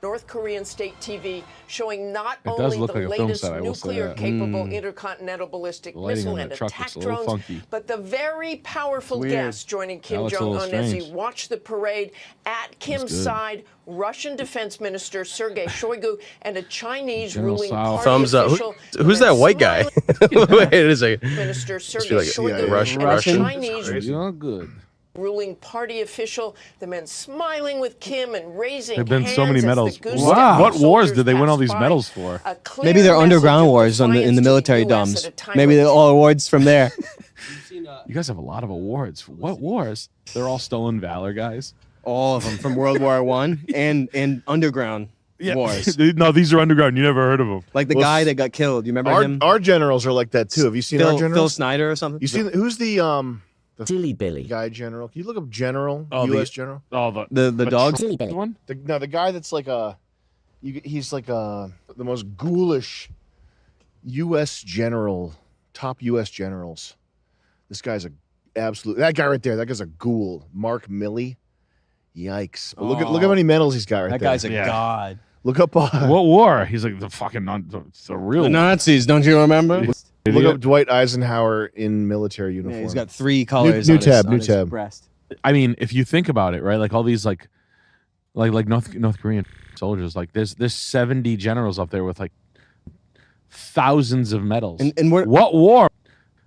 North Korean state TV showing not It only does look the like a film latest set, I will say that. nuclear-capable intercontinental ballistic missile and attack drones, but the very powerful guest joining Kim Jong-un as he watched the parade. At Kim's side, Russian Defense Minister Sergei Shoigu and a Chinese ruling party thumbs up. official. Who's that white guy? Wait, it is a Minister Sergei Shoigu Russian. and a Chinese You're good. ruling party official, the men smiling with Kim and raising There've been hands so many as the medals. goose Wow. step What wars soldiers did they win all these passed medals by. for? A clear Maybe they're message underground of wars in defiance the to military US domes. at a time Maybe when they're all awards from there. You guys have a lot of awards. What wars? They're all stolen valor, guys. All of them from World War I and underground wars. No, these are underground. You never heard of them. Like the guy that got killed. You remember him? Our generals are like that too. Have you seen our generals? Phil Snyder or something? You seen who's the Dilly Billy guy general? Can you look up general? Oh, U.S. general? Oh, the dog? Dilly Billy. one? The guy that's like he's like the most ghoulish U.S. general, top U.S. generals. This guy's that guy right there. That guy's a ghoul. Mark Milley. Yikes! But look at how many medals he's got right there. That guy's a god. Look up. What war? He's like the fucking the real. The Nazis, don't you remember? Look up Dwight Eisenhower in military uniform. Yeah, he's got 3 colors. New on tab. his breast. I mean, if you think about it, right? Like all these like North Korean soldiers. Like there's 70 generals up there with like thousands of medals. And what war?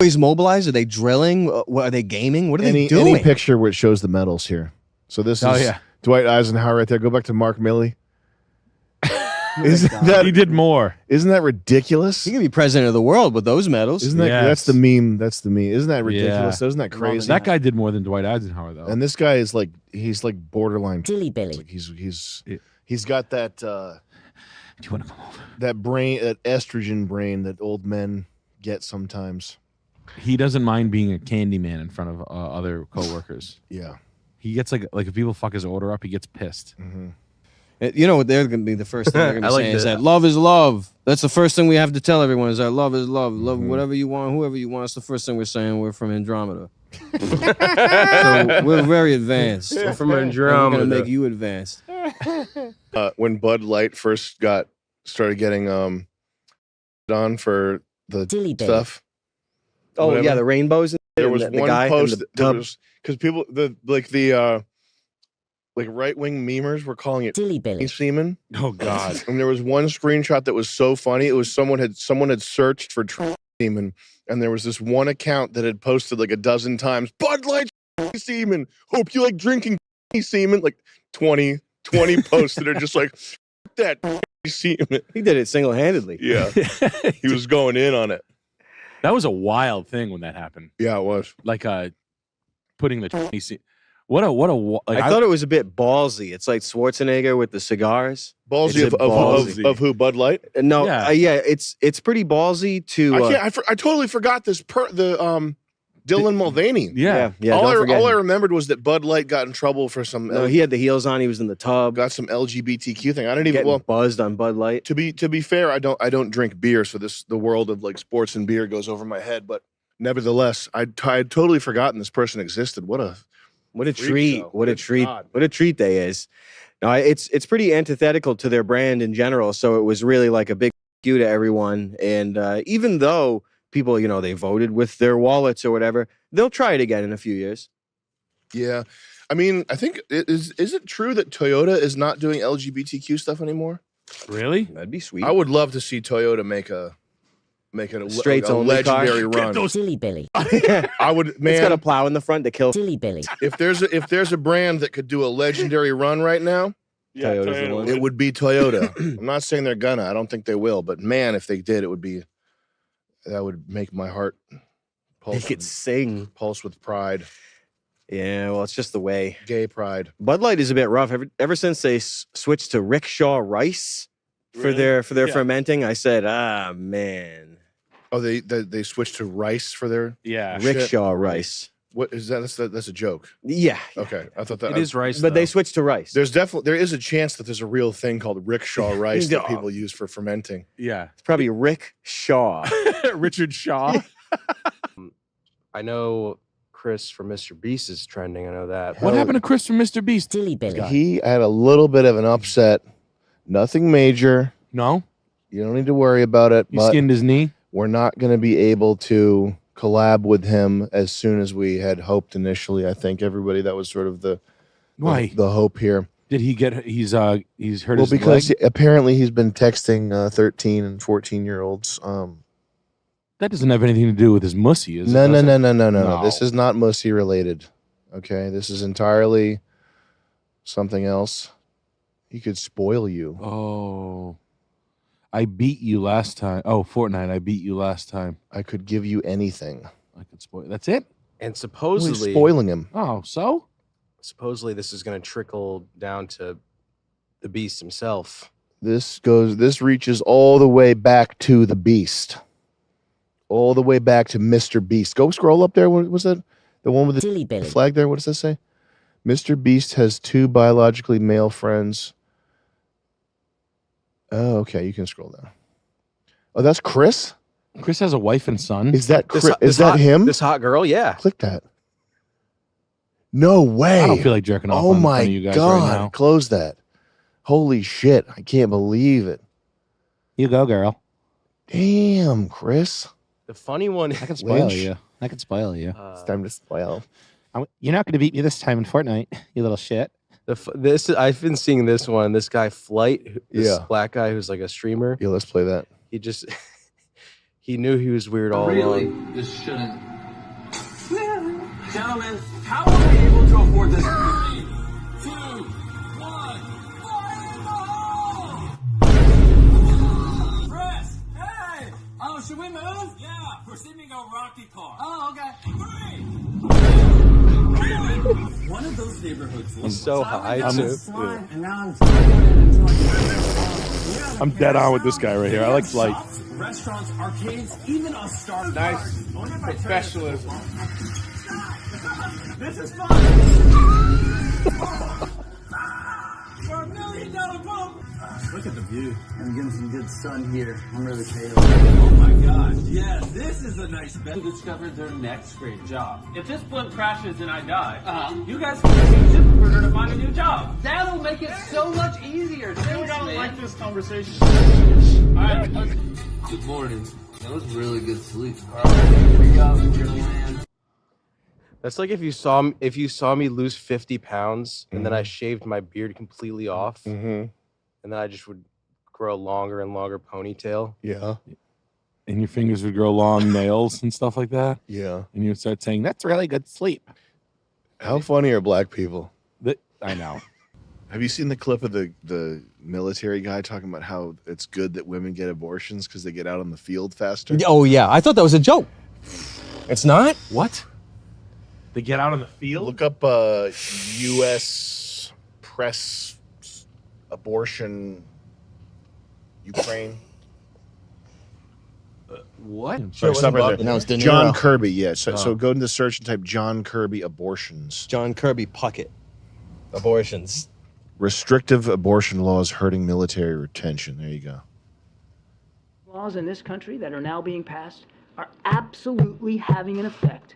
He's mobilized. Are they drilling? What are they gaming? What are they doing? Any picture where it shows the medals here. So this is Dwight Eisenhower right there. Go back to Mark Milley. He did more. Isn't that ridiculous? He could be president of the world with those medals. Isn't that that's the meme? That's the meme. Isn't that ridiculous? Yeah. Isn't that crazy? That guy did more than Dwight Eisenhower though. And this guy is like he's like borderline Dilly Billy. Like he's got that do you want to come over? That brain, that estrogen brain that old men get sometimes. He doesn't mind being a candy man in front of other coworkers. Yeah. He gets like if people fuck his order up, he gets pissed. Mm-hmm. You know what they're going to be the first thing they're going to say is that. that love is love. That's the first thing we have to tell everyone is that love is love. Love whatever you want, whoever you want. That's the first thing we're saying. We're from Andromeda. So we're very advanced. We're from Andromeda. We're going to make you advanced. When Bud Light first started getting on for the Dilly Billy. stuff. Oh, whatever. yeah, the rainbows. There was the one guy post because people right-wing memers were calling it Dilly Billy. semen. Oh God! And there was one screenshot that was so funny. It was someone had searched for semen, and there was this one account that had posted like a dozen times Bud Light semen. Hope you like drinking semen. Like 20 posts that are just like that semen. he did it single-handedly. Yeah, he was going in on it. That was a wild thing when that happened. Yeah, it was. Like putting the what a like, I thought it was a bit ballsy. It's like Schwarzenegger with the cigars. Ballsy of who? Bud Light? No, it's pretty ballsy to. I totally forgot this. Dylan Mulvaney. Yeah. All I remembered was that Bud Light got in trouble for some. No, he had the heels on. He was in the tub. Got some LGBTQ thing. I didn't even buzzed on Bud Light. To be fair, I don't drink beer, so the world of like sports and beer goes over my head. But nevertheless, I'd totally forgotten this person existed. What a treat! Show. What a treat! What a treat they is. No, it's pretty antithetical to their brand in general. So it was really like a big you to everyone. And even though people, they voted with their wallets or whatever, they'll try it again in a few years. Yeah, I mean, I think is it true that Toyota is not doing LGBTQ stuff anymore? Really? That'd be sweet. I would love to see Toyota make it a legendary run. Dilly Billy. I would, man. It's got a plow in the front to kill. Dilly Billy. If there's a brand that could do a legendary run right now, Toyota's the one. it would be Toyota. I'm not saying they're gonna. I don't think they will. But man, if they did, that would make my heart pulse. They could sing. Pulse with pride. Yeah, well, it's just the way. Gay pride. Bud Light is a bit rough. Ever since they switched to rickshaw rice for their fermenting, I said, man. Oh, they switched to rice for their rickshaw rice. What is that? That's a joke. Yeah. Okay, I thought that it is rice, but they switched to rice. There is a chance that there's a real thing called rickshaw rice that people use for fermenting. Yeah, it's probably Rick Shaw, Richard Shaw. I know Chris from Mr. Beast is trending. I know that. What happened to Chris from Mr. Beast? Dilly Billy. He had a little bit of an upset Nothing major. No? You don't need to worry about it. He skinned his knee? We're not going to be able to collab with him as soon as we had hoped initially. I think everybody, that was sort of the hope here. Did he get? He's hurt his leg? Well, because apparently he's been texting 13 and 14-year-olds. That doesn't have anything to do with his mussy, is it? No. This is not mussy related. Okay, this is entirely something else. He could spoil you. Oh, I beat you last time. Oh, Fortnite, I beat you last time. I could give you anything. I could spoil. That's it. And supposedly spoiling him. Oh, so supposedly this is going to trickle down to the Beast himself. This reaches all the way back to the Beast. All the way back to Mr. Beast. Go scroll up there. What was that? The one with the flag there? What does that say? Mr. Beast has 2 biologically male friends. Oh, okay. You can scroll down. Oh, that's Chris? Chris has a wife and son. Is that Chris? Is that him? This hot girl? Yeah. Click that. No way. I don't feel like jerking off. Oh on my you guys God. Right now. Close that. Holy shit. I can't believe it. You go, girl. Damn, Chris. The funny one. I can spoil you. I can spoil you. It's time to spoil. You're not going to beat me this time in Fortnite, you little shit. I've been seeing this one. This guy Flight, this black guy who's like a streamer. Yeah, let's play that. He just he knew he was weird all along. This shouldn't. Gentlemen, how are we able to afford this? 3, 2, 1. Chris, hey! Oh, should we move? Yeah, proceed to go Rocky Car. Oh, okay. 3. One of those neighborhoods. I'm so high too. I'm dead on with this guy right here. I like Flight. Restaurants, arcades, even a Star Wars. Nice professionalism. This is fun. For $1 million boat. Look at the view. I'm getting some good sun here. I'm really pale. Oh my gosh. Yeah, this is a nice bed. Who discovered their next great job. If this blimp crashes and I die, you guys can use ZipRecruiter to find a new job. That'll make it so much easier. I Thanks, don't man. like this conversation. All right. Good morning. That was really good sleep. All right, here we go. Your land. That's like if you saw me lose 50 pounds and then I shaved my beard completely off, and then I just would grow a longer and longer ponytail. Yeah. And your fingers would grow long nails and stuff like that. Yeah. And you would start saying, "That's really good sleep." How funny are black people? I know. Have you seen the clip of the military guy talking about how it's good that women get abortions because they get out on the field faster? Oh, yeah. I thought that was a joke. It's not? What? They get out on the field? Look up U.S. press abortion Ukraine. What? Sorry, stop right there. Now it's De Niro. John Kirby, yeah. So go into the search and type John Kirby abortions. John Kirby Puckett. Abortions. Restrictive abortion laws hurting military retention. There you go. Laws in this country that are now being passed are absolutely having an effect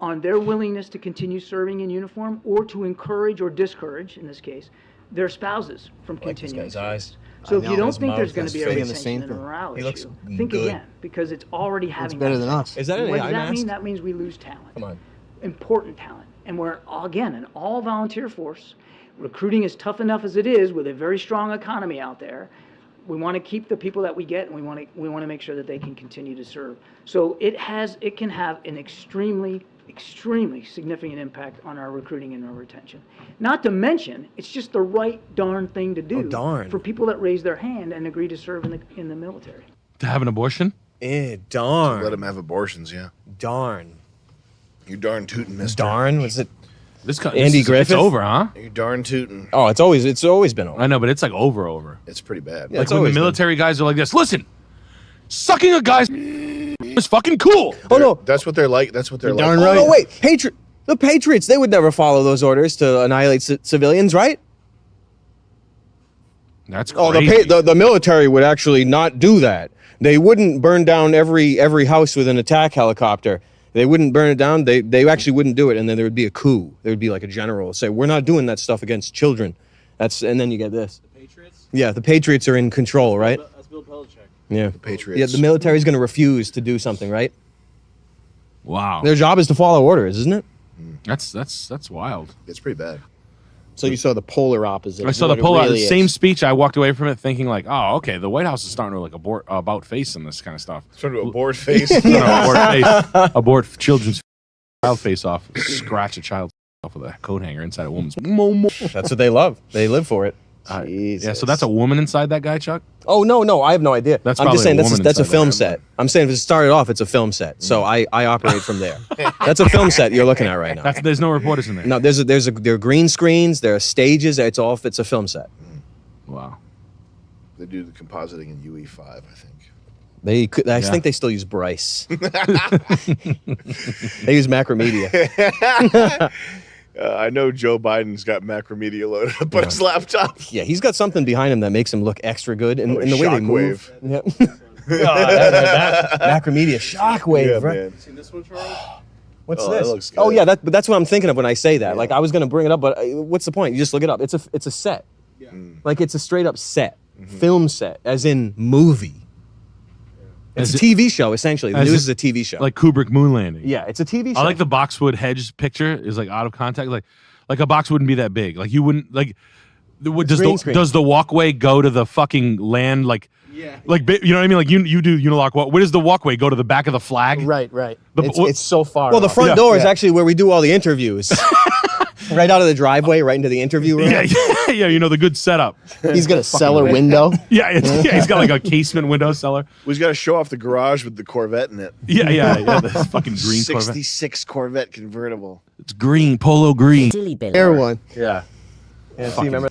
on their willingness to continue serving in uniform or to encourage or discourage, in this case, their spouses from continuing. This guy's eyes. So if you don't think there's going to be a retention and a morale issue, think again, because it's already having better that than effect. us. Is that an What AI does that mask? mean? That means we lose talent. Come on. Important talent. And we're, again, an all-volunteer force. Recruiting is tough enough as it is with a very strong economy out there. We want to keep the people that we get, and we want to make sure that they can continue to serve. So it can have an extremely significant impact on our recruiting and our retention. Not to mention, it's just the right darn thing to do for people that raise their hand and agree to serve in the military. To have an abortion? Darn. Let them have abortions, yeah. Darn. You darn tootin', mister. Darn? Was it Andy Griffith? It's over, huh? You darn tootin'. Oh, it's always been over. I know, but it's like over. It's pretty bad. Yeah, Like it's when the always been. military guys are like this. Listen, sucking a guy's is fucking cool. Oh no. That's what they're like. That's what they're like. Darn right. Oh wait, the Patriots, they would never follow those orders to annihilate civilians, right? That's Oh, crazy. the military would actually not do that. They wouldn't burn down every house with an attack helicopter. They wouldn't burn it down. They actually wouldn't do it, and then there would be a coup. There would be like a general say, "We're not doing that stuff against children." And then you get this. The Patriots Yeah, the Patriots are in control, right? That's Bill Belichick. Yeah. The Patriots. Yeah, the military's going to refuse to do something, right? Wow. Their job is to follow orders, isn't it? That's wild. It's pretty bad. So you saw the polar opposite. I saw the polar same speech. I walked away from it thinking like, oh, okay, the White House is starting to like about face and this kind of stuff. Sort of a bored face. No, abort face. Abort children's child face off. Scratch a child off with a coat hanger inside a woman's. That's what they love. They live for it. Yeah, so that's a woman inside that guy, Chuck? Oh, no, I have no idea. That's I'm just probably saying a that's a woman film inside set. I'm saying if it started off, it's a film set. So I operate from there. That's a film set you're looking at right now. There's no reporters in there. No, there are green screens, there are stages. It's a film set. Wow. They do the compositing in UE5, I think. I think they still use Bryce. They use Macromedia. I know Joe Biden's got Macromedia loaded up on his laptop. Yeah, he's got something behind him that makes him look extra good in the way they move. Yep. Macromedia Shockwave, Yeah, right? man. Seen this one, Charles? What's Oh, this? that looks good. Oh yeah, that's what I'm thinking of when I say that. Like I was gonna bring it up, but what's the point? You just look it up. It's a set. Yeah. Like it's a straight up set, film set, as in movie. It's a TV show essentially. The news is a TV show. Like Kubrick moon landing. Yeah, it's a TV show. I like the boxwood hedge picture is like out of context. Like a box wouldn't be that big. Like you wouldn't like. Does the walkway go to the fucking land like? Yeah. Like you know what I mean? Like you do Unilock walk. Where does the walkway go to the back of the flag? Right. The- It's so far. Well, the front door is actually where we do all the interviews. Right out of the driveway, right into the interview room. Yeah. You know the good setup. He's got a cellar window. Yeah, he's got like a casement window cellar. He's got to show off the garage with the Corvette in it. Yeah. The fucking green Corvette. 66 Corvette convertible. It's green, polo green. Air one. Yeah. See, remember?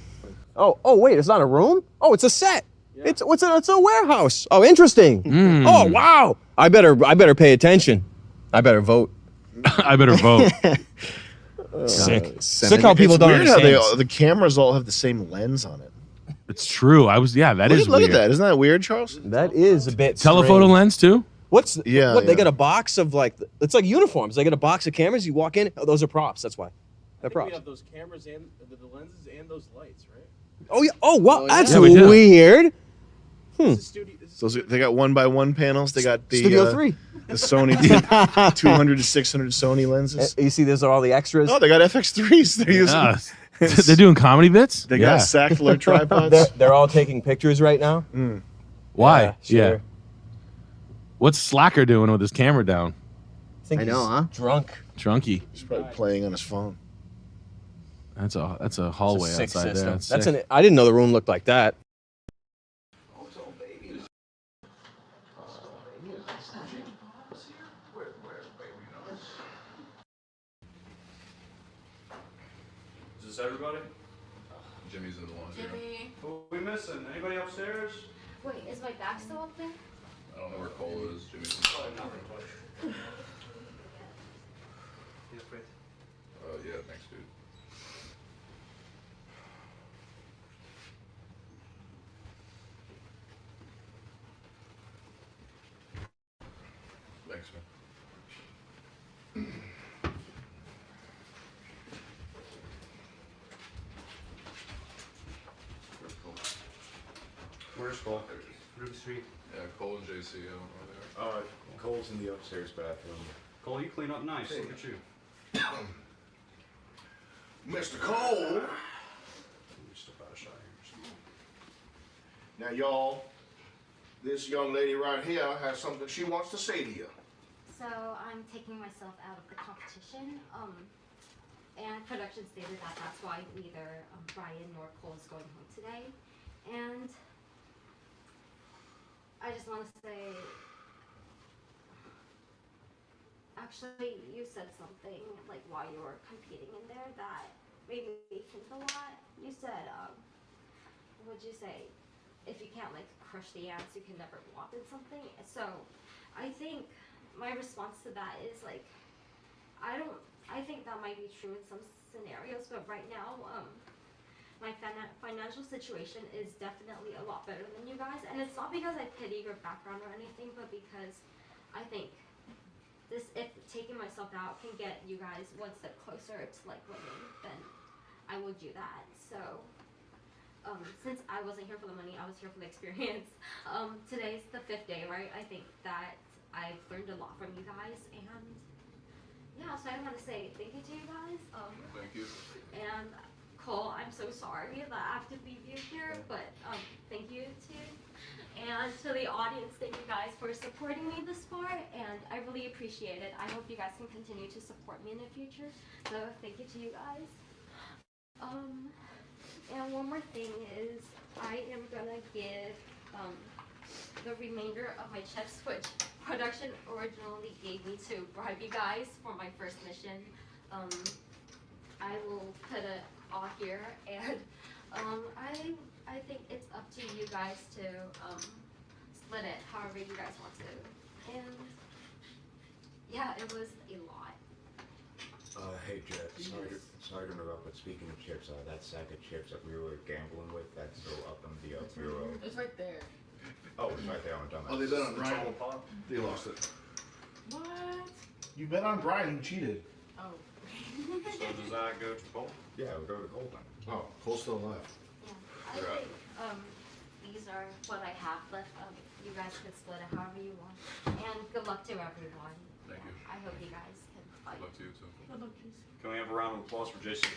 Oh, wait, it's not a room? Oh, it's a set. Yeah. It's a warehouse. Oh, interesting. Oh, wow. I better pay attention. I better vote. I better vote. Sick how people don't understand. How the cameras all have the same lens on it. It's true. That is Look weird. at that. Isn't that weird, Charles? That is a bit Telephoto strange. lens too? They got a box of it's like uniforms. They got a box of cameras. You walk in. Oh, those are props. That's why. They're props. We have those cameras and the lenses and those lights, right? Oh yeah. Oh wow. That's we do. weird. They got 1x1 panels. They got the Studio 3. the Sony 200 to 600 Sony lenses. You see, those are all the extras. Oh, they got FX3s. They're using. They're doing comedy bits? They got Sackler tripods. They're all taking pictures right now. Why? Yeah. Sure. What's Slacker doing with his camera down? I know, huh? Drunk. Drunky. He's probably playing on his phone. That's a hallway It's a sick outside system. there. I didn't know the room looked like that. Is this everybody? Jimmy's in the laundry room. Jimmy. Who are we missing? Anybody upstairs? Wait, is my bag still up there? I don't know where Cole is. Jimmy's in the laundry room. Yeah, thanks, dude. Thanks, man. Where's Cole? Ruby Street. Yeah, Cole and JC over there. Cole's in the upstairs bathroom. Cole, you clean up nice. Look at you. Mr. Cole. Step out of shot here. Now, y'all, this young lady right here has something she wants to say to you. So I'm taking myself out of the competition. And production stated that that's why neither Brian nor Cole is going home today. And I just want to say, actually, you said something like while you were competing in there that made me think a lot. You said, what'd you say? If you can't like crush the ants, you can never walk in something. So I think my response to that is like, I think that might be true in some scenarios, but right now, my financial situation is definitely a lot better than you guys, and it's not because I pity your background or anything, but because I think if taking myself out can get you guys one step closer to like winning, then I will do that. So since I wasn't here for the money, I was here for the experience. Today's the 5th day, right? I think that I've learned a lot from you guys, and yeah, so I want to say thank you to you guys. Thank you. And Cole, I'm so sorry that I have to leave you here, but thank you too. And to the audience, thank you guys for supporting me this far, and I really appreciate it. I hope you guys can continue to support me in the future. So thank you to you guys. And one more thing is I am gonna give the remainder of my chips, which production originally gave me to bribe you guys for my first mission. I will put it all here, and I think it's up to you guys to split it however you guys want to. And yeah, it was a lot. Hey Jeff, sorry to interrupt, but speaking of chips, that sack of chips that we were gambling with, that's still up on the bureau. It's right there. Oh, it's right there on the dumbass. Oh, they bet on Brian. They lost it. What? You bet on Brian, you cheated. Oh. So does that go to Cole? Yeah, we'll go to Colton. Oh, Cole's still alive. Yeah, I think these are what I have left. You guys can split it however you want. And good luck to everyone. Thank you. I hope you guys can fight. Good luck to you too. Good luck, Jason. Can we have a round of applause for Jason?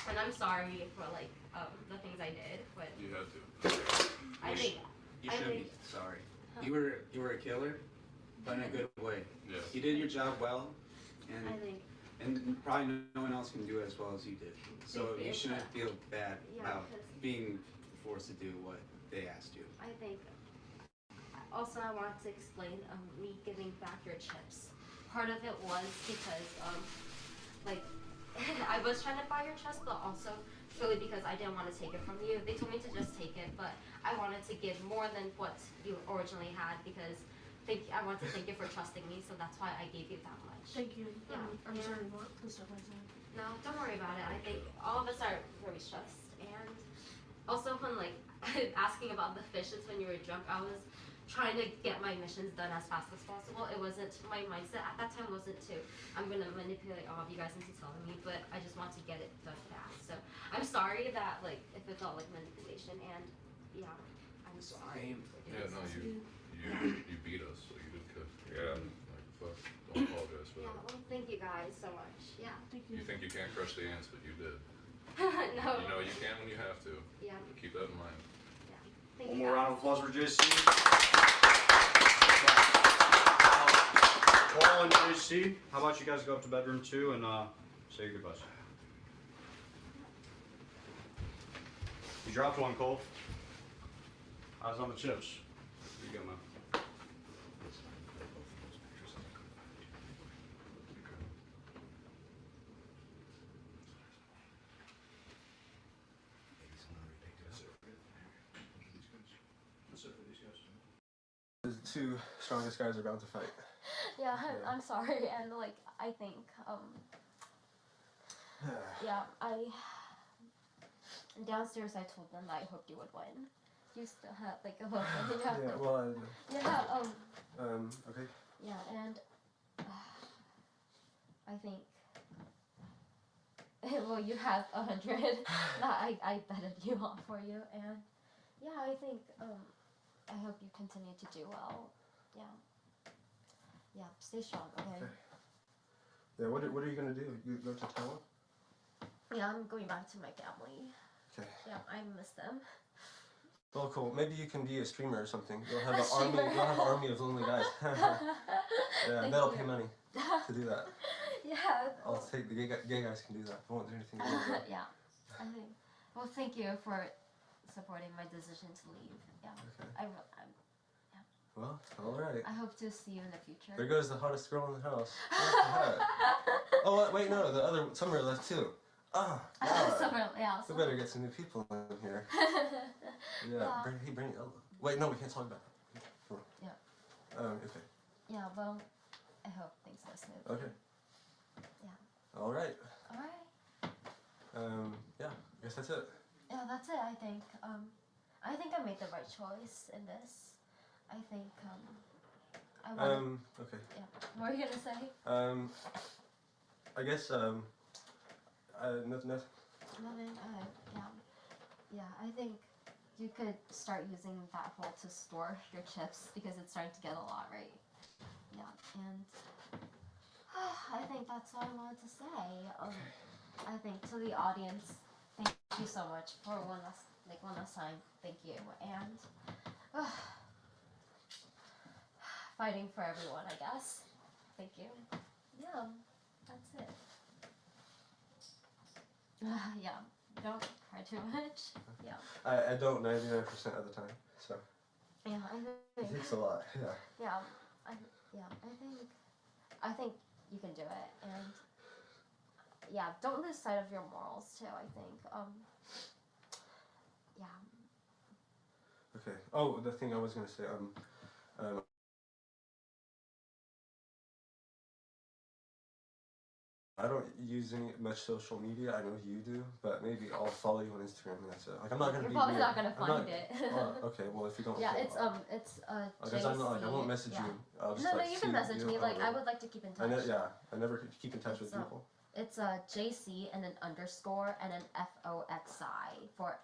And I'm sorry for like the things I did, but You had to. I think You I should think be sorry. You were a killer, but in a good way. Yeah. You did your job well, I think and probably no one else can do it as well as you did. So Thank you. you shouldn't feel bad Yeah, about 'cause- being forced to do what they asked you. I think also I want to explain me giving back your chips. Part of it was because like I was trying to buy your chips, but also really because I didn't want to take it from you. They told me to just take it, but I wanted to give more than what you originally had because I want to thank you for trusting me, so that's why I gave you that much. Thank you. Yeah. I'm sorry about the stuff I said. No, don't worry about it. I think all of us are very stressed, and also when like asking about the fishes when you were drunk, I was trying to get my missions done as fast as possible. It wasn't my mindset at that time wasn't to I'm gonna manipulate all of you guys into telling me, but I just want to get it done fast. So I'm sorry that like if it felt like manipulation, and yeah, I'm sorry. Yeah, no, you beat us, so you did good. Yeah. Like, fuck, don't apologize for Yeah, that. well, thank you guys so much. Yeah. Thank you. You think you can't crush the ants, but you did. No. You know you can when you have to. Yeah. Keep that in mind. Yeah. Thank One you more guys. round of applause for JC. Paul and JC, how about you guys go up to bedroom 2 and say your goodbyes. You dropped one, Cole. Eyes on the chips. Here you go, man. The two strongest guys are about to fight. Yeah, I'm sorry, and like I think yeah, downstairs I told them that I hoped you would win. You still have like a hope. Yeah, well, okay. Yeah, and I think well you have 100 that I betted you all for you, and yeah, I think I hope you continue to do well. Yeah. Yeah, stay strong, okay? Yeah, what are you gonna do? You go to town? Yeah, I'm going back to my family. Okay. Yeah, I miss them. Well, cool. Maybe you can be a streamer or something. You'll have an army. You'll have an army of lonely guys. Yeah, that'll pay money to do that. Yeah. I'll take the gay guys can do that. I won't do anything to do that. Yeah, I think. Well, thank you for supporting my decision to leave. Yeah. Okay. Yeah. Well, all right. I hope to see you in the future. There goes the hottest girl in the house. Oh wait, no, the other Summer left too. Oh, God. Summer, yeah. We better get some new people in here. Yeah. Bring it. Wait, no, we can't talk about it. Come on. Yeah. Okay. Yeah. Well, I hope things go smooth. Okay. Yeah. All right. All right. Yeah. I guess that's it. Yeah, that's it. I think. I think I made the right choice in this. I think. I want. Okay. Yeah. What are you gonna say? I guess nothing. Nothing. Yeah. Yeah. I think you could start using that hole to store your chips because it's starting to get a lot, right? Yeah. And I think that's all I wanted to say. I think to the audience, thank you so much for one last time. Thank you. And fighting for everyone, I guess. Thank you. Yeah, that's it. Yeah, don't cry too much. Yeah. I don't 99% of the time, so. Yeah, It takes a lot. Yeah. Yeah, I think you can do it, and yeah, don't lose sight of your morals too. I think. Yeah. Okay. Oh, the thing I was gonna say. I don't use much social media. I know you do, but maybe I'll follow you on Instagram and that's it. Like I'm not gonna You're be probably weird. not gonna find it. Okay, well if you don't. Yeah, okay, it's because I'm not like I won't message you. I'll just no, like you can message you me. Like I would like to keep in touch. I never keep in touch with people. It's JC and an underscore and an FOXI for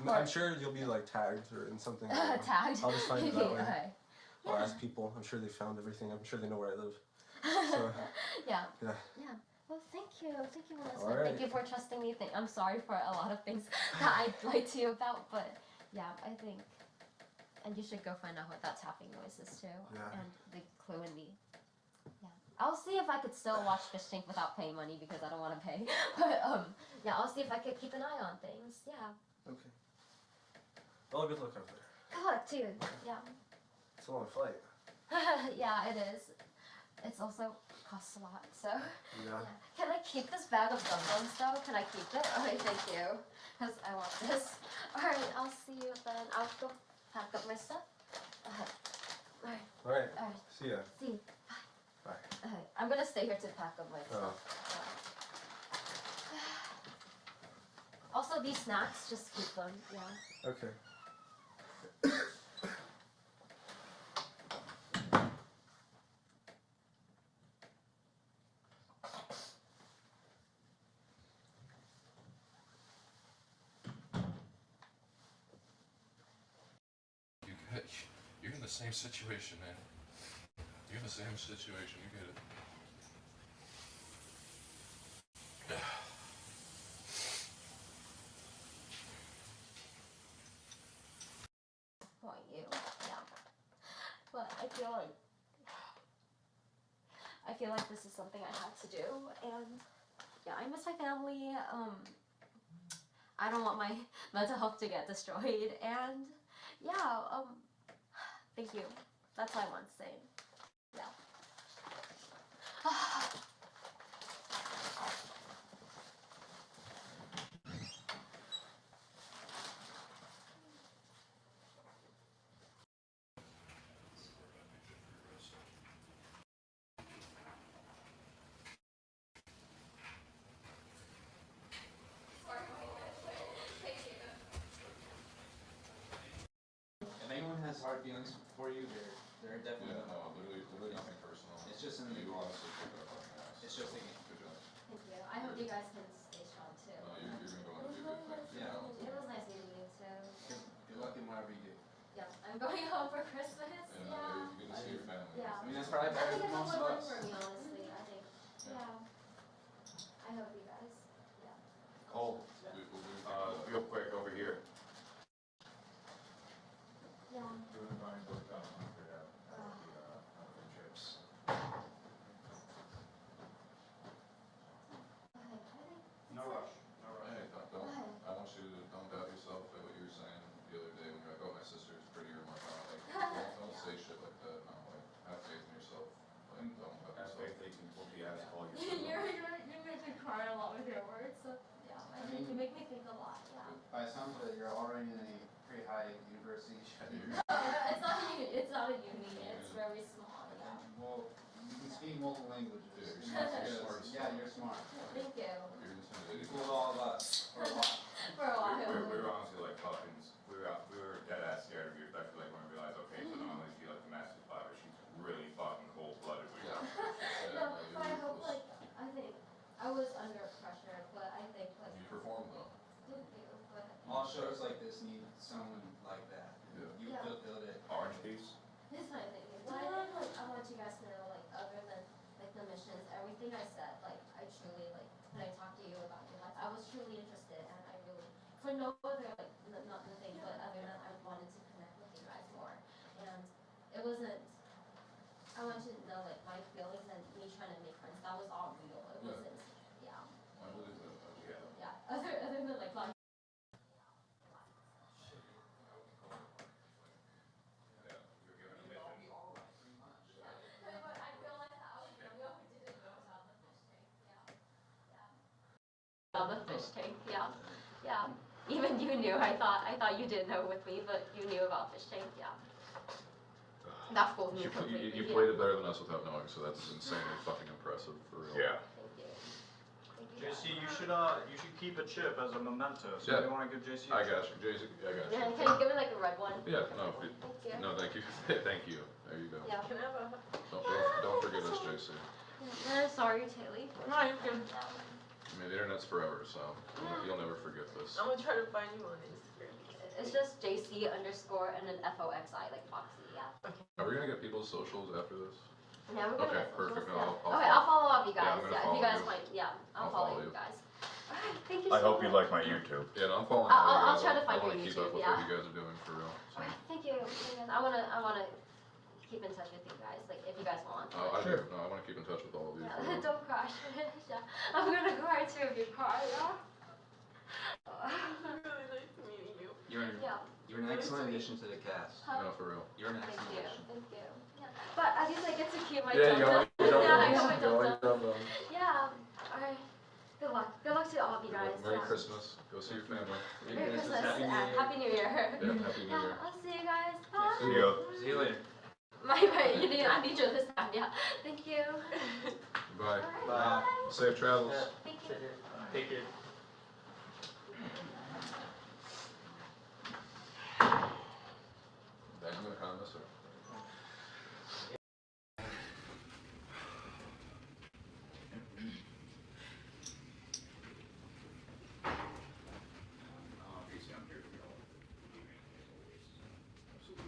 I'm sure you'll be like tagged or in something. Tagged. I'll just find it that way. Okay. I'll ask people. I'm sure they found everything. I'm sure they know where I live. So, yeah. Yeah. Yeah. Well, thank you, Melissa. All right. Thank you for trusting me. I'm sorry for a lot of things that I lied to you about, but yeah, I think, and you should go find out what that tapping noise is too, and the clue in the. Yeah, I'll see if I could still watch Fish Tank without paying money because I don't want to pay. But yeah, I'll see if I could keep an eye on things. Yeah. Okay. Well, good luck out there. Good luck too. Yeah. It's a long flight. Yeah, it is. It's also costs a lot, so. Yeah. Can I keep this bag of dumplings though? Can I keep it? Okay, thank you. Because I want this. Alright, I'll see you then. I'll go pack up my stuff. Alright. Alright. See ya. See you. Bye. Okay. I'm gonna stay here to pack up my stuff. Also, these snacks, just keep them. Yeah. Okay. You're in the same situation, man. You're in the same situation. You get it. Want you, yeah. But I feel like this is something I had to do, and yeah, I miss my family. I don't want my mental health to get destroyed, and yeah, thank you. That's all I want to say. Yeah. Hard feelings for you, they're definitely. Yeah, no, literally nothing personal. It's just in the. You honestly pick it up on your ass. It's just a game. Good job. Thank you. I hope you guys can stay strong too. No, you're gonna go on to do good things. Yeah. It was nice meeting you too. Good luck in whatever you do. Yeah, I'm going home for Christmas. Yeah, you're gonna see your family. Yeah. I mean, that's probably better than most of us. For me, honestly, I think. Yeah. I hope you guys. Yeah. Cole, real quick over here. Yeah. Doing fine, booked out for the trips. No rush. No rush. Hey, don't. I want you to don't doubt yourself. Like what you were saying the other day when you're like, "Oh, my sister's prettier," and whatnot. Like, don't say shit like that. No, like, have faith in yourself. Like, don't doubt Have yourself. faith they can whoop the ass all You make me cry a lot with your words. So, yeah, you make me think a lot. Yeah. By the sounds of it, you're already in a pretty high university. It's not a uni. It's very small. Yeah. Well, you can speak multiple languages. Yeah, you're smart. Yeah, you're smart. Thank you. You're intimidating. You fooled all of us for a while. For a while. We were honestly like Puffins. We were dead ass scared of you. Especially like when we realized, okay, so not only is she like the master fighter, she's really shows like this need someone like that. Yeah. You fulfilled it. Orange piece. Here's my thing. I want you guys to know, like, other than like the missions, everything I said, like, I truly like when I talked to you about your life, I was truly interested, and I really, for no other like not the thing, but other than I wanted to connect with you guys more, and it wasn't. I want you to know, like, my feelings and me trying to make friends. That was all real. It wasn't. Yeah. I believe that. Yeah. Other than like. On the fish tank, yeah. Even you knew. I thought you didn't know with me, but you knew about fish tank, yeah. That fooled me completely. You played it better than us without knowing, so that's insanely fucking impressive, for real. Yeah. Thank you. JC, you should keep a chip as a memento. So Yeah. you want to give JC? I got you, JC. I got you. Yeah, can you give me like a red one? Yeah. No. Thank you. No, thank you. Thank you. There you go. Yeah. Can I have a? Don't forget us, JC. Yeah, sorry, Taylor. No, you're good. I mean, the internet's forever, so you'll never forget this. I'm gonna try to find you on Instagram. It's just JC underscore and then FOXI, like Foxy, yeah. Are we gonna get people's socials after this? Yeah, we're gonna Okay, get perfect. socials, No, yeah. Okay, I'll follow up you Yeah, guys. I'm gonna Yeah, if follow you guys you. find, yeah, I'll follow you guys. Alright, thank you I so hope you much. like my YouTube. Yeah, no, I'm following I'll you guys. try to find I your wanna keep YouTube, up with yeah. what you guys are doing, for real. So. Alright, thank you. I wanna keep in touch with you guys, like if you guys want. I do. No, I want to keep in touch with all of you. Yeah, for real. don't cry. Yeah. I'm gonna cry too if you cry, yeah? Really nice meeting you. You're an excellent addition to the cast. No, for real. You're an Thank excellent you, addition. thank you. Yeah. But at least I get to keep my Yeah, dum-dum. Yeah, I got my Go on, dum-dum. Yeah, alright. Good luck. Good luck to all of you guys. Merry yeah. Christmas. Go see your family. Merry Christmas. Happy New Year. Happy New Year. Yeah, Happy New Year. I'll see you guys. Bye. See you. See you later. I need you this time, yeah. Thank you. Bye. Bye. Safe travels. Thank you. Take care. Thanks for the comments, sir. Obviously, I'm here for y'all. Absolutely.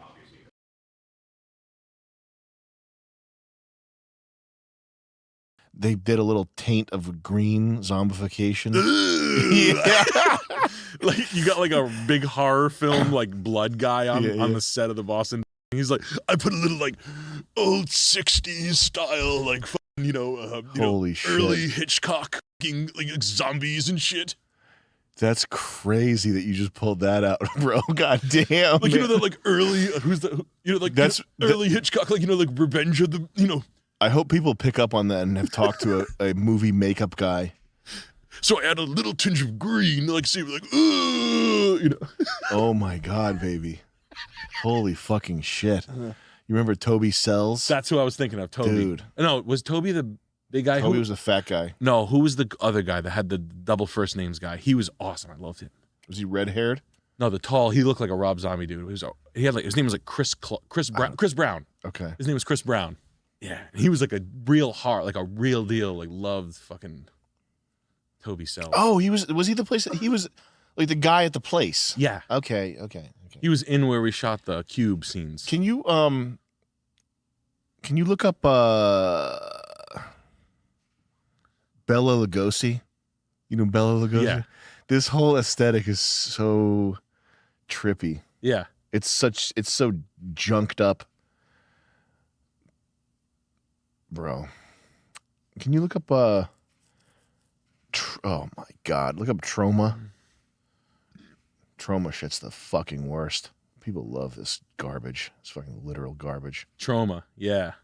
Obviously. They did a little taint of green zombification. Yeah. Like you got like a big horror film like blood guy on the set of the Boston. He's like, I put a little like old 60s style like Holy shit. early Hitchcock like zombies and shit. That's crazy that you just pulled that out, bro. God damn. Like that like early early Hitchcock like like Revenge of the I hope people pick up on that and have talked to a movie makeup guy. So I add a little tinge of green, like see, like, you know. Oh my God, baby! Holy fucking shit! You remember Toby Sells? That's who I was thinking of. Toby. Dude. No, was Toby the big guy? Toby was the fat guy. No, who was the other guy that had the double first names guy? He was awesome. I loved him. Was he red haired? No, the tall. He looked like a Rob Zombie dude. He had like his name was like Chris Brown. Chris Brown. Okay. His name was Chris Brown. Yeah, he was like a real heart, like a real deal, like loved fucking Toby Sells. Oh, was he the place that he was like the guy at the place? Yeah. Okay. He was in where we shot the cube scenes. Can you look up Bella Lugosi? You know Bella Lugosi? Yeah. This whole aesthetic is so trippy. Yeah. It's so junked up. Bro, can you look up oh my God, look up Trauma. Trauma shit's the fucking worst. People love this garbage. It's fucking literal garbage. Trauma, yeah.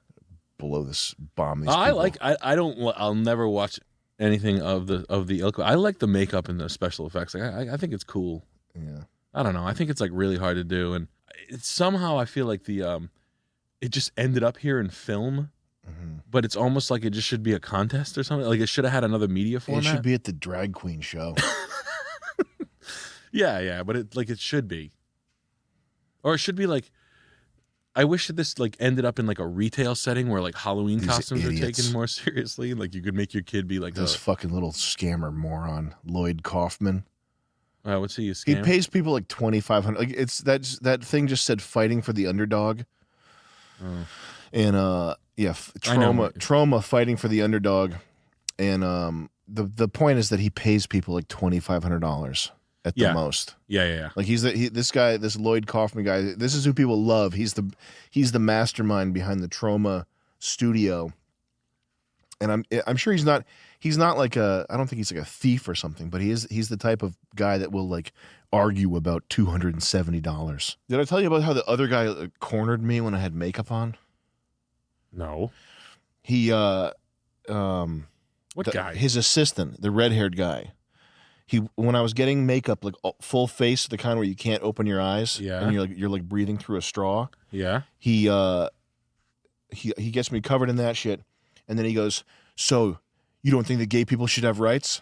Blow this bomb these people. I'll never watch anything of the ilk. I like the makeup and the special effects. Like, I think it's cool. Yeah. I don't know. I think it's like really hard to do, and somehow I feel like it just ended up here in film. Mm-hmm. But it's almost like it just should be a contest or something. Like it should have had another media format. It should be at the drag queen show. Yeah, but it should be. Or it should be like, I wish that this like ended up in like a retail setting where like Halloween These costumes are idiots. taken more seriously. Like you could make your kid be like This fucking little scammer moron, Lloyd Kaufman. What's he? He pays people like $2,500. Like it's that thing just said fighting for the underdog. Oh. And trauma fighting for the underdog. And the point is that he pays people like $2,500 at the most. Yeah. Like this guy, this Lloyd Kaufman guy. This is who people love. He's the mastermind behind the Trauma studio. And I'm sure he's not like I don't think he's like a thief or something, but he's the type of guy that will like argue about $270. Did I tell you about how the other guy cornered me when I had makeup on? No. He what guy? His assistant, the red-haired guy. When I was getting makeup like full face, the kind where you can't open your eyes, and you're like breathing through a straw. Yeah. He gets me covered in that shit, and then he goes, "So, you don't think that gay people should have rights?"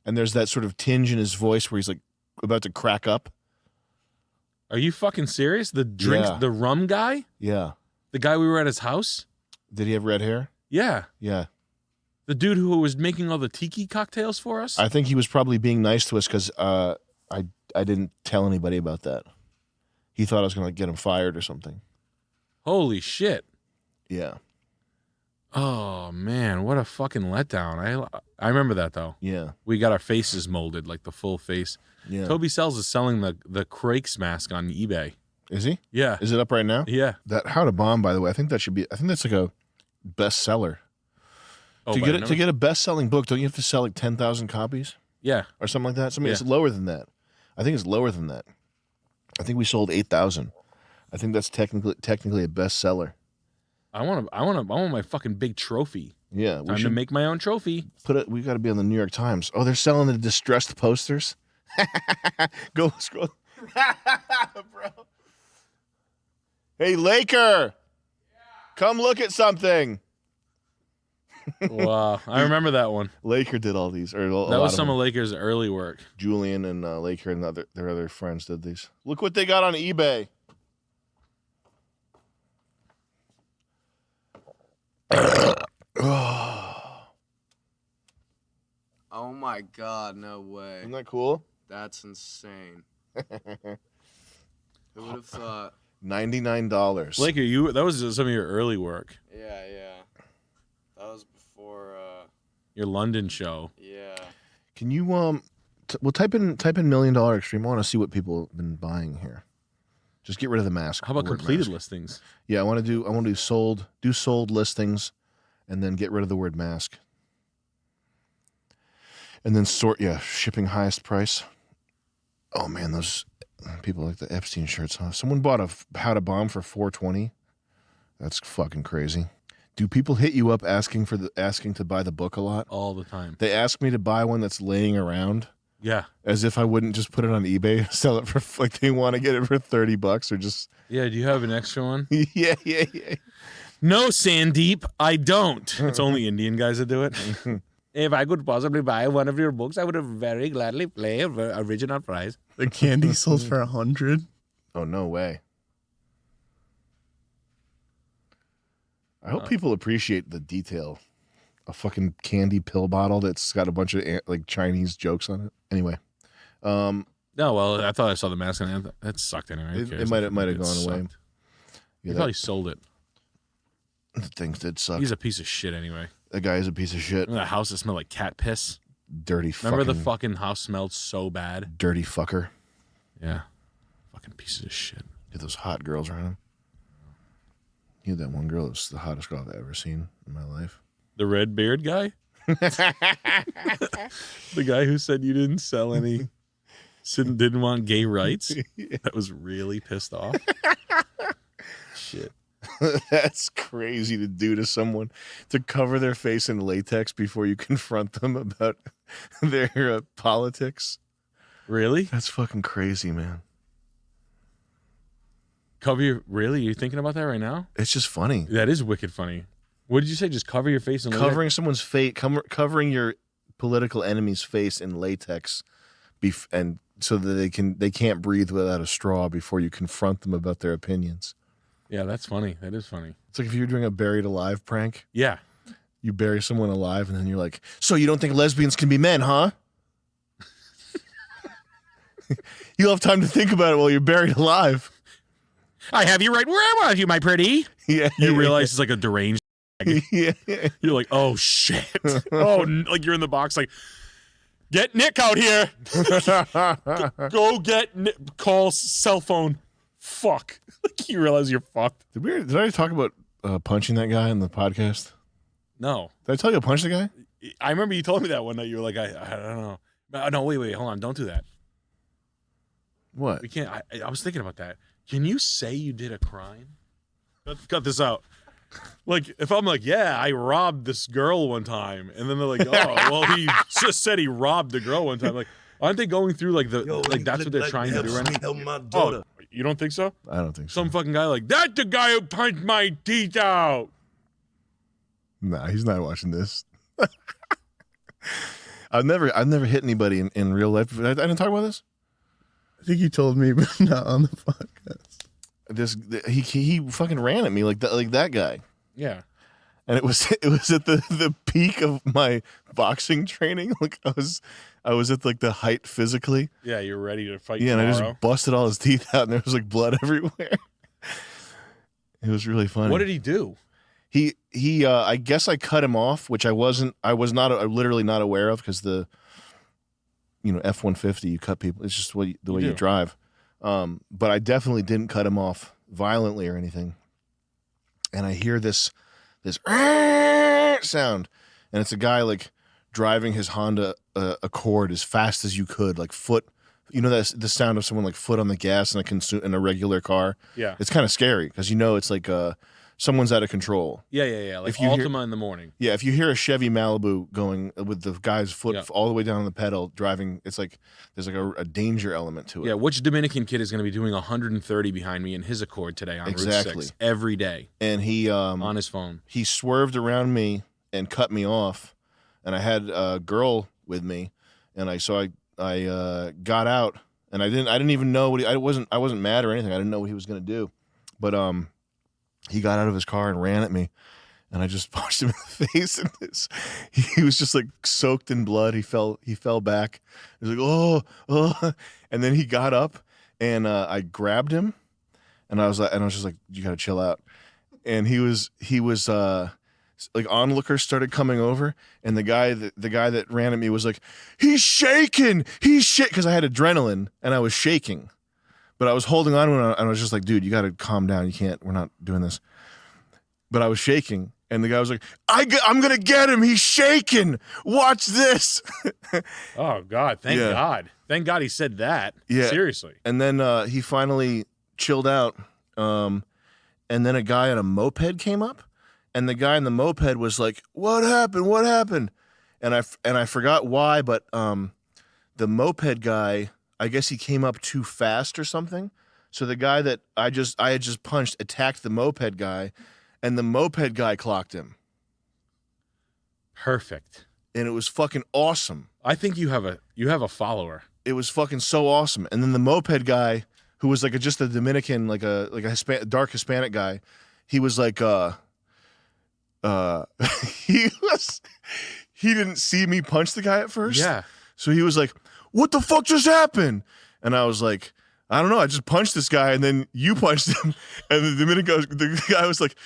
And there's that sort of tinge in his voice where he's like about to crack up. Are you fucking serious? The drinks, the rum guy? Yeah. The guy we were at his house? Did he have red hair? Yeah. Yeah. The dude who was making all the tiki cocktails for us? I think he was probably being nice to us because I didn't tell anybody about that. He thought I was going to get him fired or something. Holy shit. Yeah. Oh, man. What a fucking letdown. I remember that, though. Yeah. We got our faces molded, like the full face. Yeah. Toby Sells is selling the Crakes mask on eBay. Is he? Yeah. Is it up right now? Yeah. That How to Bomb, by the way, I think that's like a bestseller. Oh, to get a best-selling book, don't you have to sell like 10,000 copies? Yeah. Or something like that? It's lower than that. I think it's lower than that. I think we sold 8,000. I think that's technically a bestseller. I want my fucking big trophy. Yeah, Time to make my own trophy. We got to be on the New York Times. Oh, they're selling the distressed posters. Go scroll, bro. Hey, Laker, come look at something. Wow, I remember that one. Laker did all these. That was some of Laker's early work. Julian and Laker and their other friends did these. Look what they got on eBay. Oh my God, no way. Isn't that cool? That's insane. Who would have thought? $99. Laker, that was some of your early work. Yeah. That was before your London show. Yeah. Can you type in $1 Million Extreme. I want to see what people have been buying here. Just get rid of the mask. How about completed listings? Yeah, I want to do sold listings, and then get rid of the word mask. And then shipping highest price. Oh man, those people like the Epstein shirts, huh? Someone bought a How to Bomb for $420. That's fucking crazy. Do people hit you up asking to buy the book a lot? All the time. They ask me to buy one that's laying around. Yeah. As if I wouldn't just put it on eBay, sell it for like they want to get it for $30 or just. Yeah. Do you have an extra one? Yeah. No, Sandeep, I don't. It's only Indian guys that do it. If I could possibly buy one of your books, I would have very gladly play original price. The candy sells for 100. Oh, no way. I hope people appreciate the detail. A fucking candy pill bottle that's got a bunch of like Chinese jokes on it. Anyway. No, well, I thought I saw the mask on it. That sucked anyway. It might have gone away. He probably sold it. The things did suck. He's a piece of shit anyway. That guy is a piece of shit. Remember that house that smelled like cat piss? Dirty Remember the fucking house smelled so bad? Dirty fucker. Yeah. Fucking pieces of shit. Get those hot girls around him. He had that one girl that was the hottest girl I've ever seen in my life. The red beard guy? The guy who said you didn't sell any, didn't want gay rights? That was really pissed off. Shit. That's crazy to do to someone, to cover their face in latex before you confront them about their politics. Really? That's fucking crazy, man. Cover your, really? Are you thinking about that right now? It's just funny. That is wicked funny. What did you say? Just cover your face in latex? Covering someone's face, covering your political enemy's face in latex, and so that they can't breathe without a straw before you confront them about their opinions. Yeah, that's funny. That is funny. It's like if you're doing a buried alive prank. Yeah. You bury someone alive, and then you're like, so you don't think lesbians can be men, huh? You'll have time to think about it while you're buried alive. I have you right where I want you, my pretty. Yeah. You realize it's like a deranged. Yeah. You're like, oh, shit. Oh, like you're in the box like, get Nick out here. Go get Nick. Call cell phone. Fuck. Like you realize you're fucked. Did I talk about punching that guy in the podcast? No. Did I tell you I punched the guy? I remember you told me that one night. You were like, I don't know. No, wait, hold on. Don't do that. What? We can't. I was thinking about that. Can you say you did a crime? Cut this out. Like, if I'm like, yeah, I robbed this girl one time, and then they're like, oh, well, he just said he robbed the girl one time. Like, aren't they going through like that's what they're trying to do right now? Oh, you don't think so? I don't think so. Some fucking guy like, that's the guy who punched my teeth out. Nah, he's not watching this. I've never hit anybody in real life. I didn't talk about this. I think you told me, but not on the podcast. He fucking ran at me like that guy. Yeah. And it was at the peak of my boxing training. Like I was at like the height physically. Yeah, you're ready to fight. Yeah, tomorrow. and I just busted all his teeth out, and there was like blood everywhere. It was really funny. What did he do? He I guess I cut him off, which I was literally not aware of because the F-150, you cut people. It's just the way you drive. But I definitely didn't cut him off violently or anything. And I hear this sound, and it's a guy like driving his Honda Accord as fast as you could, like foot. You know that's the sound of someone like foot on the gas in a regular car. Yeah, it's kind of scary because it's like someone's out of control. Yeah. Like Altima in the morning. Yeah, if you hear a Chevy Malibu going with the guy's foot all the way down the pedal driving, it's like there's like a danger element to it. Yeah, which Dominican kid is going to be doing 130 behind me in his Accord today on Route 6 every day? And he on his phone. He swerved around me and cut me off, and I had a girl with me, and I got out, and I didn't even know what I wasn't mad or anything. I didn't know what he was going to do, but he got out of his car and ran at me, and I just punched him in the face. And he was just like soaked in blood. He fell back. He was like, oh, and then he got up, and I grabbed him, and I was just like, you got to chill out. And he was like onlookers started coming over, and the guy that ran at me was like, he's shaking, because I had adrenaline and I was shaking. But I was holding on and I was just like, dude, you got to calm down. We're not doing this. But I was shaking. And the guy was like, I'm going to get him. He's shaking. Watch this. Oh, God. Thank God. Thank God he said that. Yeah. Seriously. And then he finally chilled out. And then a guy on a moped came up. And the guy in the moped was like, what happened? And I forgot why, but the moped guy, I guess he came up too fast or something. So the guy that I had just punched attacked the moped guy, and the moped guy clocked him. Perfect. And it was fucking awesome. I think you have a follower. It was fucking so awesome. And then the moped guy, who was like just a Dominican, like a dark Hispanic guy, he was like he didn't see me punch the guy at first. Yeah. So he was like, what the fuck just happened? And I was like, I don't know. I just punched this guy, and then you punched him. And the guy was like,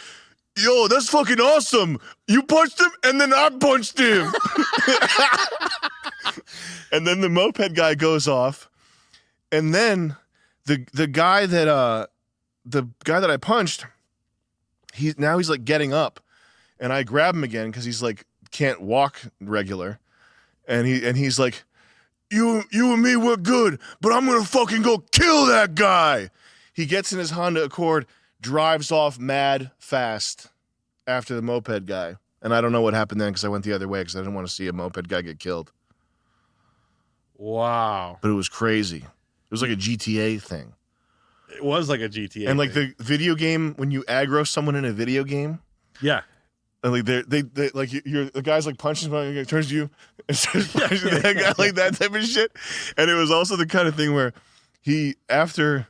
yo, that's fucking awesome. You punched him, and then I punched him. And then the moped guy goes off, and then the guy that I punched, he's like getting up, and I grab him again because he's like can't walk regular, and he's like, You and me, we're good, but I'm gonna fucking go kill that guy. He gets in his Honda Accord, drives off mad fast after the moped guy. And I don't know what happened then because I went the other way because I didn't want to see a moped guy get killed. Wow. But it was crazy. It was like a GTA thing. It was like a GTA and like the video game, when you aggro someone in a video game. Yeah. And like they like the guy's like punching somebody, he turns to you and starts punching that guy, like that type of shit. And it was also the kind of thing where he after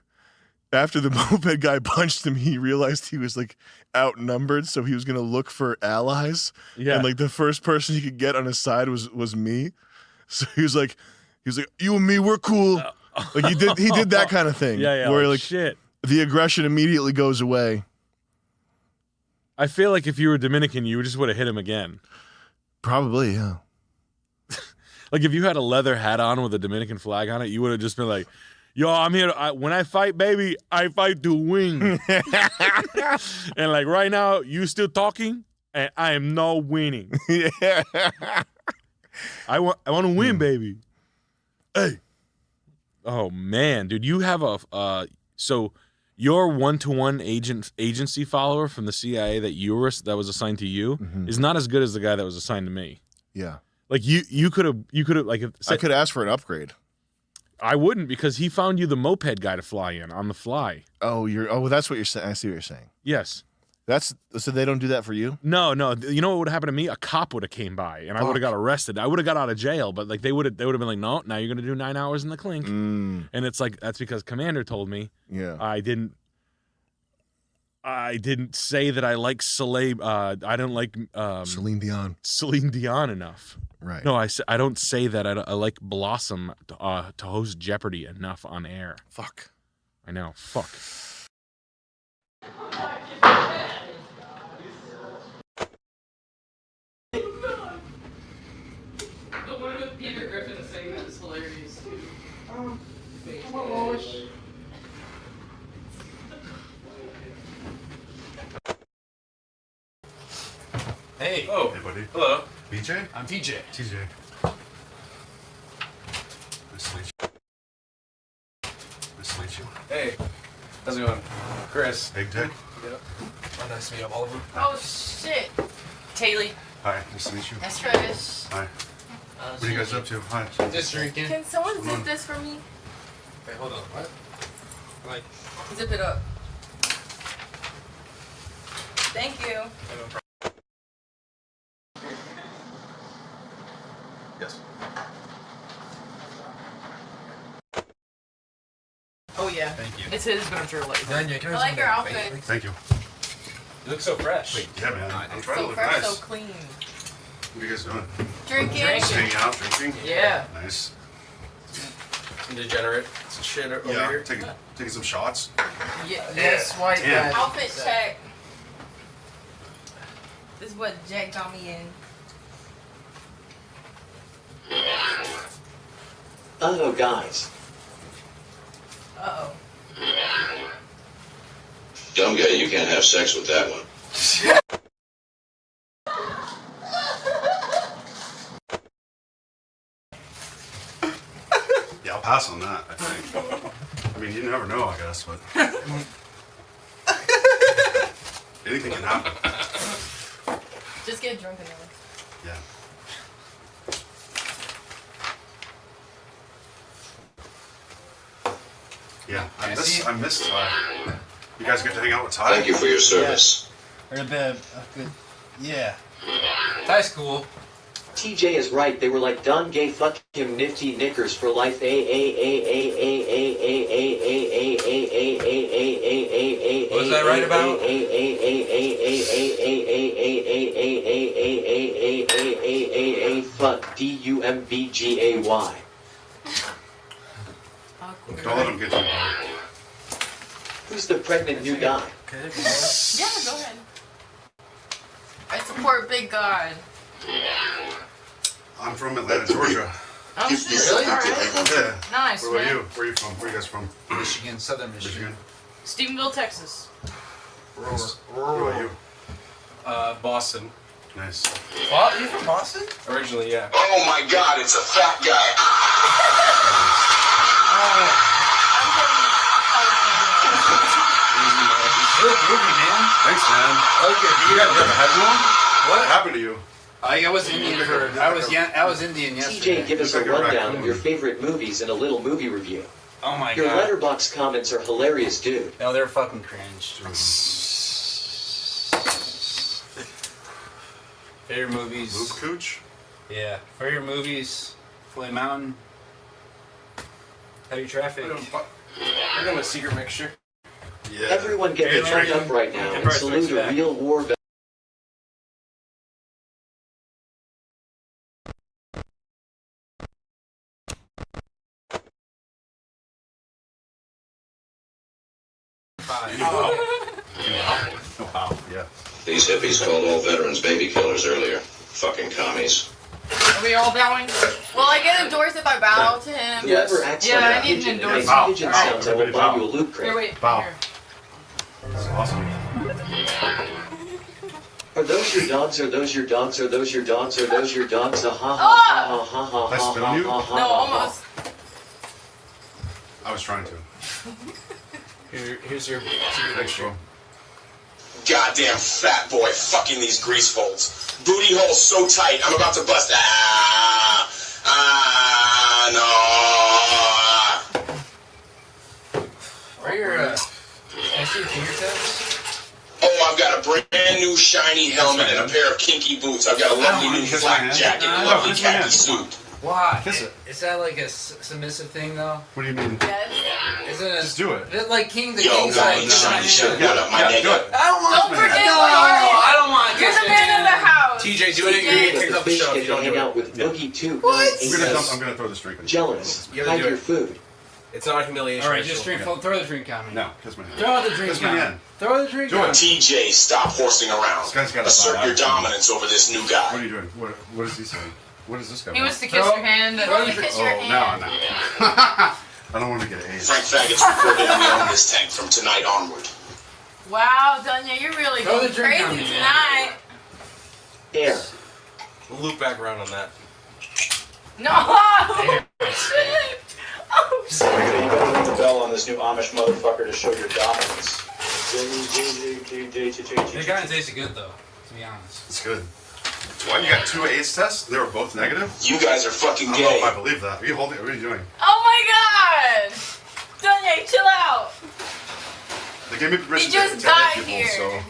After the moped guy punched him, he realized he was like outnumbered, so he was gonna look for allies. Yeah. And like the first person he could get on his side was me. So he was like, you and me, we're cool. Like he did that kind of thing. Yeah, Where like shit. the aggression immediately goes away. I feel like if you were Dominican, you just would have hit him again. Probably, yeah. Like if you had a leather hat on with a Dominican flag on it, you would have just been like, yo, I'm here. When I fight, baby, I fight to win. And like right now, you still talking, and I am not winning. Yeah. I want to win, baby. Hey. Oh man, dude, you have a so your one-to-one agency follower from the CIA that was assigned to you is not as good as the guy that was assigned to me. Yeah. Like you could have like I could ask for an upgrade. I wouldn't, because he found you the moped guy to fly in on the fly. Oh, that's what you're saying. I see what you're saying. Yes. So they don't do that for you? No. You know what would have happened to me? A cop would have came by and I would have got arrested. I would have got out of jail, but like they would have been like, no, now you're gonna do 9 hours in the clink. And it's like, that's because Commander told me. Yeah. I didn't say that I like I don't like Celine Dion enough. Right. No, I don't say that I like Blossom to host Jeopardy enough on air. Fuck. I know. Fuck. The one with Peter Griffin saying that is hilarious too. Hey. Oh. Hey, buddy. Hello. BJ? I'm TJ. TJ. Nice to meet you. Nice to meet you. Hey. How's it going? Chris. Big Dick. Yep. Oh, nice to meet you, Oliver. Oh shit. Taylor. Hi, nice to meet you. That's Travis. Hi. What are you guys up to? Hi. Just drinking. Can someone zip this for me? Wait, hold on. What? Like. Zip it up. Thank you. Yes. Oh yeah. Thank you. It's his, but I'm sure like. Daniel, I like your outfit. Thank you. You look so fresh. Wait, yeah, man. I'm trying to So look fresh, nice. so clean. What are you guys doing? Drinking. Just hanging out, drinking? Yeah. Nice. Some degenerate. Some shit over here. Taking some shots. Yes, white Damn. guy. Outfit check. This is what Jack got me in. Oh, guys. Uh-oh. Dumb guy, you can't have sex with that one. Yeah, I'll pass on that, I think. I mean, you never know, I guess, but anything can happen. Just get drunk enough. Yeah. Yeah, I missed Ty. You guys get to hang out with Ty? Thank you for your service. Or a bit. Good. Yeah. Ty's cool. TJ is right. They were like done gay fuck him nifty knickers for life. Was that right about? Fuck DUMBGAY. Don't let him get you. Who's the pregnant new guy? Yeah, go ahead. I support Big God. I'm from Atlanta, Georgia. Oh shit, really? Alright. Yeah. Nice, Where are man. you? Where are you from? Where are you guys from? Michigan, Southern Michigan. Stephenville, Texas. Nice. Where are you? Boston. Nice. What? You from Boston? Originally, yeah. Oh my God, it's a fat guy. You look groovy, man. Thanks, man. Okay, You got a headphone? What happened to you? I was Indian for. I was Indian yesterday. TJ, give us a rundown of your favorite movies and a little movie review. Oh my Your god. letterbox comments are hilarious, dude. No, they're fucking cringe. Favorite movies. Luke Cooch? Yeah. Favorite movies. Flame Mountain. Heavy Traffic. We're doing a secret mixture. Yeah. Everyone get the fuck up right now and salute a real war veteran. Wow, yeah. These hippies called all veterans baby killers earlier. Fucking commies. Are we all bowing? Will I get endorsed if I bow to him? Yes. Yeah, I need an endorsement. Bow. Pigeon sounds, I will buy you a loot crate. Here, wait. Bow. Here. That's awesome. Are those your dogs? Are those your dogs? Are those your dogs? Are those your dogs? Ha ha ha ha ha Did I spit on you? No, almost. I was trying to. Here's your picture. Goddamn fat boy fucking these grease folds. Booty hole so tight, I'm about to bust. No. Where are your, can I see your fingertips? Oh, I've got a brand new shiny helmet and a pair of kinky boots. I've got a lovely new flak jacket and a lovely khaki suit. Why? Is that like a submissive thing, though? What do you mean? Yes. Isn't it? Just do it. Is it like King the Yo, King's got like, the shiny shit. What up, my nigga? Do it. I don't want Don't forget No, what I don't want You're the man in the house. TJ, do it. You pick up the show. You don't do hang it. out with Boogie too. I'm gonna throw this drink on you. Jealous. You gotta Hide do it. your food. It's not a humiliation. All right, just drink. Throw the drink on me. No, kiss my hand. Throw the drink Kiss my on me. hand. Throw the drink Do on it. me. TJ, stop horsing around. This guy's got a Assert fire your attitude. dominance over this new What guy. are you doing? What is he saying? What is this guy? He want? wants to kiss your hand. He wants to kiss your hand. No. I don't want to get AIDS. Frank Faggots reported we own this tank from tonight onward. Wow, Dunya, you're really Throw going the drink on crazy me, tonight. Air. We'll loop back around on that. No! Oh, shit! Oh, shit! You better ring the bell on this new Amish motherfucker to show your dominance. It kind of tasted good, though, to be honest. It's good. Why you got 2 AIDS tests? They were both negative? You guys are fucking I don't know gay. if I believe that. Are you holding? What are you doing? Oh my god! Dunya, chill out! They gave me permission He just to died hit people, here. so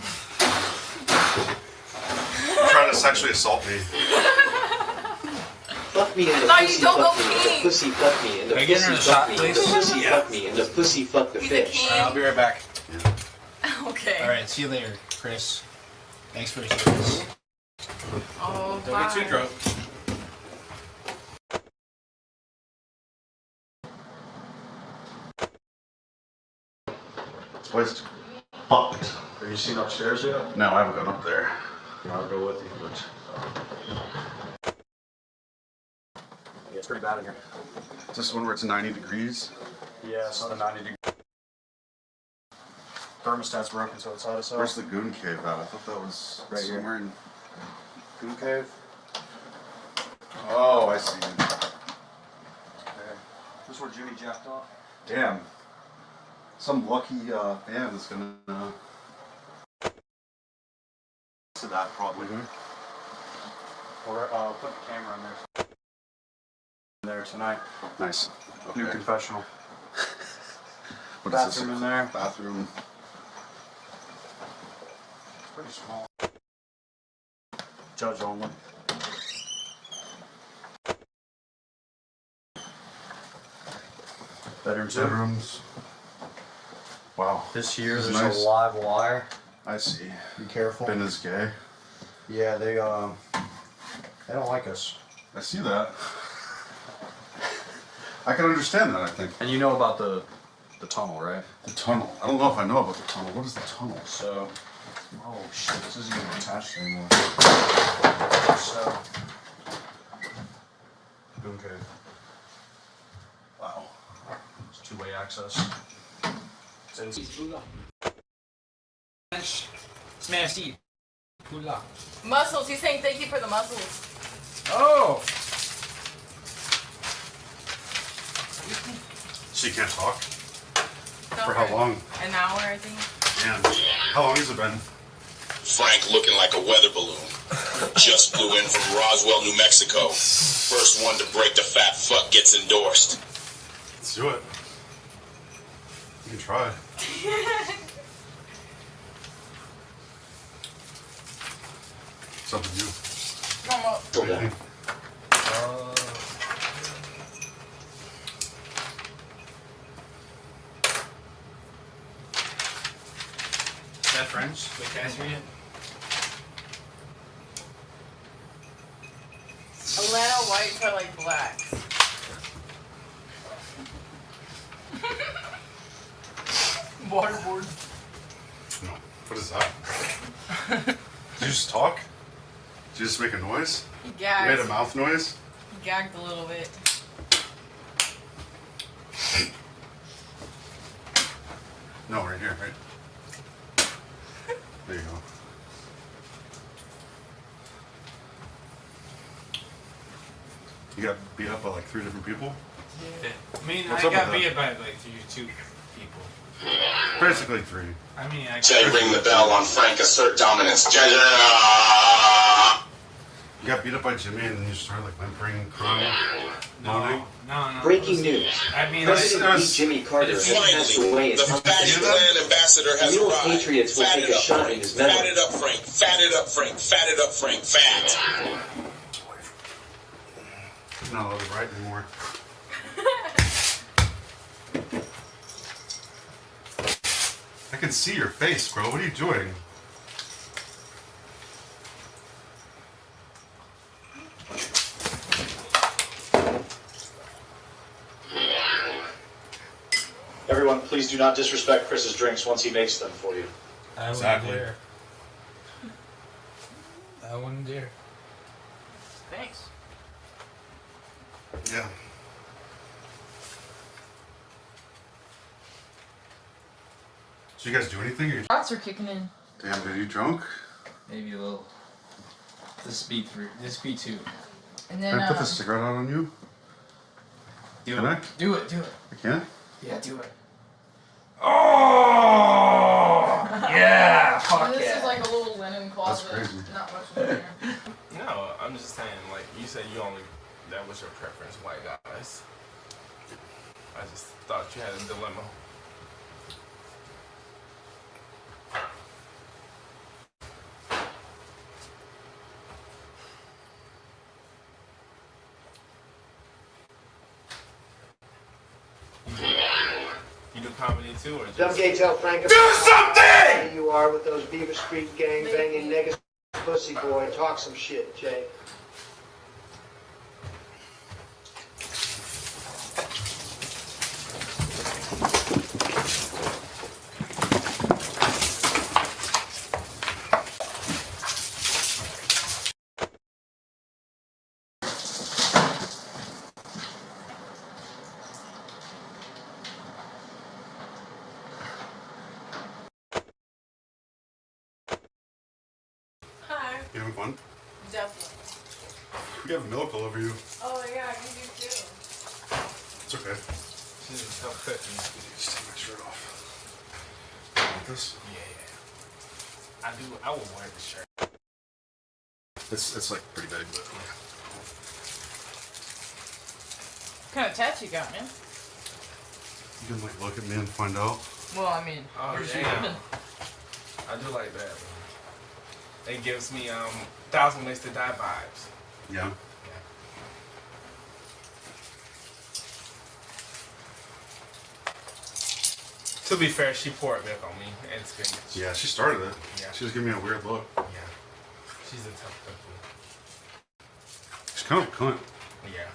trying to sexually assault me. Fuck me in the No, pussy, you don't fuck go me in the pee. pussy, fuck me in the Can I get her pussy, a fuck shot, me in the please? pussy, fuck me in the pussy, fuck the He's a fish. king. I'll be right back. Okay. All right, see you later, Chris. Thanks for your service. Oh, Don't get too bye. drunk. This place fucked. Have you seen upstairs yet? No, I haven't gone up there. I'll go with you. But Yeah, it's pretty bad in here. is this one where it's 90 degrees? Yeah, it's not a 90 degree. Thermostat's broken, so it's out of Where's cell. the goon cave at? I thought that was Right here. somewhere in. Goon cave? Oh, I see. Okay. This is where Jimmy jacked off. Damn. Some lucky fan is gonna. To that probably. Or put the camera in there. There tonight. Nice. New Okay. confessional. What is this? Bathroom in there. Bathroom. It's pretty small. Judge only. Bedroom two. Bedrooms. Wow. This here, This is there's nice. a live wire. I see. Be careful. Ben is gay. Yeah, they don't like us. I see that. I can understand that, I think. And you know about the tunnel, right? The tunnel. I don't know if I know about the tunnel. What is the tunnel? So, oh shit, this isn't even attached anymore. So, boom cave. Wow. It's two-way access. It's in Smash eat. Pula. Muscles. He's saying thank you for the muscles. Oh! So you can't talk? No, For how long? An hour, I think. Damn. How long has it been? Frank looking like a weather balloon. Just flew in from Roswell, New Mexico. First one to break the fat fuck gets endorsed. Let's do it. You can try. Something new. What do you think? friends? Wait, can I see it? Atlanta whites are like blacks. Waterboard. No. What is that? Did you just talk? Did you just make a noise? He You gagged. made a mouth noise? He gagged a little bit. No, right here, right? There you go. You got beat up by like 3 different people? Yeah. I mean, What's I up got with beat that? by like 2 people. Basically 3. I mean, Jay, ring the bell on Frank, assert dominance. Jay, You got beat up by Jimmy and then you started like whimpering, crying, moaning? No. Breaking news. I mean, President beat Jimmy Carter has passed away. the Fatty Clan ambassador has Real arrived. patriots will Fat take it a up, shot in Frank. his Fat memory. it up, Frank. Fat it up, Frank. Fat it up, Frank. Fat. I'm not allowed to write anymore. I can see your face, bro. What are you doing? Everyone, please do not disrespect Chris's drinks once he makes them for you. I wouldn't Exactly. dare. I wouldn't dare. Thanks. Yeah. Did you guys do anything? Or you... Shots are kicking in. Damn, dude, you drunk? Maybe a little. This be 3. This be 2. And Can then I put the cigarette out on you? Do Can it. I? Do it. I can? Yeah, do it. Oh! Yeah, fuck this yeah. is like a little linen closet. That's crazy. Not much in there. No, I'm just saying, like, you said you only, that was your preference, white guys. I just thought you had a dilemma. You do comedy too, or just... Dumb gay tell Frank Do something! who you are with those Beaver Street gang banging niggas pussy boy. Talk some shit, Jay. Hi. You having fun? Definitely. You have milk all over you. Oh yeah, you do too. It's okay. She's a tough cookie. Just take my shirt off. You want this? Yeah. I will wear the shirt. It's like pretty big, but What kind of tats you got, man? you can like look at me and find out. Well, I mean, Oh, where's you damn. living? I do like that. It gives me 1,000 Ways to Die vibes. Yeah. To be fair, she poured milk on me and spinach. Yeah, she started it. Yeah. She was giving me a weird look. Yeah. She's a tough cookie. She's kind of a cunt. Yeah.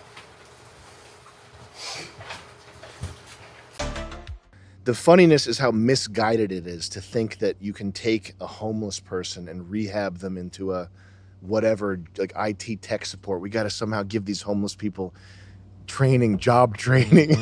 The funniness is how misguided it is to think that you can take a homeless person and rehab them into a whatever, like IT tech support. We got to somehow give these homeless people training, job training.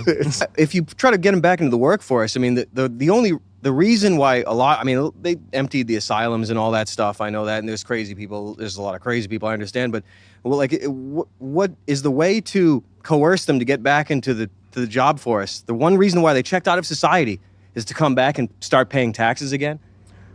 If you try to get them back into the workforce, I mean, the reason why I mean, they emptied the asylums and all that stuff. I know that, and there's crazy people. There's a lot of crazy people. I understand, but well, like, what is the way to coerce them to get back into the job force? The one reason why they checked out of society is to come back and start paying taxes again.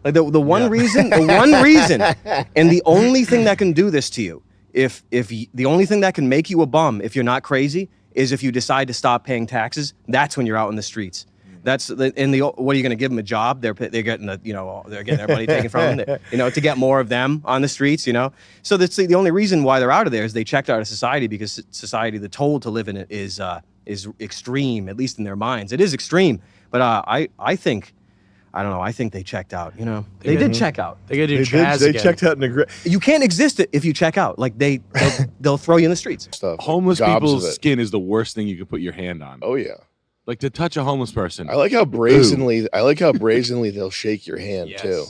Like the one reason, and the only thing that can do this to you, the only thing that can make you a bum if you're not crazy is if you decide to stop paying taxes. That's when you're out in the streets. That's what are you going to give them a job? They're getting they're getting everybody taken from them, to get more of them on the streets, So that's the only reason why they're out of there is they checked out of society, because society, the toll to live in it is extreme, at least in their minds. It is extreme, but I think I don't know. I think they checked out. You know, they did check out. They gotta do Chaz They again. checked out in the You can't exist if you check out. Like they'll throw you in the streets. stuff. Homeless Gobs of people's it. skin is the worst thing you could put your hand on. Oh yeah. Like to touch a homeless person. I like how brazenly. I like how brazenly they'll shake your hand too.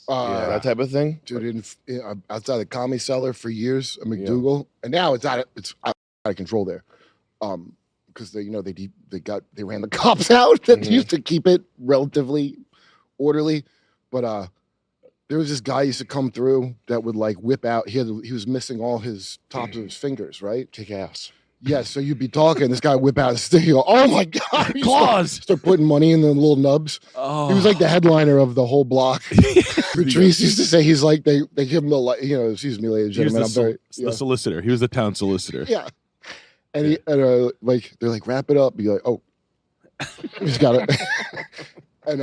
Uh, That type of thing. Dude, outside the Comedy Cellar for years, at McDougal, and now it's out of control there. Because they ran the cops out that used to keep it relatively orderly, but there was this guy used to come through that would like whip out. He was missing all his tops of his fingers, right? Kick ass. Yeah, so you'd be talking, this guy would whip out his stick. You go, oh my god, Claws! Start putting money in the little nubs. Oh. He was like the headliner of the whole block. Patrice used to say he's like they give him the excuse me, ladies and He was gentlemen. the solicitor. He was the town solicitor. Yeah. And like they're like, wrap it up. Be like, oh, he's got it. And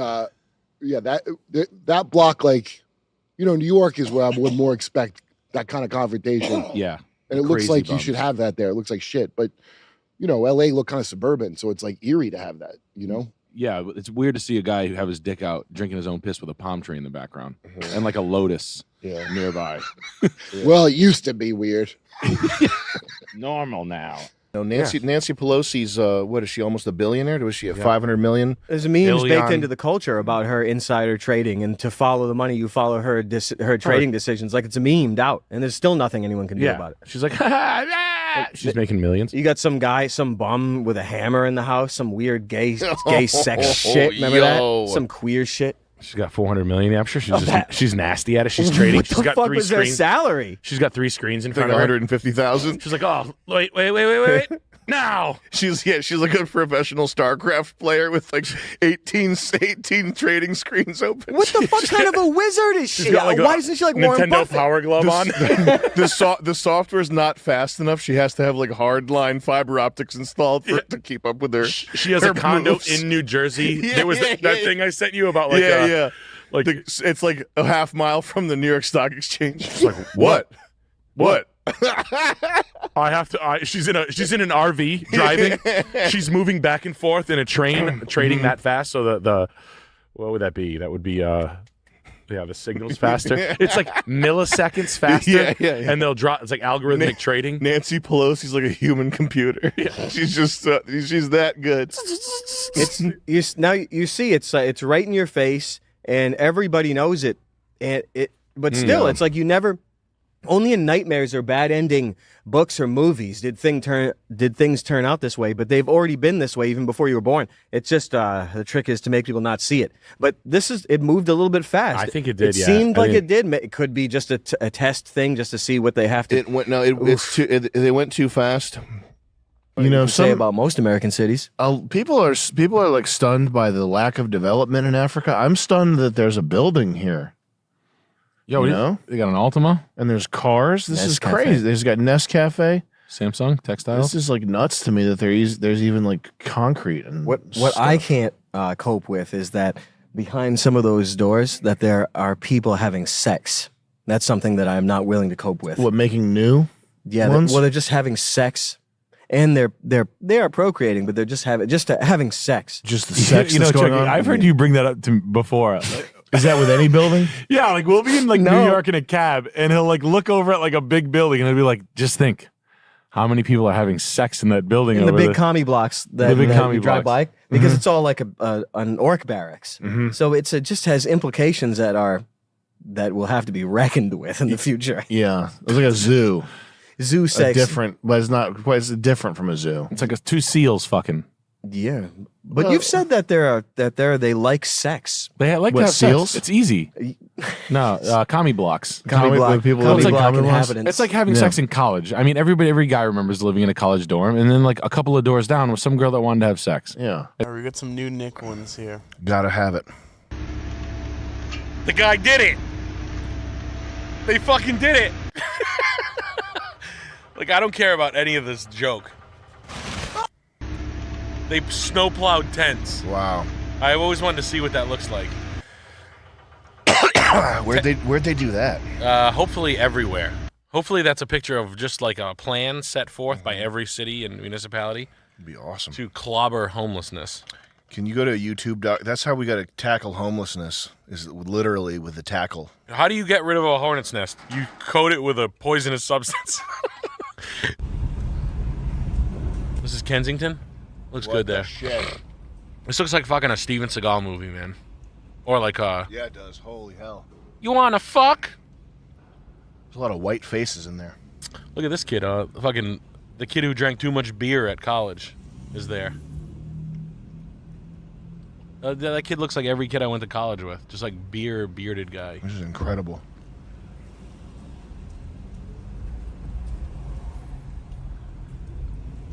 that block, like, New York is where I would more expect that kind of confrontation. Yeah. And it looks Crazy like bums. you should have that there. It looks like shit, but LA look kind of suburban, so it's like eerie to have that. Yeah, but it's weird to see a guy who have his dick out drinking his own piss with a palm tree in the background and like a lotus nearby. Well, it used to be weird. Normal now. Nancy Pelosi's what is she, almost a billionaire? Was she at 500 million? There's memes baked into the culture about her insider trading, and to follow the money, you follow her trading decisions. Like it's memed out, and there's still nothing anyone can do about it. She's like, she's making millions. You got some guy, some bum with a hammer in the house, some weird gay sex shit. Remember that? Some queer shit. She's got 400 million. Yeah, I'm sure she's nasty at it. She's trading. What She's the got fuck 3 was screens. their salary? She's got 3 screens in Like front of her. 150,000. She's like, oh, wait. Now. She's like a professional StarCraft player with like 18 trading screens open. What the fuck kind of a wizard is she? got, like, Why isn't she like Warren Nintendo Buffett? Power Glove on? The software's not fast enough. She has to have like hardline fiber optics installed to keep up with her. She has her a condo moves. in New Jersey. There was that thing I sent you about like like it's like a half mile from the New York Stock Exchange. It's like what? I have to. She's in an RV driving. She's moving back and forth in a train, trading that fast. So the what would that be? That would be the signal's faster. It's like milliseconds faster. Yeah. And they'll drop. It's like algorithmic trading. Nancy Pelosi's like a human computer. She's just she's that good. You see it's right in your face, and everybody knows it. And but still, it's like you never. Only in nightmares or bad ending books or movies did things turn out this way, but they've already been this way even before you were born. It's just the trick is to make people not see it. But it moved a little bit fast. I think it did. It seemed like it did. It could be just a test thing, just to see what they have to. They went too fast. Say about most American cities. People are like stunned by the lack of development in Africa. I'm stunned that there's a building here. Yo, they got an Altima and there's cars. This is Nescafe. crazy. There's got Nescafe, Samsung textiles. This is like nuts to me that there's even like concrete and what stuff. I can't cope with is that behind some of those doors that there are people having sex. That's something that I'm not willing to cope with. What, making new? Yeah, ones? they're just having sex, and they are procreating, but they're just having sex. Just the sex that's going on. I've heard you bring that up to before. Is that with any building? Yeah, like we'll be in like New York in a cab, and he'll like look over at like a big building, and he'll be like, "Just think, how many people are having sex in that building?" In the big commie blocks that you drive by, because it's all like an orc barracks. So it just has implications that will have to be reckoned with in the future. Yeah, it's like a zoo. Zoo sex, but it's not quite. It's different from a zoo. It's like 2 seals fucking. Yeah, but you've said that they like sex. They like to have seals. Sex. It's easy. No, commie blocks. Commie block inhabitants. It's like having sex in college. I mean, every guy remembers living in a college dorm, and then like a couple of doors down was some girl that wanted to have sex. Yeah, we got some new Nick ones here. Gotta have it. The guy did it. They fucking did it. Like, I don't care about any of this joke. They snowplowed tents. Wow. I've always wanted to see what that looks like. Where'd they do that? Hopefully everywhere. Hopefully that's a picture of just like a plan set forth by every city and municipality. It'd be awesome. To clobber homelessness. Can you go to a YouTube doc? That's how we got to tackle homelessness, is literally with the tackle. How do you get rid of a hornet's nest? You coat it with a poisonous substance. This is Kensington? Looks good there. Shit. This looks like fucking a Steven Seagal movie, man. Or like a... Yeah, it does. Holy hell. You wanna fuck? There's a lot of white faces in there. Look at this kid. Fucking the kid who drank too much beer at college is there. That kid looks like every kid I went to college with. Just like bearded guy. This is incredible.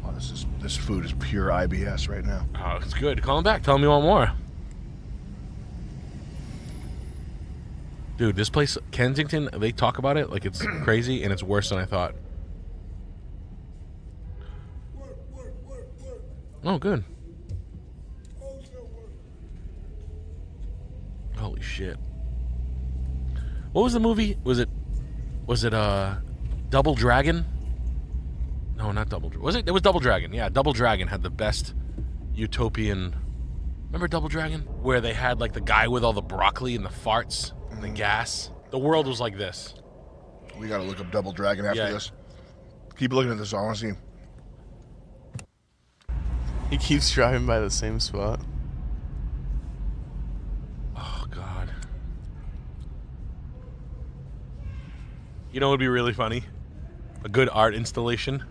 Wow, this food is pure IBS right now. Oh, it's good. Call him back. Tell him you want more. Dude, this place, Kensington, they talk about it like it's crazy, and it's worse than I thought. Oh, good. Holy shit. What was the movie? Was it Double Dragon? No, not Double Dragon. Was it? It was Double Dragon. Yeah, Double Dragon had the best utopian... Remember Double Dragon? Where they had like the guy with all the broccoli and the farts and the gas. The world was like this. We gotta look up Double Dragon after this. Keep looking at this, I wanna see. He keeps driving by the same spot. Oh, God. You know what would be really funny? A good art installation?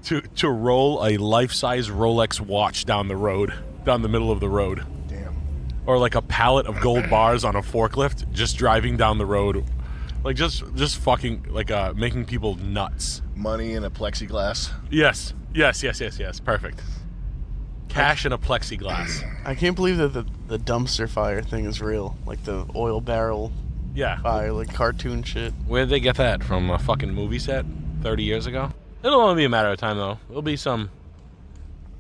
To roll a life-size Rolex watch down the road. Down the middle of the road. Damn. Or like a pallet of gold bars on a forklift just driving down the road. Like just fucking, like making people nuts. Money in a plexiglass. Yes. Perfect. Cash in a plexiglass. I can't believe that the dumpster fire thing is real. Like the oil barrel fire, like cartoon shit. Where did they get that? From a fucking movie set 30 years ago? It'll only be a matter of time, though. There'll be some...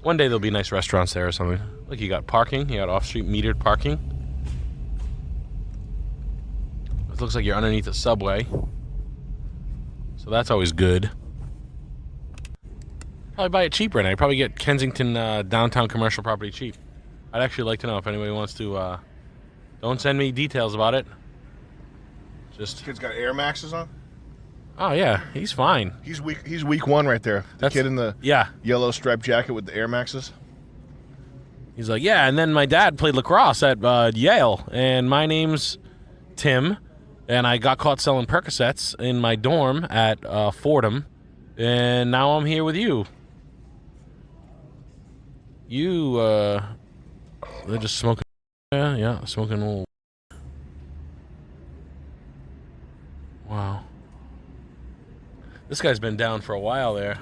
One day there'll be nice restaurants there or something. Look, you got parking. You got off-street metered parking. It looks like you're underneath a subway. So that's always good. Probably buy it cheap right now. You probably get Kensington downtown commercial property cheap. I'd actually like to know if anybody wants to... don't send me details about it. Just... This kid's got Air Maxes on? Oh, yeah. He's fine. He's week one right there. The kid in the yellow striped jacket with the Air Maxes. He's like, yeah, and then my dad played lacrosse at Yale, and my name's Tim, and I got caught selling Percocets in my dorm at Fordham, and now I'm here with you. They're just smoking. Yeah, smoking a little. Wow. This guy's been down for a while there.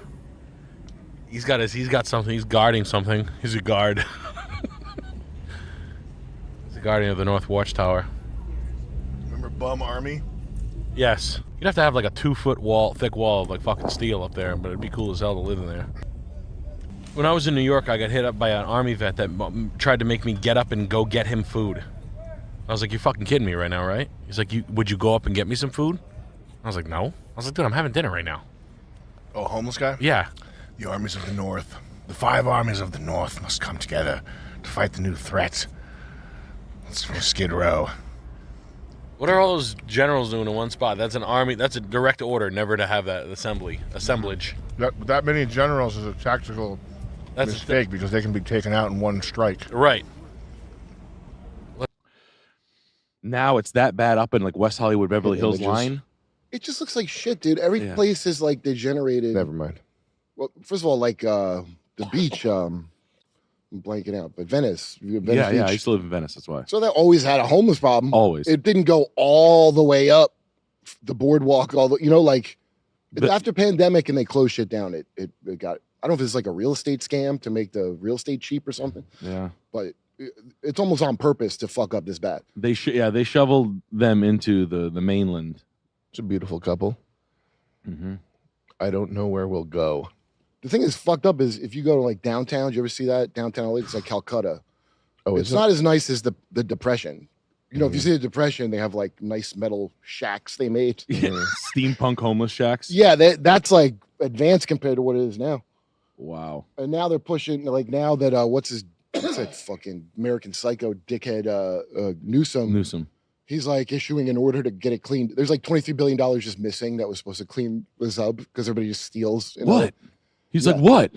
He's got something. He's guarding something. He's a guard. He's a guardian of the North Watchtower. Remember Bum Army? Yes. You'd have to have like a 2-foot thick wall of like fucking steel up there, but it'd be cool as hell to live in there. When I was in New York, I got hit up by an army vet that tried to make me get up and go get him food. I was like, you're fucking kidding me right now, right? He's like, would you go up and get me some food? I was like, no. I was like, dude, I'm having dinner right now. Oh, homeless guy? Yeah. The armies of the North. The 5 armies of the North must come together to fight the new threat. It's from Skid Row. What are all those generals doing in one spot? That's an army. That's a direct order never to have that assemblage. That many generals is a tactical mistake because they can be taken out in one strike. Right. Now it's that bad up in like West Hollywood, Beverly Hills line. It just looks like shit, dude. Every place is like degenerated. Never mind. Well, first of all, like the beach, I'm blanking out, but Venice. Yeah, I used to live in Venice. That's why. So they always had a homeless problem. Always. It didn't go all the way up the boardwalk. After pandemic and they closed shit down. It got. I don't know if it's like a real estate scam to make the real estate cheap or something. Yeah. But it's almost on purpose to fuck up this bad. They shoveled them into the mainland. It's a beautiful couple. Mm-hmm. I don't know where we'll go. The thing is fucked up is if you go to like downtown, do you ever see that? Downtown LA, it's like Calcutta. Oh, it's not as nice as the Depression. You know, if you see the Depression, they have like nice metal shacks they made. Yeah. Steampunk homeless shacks. Yeah, that's like advanced compared to what it is now. Wow. And now they're pushing, like now that, what's his what's that fucking American Psycho dickhead Newsom. He's like issuing an order to get it cleaned. There's like $23 billion just missing that was supposed to clean this up because everybody just steals. What? He's like, what?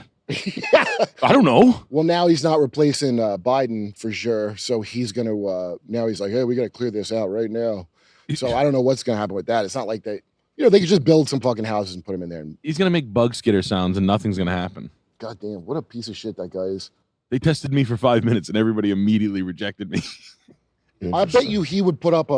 I don't know. Well, now he's not replacing Biden for sure. So he's going to, now he's like, hey, we got to clear this out right now. So I don't know what's going to happen with that. It's not like they, they could just build some fucking houses and put them in there. He's going to make bug skitter sounds and nothing's going to happen. God damn, what a piece of shit that guy is. They tested me for 5 minutes and everybody immediately rejected me. I bet you he would put up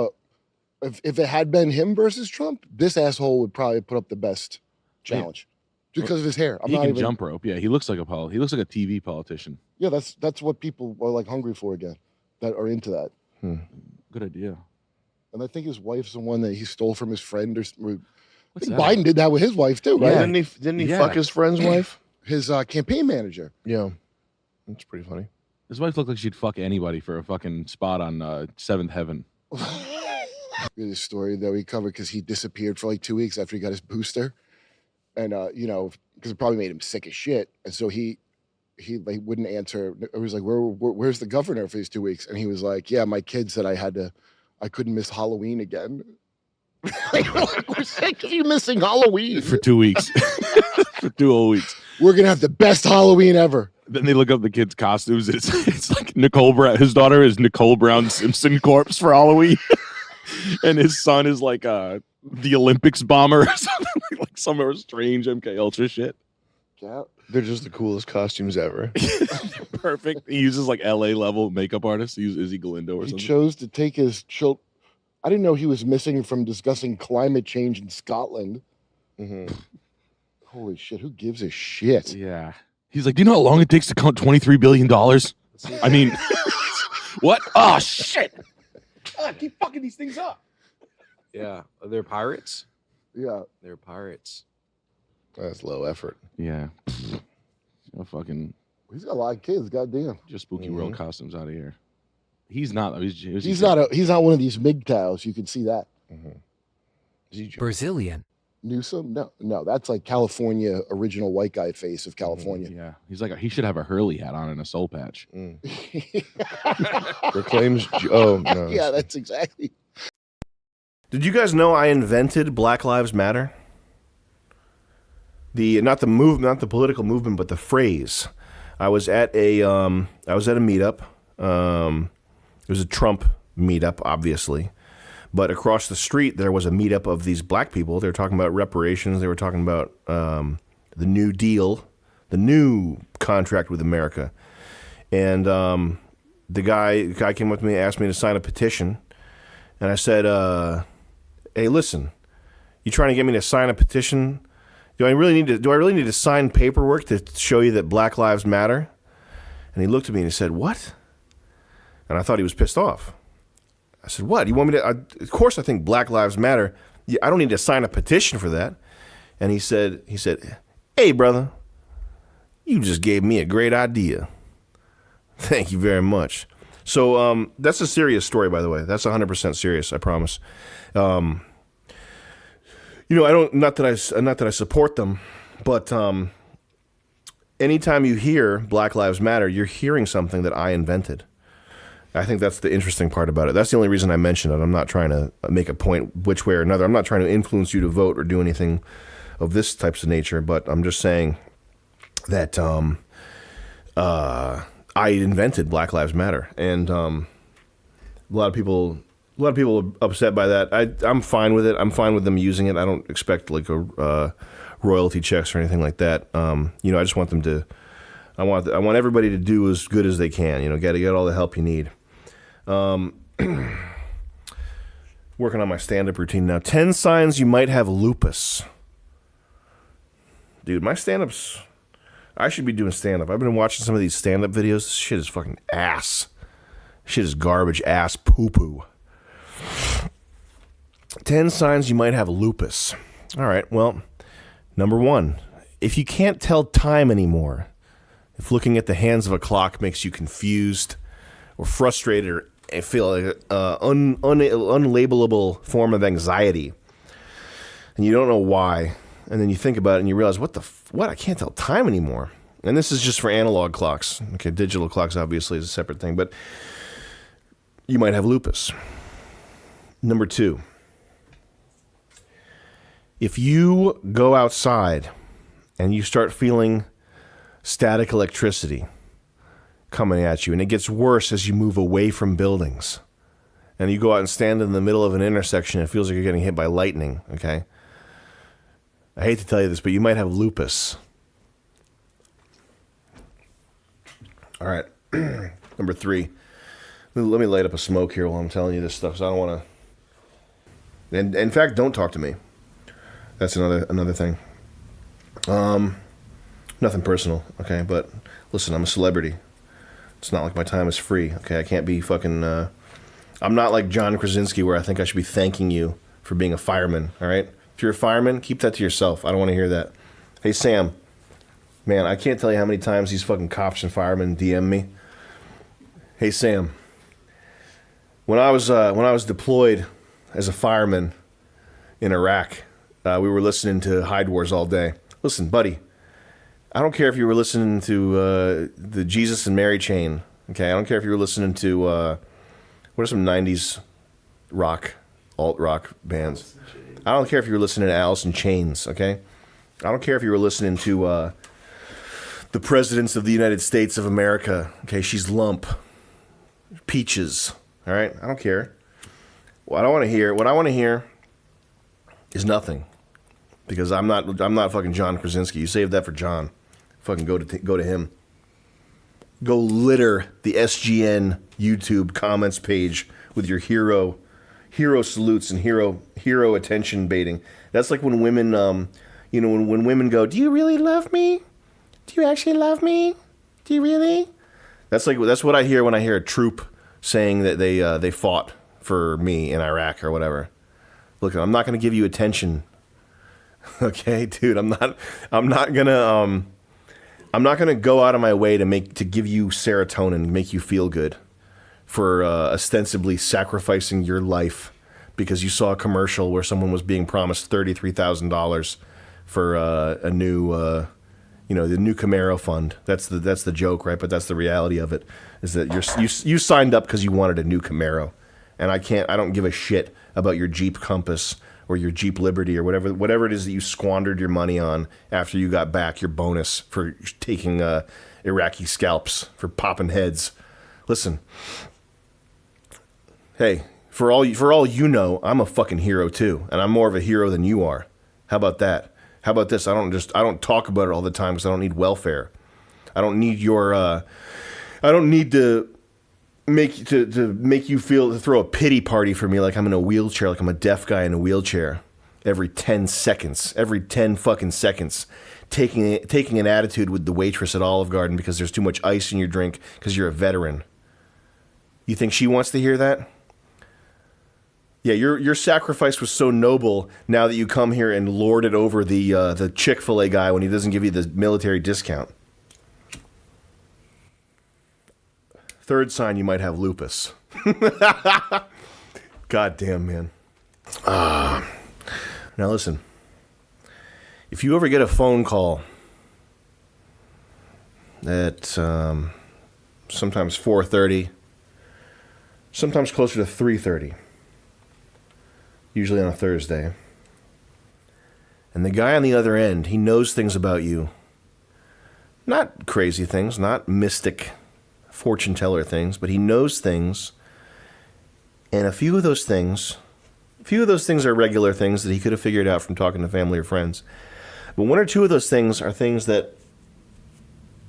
if it had been him versus Trump, this asshole would probably put up the best challenge. Because of his hair. He can jump rope. Yeah, he looks like a TV politician. Yeah, that's what people are like hungry for again, that are into that. Good idea. And I think his wife's the one that he stole from his friend. I think Biden did that with his wife too, right? Yeah. Didn't he fuck his friend's wife? His campaign manager. Yeah, that's pretty funny. His wife looked like she'd fuck anybody for a fucking spot on Seventh Heaven. This story that we covered because he disappeared for like 2 weeks after he got his booster. And, because it probably made him sick as shit. And so he like wouldn't answer. It was like, where's the governor for these 2 weeks? And he was like, yeah, my kid said I couldn't miss Halloween again. We're sick of you missing Halloween. For 2 weeks. For 2 whole weeks. We're going to have the best Halloween ever. Then they look up the kids' costumes. It's like Nicole Brown. His daughter is Nicole Brown Simpson corpse for Halloween. And his son is like the Olympics bomber or something, like some strange MK Ultra shit. Yeah, they're just the coolest costumes ever. Perfect. He uses like LA level makeup artists. He uses Izzy Galindo or something. He chose to take his child. I didn't know he was missing from discussing climate change in Scotland. Holy shit! Who gives a shit? Yeah. He's like, do you know how long it takes to count $23 billion? I mean, what? Oh shit! I keep fucking these things up. Yeah, they're pirates. Yeah, they're pirates. That's low effort. Yeah. Fucking. He's got a lot of kids. Goddamn. Just spooky world costumes out of here. He's not. He's not one of these MGTOWs. You can see that. Brazilian. Newsom? No, that's like California original white guy face of California. Yeah, he's like he should have a Hurley hat on and a soul patch. Proclaims. Oh no. Yeah, that's exactly. Did you guys know I invented Black Lives Matter? Not the movement, not the political movement, but the phrase. I was at a meetup. It was a Trump meetup, obviously. But across the street, there was a meetup of these black people. They were talking about reparations. They were talking about the New Deal, the new contract with America. And the guy came up to me and asked me to sign a petition. And I said, hey, listen, you trying to get me to sign a petition? Do I really need to sign paperwork to show you that Black Lives Matter? And he looked at me and he said, what? And I thought he was pissed off. I said, what? You want me to? Of course I think Black Lives Matter. I don't need to sign a petition for that. And he said, hey, brother, you just gave me a great idea. Thank you very much. So that's a serious story, by the way. That's 100% serious, I promise. I don't, not that I support them, but anytime you hear Black Lives Matter, you're hearing something that I invented. I think that's the interesting part about it. That's the only reason I mention it. I'm not trying to make a point which way or another. I'm not trying to influence you to vote or do anything of this types of nature, but I'm just saying that I invented Black Lives Matter, and a lot of people are upset by that. I'm fine with it. I'm fine with them using it. I don't expect like a royalty checks or anything like that. I just want them to. I want everybody to do as good as they can. Got to get all the help you need. Working on my stand-up routine now. 10 signs you might have lupus. Dude, my stand-ups. I should be doing stand-up. I've been watching some of these stand-up videos. This shit is fucking ass. Shit is garbage ass poo-poo. 10 signs you might have lupus. All right, well, number 1. If you can't tell time anymore, if looking at the hands of a clock makes you confused or frustrated or feel like an unlabelable form of anxiety, and you don't know why, and then you think about it and you realize, what? I can't tell time anymore. and this is just for analog clocks. Okay, digital clocks obviously is a separate thing, but you might have lupus. Number 2, if you go outside and you start feeling static electricity coming at you, and it gets worse as you move away from buildings, and you go out and stand in the middle of an intersection, it feels like you're getting hit by lightning, okay? I hate to tell you this, but you might have lupus. All right, number 3. Let me light up a smoke here while I'm telling you this stuff, because I don't want to... And in fact, don't talk to me. That's another thing. Nothing personal, okay? But listen, I'm a celebrity. It's not like my time is free, okay? I can't be fucking... I'm not like John Krasinski where I think I should be thanking you for being a fireman, all right? If you're a fireman, keep that to yourself. I don't want to hear that. Hey, Sam. Man, I can't tell you how many times these fucking cops and firemen DM me. Hey, Sam. When I was deployed as a fireman in Iraq, we were listening to Hyde Wars all day. Listen, buddy, I don't care if you were listening to the Jesus and Mary chain, okay? I don't care if you were listening to, what are some 90s rock, alt-rock bands? I don't care if you were listening to Alice in Chains, okay? I don't care if you were listening to the presidents of the United States of America, okay? She's Lump, Peaches, all right? I don't care. What I want to hear is nothing, because I'm not fucking John Krasinski. You save that for John. Fucking go to him. Go litter the SGN YouTube comments page with your hero salutes and hero attention baiting. That's like when women, when women go, "Do you really love me? Do you actually love me? Do you really?" That's what I hear when I hear a troop saying that they fought for me in Iraq or whatever. Look, I'm not going to give you attention. Okay, dude, I'm not gonna go out of my way to give you serotonin, make you feel good for ostensibly sacrificing your life because you saw a commercial where someone was being promised $33,000 for a new, the new Camaro fund. That's the joke, right? But that's the reality of it, is that you signed up because you wanted a new Camaro, and I don't give a shit about your Jeep Compass or your Jeep Liberty or whatever it is that you squandered your money on after you got back your bonus for taking Iraqi scalps, for popping heads. Listen, hey, for all you know, I'm a fucking hero too, and I'm more of a hero than you are. How about that? How about this? I don't talk about it all the time because I don't need welfare. I don't need to make you feel, to throw a pity party for me like I'm in a wheelchair, like I'm a deaf guy in a wheelchair every 10 fucking seconds, taking an attitude with the waitress at Olive Garden because there's too much ice in your drink because you're a veteran. You think she wants to hear that? Yeah, your sacrifice was so noble now that you come here and lord it over the Chick-fil-A guy when he doesn't give you the military discount. Third sign, you might have lupus. God damn, man. Now listen. If you ever get a phone call at sometimes 4:30, sometimes closer to 3:30, usually on a Thursday, and the guy on the other end, he knows things about you. Not crazy things, not mystic fortune teller things, but he knows things, and a few of those things are regular things that he could have figured out from talking to family or friends, but one or two of those things are things that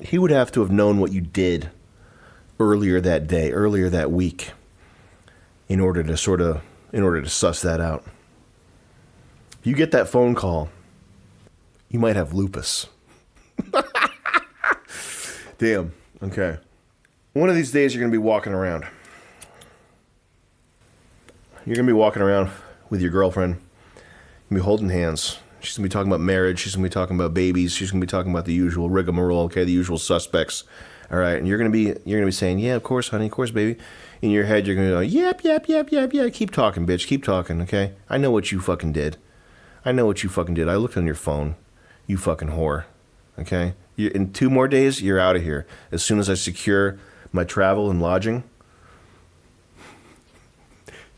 he would have to have known what you did earlier that day, earlier that week, in order to suss that out. If you get that phone call, you might have lupus. Damn. Okay. One of these days you're going to be walking around. You're going to be walking around with your girlfriend. You're going to be holding hands. She's going to be talking about marriage. She's going to be talking about babies. She's going to be talking about the usual rigmarole, okay, the usual suspects. All right, and you're going to be saying, "Yeah, of course, honey, of course, baby." In your head, you're going to go, "Yep, yep, yep, yep, yep. Keep talking, bitch. Keep talking, okay? I know what you fucking did. I looked on your phone, you fucking whore, okay? In 2 more days, you're out of here. As soon as I secure my travel and lodging,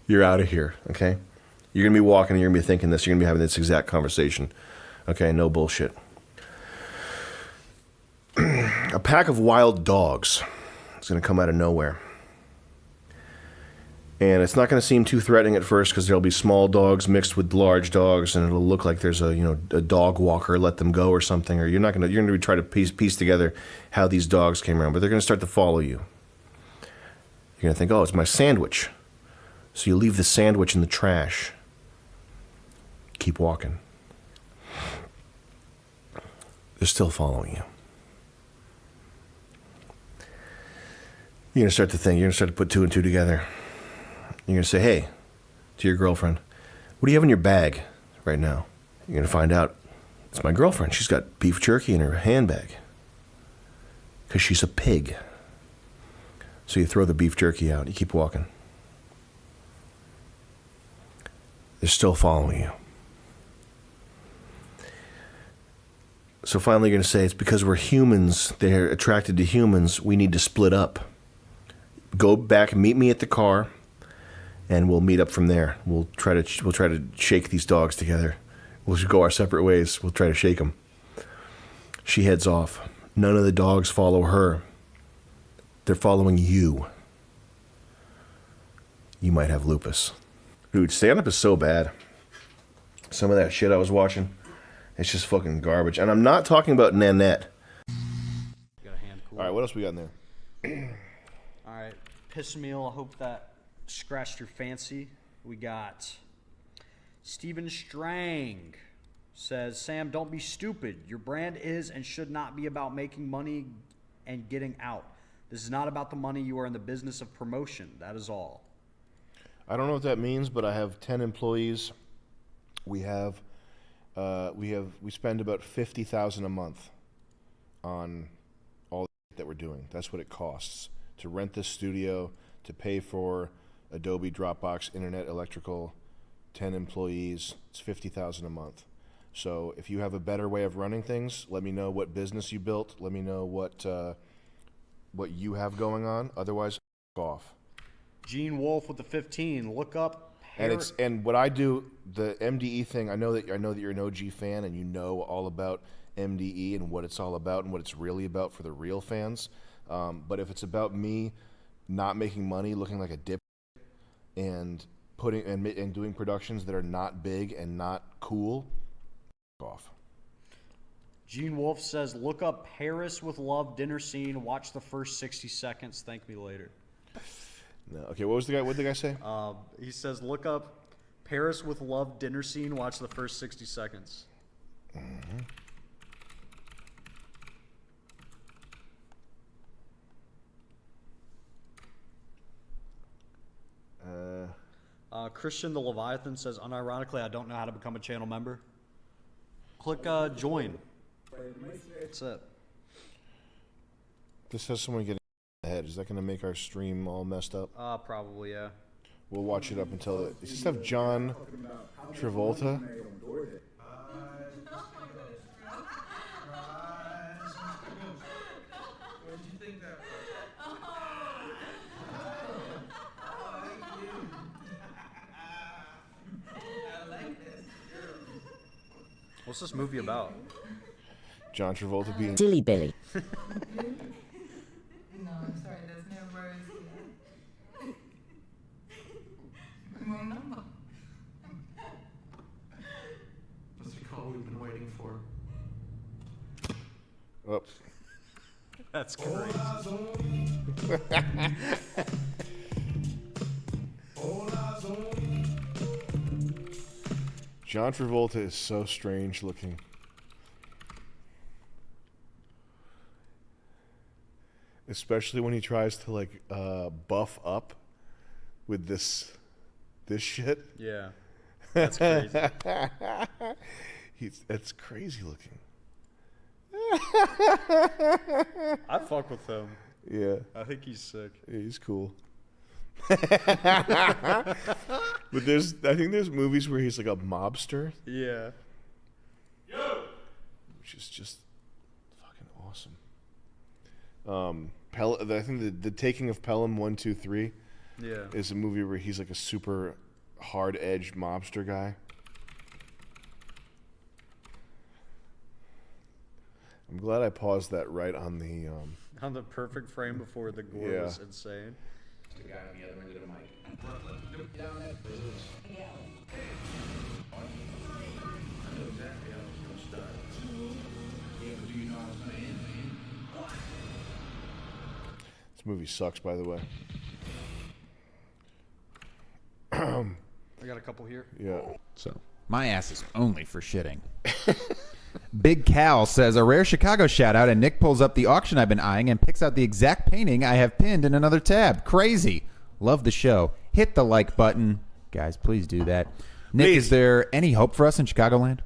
you're out of here, okay? You're going to be walking and you're going to be thinking this. You're going to be having this exact conversation. Okay, no bullshit. A pack of wild dogs is going to come out of nowhere. And it's not going to seem too threatening at first because there'll be small dogs mixed with large dogs, and it'll look like there's a dog walker, let them go or something. Or you're going to try to piece together how these dogs came around, but they're going to start to follow you. You're going to think, oh, it's my sandwich. So you leave the sandwich in the trash. Keep walking. They're still following you. You're going to start to think, you're going to start to put 2 and 2 together. You're going to say, hey, to your girlfriend, what do you have in your bag right now? You're going to find out it's my girlfriend. She's got beef jerky in her handbag because she's a pig. So you throw the beef jerky out. You keep walking. They're still following you. So finally you're going to say, it's because we're humans. They're attracted to humans. We need to split up. Go back and meet me at the car. And we'll meet up from there. We'll try to shake these dogs together. We'll go our separate ways. We'll try to shake them. She heads off. None of the dogs follow her. They're following you. You might have lupus. Dude, stand-up is so bad. Some of that shit I was watching, it's just fucking garbage. And I'm not talking about Nanette. Got a hand cool. All right, what else we got in there? All right, piss meal. I hope that scratched your fancy. We got Stephen Strang says, Sam, don't be stupid. Your brand is and should not be about making money and getting out. This is not about the money. You are in the business of promotion. That is all. I don't know what that means, but I have 10 employees. We spend about $50,000 a month on all that we're doing. That's what it costs to rent this studio, to pay for Adobe, Dropbox, internet, electrical, 10 employees. It's $50,000 a month. So if you have a better way of running things, let me know what business you built. Let me know what you have going on. Otherwise, off. Gene Wolf with the 15. Look up. And what I do, the MDE thing. I know that you're an OG fan and you know all about MDE and what it's all about and what it's really about for the real fans. But if it's about me not making money, looking like a dip, and doing productions that are not big and not cool, off. Gene Wolf says, look up Paris with Love dinner scene. Watch the first 60 seconds. Thank me later. No. Okay, what did the guy say? He says, look up Paris with Love dinner scene. Watch the first 60 seconds. Mm-hmm. Christian the Leviathan says, unironically, I don't know how to become a channel member. Click join. That's it. This has someone getting ahead. Is that going to make our stream all messed up? Probably, yeah. We'll watch it up until it. Does this have John Travolta? What's this movie about? John Travolta being Dilly Billy. No, I'm sorry, there's no words here. Wrong number. That's the call we've been waiting for. Oh. That's great. John Travolta is so strange looking. Especially when he tries to like buff up with this shit. Yeah. That's crazy. That's crazy looking. I fuck with him. Yeah. I think he's sick. Yeah, he's cool. But I think there's movies where he's like a mobster. Yeah. Which is just fucking awesome. I think the Taking of Pelham 1, 2, 3 is a movie where he's like a super hard-edged mobster guy. I'm glad I paused that right on the On the perfect frame before the gore was insane. The guy on the other end of the mic. This movie sucks, by the way. I got a couple here. Yeah. So my ass is only for shitting. Big Cal says a rare Chicago shout out, and Nick pulls up the auction I've been eyeing and picks out the exact painting I have pinned in another tab. Crazy. Love the show. Hit the like button. Guys, please do that. Nick, is there any hope for us in Chicagoland?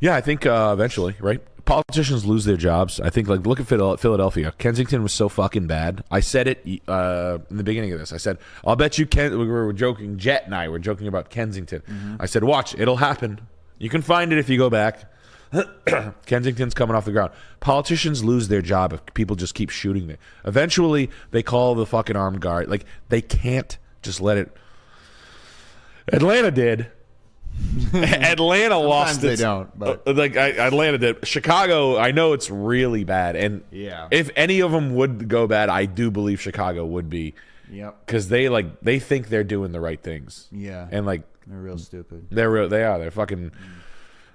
Yeah, I think eventually, right? Politicians lose their jobs. I think, like, look at Philadelphia. Kensington was so fucking bad. I said it in the beginning of this. I said, I'll bet you we were joking, Jet and I were joking about Kensington. Mm-hmm. I said, watch, it'll happen. You can find it if you go back. Kensington's coming off the ground. Politicians lose their job if people just keep shooting there. Eventually, they call the fucking armed guard. Like, they can't just let it. Atlanta did. Atlanta lost. They don't. But Atlanta did. Chicago, I know it's really bad, and if any of them would go bad, I do believe Chicago would be. Yep. Because they think they're doing the right things. Yeah. And like they're real stupid. They're fucking.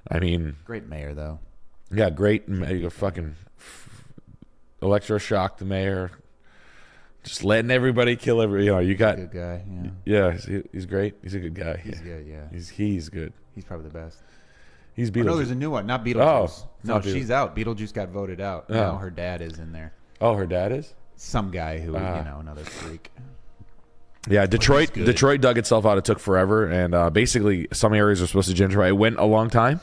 I mean, great mayor though. Yeah, great. Fucking electroshock the mayor. Just letting everybody kill you got good guy. Yeah, he's great. He's a good guy. He's good. Yeah, he's good. He's probably the best. He's Beetlejuice. Oh, no, there's a new one. Not Beetlejuice. No, Beetlejuice. she's out. Beetlejuice got voted out. Now her dad is in there. Oh, her dad is? Some guy who another freak. Yeah, Detroit dug itself out. It took forever, and basically some areas are supposed to gentrify. It went a long time.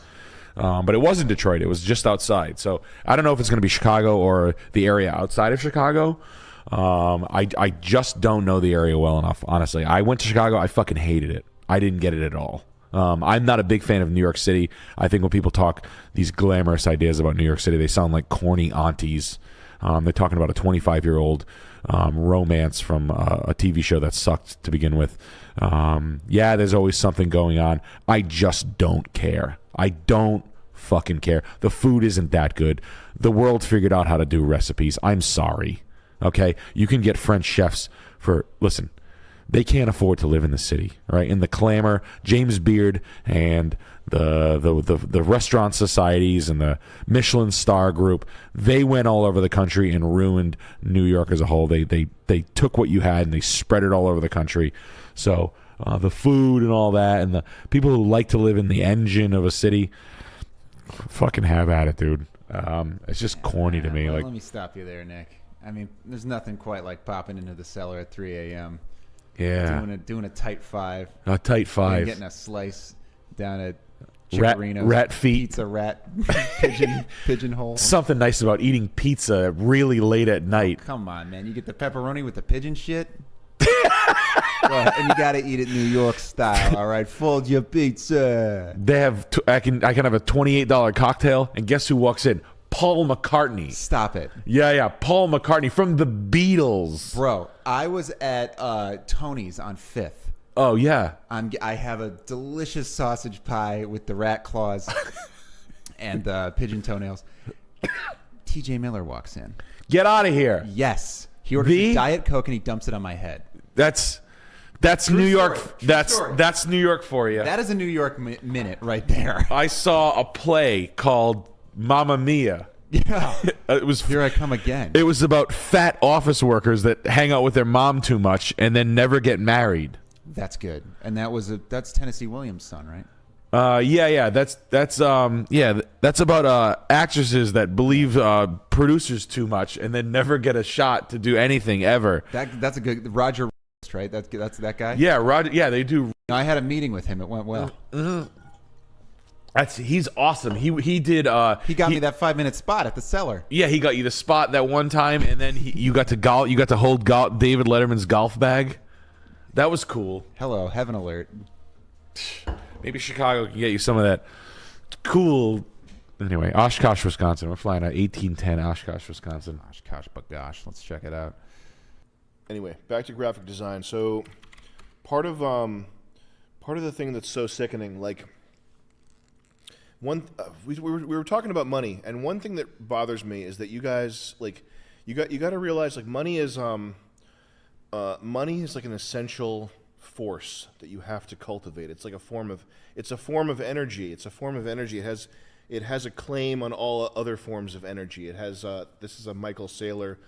But it wasn't Detroit. It was just outside. So I don't know if it's going to be Chicago or the area outside of Chicago. I just don't know the area well enough, honestly. I went to Chicago. I fucking hated it. I didn't get it at all. I'm not a big fan of New York City. I think when people talk these glamorous ideas about New York City, they sound like corny aunties. They're talking about a 25-year-old romance from a TV show that sucked to begin with. Yeah, there's always something going on. I just don't care. I don't fucking care. The food isn't that good. The world figured out how to do recipes. I'm sorry. Okay? You can get French chefs listen, they can't afford to live in the city, right? In the clamor, James Beard and the restaurant societies and the Michelin star group, they went all over the country and ruined New York as a whole. They took what you had and they spread it all over the country. So the food and all that, and the people who like to live in the engine of a city, fucking have at it, dude. It's just corny to me. Well, like, let me stop you there, Nick. I mean, there's nothing quite like popping into the cellar at 3 a.m. Yeah. Doing a tight five. A tight five. And getting a slice down at Rat Chicorino's feet. Pizza rat pigeonhole. Something nice about eating pizza really late at night. Come on, man. You get the pepperoni with the pigeon shit. Well, and you gotta eat it New York style, all right? Fold your pizza. They have. I can have a $28 cocktail, and guess who walks in? Paul McCartney. Stop it. Yeah. Paul McCartney from the Beatles. Bro, I was at Tony's on 5th. Oh yeah. I have a delicious sausage pie with the rat claws and pigeon toenails. TJ Miller walks in. Get out of here. Yes. He orders a Diet Coke and he dumps it on my head. That's New York. That's New York for you. That is a New York minute right there. I saw a play called Mamma Mia. Yeah. It was Here I Come Again. It was about fat office workers that hang out with their mom too much and then never get married. That's good. And that's Tennessee Williams' son, right? Yeah. That's about actresses that believe producers too much and then never get a shot to do anything ever. That's a good Roger, right? That's that guy. Yeah, Roger. Yeah, they do. I had a meeting with him. It went well. He's awesome. He did. He got me that 5-minute spot at the cellar. Yeah, he got you the spot that one time, and then you got to golf. You got to hold David Letterman's golf bag. That was cool. Hello, heaven alert. Maybe Chicago can get you some of that coolness Anyway, Oshkosh, Wisconsin. We're flying out 1810 Oshkosh, Wisconsin. Oshkosh, but gosh, let's check it out. Anyway, back to graphic design. So part of the thing that's so sickening, like we were talking about money, and one thing that bothers me is that you guys like you got to realize like money is like an essential force that you have to cultivate. It's like a form of energy. It's a form of energy. It has a claim on all other forms of energy. It has this is a Michael Saylor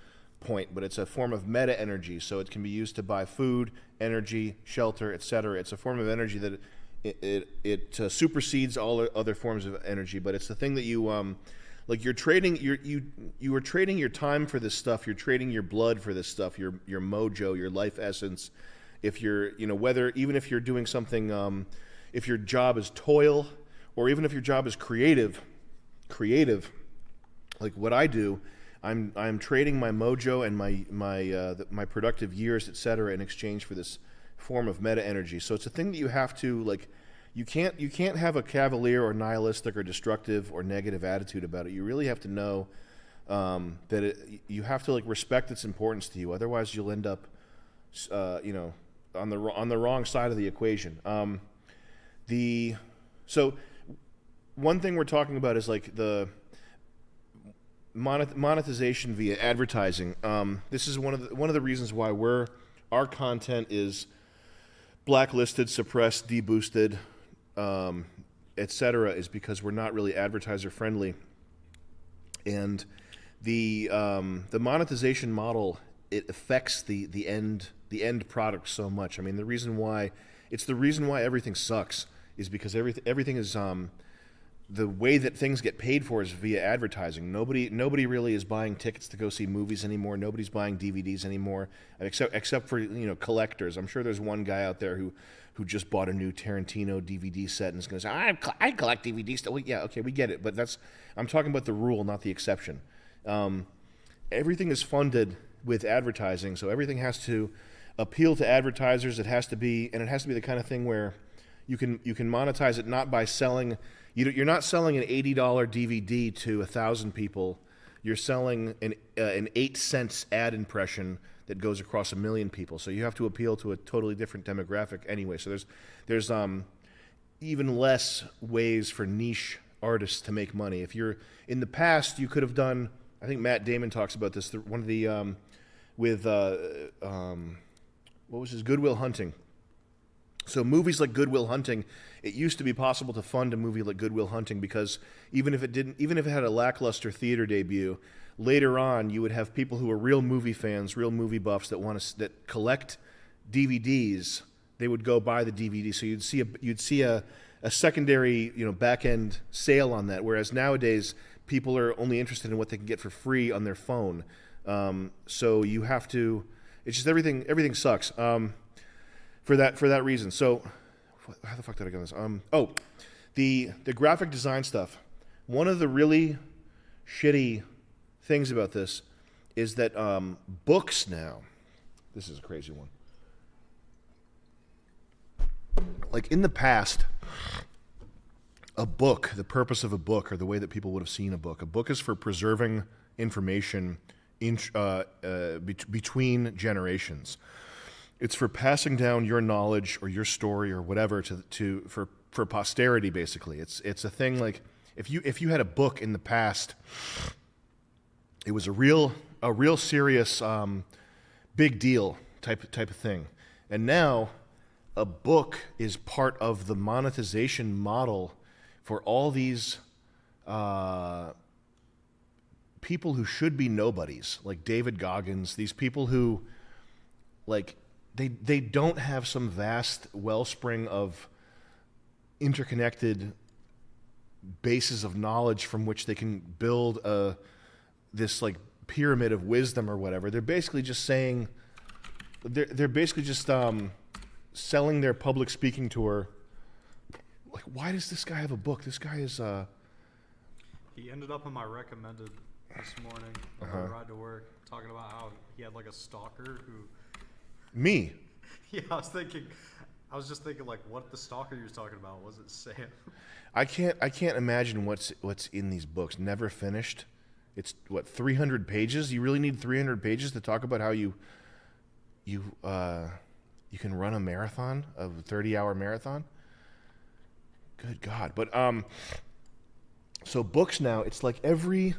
point, but it's a form of meta energy, so it can be used to buy food, energy, shelter, etc. It's a form of energy that it supersedes all other forms of energy, but it's the thing that you like you're trading you are trading your time for this stuff, you're trading your blood for this stuff, your mojo, your life essence. If you're whether even if you're doing something if your job is toil or even if your job is creative like what I do, I'm trading my mojo and my productive years, etc., in exchange for this form of meta energy. So it's a thing that you have to like. You can't have a cavalier or nihilistic or destructive or negative attitude about it. You really have to know that you have to like respect its importance to you. Otherwise, you'll end up, on the wrong side of the equation. So one thing we're talking about is like the monetization via advertising. This is one of the reasons why our content is blacklisted, suppressed, deboosted, etc., is because we're not really advertiser friendly. And the monetization model, it affects the end product so much. I mean, the reason why everything sucks is because everything is the way that things get paid for is via advertising. Nobody really is buying tickets to go see movies anymore. Nobody's buying DVDs anymore, except for collectors. I'm sure there's one guy out there who just bought a new Tarantino DVD set and is going to say, I collect DVDs. Well, yeah, okay, we get it, but I'm talking about the rule, not the exception. Everything is funded with advertising, so everything has to appeal to advertisers. It has to be the kind of thing where you can monetize it not by selling. You're not selling an $80 DVD to 1,000 people. You're selling an 8 cents ad impression that goes across 1 million people. So you have to appeal to a totally different demographic anyway. So there's even less ways for niche artists to make money. If you're in the past, you could have done. I think Matt Damon talks about this. One of the what was his Good Will Hunting. So movies like Good Will Hunting, it used to be possible to fund a movie like Good Will Hunting because even if it had a lackluster theater debut, later on you would have people who are real movie fans, real movie buffs that collect DVDs. They would go buy the DVD, so you'd see a secondary back end sale on that. Whereas nowadays people are only interested in what they can get for free on their phone. So you have to. It's just everything sucks. For that reason. So, how the fuck did I get this? The graphic design stuff. One of the really shitty things about this is that books now. This is a crazy one. Like in the past, a book, the purpose of a book, or the way that people would have seen a book is for preserving information between generations. It's for passing down your knowledge or your story or whatever for posterity. Basically, it's a thing like if you had a book in the past, it was a real serious big deal type of thing, and now a book is part of the monetization model for all these people who should be nobodies, like David Goggins. These people who like. They don't have some vast wellspring of interconnected bases of knowledge from which they can build this like pyramid of wisdom or whatever. They're basically just saying they're basically just selling their public speaking tour. Like, why does this guy have a book? This guy is He ended up on my recommended this morning on my ride to work, talking about how he had like a stalker who. Me? Yeah, I was thinking, I was just thinking, like, what the stalker you was talking about was it Sam? I can't imagine what's in these books. Never finished. It's what 300 pages. You really need 300 pages to talk about how you can run a marathon, a 30-hour marathon. Good God! But so books now. It's like every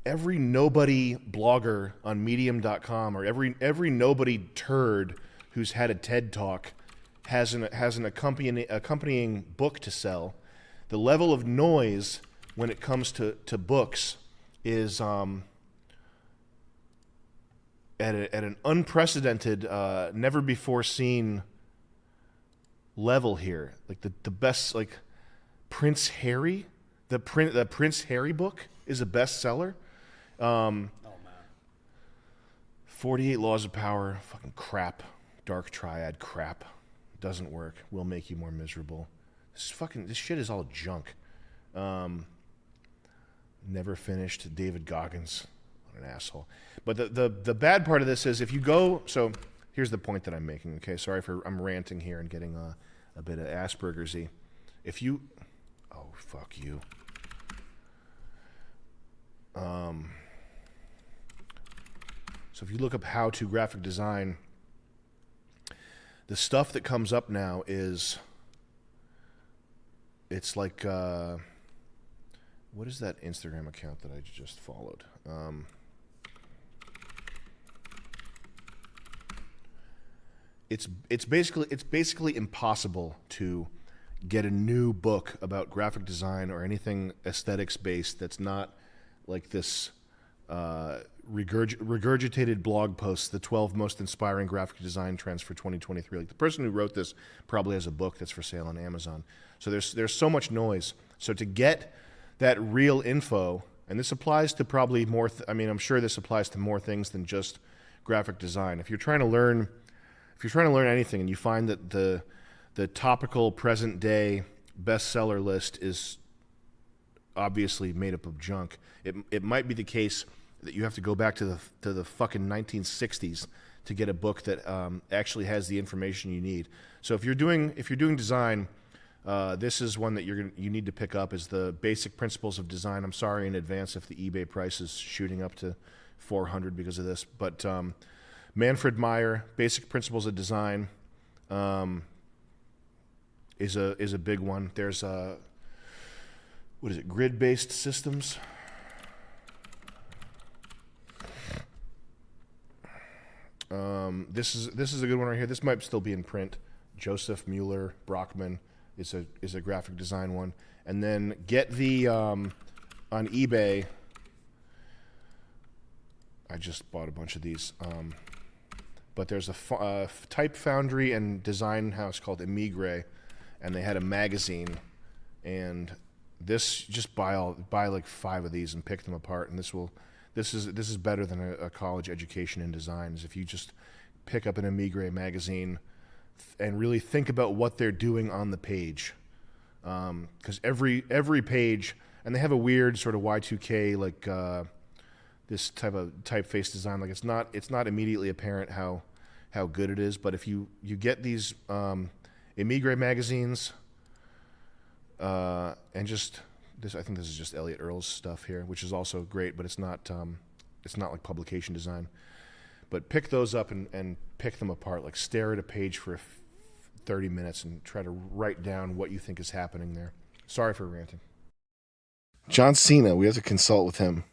nobody blogger on Medium.com or every nobody turd who's had a TED Talk has an accompanying book to sell. The level of noise when it comes to books is at an unprecedented, never before seen level here. Like the best, like Prince Harry, the Prince Harry book is a bestseller. 48 Laws of Power, fucking crap. Dark Triad crap. Doesn't work. Will make you more miserable. This shit is all junk. Never finished. David Goggins, what an asshole. But the bad part of this is if you go. So here's the point that I'm making. Okay, sorry for I'm ranting here and getting a bit of Asperger's-y. If you, oh fuck you. So if you look up how to graphic design, the stuff that comes up now is. It's like, what is that Instagram account that I just followed? It's basically impossible to get a new book about graphic design or anything aesthetics based that's not like this regurgitated blog posts, the 12 most inspiring graphic design trends for 2023. Like the person who wrote this probably has a book that's for sale on Amazon. So there's so much noise. So to get that real info, and this applies to probably more. I'm sure this applies to more things than just graphic design. If you're trying to learn anything, and you find that the topical present day bestseller list is obviously made up of junk, it might be the case that you have to go back to the fucking 1960s to get a book that actually has the information you need. So if you're doing design. This is one that you need to pick up is the Basic Principles of Design. I'm sorry in advance if the eBay price is shooting up to $400 because of this, but Manfred Meyer, Basic Principles of Design, is a big one. There's what is it? Grid-based systems. This is a good one right here. This might still be in print. Joseph Mueller Brockman is a graphic design one, and then get the on eBay. I just bought a bunch of these, but there's a type foundry and design house called Emigre, and they had a magazine, and this just buy like 5 of these and pick them apart, and this is better than a college education in design. Is if you just pick up an Emigre magazine and really think about what they're doing on the page, because every page, and they have a weird sort of Y2K like this type of typeface design. Like it's not immediately apparent how good it is, but if you get these Emigre magazines, and just this, I think this is just Elliot Earl's stuff here, which is also great, but it's not like publication design. But pick those up and pick them apart. Like stare at a page for 30 minutes and try to write down what you think is happening there. Sorry for ranting. John Cena, we have to consult with him.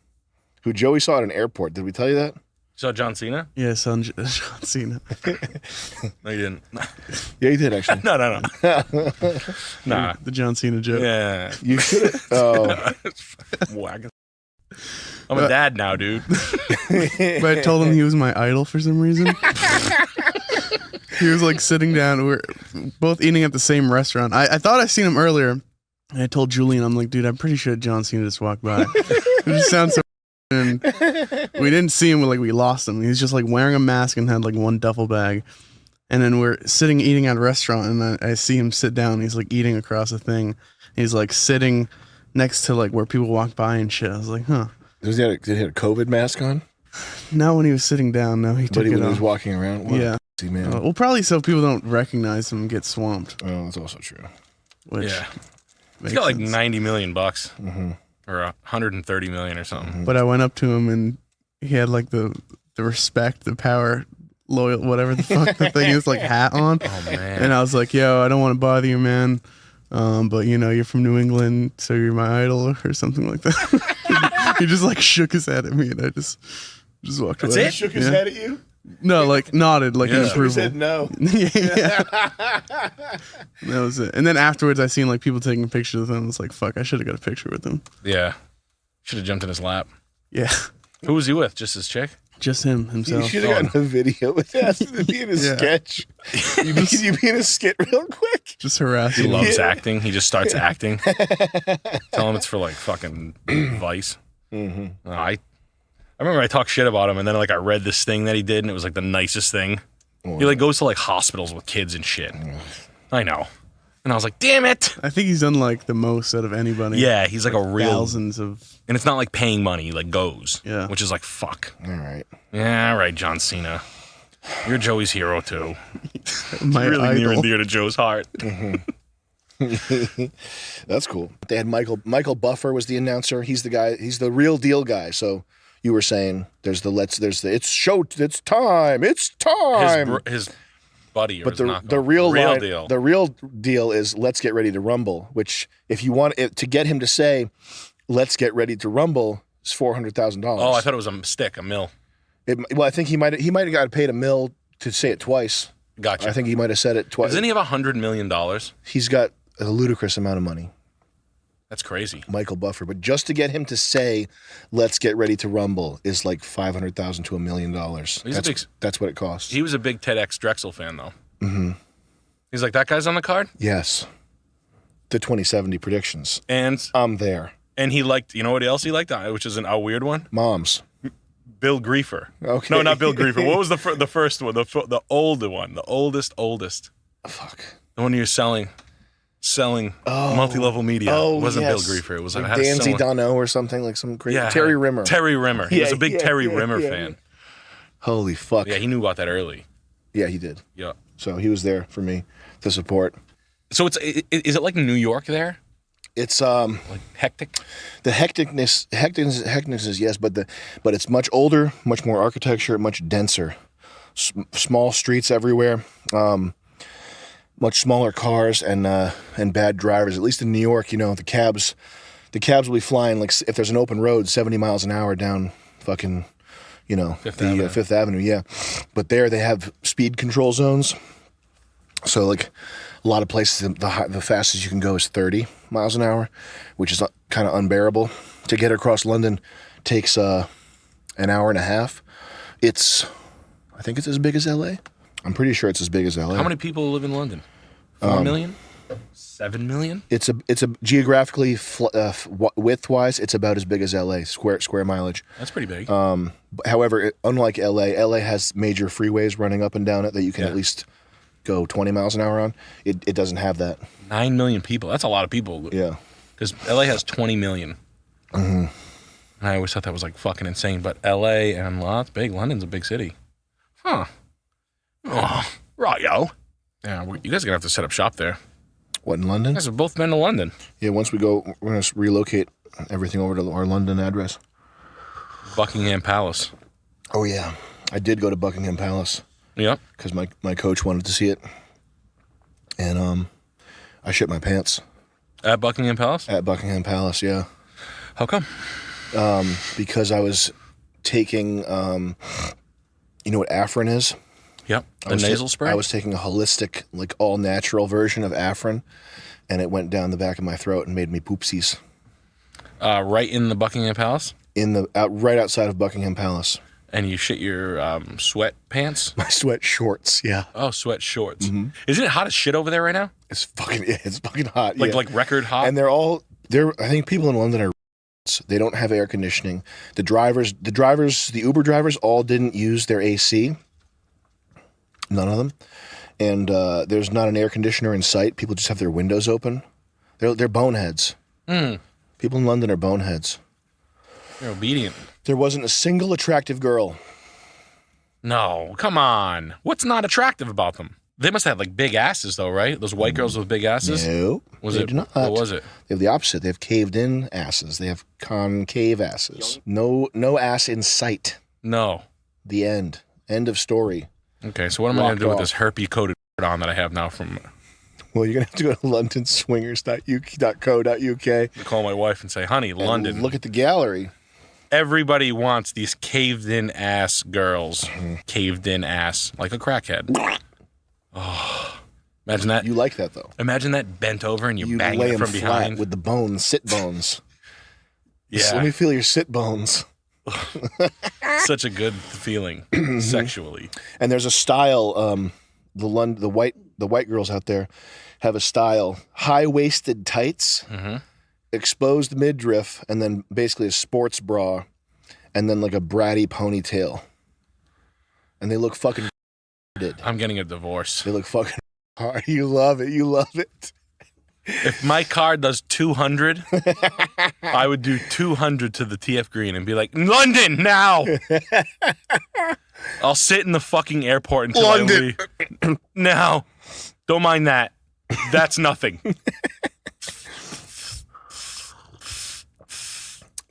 Who Joey saw at an airport. Did we tell you that? Saw John Cena? Yeah, John Cena. No, you didn't. Yeah, you did actually. No. Nah. The John Cena joke. Yeah. You should have. Oh. Whack. I'm a dad now, dude. But I told him he was my idol for some reason. He was like sitting down. We were both eating at the same restaurant. I thought I seen him earlier. And I told Julian, I'm like, dude, I'm pretty sure John Cena just walked by. It just sounds so. And we didn't see him. We lost him. He was just like wearing a mask and had like one duffel bag. And then we're sitting eating at a restaurant, and I see him sit down. He's like eating across a thing. He's like sitting next to like where people walk by and shit. I was like, huh. Did he have a COVID mask on? Not when he was sitting down. No, he took it off. When he was walking around? Wow. Yeah. man. Well, probably so people don't recognize him and get swamped. Oh, that's also true. Which Yeah. He's makes got like sense. $90 million bucks, Mm-hmm. or 130 million or something. But I went up to him and he had like the respect, the power, loyal, whatever the fuck the thing is, like hat on. Oh man. And I was like, yo, I don't want to bother you, man. But you know, you're from New England, so you're my idol or something like that. He just like shook his head at me and I just walked That's away. it? Shook his Yeah. head at you? No, like nodded, like in Yeah. He approval. said no. Yeah. That was it. And then afterwards, I seen like people taking pictures with him. I was like, fuck, I should have got a picture with him. Yeah. Should have jumped in his lap. Yeah, Who was he with? Just his chick? just him You himself. should have gotten a video with that. Be in a Yeah. sketch. Can you be in a skit real quick? Just He harassing. loves acting. He just starts acting. Tell him it's for like fucking Vice. Mm-hmm. No, I remember I talked shit about him, and then like I read this thing that he did, and it was like the nicest thing. He like goes to like hospitals with kids and shit. I know. And I was like, damn it. I think he's done like the most out of anybody. Yeah, he's like a real. thousands of. And it's not like paying money, he like goes. Yeah. Which is like, fuck. All right. Yeah, all right, John Cena. You're Joey's hero too. My really near and idol. dear to Joe's heart. That's cool. They had Michael Buffer was the announcer. He's the guy. He's the real deal guy. So you were saying there's the it's time. It's time. His buddy, or But his the knockoff. real line, deal. the real deal is let's get ready to rumble. Which if you want it, to get him to say let's get ready to rumble is $400,000. Oh, I thought it was a stick, a mill. Well, I think he might have got paid $1 million to say it twice. Gotcha. I think he might have said it twice. Doesn't he have $100 million? He's got a ludicrous amount of money. That's crazy. Michael Buffer, but just to get him to say, "Let's get ready to rumble," is like $500,000 to $1 million. That's what it costs. He was a big TEDx Drexel fan, though. Mm-hmm. He's like, that guy's on the card? Yes, the 2070 predictions, And I'm there. and he liked, you know what else he liked? Which is a weird one? Moms. Bill Griefer. Okay. No, not Bill Griefer. What was the first one? The older one. The oldest. Fuck. The one you're selling multi-level media. Oh, It wasn't yes. Bill Griefer. It was like I had Danzy someone- Dono or something, like some crazy. Yeah, Terry Rimmer. Terry Rimmer. He was Yeah, a big yeah, Terry yeah, Rimmer yeah. fan. Holy fuck. Yeah, he knew about that early. Yeah, he did. Yeah. So he was there for me to support. So is it like New York there? It's Like hectic? the hecticness is yes, but it's much older, much more architecture, much denser. Small streets everywhere, much smaller cars and bad drivers. At least in New York, you know, the cabs will be flying like if there's an open road, 70 miles an hour down fucking, you know, Fifth Avenue. Yeah, but there they have speed control zones. So like a lot of places, the fastest you can go is 30 miles an hour, which is kind of unbearable. To get across London takes an hour and a half. I think it's as big as LA. I'm pretty sure it's as big as LA. How many people live in London? 4 million? 7 million? It's a geographically width wise, it's about as big as LA square mileage. That's pretty big. However, unlike LA has major freeways running up and down it that you can at least go 20 miles an hour on. It doesn't have that. 9 million people. That's a lot of people. Yeah. Because LA has 20 million. Mm-hmm. I always thought that was like fucking insane. But LA and it's big. London's a big city. Huh. Oh, right, yo. Yeah, you guys are going to have to set up shop there. What, in London? You guys have both been to London. Yeah, once we go, we're going to relocate everything over to our London address. Buckingham Palace. Oh, yeah. I did go to Buckingham Palace. Yep. Because my coach wanted to see it. And I shit my pants. At Buckingham Palace? At Buckingham Palace, yeah. How come? Because I was taking, you know what Afrin is? Yep. The nasal spray? I was taking a holistic, like all natural version of Afrin, and it went down the back of my throat and made me poopsies. Right in the Buckingham Palace? Right outside of Buckingham Palace. And you shit your sweat pants? My sweat shorts, yeah. Oh, sweat shorts. Mm-hmm. Isn't it hot as shit over there right now? It's fucking hot. Like record hot? And I think people in London are they don't have air conditioning. The Uber drivers all didn't use their AC. None of them. And there's not an air conditioner in sight. People just have their windows open. They're boneheads. Mm. People in London are boneheads. They're obedient. There wasn't a single attractive girl No, come on. What's not attractive about them? They must have like big asses though, right? Those white girls with big asses. No, Was they it? do not. What was it? They have the opposite. They have caved-in asses. They have concave asses. No ass in sight. No. The end. End of story. Okay, so what am I going to do with Locked this herpy coated on that I have now from? Well, you're gonna have to go to londonswingers.co.uk. Call my wife and say, "Honey, London. Look at the gallery." Everybody wants these caved-in ass girls. Caved-in ass, like a crackhead. Oh, imagine that. You like that though. Imagine that bent over and you're You banging lay it them from flat behind. with the bones, sit bones. Yeah. Let me feel your sit bones. Such a good feeling sexually. And there's a style. The white girls out there have a style: high-waisted tights, exposed midriff, and then basically a sports bra, and then like a bratty ponytail. And they look fucking. I'm getting a divorce. They look fucking hard. You love it. You love it. If my car does 200, I would do 200 to the TF Green and be like, London now. I'll sit in the fucking airport until London. I leave. Now, don't mind that. That's nothing.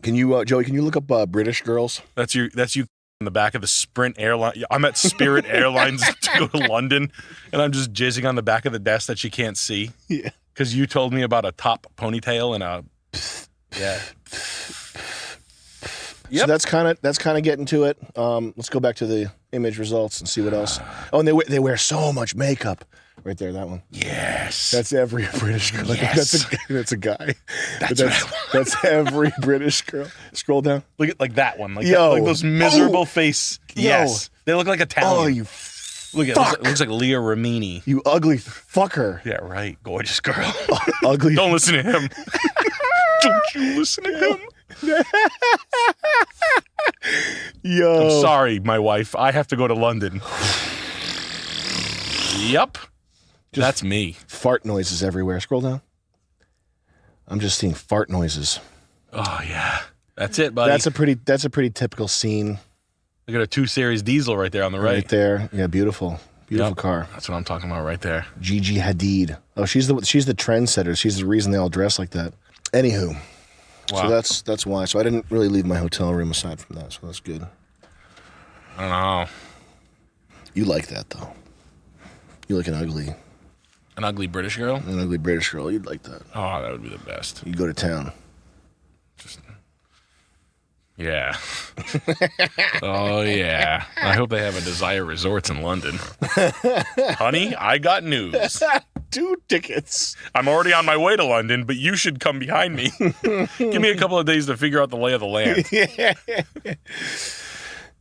Can you, Joey? Can you look up British girls? That's you in the back of the Sprint airline. I'm at Spirit Airlines to go to London, and I'm just jizzing on the back of the desk that she can't see. Yeah. Because you told me about a top ponytail and a yeah. So that's kind of getting to it. Let's go back to the image results and see what else. Oh, and they wear so much makeup. Right there, that one. Yes. That's every British girl. Yes. That's a guy. That's that's every British girl. Scroll down. Look at like that one. Like, Yo. like those miserable face. Yo. Yes. They look like Italian. Oh, you look at it. Looks like Leah Remini. You ugly fucker. Yeah, right. Gorgeous girl. Ugly. Don't listen to him. Don't you listen to him. Yo. I'm sorry, my wife. I have to go to London. Yep. That's me. Fart noises everywhere. Scroll down. I'm just seeing fart noises. Oh yeah. That's it, buddy. That's a pretty typical scene. Look at a 2 Series diesel right there on the right. Right there. Yeah, beautiful. Beautiful car. That's what I'm talking about right there. Gigi Hadid. Oh, she's the trendsetter. She's the reason they all dress like that. Anywho. Wow. So that's why. So I didn't really leave my hotel room aside from that. So that's good. I don't know. You like that though. You like an ugly British girl? An ugly British girl. You'd like that. Oh, that would be the best. You go to town. Yeah. Oh, yeah. I hope they have a Desire Resorts in London. Honey, I got news. 2 tickets. I'm already on my way to London, but you should come behind me. Give me a couple of days to figure out the lay of the land.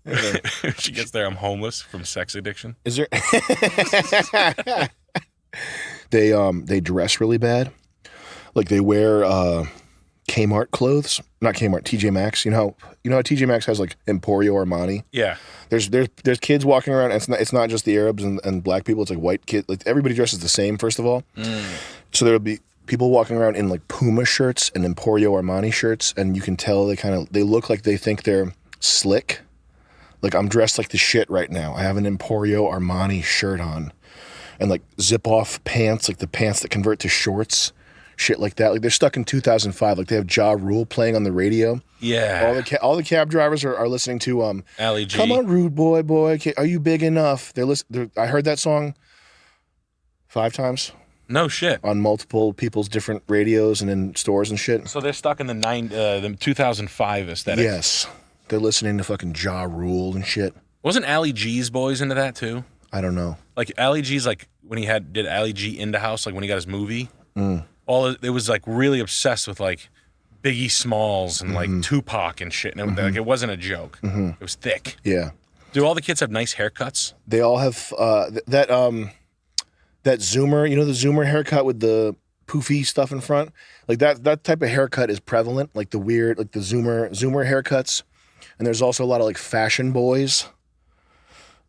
If she gets there, I'm homeless from sex addiction. Is there? They dress really bad. Like they wear Kmart clothes, not Kmart, TJ Maxx. You know how TJ Maxx has like Emporio Armani. Yeah. There's kids walking around. And it's not just the Arabs and black people. It's like white kids. Like everybody dresses the same. First of all, so there'll be people walking around in like Puma shirts and Emporio Armani shirts, and you can tell they look like they think they're slick. Like I'm dressed like the shit right now. I have an Emporio Armani shirt on, and like zip off pants, like the pants that convert to shorts. Shit like that. Like they're stuck in 2005. Like they have Ja Rule playing on the radio. Yeah. All the cab drivers are listening to Ali G. Come on, rude boy, are you big enough? I heard that song 5 times. No shit. On multiple people's different radios and in stores and shit. So they're stuck in the 2005 aesthetic. Yes. They're listening to fucking Ja Rule and shit. Wasn't Ali G's boys into that too? I don't know. Like Ali G's, like when he did Ali G in the house, like when he got his movie. It was like really obsessed with like Biggie Smalls and like Tupac and shit. And like, it wasn't a joke. It was thick. Yeah. Do all the kids have nice haircuts? They all have that Zoomer, the Zoomer haircut with the poofy stuff in front. Like that type of haircut is prevalent. Like the weird, like the Zoomer haircuts. And there's also a lot of like fashion boys,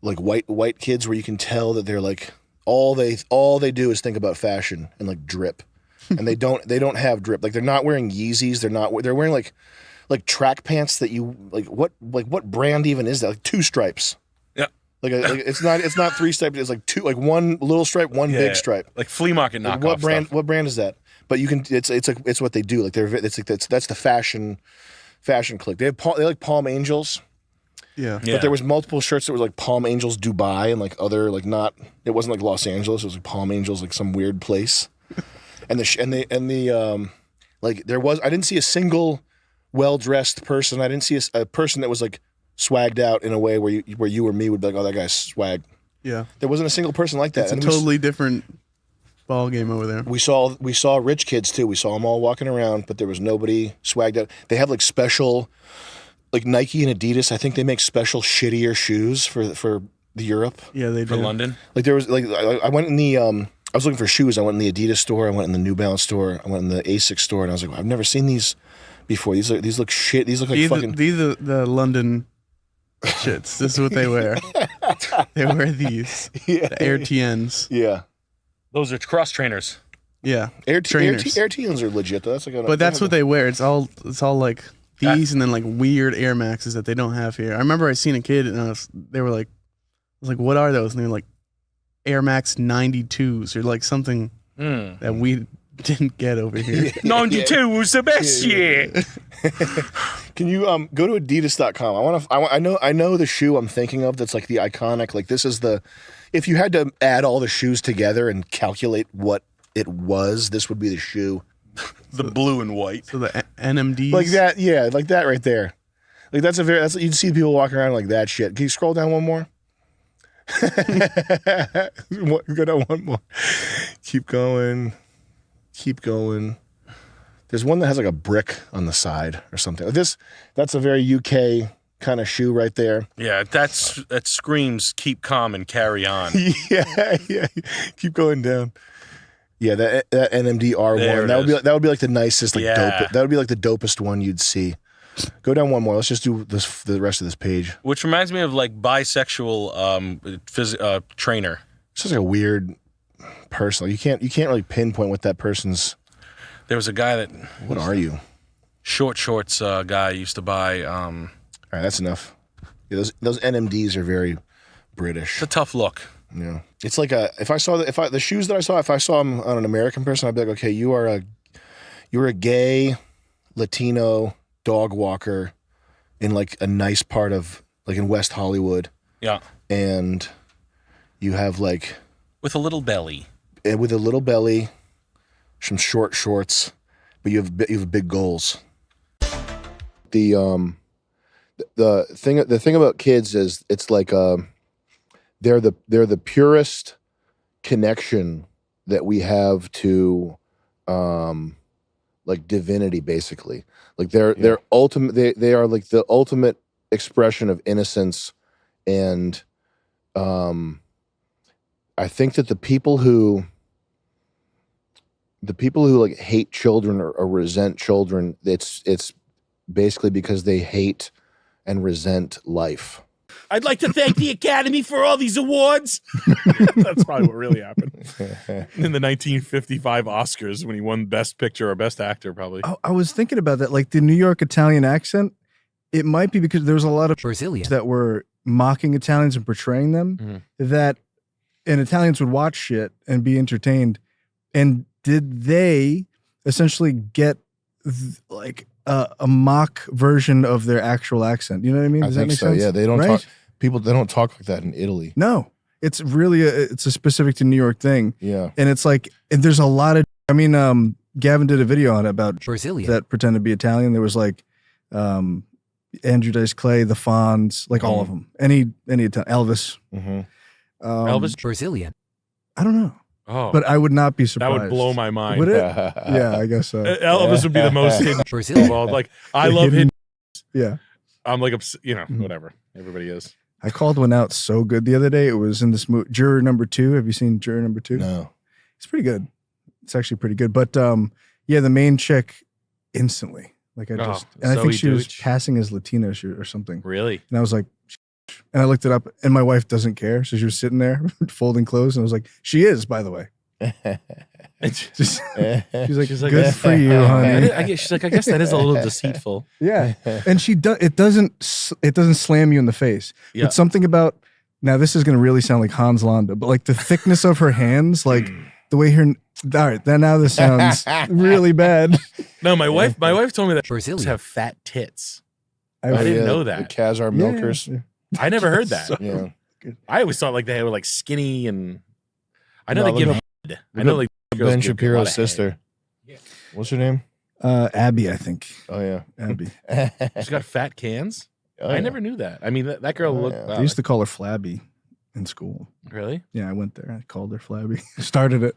like white kids, where you can tell that they're like all they do is think about fashion and like drip. And they don't have drip. Like they're not wearing Yeezys. They're wearing like track pants that you like. What brand even is that? Like 2 Stripes. Yeah. Like it's not 3 stripes. It's like 2, like 1 little stripe, 1 big stripe. Like flea market knockoff. What brand? Stuff. What brand is that? But you can. It's what they do. Like that's the fashion clique. They like Palm Angels. Yeah. But there was multiple shirts that were like Palm Angels Dubai and like other like not. It wasn't like Los Angeles. It was like Palm Angels like some weird place. And the like there was. I didn't see a single well-dressed person. I didn't see a person that was like swagged out in a way where you or me would be like, oh, that guy's swag. Yeah. There wasn't a single person like that. It's a totally different ball game over there. We saw rich kids too. We saw them all walking around, but there was nobody swagged out. They have like special, like Nike and Adidas. I think they make special shittier shoes for the Europe. Yeah, they do. For London. Like there was like I went in the I was looking for shoes. I went in the Adidas store. I went in the New Balance store. I went in the Asics store, and I was like, I've never seen these before. These look shit. These look like fucking. These are the London shits. This is what they wear. They wear these. Yeah. The Air TNs. Yeah. Those are cross trainers. Yeah. Trainers. Air TNs are legit though. That's like but that's what they wear. It's all like these and then like weird Air Maxes that they don't have here. I remember I seen a kid and I was like, what are those? And they were like Air Max 92s or like something that we didn't get over here. 92 was the best year. Can you go to Adidas.com? I know the shoe I'm thinking of that's like the iconic, like this is the, if you had to add all the shoes together and calculate what it was, this would be the shoe. The blue and white. So the NMDs? Like that, yeah, like that right there. Like that's you'd see people walking around like that shit. Can you scroll down one more? Go down one more. Keep going. There's one that has like a brick on the side or something. That's a very UK kind of shoe right there. Yeah, that screams keep calm and carry on. yeah. Keep going down. Yeah, that NMD R1. That would be like the nicest, like dope. That would be like the dopest one you'd see. Go down one more. Let's just do the rest of this page. Which reminds me of like bisexual trainer. It's just like a weird person. You can't really pinpoint what that person's. There was a guy that. What are you? Short shorts guy used to buy. All right, that's enough. Yeah, those NMDs are very British. It's a tough look. Yeah, it's like if I saw the shoes that I saw, if I saw them on an American person, I'd be like, okay, you're a gay Latino dog walker in like a nice part of like in West Hollywood. Yeah, and you have like with a little belly, some short shorts, but you have big goals. The thing about kids is it's like they're the purest connection that we have to like divinity, basically. Like they're ultimate. They are like the ultimate expression of innocence, and I think that the people who like hate children or resent children, it's basically because they hate and resent life. I'd like to thank the Academy for all these awards. That's probably what really happened. In the 1955 Oscars when he won Best Picture or Best Actor, probably. I was thinking about that, like the New York Italian accent. It might be because there was a lot of Brazilian that were mocking Italians and portraying them, that and Italians would watch shit and be entertained. And did they essentially get like a mock version of their actual accent? You know what I mean? Does that make sense? Yeah, they don't talk. People, they don't talk like that in Italy. No, it's really it's a specific to New York thing. Yeah, and it's like there's a lot of. I mean, Gavin did a video on it about Brazilian that pretend to be Italian. There was like Andrew Dice Clay, the Fonz, like all of them. Any Elvis. Elvis Brazilian. I don't know. Oh, but I would not be surprised. That would blow my mind. Would it? Yeah, I guess so. Elvis would be the most hidden of all. Like I love hidden. Yeah, I'm like whatever. Everybody is. I called one out so good the other day. It was in this movie, Juror Number 2. Have you seen Juror Number 2? No. It's pretty good. It's actually pretty good. But yeah, the main chick instantly. Like I think she was passing as Latina or something. Really? And I was like, and I looked it up, and my wife doesn't care, so she was sitting there folding clothes, and I was like, she is, by the way. she's like, good for you, honey. She's like, I guess that is a little deceitful. Yeah, and it doesn't slam you in the face. Yeah. But something about Now this is going to really sound like Hans Landa, but like the thickness of her hands, like the way her. All right, then now this sounds really bad. No, my wife told me that Brazilians have fat tits. I didn't know that. The Khazar milkers. I never heard that. Yeah. I always thought like they were like skinny and I know they give head. I know like Ben Shapiro's sister. What's her name? Abby, I think. Oh yeah, Abby. She's got fat cans. Oh, I yeah. never knew that. I mean, that girl looked. They used to call her Flabby in school. Really? Yeah, I went there. I called her Flabby. Started it.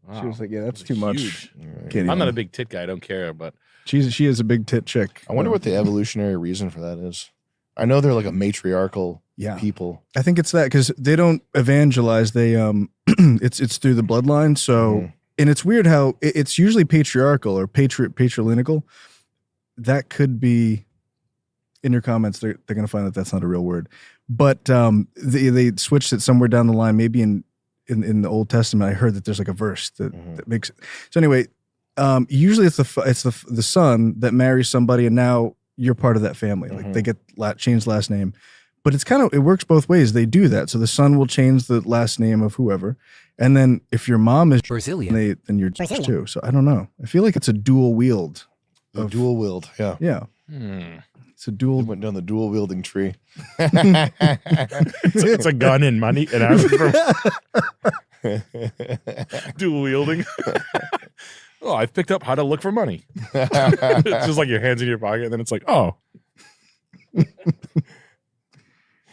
Wow. She was like, "Yeah, that's too much." Huge. Can't I'm not even. a big tit guy. I don't care, but She is a big tit chick. I wonder what the evolutionary reason for that is. I know they're like a matriarchal people. I think it's that because they don't evangelize. They it's through the bloodline. So and it's weird how it's usually patriarchal or patrilineal. That could be in your comments. They're going to find that that's not a real word, but they switched it somewhere down the line. Maybe in the Old Testament, I heard that there's like a verse that makes it. So anyway, usually it's the son that marries somebody, and now you're part of that family. Like they get changed last name, but it works both ways. They do that, so the son will change the last name of whoever, and then if your mom is Brazilian, then you're Brazilian too. So I don't know. I feel like it's a dual wield. Dual wield, yeah. Yeah. It's a dual. Went down the dual wielding tree. it's a gun and money and dual wielding. Oh, I've picked up how to look for money. It's just like your hands in your pocket, and then it's like, oh.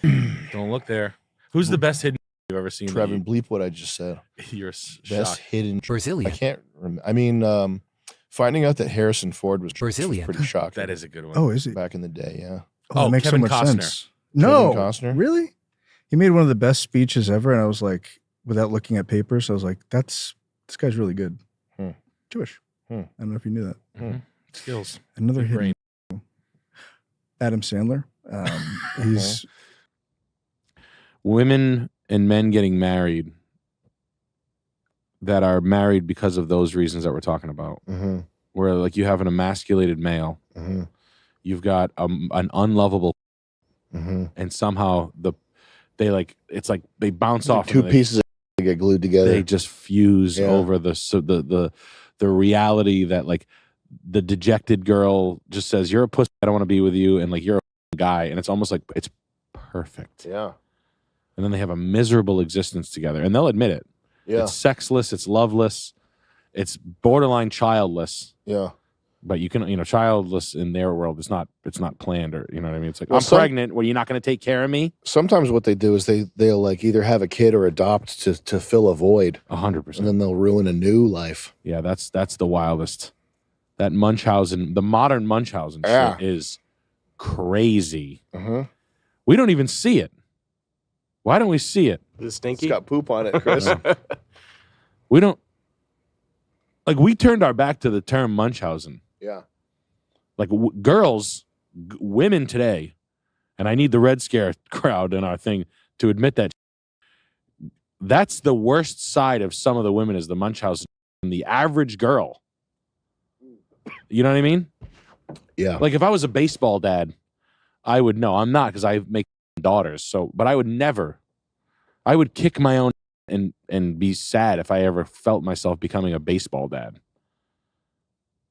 Don't look there. Who's the best hidden you've ever seen? Trevin, bleep what I just said. You're best shocked. hidden Brazilian. I can't remember. I mean, finding out that Harrison Ford was Brazilian, pretty shocking. That is a good one. Oh, is he? Back in the day, yeah. Oh, that makes Kevin so much Costner. sense. No, Kevin Costner? Really? He made one of the best speeches ever, and I was like, without looking at papers, I was like, this guy's really good. Jewish. I don't know if you knew that. Skills. Another Big hidden. brain. Adam Sandler. He's Women and men getting married that are married because of those reasons that we're talking about. Where like you have an emasculated male, you've got an unlovable, and somehow it's like they bounce off. Two pieces get glued together. They just fuse over the reality that like the dejected girl just says, "You're a pussy. I don't want to be with you," and like you're a guy, and it's almost like it's perfect. Yeah. And then they have a miserable existence together, and they'll admit it. Yeah. It's sexless. It's loveless. It's borderline childless. Yeah. But you can, childless in their world, it's not planned, or you know what I mean? It's like, Well, I'm pregnant. Well, you're not going to take care of me? Sometimes what they do is they'll like either have a kid or adopt to fill a void. 100%. And then they'll ruin a new life. Yeah, that's the wildest. That Munchausen, the modern Munchausen shit is crazy. We don't even see it. Why don't we see it? Is it stinky? It's got poop on it, Chris. We don't. Like, we turned our back to the term Munchausen. Yeah. Like, women today, and I need the Red Scare crowd in our thing to admit that that's the worst side of some of the women is the Munchausen. And the average girl. You know what I mean? Yeah. Like, if I was a baseball dad, I would know. I'm not, because I make daughters. So, but I would kick my own and be sad if I ever felt myself becoming a baseball dad.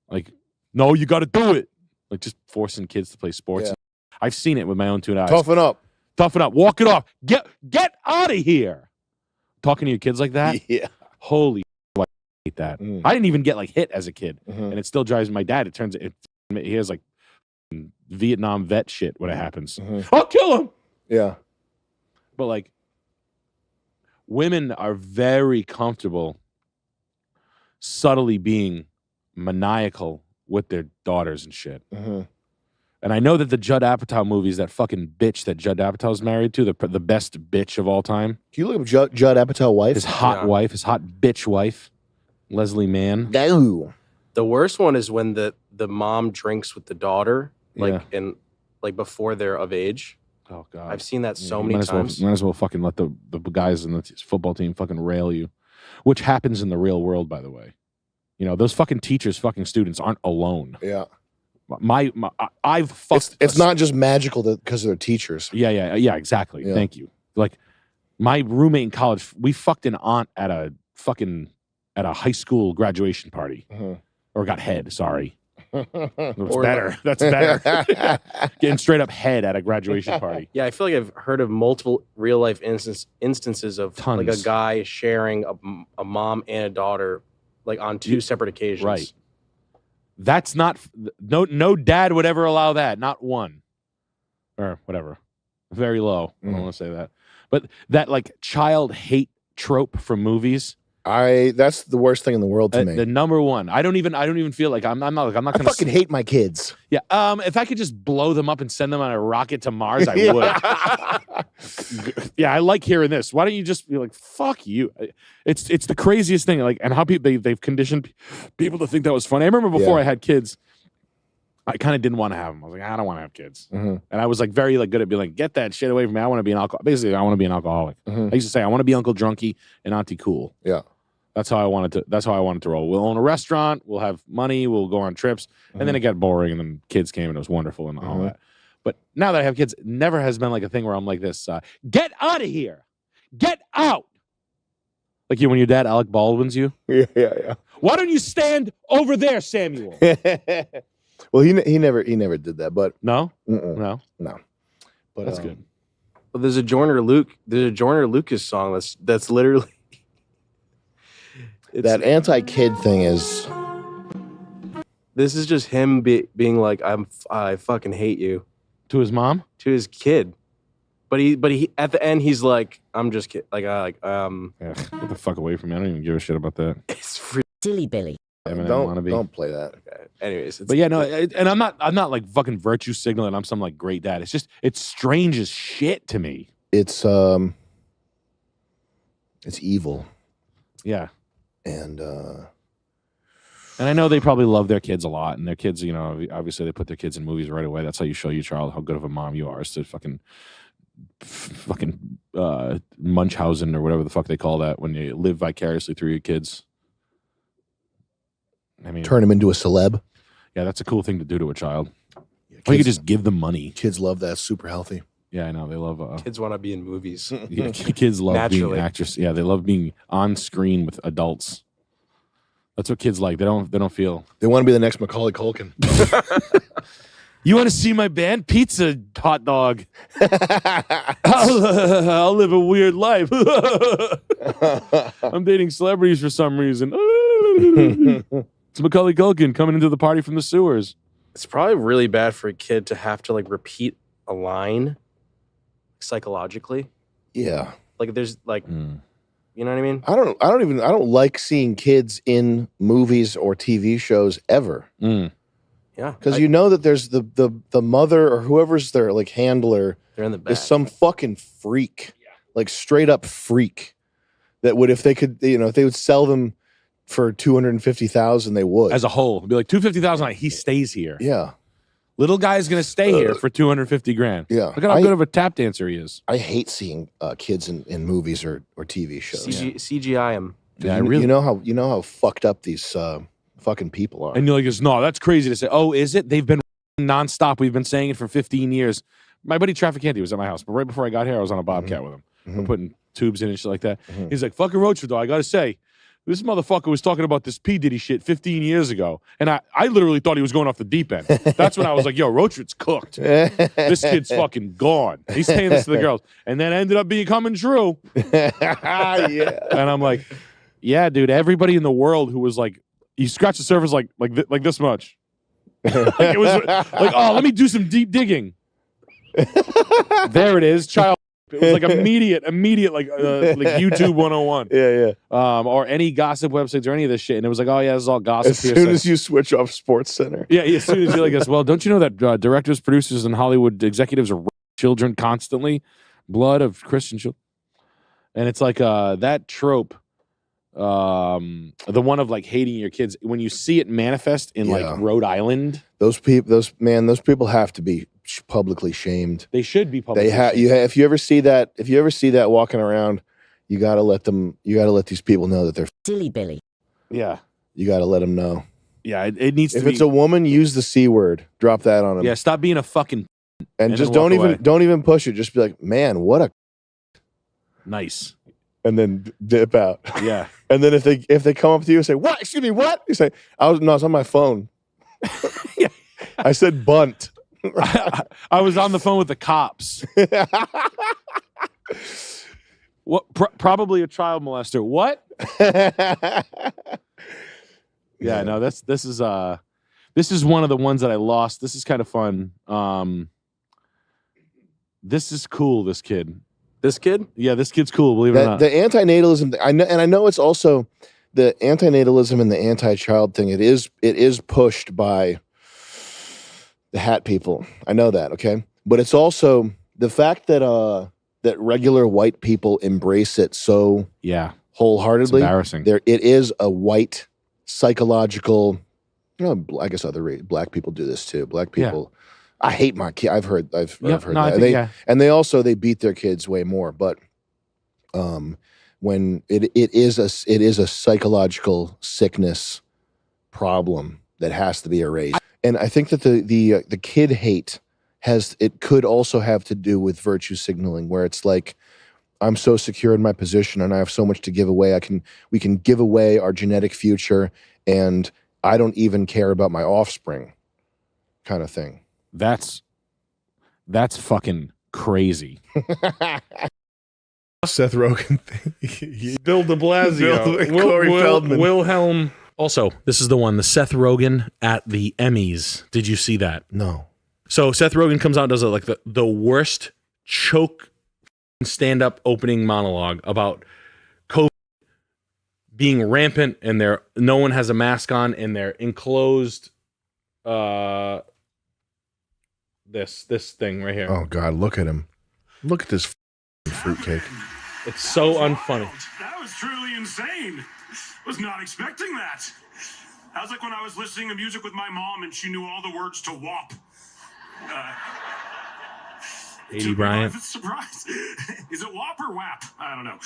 Like, no, you got to do it. Like, just forcing kids to play sports. Yeah. I've seen it with my own two eyes. Toughen up. Toughen up. Walk it off. Get out of here. Talking to your kids like that? Yeah. Holy I hate that. I didn't even get like hit as a kid. And it still drives my dad. He has like Vietnam vet shit when it happens. I'll kill him. Yeah. But like, women are very comfortable subtly being maniacal with their daughters and shit. And I know that the Judd Apatow movies, that fucking bitch that Judd Apatow's married to, the best bitch of all time. Can you look up Judd Apatow wife? His hot wife, his hot bitch wife, Leslie Mann. No. The worst one is when the mom drinks with the daughter, like before they're of age. Oh god, I've seen that so many times. Might as well fucking let the guys in the football team fucking rail you, which happens in the real world, by the way. Those fucking teachers, fucking students aren't alone. Yeah. I've fucked. It's not just magical because of their teachers. Yeah, exactly. Yeah. Thank you. Like my roommate in college, we fucked an aunt at a high school graduation party, or got head. Sorry, that's better. That's better. Getting straight up head at a graduation party. Yeah, I feel like I've heard of multiple real life instances of like a Tons. guy sharing a mom and a daughter like on two separate occasions. Right. That's not no dad would ever allow that. Not one, or whatever. Very low. I don't want to say that, but that like child hate trope from movies. That's the worst thing in the world to me. The number one. I don't even feel like I'm not gonna fucking hate my kids. Yeah. If I could just blow them up and send them on a rocket to Mars, I would. Yeah, I like hearing this. Why don't you just be like, fuck you? It's the craziest thing. Like, and how people they've conditioned people to think that was funny. I remember before I had kids, I kind of didn't want to have them. I was like, I don't want to have kids. And I was like very like good at being like, get that shit away from me. I want to be an alcoholic. Basically, I want to be an alcoholic. I used to say I want to be Uncle Drunky and Auntie Cool. Yeah. That's how I wanted to roll. We'll own a restaurant. We'll have money. We'll go on trips. And then it got boring, and then kids came, and it was wonderful and all that. But now that I have kids, it never has been like a thing where I'm like this. Get out of here. Get out. Like you when your dad Alec Baldwin's you. Yeah. Why don't you stand over there, Samuel? Well, he never did that, but no. No. But that's good. But there's a Joyner Lucas song that's literally that anti-kid thing is. This is just him being like, I fucking hate you to his mom, to his kid, but he at the end he's like, I'm just kidding. Get the fuck away from me. I don't even give a shit about that. It's free. Silly Billy. Don't play that. Okay. Anyways, but yeah, no, and I'm not like fucking virtue signaling. I'm some like great dad. It's just it's strange as shit to me. It's evil. Yeah. And I know they probably love their kids a lot, and their kids, you know, obviously they put their kids in movies right away. That's how you show your child how good of a mom you are, is to fucking Munchausen or whatever the fuck they call that when you live vicariously through your kids. I mean, turn him into a celeb. Yeah, that's a cool thing to do to a child. Or you could just give them money. Kids love that. Super healthy. Yeah, I know. They love kids want to be in movies. Yeah, kids love being actors. Yeah, they love being on screen with adults. That's what kids like. They don't feel. They want to be the next Macaulay Culkin. You want to see my band? Pizza hot dog. I'll live a weird life. I'm dating celebrities for some reason. It's Macaulay Culkin coming into the party from the sewers. It's probably really bad for a kid to have to like repeat a line psychologically. Yeah. Like there's like, you know what I mean? I don't like seeing kids in movies or TV shows ever. Yeah. Because you know that there's the mother or whoever's their like handler. They're in the back. Is some fucking freak. Yeah. Like straight up freak. That would, if they could, you know, if they would sell them for $250,000, they would. As a whole. It'd be like $250,000, he stays here. Yeah. Little guy's gonna stay here for $250,000. Yeah. Look at how good of a tap dancer he is. I hate seeing kids in movies or TV shows. CGI him. Yeah, you know how fucked up these fucking people are. And you're like, no, that's crazy to say. Oh, is it? They've been nonstop. We've been saying it for 15 years. My buddy Traffic Candy was at my house, but right before I got here, I was on a Bobcat with him. We're putting tubes in and shit like that. He's like, fucking Roachford, though, I gotta say, this motherfucker was talking about this P. Diddy shit 15 years ago. And I literally thought he was going off the deep end. That's when I was like, yo, Roachford's cooked. This kid's fucking gone. He's saying this to the girls. And then ended up becoming true. Yeah. And I'm like, yeah, dude, everybody in the world who was like, you scratch the surface like this much. Like it was like, oh, let me do some deep digging. There it is. Child. It was like immediate, like YouTube 101. Yeah. Or any gossip websites or any of this shit. And it was like, oh yeah, this is all gossip. As soon as you switch off Sports Center. Yeah, as soon as you're like this. Well, don't you know that directors, producers, and Hollywood executives are children constantly? Blood of Christian children. And it's like that trope, the one of like hating your kids, when you see it manifest in like Rhode Island. Those people have to be publicly shamed. They should be publicly shamed. If you ever see that walking around, you gotta let these people know that they're Silly Billy. Yeah. You gotta let them know. Yeah, it needs to If be. it's a woman, use the C word. Drop that on him. Yeah, stop being a fucking. And just then walk away. don't even push it. Just be like, man, what a Nice. and then dip out. Yeah. And then if they come up to you and say, "What? Excuse me, what?" You say, "I was on my phone." I said bunt. I was on the phone with the cops. What? Probably a child molester. What? Yeah, no. This is one of the ones that I lost. This is kind of fun. This is cool. This kid. This kid? Yeah, this kid's cool. Believe it or not. The antinatalism. I know it's also the antinatalism and the anti-child thing. It is pushed by the hat people. I know that. Okay, but it's also the fact that that regular white people embrace it so wholeheartedly. It's embarrassing. It is a white psychological. I guess other black people do this too. Black people. I hate my kid. I've heard that. They beat their kids way more. But when it is a psychological sickness problem that has to be erased. And I think that the kid hate could also have to do with virtue signaling, where it's like, I'm so secure in my position and I have so much to give away. We can give away our genetic future, and I don't even care about my offspring, kind of thing. That's fucking crazy. Seth Rogen thing. Bill de Blasio. Corey Feldman. Wilhelm. Also, this is the one, the Seth Rogen at the Emmys. Did you see that? No. So Seth Rogen comes out and does like the worst choke stand-up opening monologue about COVID being rampant, and no one has a mask on, and they're enclosed. This thing right here. Oh God, look at him! Look at this fruitcake. It's so unfunny. That was truly insane. Was not expecting that. That was like when I was listening to music with my mom and she knew all the words to WAP. Katie Bryant. Surprise. Is it WAP or WAP? I don't know.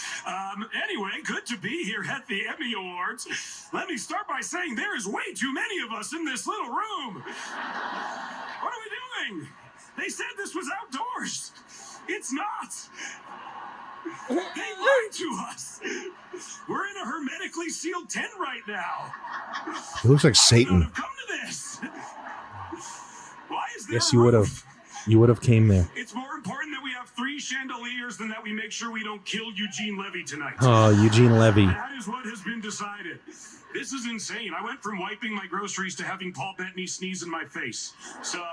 Anyway, good to be here at the Emmy Awards. Let me start by saying there is way too many of us in this little room. What are we doing? They said this was outdoors. It's not. They lied to us. We're in a hermetically sealed tent right now. He looks like Satan. Come to this. Why is there Yes, you would have. You would have came there. It's more important that we have 3 chandeliers than that we make sure we don't kill Eugene Levy tonight. Oh, Eugene Levy. That is what has been decided. This is insane. I went from wiping my groceries to having Paul Bettany sneeze in my face. So,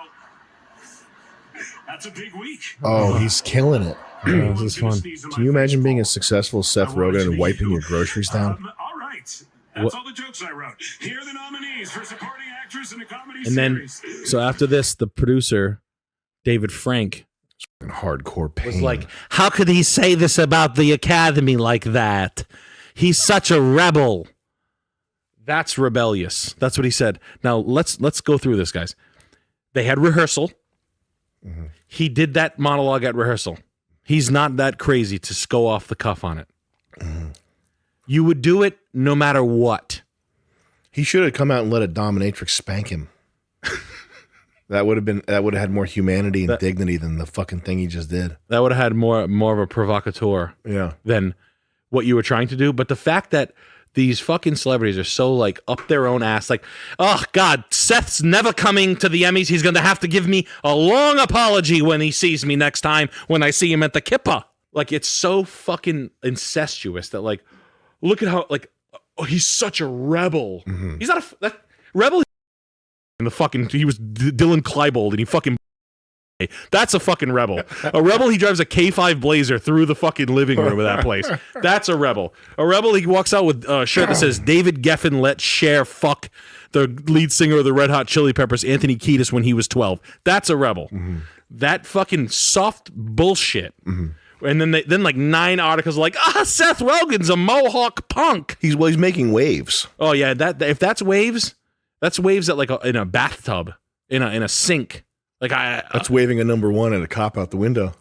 that's a big week. Oh, he's killing it. This is fun. Can you imagine being as successful as Seth Rogen and wiping your groceries down? All right. That's all the jokes I wrote. Here are the nominees for supporting actress in a comedy And then, series. so after this, the producer, David Frank, hardcore pain. was like, how could he say this about the Academy like that? He's such a rebel. That's rebellious. That's what he said. Now, let's go through this, guys. They had rehearsal. Mm-hmm. He did that monologue at rehearsal. He's not that crazy to go off the cuff on it. Mm-hmm. You would do it no matter what. He should have come out and let a dominatrix spank him. That would have had more humanity and dignity than the fucking thing he just did. That would have had more of a provocateur than what you were trying to do. But the fact that these fucking celebrities are so like up their own ass, like, oh God, Seth's never coming to the Emmys. He's going to have to give me a long apology when he sees me next time when I see him at the Kippa. Like, it's so fucking incestuous that, like, look at how, like, oh, he's such a rebel. Mm-hmm. He's not a rebel. And he was Dylan Klebold and he fucking. That's a fucking rebel. A rebel, he drives a K5 Blazer through the fucking living room of that place. That's a rebel. A rebel, he walks out with a shirt that says David Geffen let Cher fuck the lead singer of the Red Hot Chili Peppers, Anthony Kiedis, when he was 12. That's a rebel. Mm-hmm. That fucking soft bullshit. Mm-hmm. And then like 9 articles like, Seth Rogen's a Mohawk punk. He's making waves. Oh yeah, if that's waves, that's waves at like in a bathtub, in a sink. Like that's waving a number 1 at a cop out the window.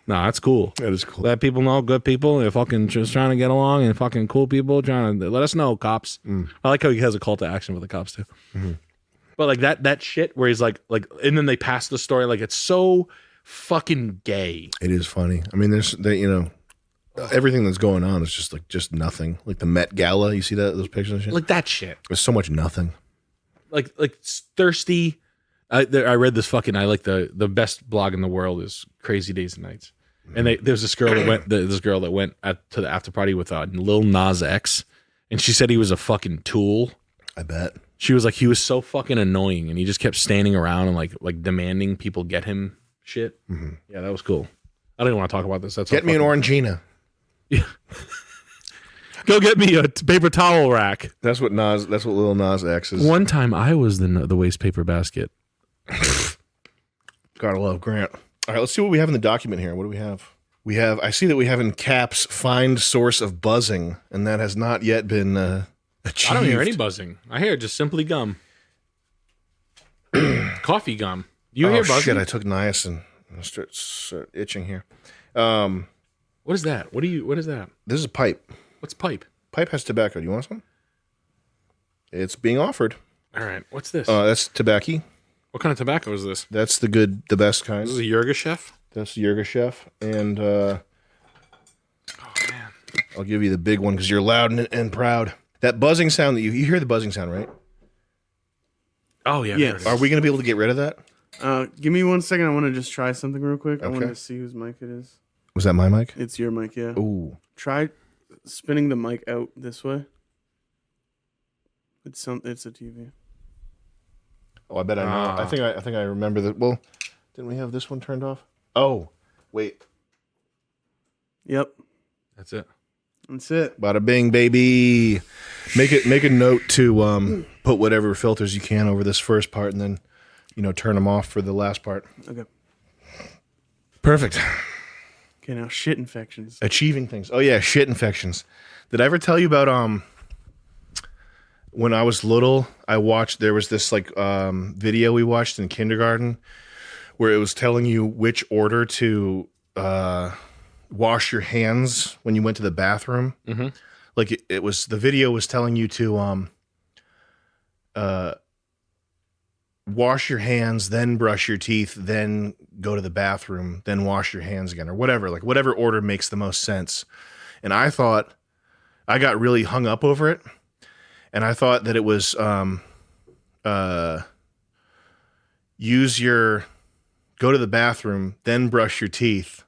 No, that's cool. That is cool. Let people know, good people, they're fucking just trying to get along, and fucking cool people trying to let us know, cops. I like how he has a call to action with the cops too. But like that shit where he's like, and then they pass the story like it's so fucking gay. It is funny. I mean, everything that's going on is just nothing. Like the Met Gala, you see those pictures and shit? Like that shit. There's so much nothing. Like thirsty. I read this fucking. I like the best blog in the world is Crazy Days and Nights, and there's this girl that went to the after party with Lil Nas X, and she said he was a fucking tool. I bet. She was like, he was so fucking annoying, and he just kept standing around and like demanding people get him shit. Yeah, that was cool. I don't even want to talk about this. Get me an Orangina. Yeah. Go get me a paper towel rack. That's what Lil Nas X is. One time I was the waste paper basket. Gotta love Grant. All right, let's see what we have in the document here. What do we have? I see that we have in caps find source of buzzing, and that has not yet been achieved. I don't hear any buzzing. I hear just simply gum. Coffee gum. You hear buzzing? Shit, I took niacin. I'm gonna start itching here. What is that? What is that? This is a pipe. What's pipe? Pipe has tobacco. Do you want some? It's being offered. All right. What's this? That's tobacco. What kind of tobacco is this? That's the best kind. This is a Yirgacheffe? That's the Yirgacheffe. And oh man, I'll give you the big one because you're loud and proud. That buzzing sound that you hear the buzzing sound, right? Oh yeah. Yes. Are we going to be able to get rid of that? Give me 1 second. I want to just try something real quick. I want Okay. to see whose mic it is. Was that my mic? It's your mic, yeah. Ooh. Try spinning the mic out this way. It's a TV. Oh, I bet I know. I think I remember that. Well, didn't we have this one turned off? Oh, wait. Yep. That's it. That's it. Bada bing, baby. Make a note to put whatever filters you can over this first part, and then turn them off for the last part. Okay. Perfect. Okay, now shit infections. Achieving things. Oh yeah, shit infections. Did I ever tell you about when I was little, there was this video we watched in kindergarten where it was telling you which order to wash your hands when you went to the bathroom. Mm-hmm. Like the video was telling you to wash your hands, then brush your teeth, then go to the bathroom, then wash your hands again, or whatever order makes the most sense. And I got really hung up over it. And I thought that it was go to the bathroom, then brush your teeth,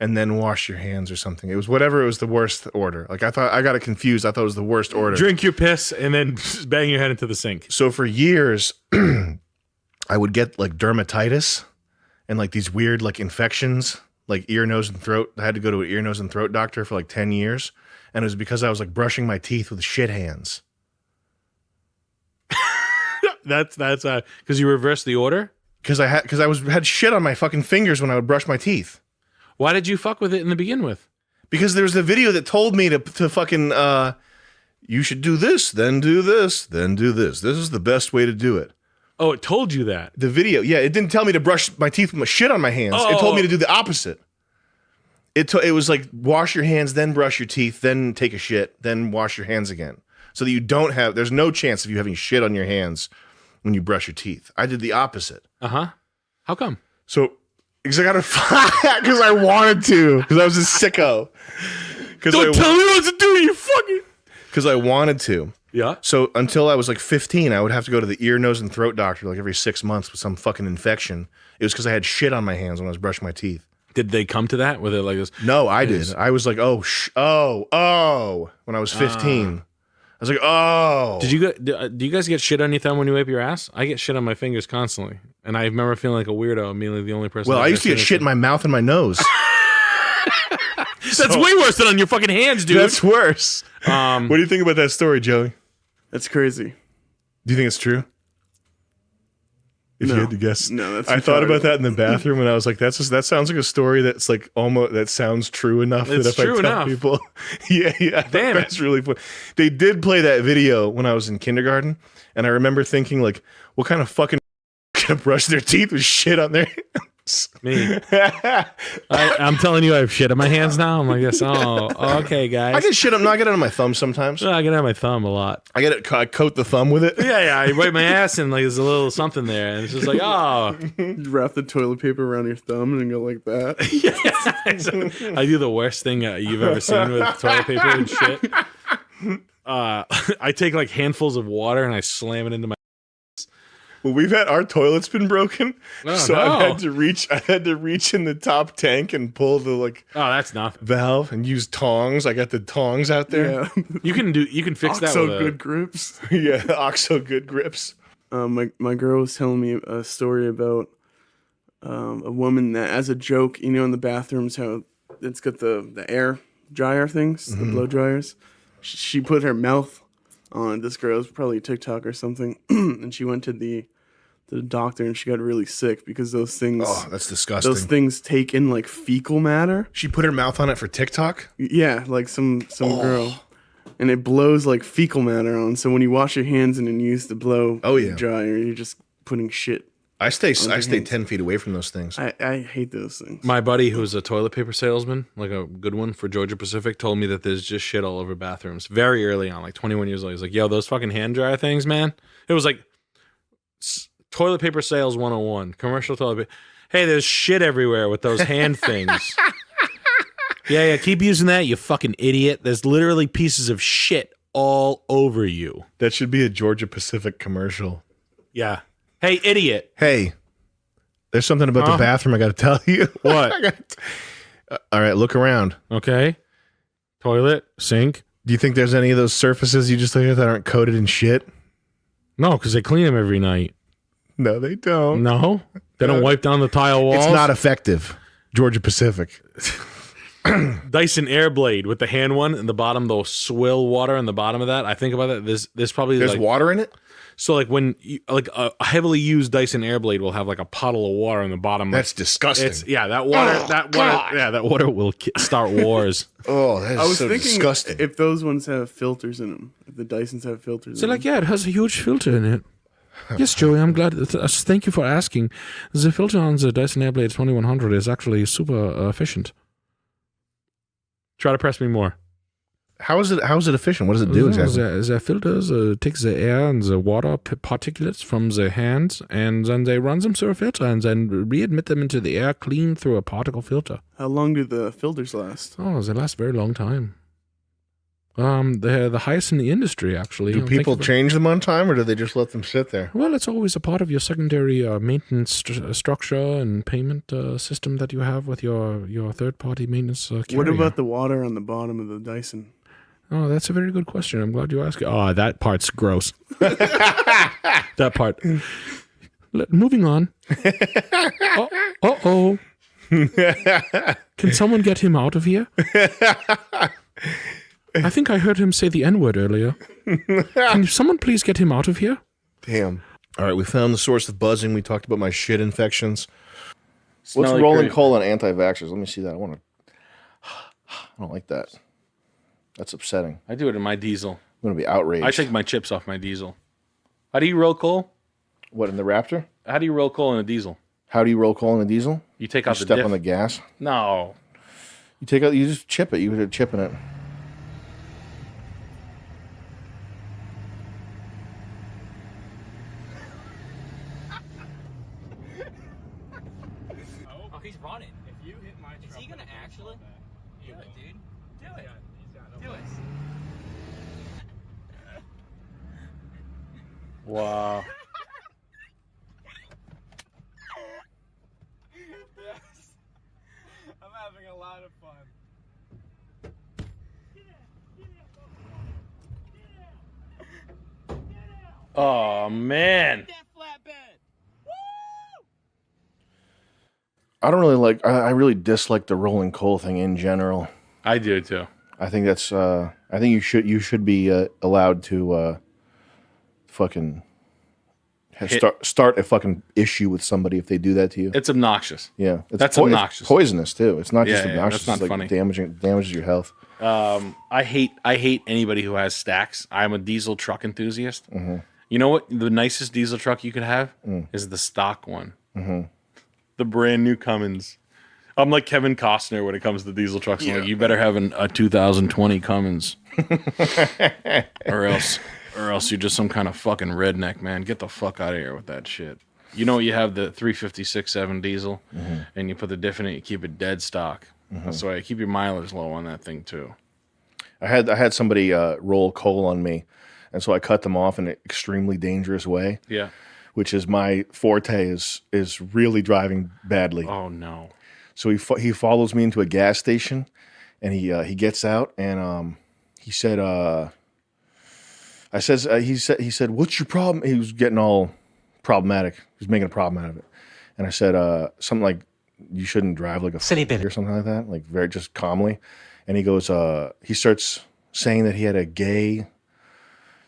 and then wash your hands or something. It was the worst order. Like I got it confused. I thought it was the worst order. Drink your piss and then just bang your head into the sink. So for years, I would get like dermatitis and like these weird like infections, like ear, nose, and throat. I had to go to an ear, nose, and throat doctor for like 10 years. And it was because I was like brushing my teeth with shit hands. That's because you reversed the order? Because I had shit on my fucking fingers when I would brush my teeth. Why did you fuck with it in the begin with? Because there was a video that told me to fucking you should do this, then do this, then do this. This is the best way to do it. Oh, it told you that. The video, yeah, it didn't tell me to brush my teeth with my shit on my hands. Oh. It told me to do the opposite. It was like wash your hands, then brush your teeth, then take a shit, then wash your hands again. So that there's no chance of you having shit on your hands when you brush your teeth. I did the opposite. Uh-huh. How come? So, because I got to because I wanted to, because I was a sicko. Don't tell me what to do, you fucking... Because I wanted to. Yeah. So until I was like 15, I would have to go to the ear, nose, and throat doctor like every 6 months with some fucking infection. It was because I had shit on my hands when I was brushing my teeth. Did they come to that? Were they like this? No, I did. I was like, when I was 15. I was like, oh. Do you guys get shit on your thumb when you wipe your ass? I get shit on my fingers constantly. And I remember feeling like a weirdo, immediately the only person. Well, I used to get shit in my mouth and my nose. That's way worse than on your fucking hands, dude. That's worse. What do you think about that story, Joey? That's crazy. Do you think it's true? If No. you had to guess. No, that's I thought retarded. about that in the bathroom and I was like, that sounds like a story that's like almost, that sounds true enough It's that if true I tell enough. people. yeah. Damn it. That's really fun. They did play that video when I was in kindergarten and I remember thinking like, what kind of fucking gonna brush their teeth with shit on their hands. Me. I'm telling you, I have shit on my hands now. I'm like this. Oh, okay, guys. I get shit up. No, I get it on my thumb sometimes. I get it on my thumb a lot. I get it. I coat the thumb with it. Yeah. I wipe my ass and like there's a little something there, and it's just like, oh. You wrap the toilet paper around your thumb and go like that. I do the worst thing you've ever seen with toilet paper and shit. I take like handfuls of water and I slam it into my. Well, we've had our toilet's been broken, so no. I had to reach in the top tank and pull the like. Oh, that's nothing. Valve and use tongs. I got the tongs out there. Yeah. You can fix that Oxo with good grips. Yeah, Oxo good grips. My girl was telling me a story about a woman that, as a joke, you know, in the bathrooms, how it's got the air dryer things, the blow dryers. She put her mouth on this girl's probably TikTok or something, and she went to the doctor and she got really sick because those things. Oh, that's disgusting. Those things take in like fecal matter. She put her mouth on it for TikTok. Yeah, like some girl, and it blows like fecal matter on. So when you wash your hands and then use the blow dryer, you're just putting shit. I stay 10 feet away from those things. I hate those things. My buddy, who's a toilet paper salesman, like a good one for Georgia Pacific, told me that there's just shit all over bathrooms very early on, like 21 years old. He's like, yo, those fucking hand dryer things, man. It was like toilet paper sales 101, commercial toilet paper. Hey, there's shit everywhere with those hand things. Yeah, keep using that, you fucking idiot. There's literally pieces of shit all over you. That should be a Georgia Pacific commercial. Yeah. Hey, idiot. Hey, there's something about the bathroom I got to tell you. What? All right, look around. Okay. Toilet, sink. Do you think there's any of those surfaces you just look at that aren't coated in shit? No, because they clean them every night. No, they don't. No? They don't wipe down the tile walls? It's not effective. Georgia Pacific. Dyson Airblade with the hand one and the bottom, the swill water in the bottom of that. I think about that. There's probably There's water in it? So like when you, like a heavily used Dyson Airblade will have like a puddle of water in the bottom. That's disgusting. That water will start wars. Oh, that's I was so thinking disgusting. if those ones have filters in them, if the Dysons have filters. So in like, them. yeah, it has a huge filter in it. Yes, Joey, I'm glad. Thank you for asking. The filter on the Dyson Airblade 2100 is actually super efficient. Try to press me more. How is it efficient? What does it do exactly? The filters take the air and the water particulates from the hands, and then they run them through a filter, and then readmit them into the air clean through a particle filter. How long do the filters last? Oh, they last a very long time. They're the highest in the industry, actually. Do people change them on time, or do they just let them sit there? Well, it's always a part of your secondary maintenance structure and payment system that you have with your third-party maintenance carrier. What about the water on the bottom of the Dyson? Oh, that's a very good question. I'm glad you asked. Oh, that part's gross. That part. Moving on. Uh-oh. Can someone get him out of here? I think I heard him say the N-word earlier. Can someone please get him out of here? Damn. All right, we found the source of buzzing. We talked about my shit infections. What's Smelly rolling cream. coal on anti-vaxxers? Let me see that. I don't like that. That's upsetting. I do it in my diesel. I'm going to be outraged. I take my chips off my diesel. How do you roll coal? What, in the Raptor? How do you roll coal in a diesel? How do you roll coal in a diesel? You take out the step diff. on the gas. No. You just chip it. You're chipping it. Oh, he's running. If you hit my truck, is he gonna actually do it, dude? Do it. Do it. Wow. Yes. I'm having a lot of fun. Oh, man. I don't really like. I really dislike the rolling coal thing in general. I do too. I think that's. I think you should be allowed to fucking start a fucking issue with somebody if they do that to you. It's obnoxious. Yeah, That's it's obnoxious. poisonous too. It's not just Yeah, obnoxious. that's not it's like funny. damages your health. I hate anybody who has stacks. I'm a diesel truck enthusiast. Mm-hmm. You know what? The nicest diesel truck you could have is the stock one. Mm-hmm. The brand new Cummins. I'm like Kevin Costner when it comes to diesel trucks. I'm like, you better have a 2020 Cummins, or else you're just some kind of fucking redneck, man. Get the fuck out of here with that shit. You know, you have the 356.7 diesel, and you put the diff in it, you keep it dead stock. That's why you keep your mileage low on that thing too. I had somebody roll coal on me, and so I cut them off in an extremely dangerous way. Yeah. Which is my forte is really driving badly. Oh no. So he follows me into a gas station, and he gets out, and he said, he said, what's your problem? He was getting all problematic. He was making a problem out of it, and I said something like, you shouldn't drive like a silly bitch or something like that, like very just calmly. And he goes, he starts saying that he had a gay,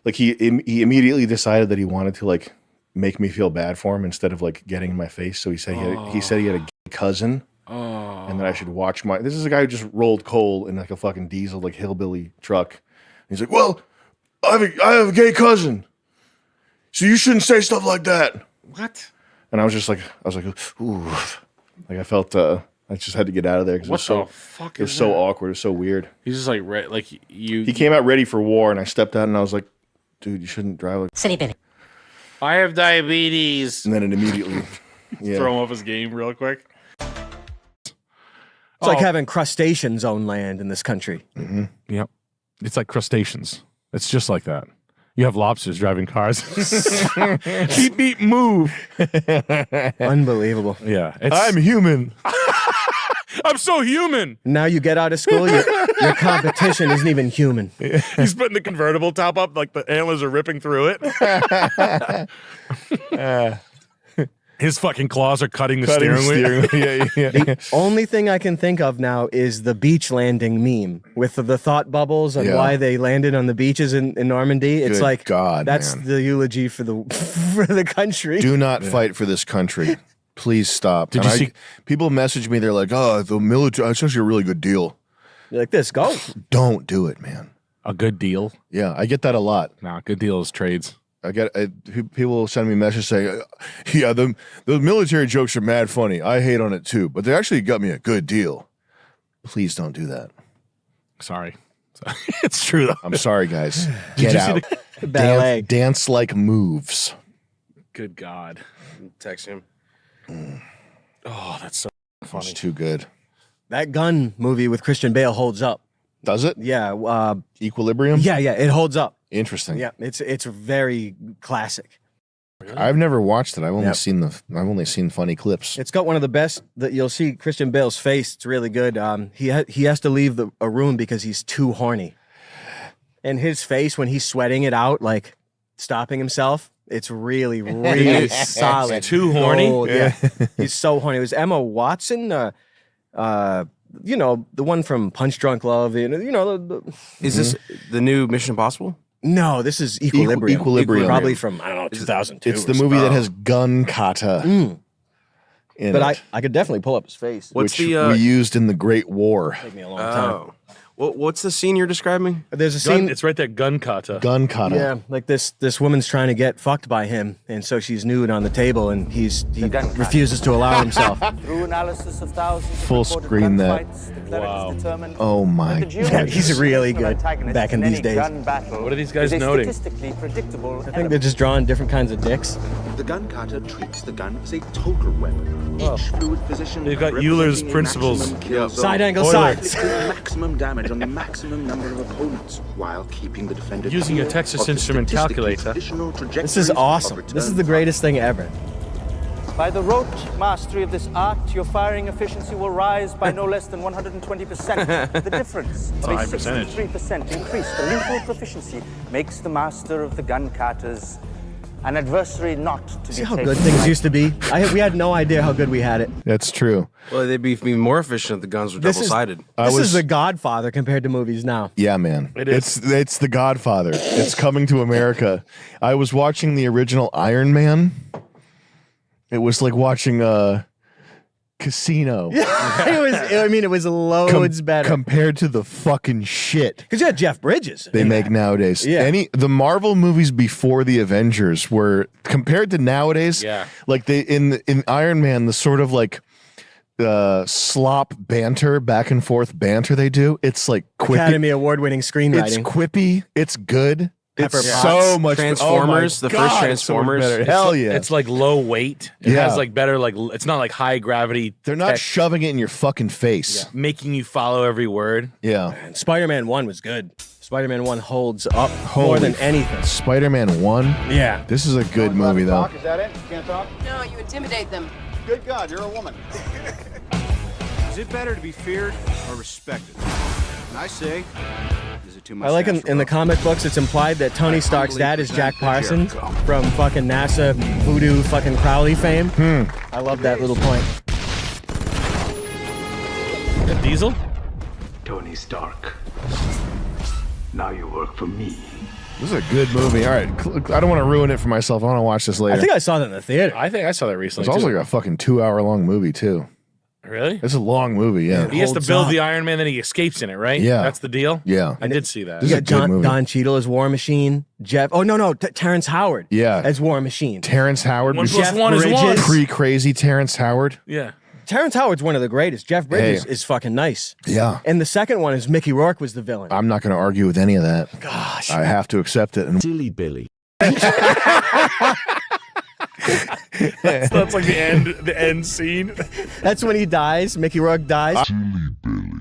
like he immediately decided that he wanted to like make me feel bad for him instead of like getting in my face. So he said he had a gay cousin. And that I should watch this is a guy who just rolled coal in like a fucking diesel, like hillbilly truck. And he's like, well, I have a gay cousin, so you shouldn't say stuff like that. What? And I was like, ooh, like I felt, I just had to get out of there because What the fuck it was is so that? awkward. It was so weird. He's just like you. He came out ready for war, and I stepped out, and I was like, dude, you shouldn't drive like silly bitch. I have diabetes. And then it immediately Throw him off his game real quick. It's like having crustaceans own land in this country. Yep. It's like crustaceans. It's just like that. You have lobsters driving cars. Beep, beep, move. Unbelievable. Yeah. I'm human. I'm so human. Now you get out of school, your competition isn't even human. He's putting the convertible top up, like the antlers are ripping through it. His fucking claws are cutting the steering wheel. Yeah. The only thing I can think of now is the beach landing meme with the thought bubbles and why they landed on the beaches in Normandy. It's Good like, God, that's man. the eulogy for the country. Do not fight for this country. Please stop. Did And you see- people message me? They're like, "Oh, the military. It's actually a really good deal." You're like this, go. Don't do it, man. A good deal? Yeah, I get that a lot. Nah, good deal is trades. People send me messages saying, "Yeah, the military jokes are mad funny. I hate on it too, but they actually got me a good deal." Please don't do that. Sorry, it's true though. I'm sorry, guys. Did Get you see out. the ballet? Dance like moves. Good God. Text him. Oh, that's so funny. It's too good. That gun movie with Christian Bale holds up. Does it? Yeah. Equilibrium? Yeah, it holds up. Interesting. Yeah, it's very classic. I've never watched it. I've only Yep. seen funny clips. It's got one of the best that you'll see. Christian Bale's face. It's really good. He has to leave a room because he's too horny, and his face when he's sweating it out, like stopping himself. It's really, really solid. Too horny? Gold, yeah. He's so horny. It was Emma Watson. You know, the one from Punch Drunk Love. You know, Is this the new Mission Impossible? No, this is Equilibrium. Equilibrium. Probably from, I don't know, 2002. It's the movie that has gun kata. In But it, I could definitely pull up his face. What's which the, we used in the Great War. Take me a long time. Oh. What's the scene you're describing? There's a scene. It's right there, gun kata. Gun kata. Yeah, like this woman's trying to get fucked by him, and so she's nude on the table, and he refuses to allow himself. Through analysis of thousands Full screen that. wow. Oh my Yeah, God. he's really good back in these days. What are these guys noting? Statistically predictable. I think they're just drawing different kinds of dicks. The gun cutter treats the gun as a total weapon. Each fluid position They've got Euler's representing a principles. maximum kill zone. Side angle Euler. side. Inflicting maximum damage on the maximum number of opponents while keeping the defender Using a clear Texas of the Instrument statistically calculator. additional This is trajectories of awesome. return This is the greatest thing ever. By the rote mastery of this art, your firing efficiency will rise by no less than 120%. The difference of a a high percentage. 63% increase to lethal proficiency makes the master of the gun cutters an adversary not to See be how taken good things lightly. used to be? We had no idea how good we had it. That's true. Well, they'd be even more efficient if the guns were double-sided. This is The Godfather compared to movies now. Yeah, man. It is. It's The Godfather. It's coming to America. I was watching the original Iron Man. It was like watching Casino. it was loads better compared to the fucking shit. Because you had Jeff Bridges they make nowadays. Yeah. The Marvel movies before the Avengers were compared to nowadays. Yeah. Like in Iron Man, the sort of like slop banter, back and forth banter they do. It's like quippy. Academy Award-winning screenwriting. It's quippy. It's good. Pepper It's Potts. so much Transformers, oh my the first God, Transformers. so much better. Hell yeah. It's like low weight. It Yeah. has like better, like, it's not like high gravity. They're not shoving it in your fucking face. Making you follow every word. Yeah. And Spider-Man 1 was good. Spider-Man 1 holds up more than anything. Spider-Man 1? Yeah. This is a good movie, though. Is that it? You can't talk? No, you intimidate them. Good God, you're a woman. Is it better to be feared or respected? And I say, is it too much? I like in the comic books, it's implied that Tony Stark's dad is Jack Parsons from fucking NASA voodoo fucking Crowley fame. I love that little point. Diesel? Tony Stark. Now you work for me. This is a good movie. All right. I don't want to ruin it for myself. I want to watch this later. I think I saw that in the theater. I think I saw that recently. It's also too. like a fucking 2-hour long movie, too. Really? It's a long movie, yeah. He has to build the Iron Man, then he escapes in it, right? Yeah. That's the deal? Yeah. I did see that. This You is a got good movie. Don Cheadle as War Machine. Terrence Howard. Yeah. As War Machine. Terrence Howard. 1 plus Jeff 1 is 1. Pre-crazy Terrence Howard. Yeah. Terrence Howard's one of the greatest. Jeff Bridges Hey. is fucking nice. Yeah. And the second one is Mickey Rourke was the villain. I'm not going to argue with any of that. Gosh. I have to accept it. And Silly Billy. That's like the end scene. That's when he dies. Mickey Rourke dies.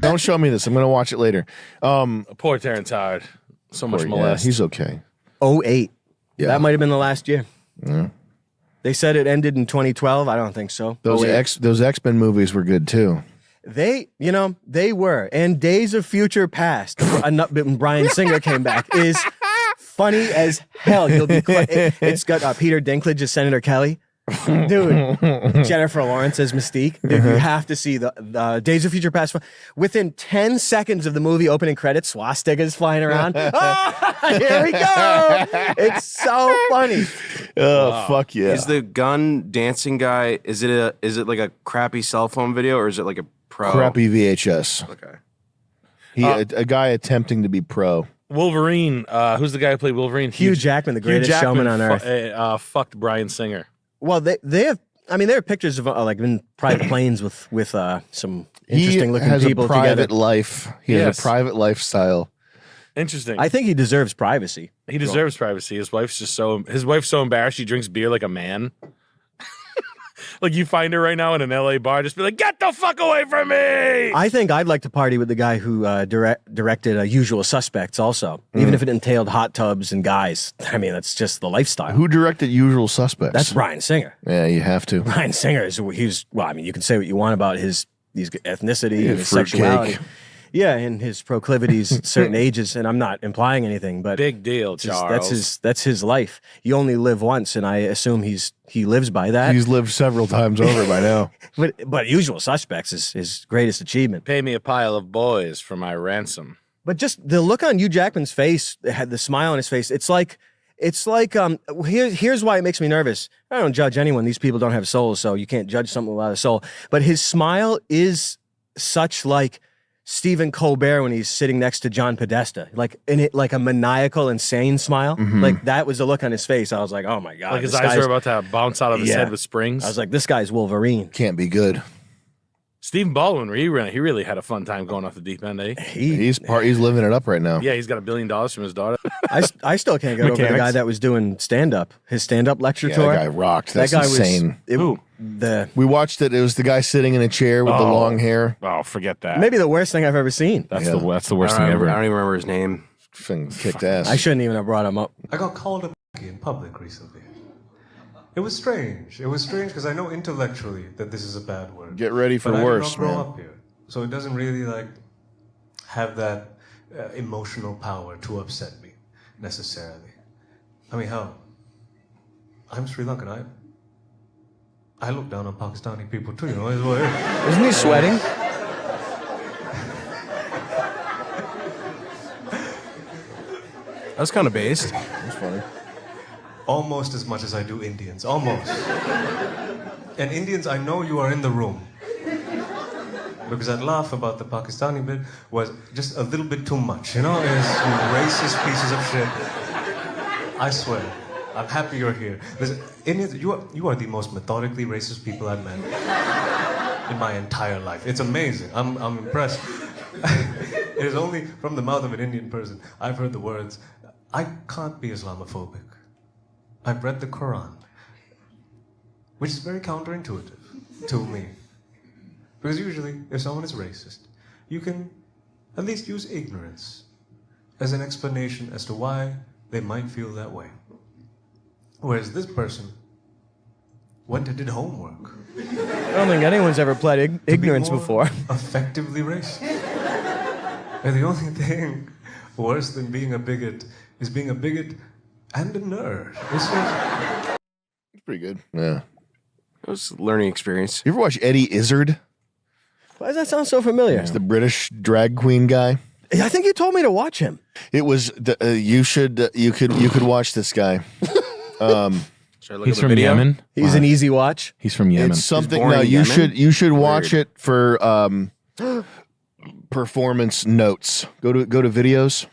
Don't show me this. I'm going to watch it later. Poor Terrence Howard. So much molest. He's okay. 08. Yeah. That might have been the last year. Yeah. They said it ended in 2012. I don't think so. Those 08. those X-Men movies were good, too. They were. And Days of Future Past, when Bryan Singer came back, is funny as hell. It's got Peter Dinklage as Senator Kelly. Dude, Jennifer Lawrence as Mystique. Dude, you have to see the Days of Future Past. Within 10 seconds of the movie opening credits, swastikas flying around. Here we go. It's so funny. Oh, fuck yeah. Is the gun dancing guy, is it like a crappy cell phone video or is it like a pro? Crappy VHS. Okay. A guy attempting to be pro. Wolverine. Who's the guy who played Wolverine? Hugh Jackman, the greatest showman on earth. Fucked Bryan Singer. Well, they have. I mean, there are pictures of like in private planes with some interesting looking he people has a private together. life. He has Yes. a private lifestyle. Interesting. I think he deserves privacy. He deserves privacy. His wife's so embarrassed she drinks beer like a man. Like you find her right now in an LA bar, just be like, "Get the fuck away from me!" I think I'd like to party with the guy who directed Usual Suspects also, even if it entailed hot tubs and guys. I mean, that's just the lifestyle. Who directed Usual Suspects? That's Bryan Singer. Yeah, you have to. Bryan Singer you can say what you want about his ethnicity Yeah, and his fruitcake. sexuality. Yeah, and his proclivities at certain ages, and I'm not implying anything, but Big deal, Charles. that's his life. You only live once, and I assume he lives by that. He's lived several times over by now. But Usual Suspects is his greatest achievement. Pay me a pile of boys for my ransom. But just the look on Hugh Jackman's face, had the smile on his face. It's like here's why it makes me nervous. I don't judge anyone. These people don't have souls, so you can't judge something without a soul. But his smile is such like Stephen Colbert when he's sitting next to John Podesta, like a maniacal, insane smile. Mhm. Like that was the look on his face. I was like, oh my god, Like his this eyes guy's- are about to bounce out of his Yeah. head with springs. I was like, this guy's Wolverine. Can't be good. Stephen Baldwin, he really had a fun time going off the deep end, eh? He's living it up right now. Yeah, he's got $1 billion from his daughter. I still can't get over the Mechanics. guy that was doing stand up. His stand up lecture Yeah, tour. that guy rocked. That's that guy insane. We watched it. It was the guy sitting in a chair with the long hair. Oh, forget that. Maybe the worst thing I've ever seen. That's the worst thing ever. I don't even remember his name. Thing kicked ass. I shouldn't even have brought him up. I got called a in public recently. It was strange. It was strange because I know intellectually that this is a bad word. Get ready for but worse, I did not grow man. up here, so it doesn't really have that emotional power to upset me necessarily. I mean, hell, I'm Sri Lankan. I look down on Pakistani people too. You know, Isn't he sweating? That's kind of based. That's funny. Almost as much as I do Indians. Almost. And Indians, I know you are in the room. because that laugh about the Pakistani bit was just a little bit too much, you know? It's racist pieces of shit. I swear. I'm happy you're here. Listen, Indians, you are the most methodically racist people I've met in my entire life. It's amazing. I'm impressed. It is only from the mouth of an Indian person I've heard the words, I can't be Islamophobic. I've read the Quran, which is very counterintuitive to me. Because usually, if someone is racist, you can at least use ignorance as an explanation as to why they might feel that way. Whereas this person went and did homework. I don't think anyone's ever pled ignorance before. Effectively racist. And the only thing worse than being a bigot is being a bigot and a nerd. It's pretty good. Yeah. It was a learning experience. You ever watch Eddie Izzard? Why does that sound so familiar? He's the British drag queen guy. I think you told me to watch him. It was you could watch this guy. He's from Yemen. He's an easy watch. He's from Yemen. It's something. No, you should watch it for performance notes. Go to videos.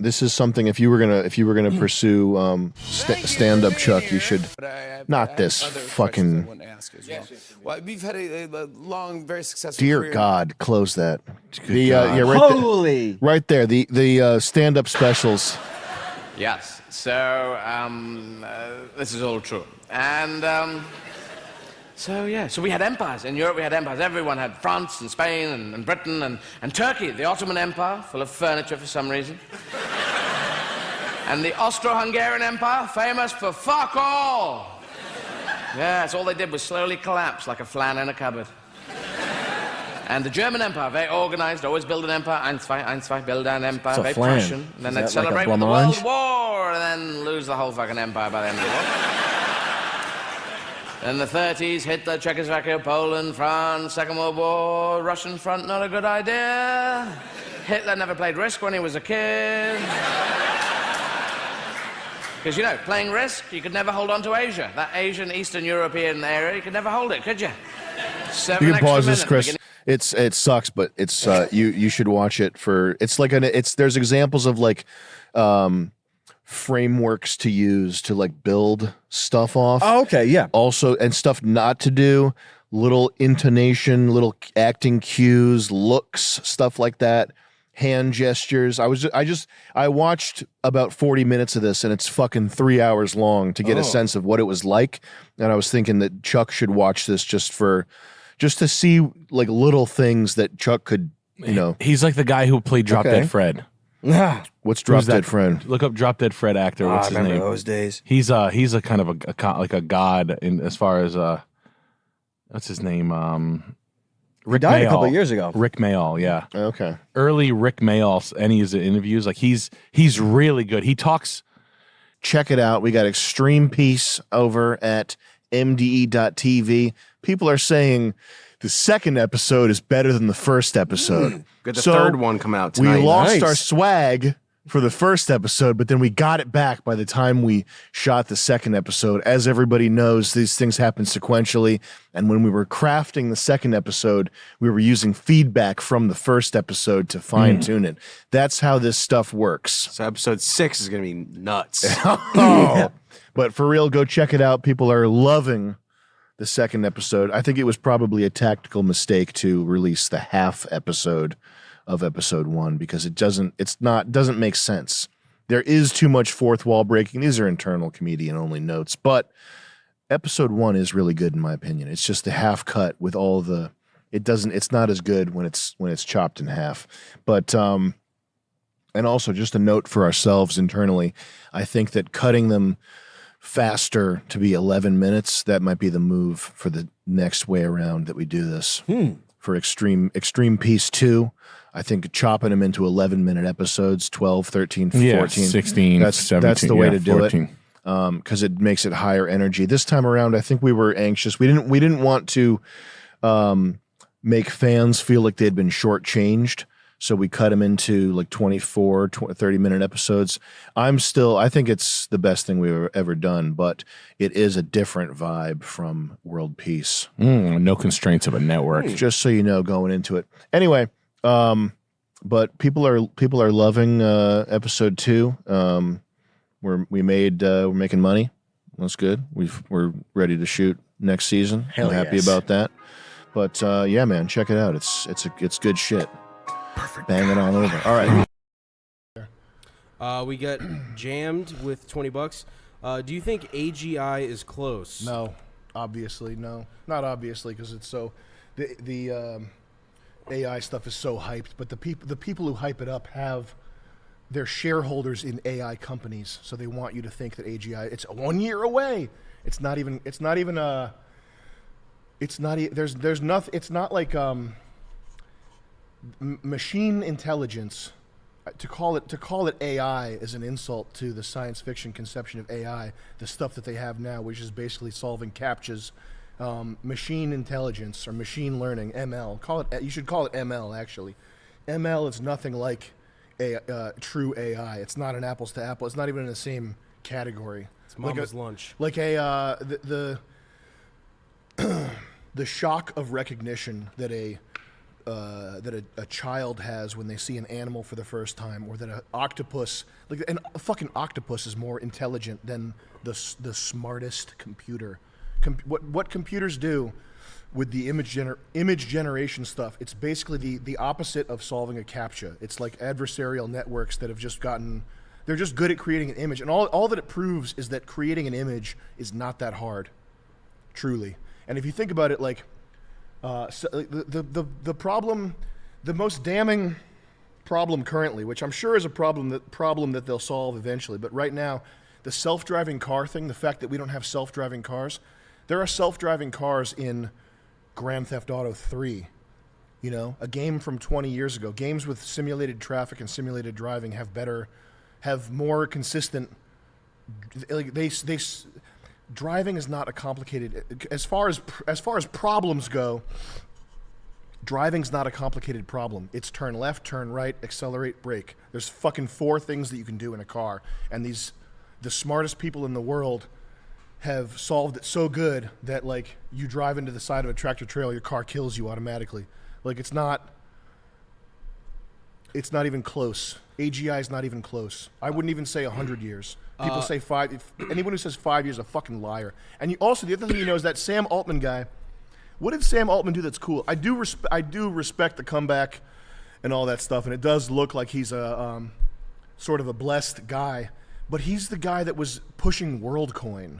This is something. If you were gonna pursue stand up, Chuck, you should. Not this fucking. Well, we've had a long, very successful. Dear career. God, close that. Holy. Right there. The stand up specials. Yes. So this is all true, and so we had empires in Europe. We had empires. Everyone had France and Spain and Britain and Turkey, the Ottoman Empire, full of furniture for some reason, and the Austro-Hungarian Empire, famous for fuck all. Yes, all they did was slowly collapse like a flan in a cupboard. And the German Empire, very organized, always build an empire, eins, zwei, build an empire, So very flan. Prussian. And then Is they'd that like a celebrate with the blancmange? World War, and then lose the whole fucking empire by the end of the war. In the 30s, Hitler, Czechoslovakia, Poland, France, Second World War, Russian front, not a good idea. Hitler never played Risk when he was a kid. Because, you know, playing Risk, you could never hold on to Asia. That Asian, Eastern European area, you could never hold it, could you? 7 You can extra pause this, minutes Chris. It sucks, but it's you should watch it for. It's like there's examples of like frameworks to use to like build stuff off. Oh, okay, yeah. Also, and stuff not to do, little intonation, little acting cues, looks, stuff like that. Hand gestures. I watched about 40 minutes of this, and it's fucking 3 hours long to get a sense of what it was like. And I was thinking that Chuck should watch this just to see like little things that Chuck could, you know. He's like the guy who played Drop Okay. Dead Fred. What's Drop Dead Fred? Look up Drop Dead Fred actor. What's I his remember name? those days. He's a kind of a god in as far as what's his name? Rick died a Mayall. couple of years ago. Rick Mayall, yeah. Okay. Early Rick Mayall, any of his interviews, like he's really good. He talks. Check it out. We got Extreme Peace over at mde.tv. People are saying the second episode is better than the first episode. Got the third one come out We tonight. lost Nice. our swag for the first episode, but then we got it back by the time we shot the second episode. As everybody knows, these things happen sequentially. And when we were crafting the second episode, we were using feedback from the first episode to fine tune it. That's how this stuff works. So episode 6 is going to be nuts. Oh. But for real, go check it out. People are loving the second episode. I think it was probably a tactical mistake to release the half episode of episode 1 because it doesn't make sense. There is too much fourth wall breaking. These are internal comedian only notes, but episode 1 is really good in my opinion. It's just the half cut with all the it's not as good when it's chopped in half. But and also just a note for ourselves internally, I think that cutting them faster to be 11 minutes, that might be the move for the next way around that we do this. For Extreme Peace 2, I think chopping them into 11-minute episodes, 12, 13, 14. Yeah, 16, that's 17, the way yeah, to do 14. it. Because it makes it higher energy. This time around, I think we were anxious. We didn't want to make fans feel like they had been shortchanged. So we cut them into like 24, 30-minute episodes. I think it's the best thing we've ever done, but it is a different vibe from World Peace. No constraints of a network. Just so you know, going into it. Anyway, but people are loving episode 2. We're making money. That's good. We're ready to shoot next season. Hell I'm happy yes. about that. But yeah, man, check it out. It's good shit. Perfect. Bang it all over. All right. We got jammed with $20. Do you think AGI is close? No, obviously no, not obviously, because it's so the AI stuff is so hyped. But the people who hype it up have their shareholders in AI companies, so they want you to think that AGI it's 1 year away. It's not even. There's nothing. It's not like machine intelligence. To call it AI is an insult to the science fiction conception of AI, the stuff that they have now, which is basically solving CAPTCHAs. Machine intelligence or machine learning, ML. You should call it ML, actually. ML is nothing like true AI. It's not an apples to apple. It's not even in the same category. It's mama's lunch. Like the shock of recognition that a child has when they see an animal for the first time, or that an octopus, a fucking octopus, is more intelligent than the smartest computer. What computers do with the image generation stuff, it's basically the opposite of solving a CAPTCHA. It's like adversarial networks that have just they're just good at creating an image, and all that it proves is that creating an image is not that hard, truly. And if you think about it, the problem, the most damning problem currently, which I'm sure is a problem that they'll solve eventually, but right now, the self-driving car thing, the fact that we don't have self-driving cars, there are self-driving cars in Grand Theft Auto 3, a game from 20 years ago. Games with simulated traffic and simulated driving have more consistent, driving is not a complicated, as far as problems go, driving's not a complicated problem. It's turn left, turn right, accelerate, brake. There's fucking 4 things that you can do in a car, and the smartest people in the world have solved it so good that you drive into the side of a tractor trailer, your car kills you automatically. It's not even close. AGI is not even close. I wouldn't even say 100 years. People say 5. Anyone who says 5 years is a fucking liar. And the other thing is that Sam Altman guy. What did Sam Altman do that's cool? I do respect the comeback and all that stuff, and it does look like he's a sort of a blessed guy. But he's the guy that was pushing WorldCoin,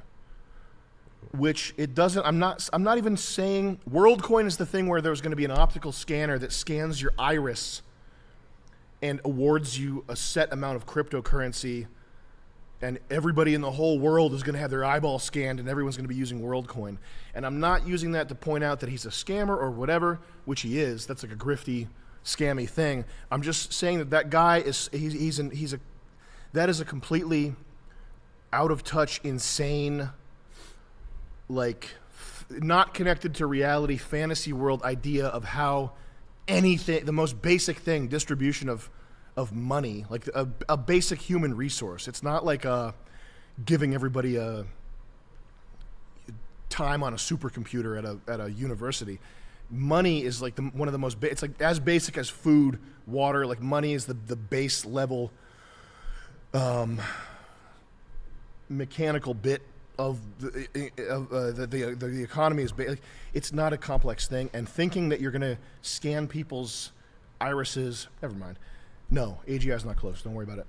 which it doesn't. I'm not even saying WorldCoin is the thing where there's going to be an optical scanner that scans your iris and awards you a set amount of cryptocurrency, and everybody in the whole world is going to have their eyeball scanned, and everyone's going to be using WorldCoin. And I'm not using that to point out that he's a scammer or whatever, which he is. That's like a grifty, scammy thing. I'm just saying that guy is that is a completely out of touch, insane, not connected to reality, fantasy world idea of how anything, the most basic thing, distribution of money, like a basic human resource. It's not like giving everybody a time on a supercomputer at a university. Money is one of the most it's as basic as food, water. Money is the base level mechanical bit of the economy is it's not a complex thing, and thinking that you're going to scan people's irises, never mind. No, AGI is not close. Don't worry about it.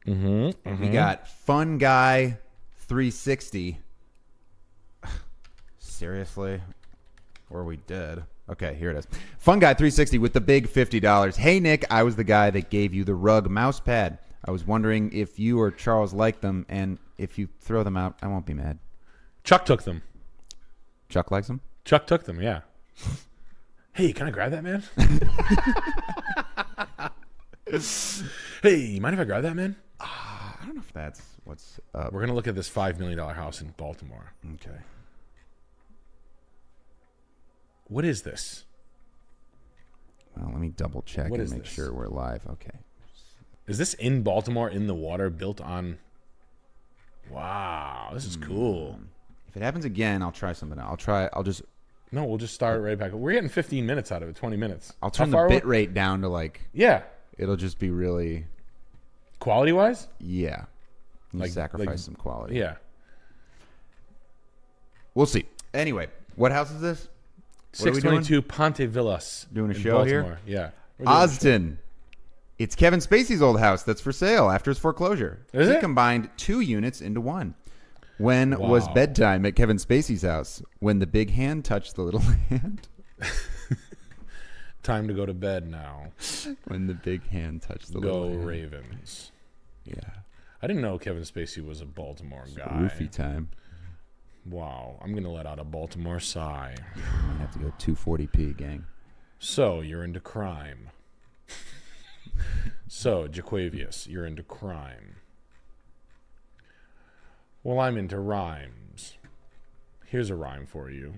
We got Fun Guy 360. Seriously? Or we did. Okay, here it is. Fun Guy 360 with the big $50. Hey, Nick, I was the guy that gave you the rug mouse pad. I was wondering if you or Charles like them, and if you throw them out, I won't be mad. Chuck took them. Chuck likes them? Chuck took them, yeah. Hey, can I grab that, man? Hey, mind if I grab that, man? I don't know if that's what's up. We're going to look at this $5 million house in Baltimore. Okay. What is this? Well, let me double check What and is make this? sure we're live. Okay. Is this in Baltimore in the water built on? Wow, this is cool. If it happens again, I'll try something else. I'll just. No, we'll just start it right back. We're getting 15 minutes out of it, 20 minutes. I'll turn the bit rate down to like. Yeah. It'll just be really. Quality wise? Yeah. You Like- sacrifice like- some quality. Yeah. We'll see. Anyway, what house is this? What are we doing? 622 Ponte Villas. Doing a in show here? Baltimore. Yeah. We're doing a show. Osden. It's Kevin Spacey's old house that's for sale after his foreclosure. Is he it? combined 2 units into one. When was Wow. bedtime at Kevin Spacey's house? When the big hand touched the little hand? Time to go to bed now. When the big hand touched the Go little hand. Ravens. Yeah. I didn't know Kevin Spacey was a Baltimore guy. Roofie time. Wow. I'm going to let out a Baltimore sigh. I have to go 240p, gang. So, you're into crime. So, Jaquavius, you're into crime. Well, I'm into rhymes. Here's a rhyme for you.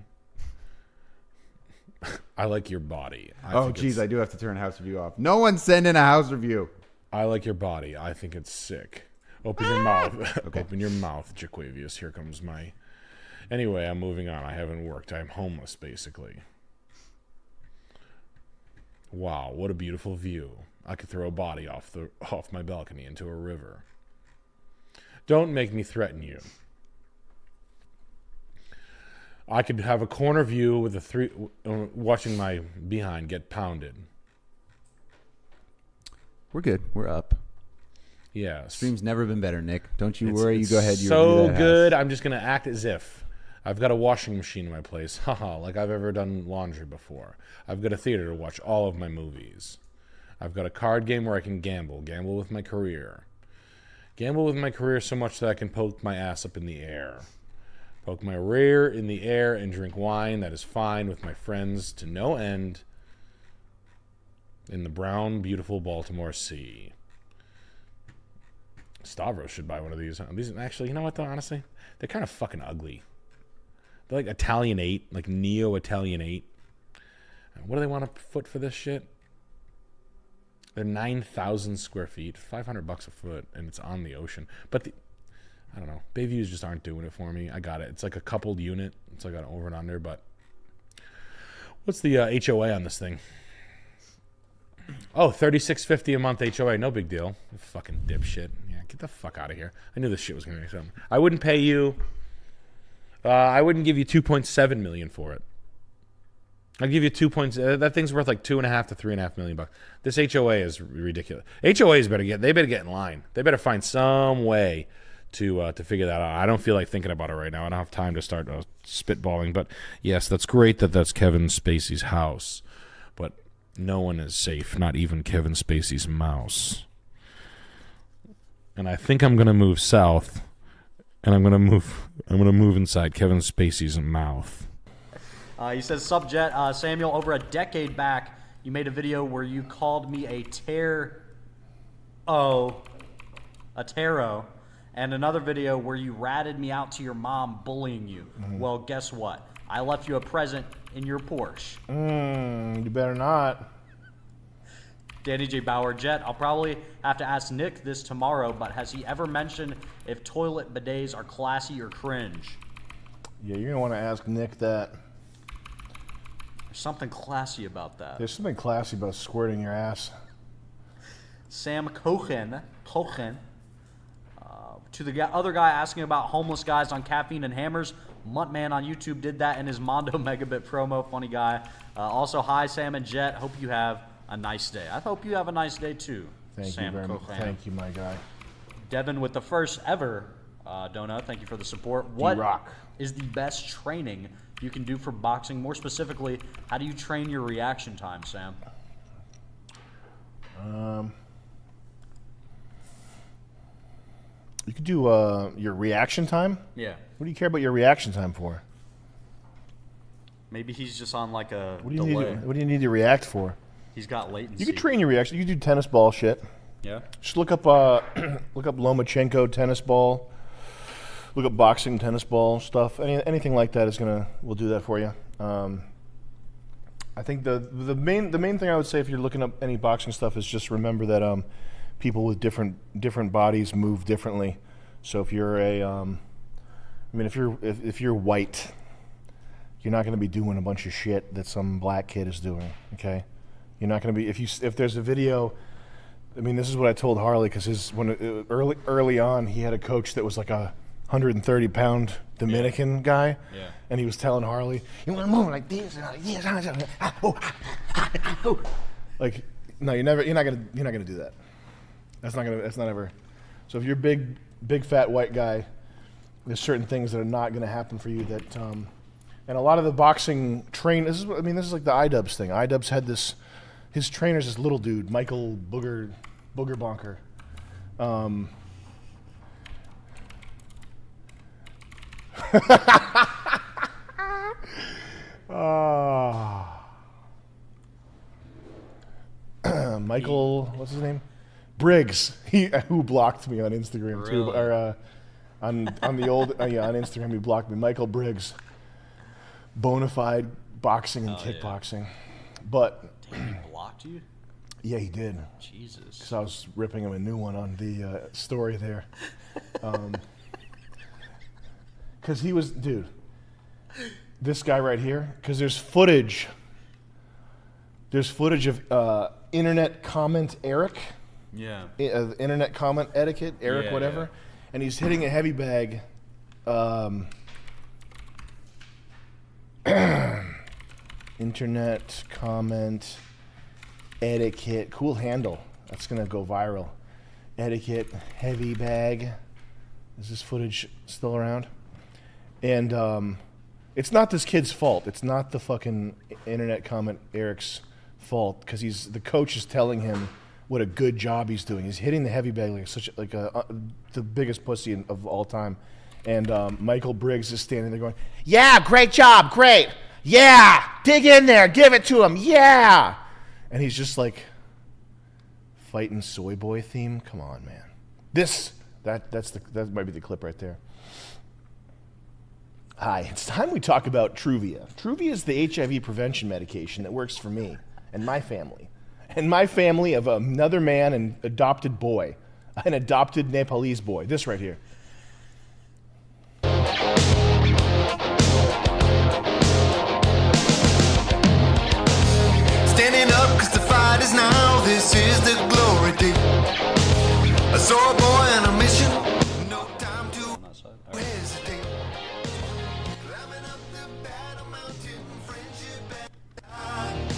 I like your body. Oh, geez, I do have to turn house review off. No one send in a house review. I like your body. I think it's sick. Open your mouth. Open your mouth, Jaquavius. Here comes my... Anyway, I'm moving on. I haven't worked. I'm homeless, basically. Wow, what a beautiful view. I could throw a body off my balcony into a river. Don't make me threaten you. I could have a corner view with watching my behind get pounded. We're good. We're up. Yes. Stream's never been better, Nick. Don't you It's- worry. You it's go ahead. You so review that house. good. I'm just gonna act as if I've got a washing machine in my place. Haha, like I've ever done laundry before. I've got a theater to watch all of my movies. I've got a card game where I can gamble with my career. Gamble with my career so much that I can poke my ass up in the air. Poke my rear in the air and drink wine that is fine with my friends to no end in the brown, beautiful Baltimore Sea. Stavros should buy one of these. These actually, you know what though, honestly? They're kind of fucking ugly. They're like Italian 8, like Neo-Italian 8. What do they want a foot for this shit? They're 9,000 square feet, $500 a foot, and it's on the ocean. But I don't know. Bayviews just aren't doing it for me. I got it. It's like a coupled unit. It's like an over and under, but what's the HOA on this thing? Oh, $36.50 a month HOA. No big deal. You fucking dipshit. Yeah, get the fuck out of here. I knew this shit was going to be something. I wouldn't pay you. I wouldn't give you $2.7 million for it. I'd give you that thing's worth like $2.5 to $3.5 million. This HOA is ridiculous. HOAs better get in line. They better find some way to figure that out. I don't feel like thinking about it right now. I don't have time to start spitballing. But yes, that's great that's Kevin Spacey's house. But no one is safe, not even Kevin Spacey's mouse. And I think I'm gonna move south, and I'm gonna move inside Kevin Spacey's mouth. He says, Subjet, Samuel, over a decade back, you made a video where you called me a taro, and another video where you ratted me out to your mom bullying you. Well, guess what? I left you a present in your Porsche. You better not. Danny J. Bauer, Jet, I'll probably have to ask Nick this tomorrow, but has he ever mentioned if toilet bidets are classy or cringe? Yeah, you're going to want to ask Nick that. There's something classy about that. There's something classy about squirting your ass. Sam Cochen, to the other guy asking about homeless guys on caffeine and hammers, Muttman on YouTube did that in his Mondo Megabit promo. Funny guy. Also, hi, Sam and Jet. Hope you have a nice day. I hope you have a nice day, too. Thank Sam you very much. Cochen. Thank you, my guy. Devin with the first ever donut. Thank you for the support. What D-Rock. is the best training you can do for boxing? More specifically, how do you train your reaction time, Sam? You could do your reaction time? Yeah. What do you care about your reaction time for? Maybe he's just on like a What do you delay. what do you need to react for? He's got latency. You could train your reaction. You could do tennis ball shit. Yeah. Just look up Lomachenko tennis ball. Look up boxing tennis ball stuff. Anything like that will do that for you. I I think the main thing I would say if you're looking up any boxing stuff is just remember that people with different bodies move differently. So if you're if you're white, you're not going to be doing a bunch of shit that some black kid is doing. Okay, you're not going to be if there's a video. I mean, this is what I told Harley because early on he had a coach that was like a 130-pound Dominican guy, and he was telling Harley, "You want to move like this, like no, you're not gonna do that. That's not ever. So if you're big fat white guy, there's certain things that are not gonna happen for you that, and a lot of the boxing this is like the iDubbbz thing. iDubbbz had his trainer's this little dude, Michael Booger Bonker. Michael, what's his name? Briggs. Who blocked me on Instagram too, Really? or on the old on Instagram he blocked me. Michael Briggs, bona fide boxing and kickboxing, but Damn, he blocked you? yeah, he did. Jesus. Because I was ripping him a new one on the story there. Because he was, dude, this guy right here, because there's footage of internet comment Eric. Yeah. Internet comment etiquette, Eric, Yeah, whatever. yeah. And he's hitting a heavy bag. Internet comment etiquette, cool handle. That's gonna go viral. Etiquette, heavy bag. Is this footage still around? And it's not this kid's fault. It's not the fucking internet comment Eric's fault because the coach is telling him what a good job he's doing. He's hitting the heavy bag like the biggest pussy of all time. And Michael Briggs is standing there going, "Yeah, great job, great. Yeah, dig in there, give it to him. Yeah." And he's just like fighting soy boy theme. Come on, man. That might be the clip right there. Hi, it's time we talk about Truvia. Truvia is the HIV prevention medication that works for me and my family. And my family of another man and adopted boy. An adopted Nepalese boy. This right here. Standing up cause the fight is now. This is the glory day. I saw a boy on a mission. No time to hesitate. Climbing up the battle mountain, friendship and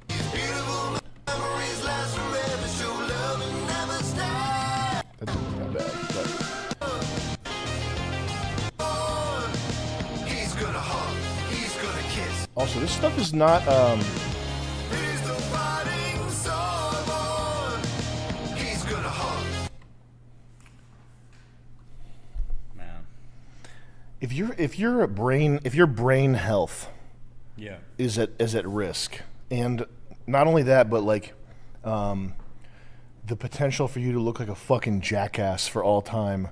these beautiful memories last forever. Show love and never stop. That's not bad. He's gonna hug, he's gonna kiss. Also, this stuff is not. He's the fighting someone. He's gonna hug. Man. If your brain health Yeah. is at risk, and not only that, but like the potential for you to look like a fucking jackass for all time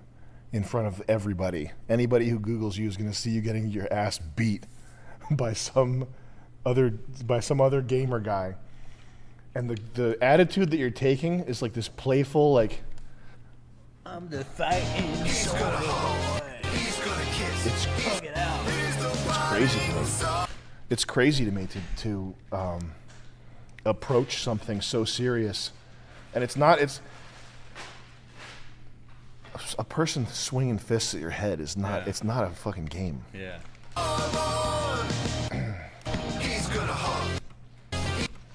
in front of everybody. Anybody who Googles you is going to see you getting your ass beat by some other gamer guy. And the attitude that you're taking is like this playful, like, I'm the fighting he's gonna hug, he's gonna kiss. It's crazy to me. It's crazy to me to approach something so serious, and it's a person swinging fists at your head is not. It's not a fucking game. Yeah.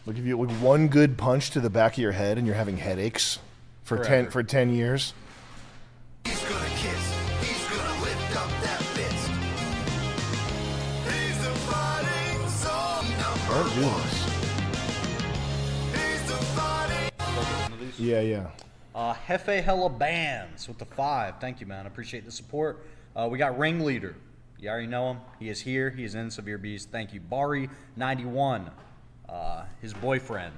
Look, if you with one good punch to the back of your head and you're having headaches for Forever. 10 years. He's gonna kiss, he's gonna lift up that fist. He's the fighting soul. Don't do this. He's the fighting. Yeah. Hefe Hella Bands with the 5. Thank you, man. I appreciate the support. We got Ringleader. You already know him. He is here. He is in Severe Beast. Thank you. Bari91. His boyfriend.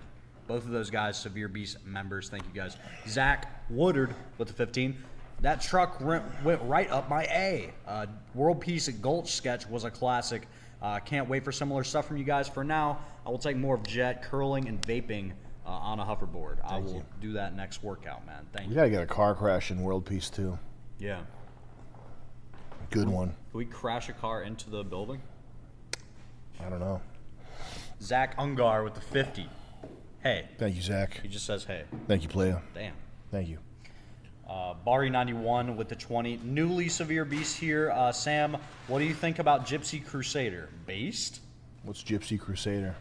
Both of those guys, Severe Beast members. Thank you, guys. Zach Woodard with the 15. That truck went right up my A. World Peace at Gulch sketch was a classic. Can't wait for similar stuff from you guys. For now, I will take more of jet, curling, and vaping on a hoverboard. I will do that next workout, man. Thank We you. gotta get a car crash in World Peace too. Yeah. Good one. Can we crash a car into the building? I don't know. Zach Ungar with the 50. Hey. Thank you, Zach. He just says hey. Thank you, Playa. Damn. Thank you. Barry91 with the 20. Newly Severe Beast here. Sam, what do you think about Gypsy Crusader? Based? What's Gypsy Crusader?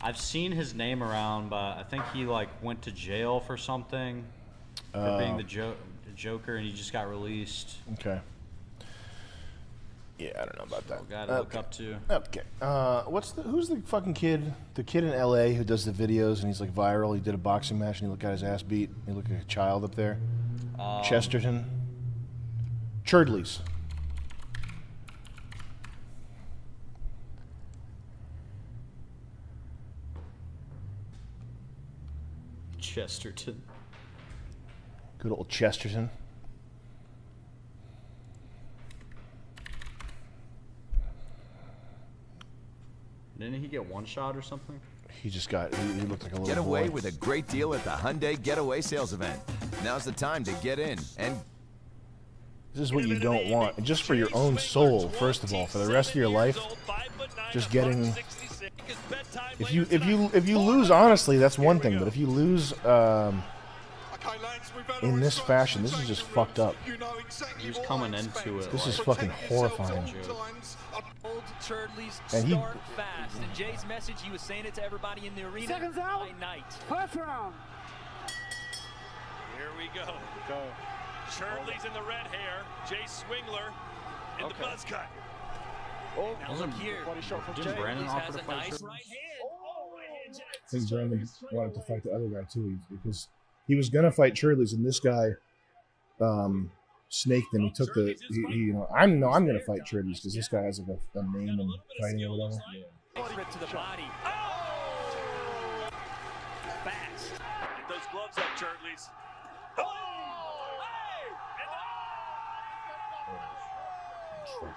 I've seen his name around, but I think he like went to jail for something for being the Joker, and he just got released. Okay. Yeah, I don't know about that. Guy to look up to. Okay. Who's the fucking kid? The kid in L.A. who does the videos and he's like viral. He did a boxing match and he got his ass beat. He looked like a child up there. Chesterton. Churdleys. Chesterton. Good old Chesterton. Didn't he get one shot or something? He just got, he looked like a little Get away boy. with a great deal at the Hyundai Getaway Sales Event. Now's the time to get in and... This is what you don't want. And just for your own soul, first of all, for the rest of your life, just getting... If you lose honestly, that's one thing. But if you lose in this fashion, this is just fucked up. He was coming into it. This is fucking horrifying. And he... fast. And Jay's message, he was saying it to everybody in the arena. Seconds out. By night. First round. Here we go. Shirley's in the red hair. Jay Swingler in the buzz cut. Oh, didn't Brandon offer to fight Shirley? I think Brandon wanted to fight the other guy too, because he was gonna fight Shirley's, and this guy snaked him. He took the, I'm gonna fight Shirley's because this guy has like a name in fighting or whatever. Trip to the body. Fast. Get those gloves up, Shirley's.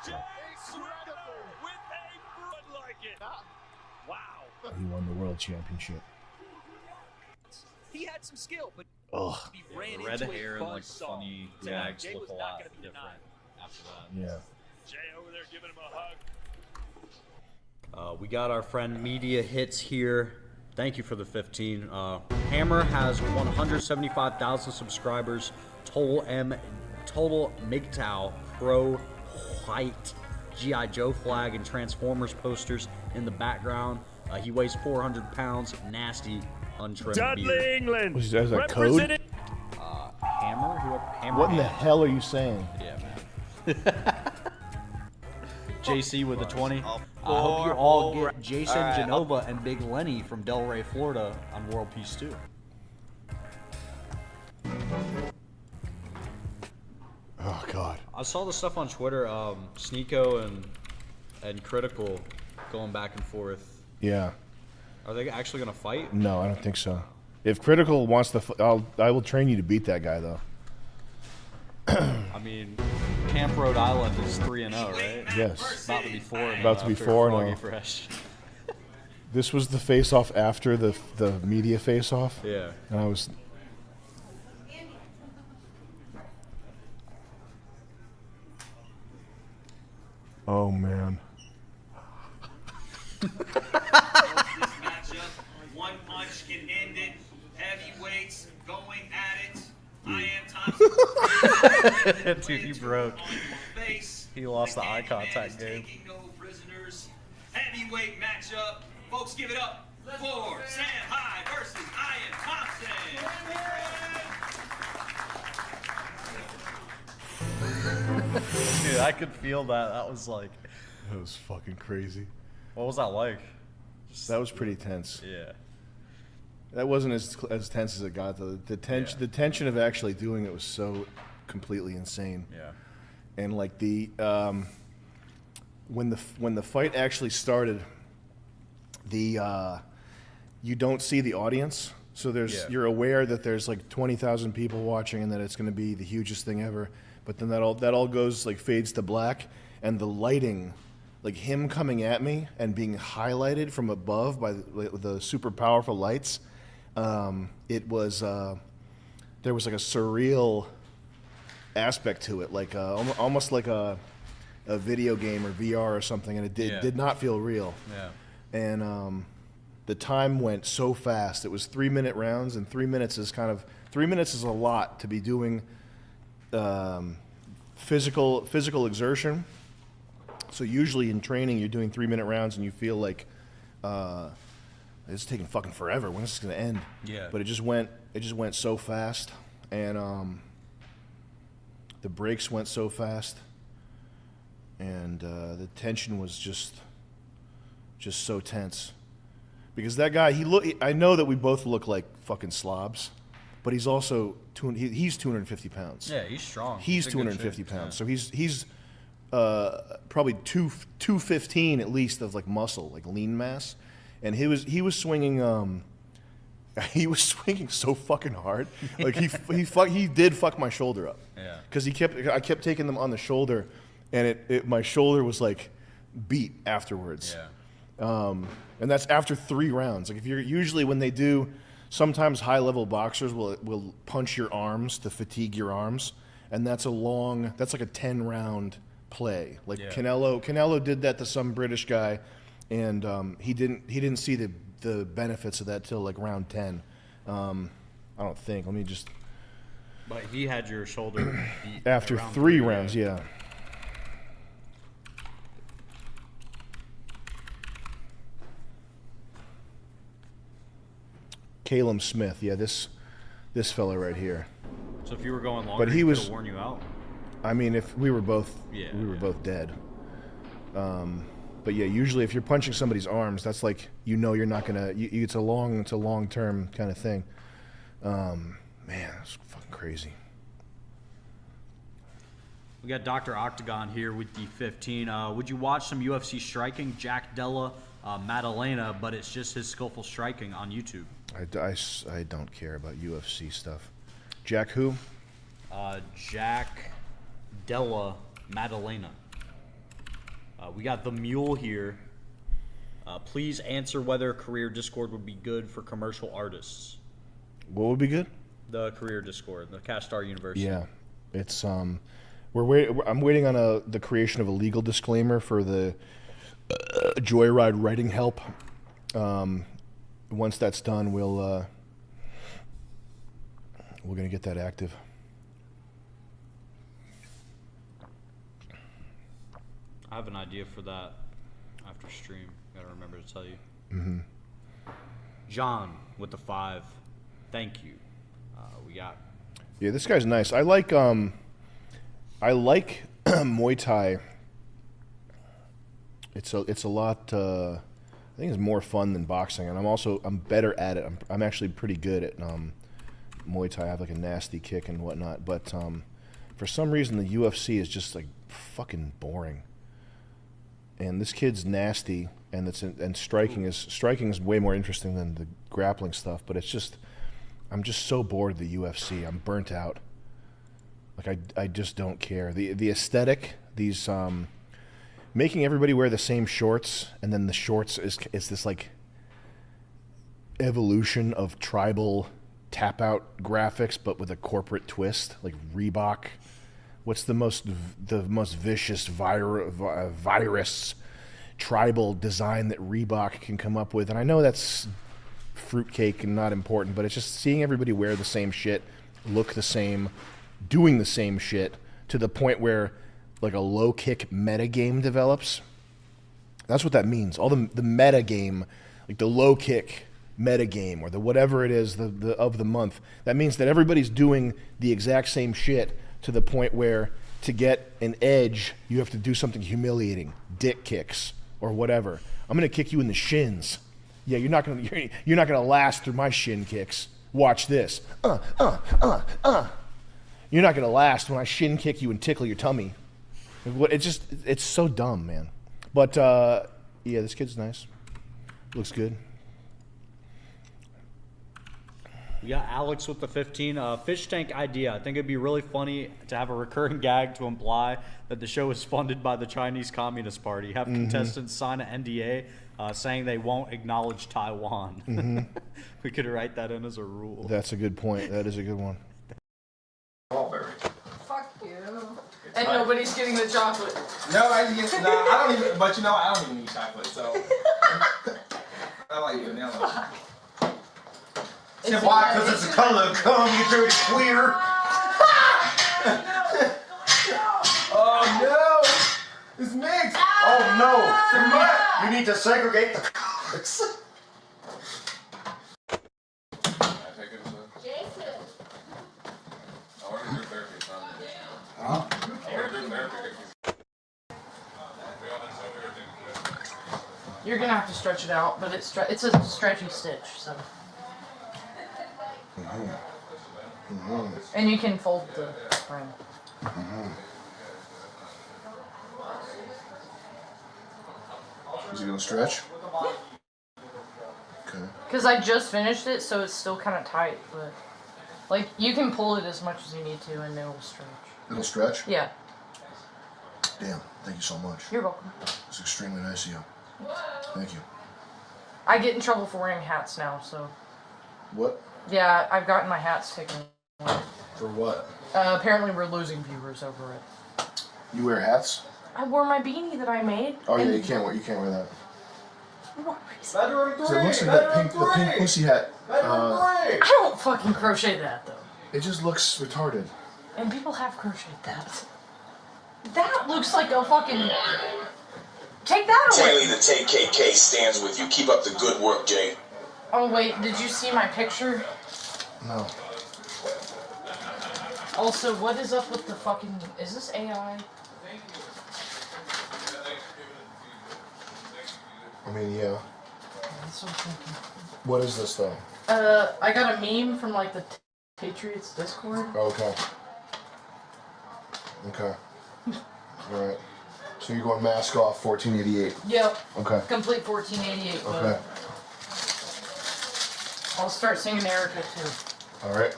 Jay Swingler with a foot like it. Wow. He won the world championship. He had some skill, but Ugh. he ran Red into hair a and like buzzsaw. funny Tonight, gags Jay look was a not lot gonna be different denied. after that. Yeah. Jay over there giving him a hug. We got our friend Media Hits here. Thank you for the 15. Hammer has 175,000 subscribers. Total MGTOW Pro White G.I. Joe flag and Transformers posters in the background. He weighs 400 pounds. Nasty, untrimmed Dudley beard. England. Is that code? Hammer? Hammer? What in the hell are you saying? Yeah, man. JC with the 20. I hope you all get Jason Genova and Big Lenny from Delray, Florida on World Peace 2. Oh God. I saw the stuff on Twitter. Sneeko and Critical going back and forth. Yeah. Are they actually gonna fight? No, I don't think so. If Critical wants to, I will train you to beat that guy though. I mean, Camp Rhode Island is 3-0, right? Yes. About to be 4-0. About to be after 4-0. Froggy Fresh. This was the face-off after the media face-off. Yeah. And I was. Oh man. One punch can end it. Heavyweights going at it. I am Thompson. Dude, he broke. He lost the eye contact game. No prisoners. Heavyweight matchup. Folks, give it up for Sam Hyde versus I am Thompson. Dude, I could feel that. That was like. That was fucking crazy. What was that like? That was pretty tense. Yeah. That wasn't as tense as it got though. The tension of actually doing it was so completely insane. Yeah. And like the when the fight actually started, you don't see the audience, so you're aware that there's like 20,000 people watching and that it's going to be the hugest thing ever. But then that all goes like fades to black, and the lighting, like him coming at me and being highlighted from above by the super powerful lights, it was there was like a surreal aspect to it, like almost like a video game or VR or something, and it did not feel real. Yeah. And the time went so fast. It was 3-minute rounds, and 3 minutes is a lot to be doing physical exertion. So usually in training, you're doing 3-minute rounds, and you feel like it's taking fucking forever. When is this gonna end? Yeah. But it just went so fast, and the breaks went so fast, and the tension was just so tense. Because that guy, I know that we both look like fucking slobs, but he's also he's 250 pounds. Yeah, he's strong. He's in good 250 shape. pounds, so he's probably 215 at least of like muscle, like lean mass, and he was swinging. He was swinging so fucking hard, like he did fuck my shoulder up. Yeah. Because I kept taking them on the shoulder, and my shoulder was like beat afterwards. Yeah. And that's after 3 rounds. Like if you're usually when they do, sometimes high level boxers will punch your arms to fatigue your arms, and that's like a 10-round play. Like Canelo did that to some British guy, and he didn't see the benefits of that till like round 10. I don't think. Let me just. But he had your shoulder beat After around 3 rounds, yeah. Calum Smith, yeah, this fella right here. So if you were going longer, But he he was could have worn you out. I mean, if we were both both dead. But yeah, usually if you're punching somebody's arms, that's like you're not gonna. It's a long term kind of thing. Man, it's fucking crazy. We got Dr. Octagon here with the 15. Would you watch some UFC striking? Jack Della Maddalena, but it's just his skillful striking on YouTube. I don't care about UFC stuff. Jack who? Jack Della Maddalena. We got the Mule here. Please answer whether Career Discord would be good for commercial artists. What would be good? The Career Discord, the Cash Star University. Yeah, it's I'm waiting on the creation of a legal disclaimer for the Joyride writing help. Once that's done, we're gonna get that active. I have an idea for that after stream. Gotta remember to tell you. Mm-hmm. John with the 5. Thank you. We got. Yeah, this guy's nice. I like Muay Thai. It's a lot. I think it's more fun than boxing, and I'm better at it. I'm actually pretty good at Muay Thai. I have like a nasty kick and whatnot, but for some reason the UFC is just like fucking boring. And this kid's nasty, and striking is way more interesting than the grappling stuff. But I'm just so bored of the UFC. I'm burnt out. Like I just don't care. The aesthetic, these making everybody wear the same shorts, and then the shorts is this like evolution of tribal tap out graphics, but with a corporate twist, like Reebok. What's the most vicious virus tribal design that Reebok can come up with? And I know that's fruitcake and not important, but it's just seeing everybody wear the same shit, look the same, doing the same shit, to the point where like a low kick meta game develops. That's what that means. All the meta game, like the low kick meta game or the whatever it is, the of the month. That means that everybody's doing the exact same shit, to the point where to get an edge, you have to do something humiliating, dick kicks or whatever. I'm gonna kick you in the shins. Yeah, you're not gonna last through my shin kicks. Watch this. You're not gonna last when I shin kick you and tickle your tummy. It's so dumb, man. But yeah, this kid's nice. Looks good. We got Alex with the 15. Fish tank idea. I think it'd be really funny to have a recurring gag to imply that the show is funded by the Chinese Communist Party. Have contestants sign an NDA saying they won't acknowledge Taiwan. We could write that in as a rule. That's a good point. That is a good one. Fuck you. And nobody's getting the chocolate. No, I don't even. But you know, I don't even eat chocolate, so I like vanilla. Why? Because it's the color of cum, you dirty queer. Oh no! It's mixed. Oh no! You need to segregate the colors. You're gonna have to stretch it out, but it's a stretchy stitch, so. And you can fold the frame. Is it gonna stretch? Okay. Because I just finished it, so it's still kind of tight, but like you can pull it as much as you need to, and it will stretch. It'll stretch? Yeah. Damn, thank you so much. You're welcome. It's extremely nice of you. Thank you. I get in trouble for wearing hats now, so. What? Yeah, I've gotten my hats taken away. For what? Apparently we're losing viewers over it. You wear hats? I wore my beanie that I made. Oh yeah, you can't wear that. What reason? Bedroom 3. So it looks like the pink pussy hat. I don't fucking crochet that though. It just looks retarded. And people have crocheted that. That looks like a fucking. Take that away. Clearly the KKK stands with you. Keep up the good work, Jay. Oh wait, did you see my picture? No. Also, what is up with the fucking? Is this AI? I mean, yeah. That's what I'm thinking. What is this though? I got a meme from like the Patriots Discord. Okay. Okay. All right. So you're going mask off 1488. Yep. Okay. Complete 1488. But Okay. I'll start singing Erica too. All right.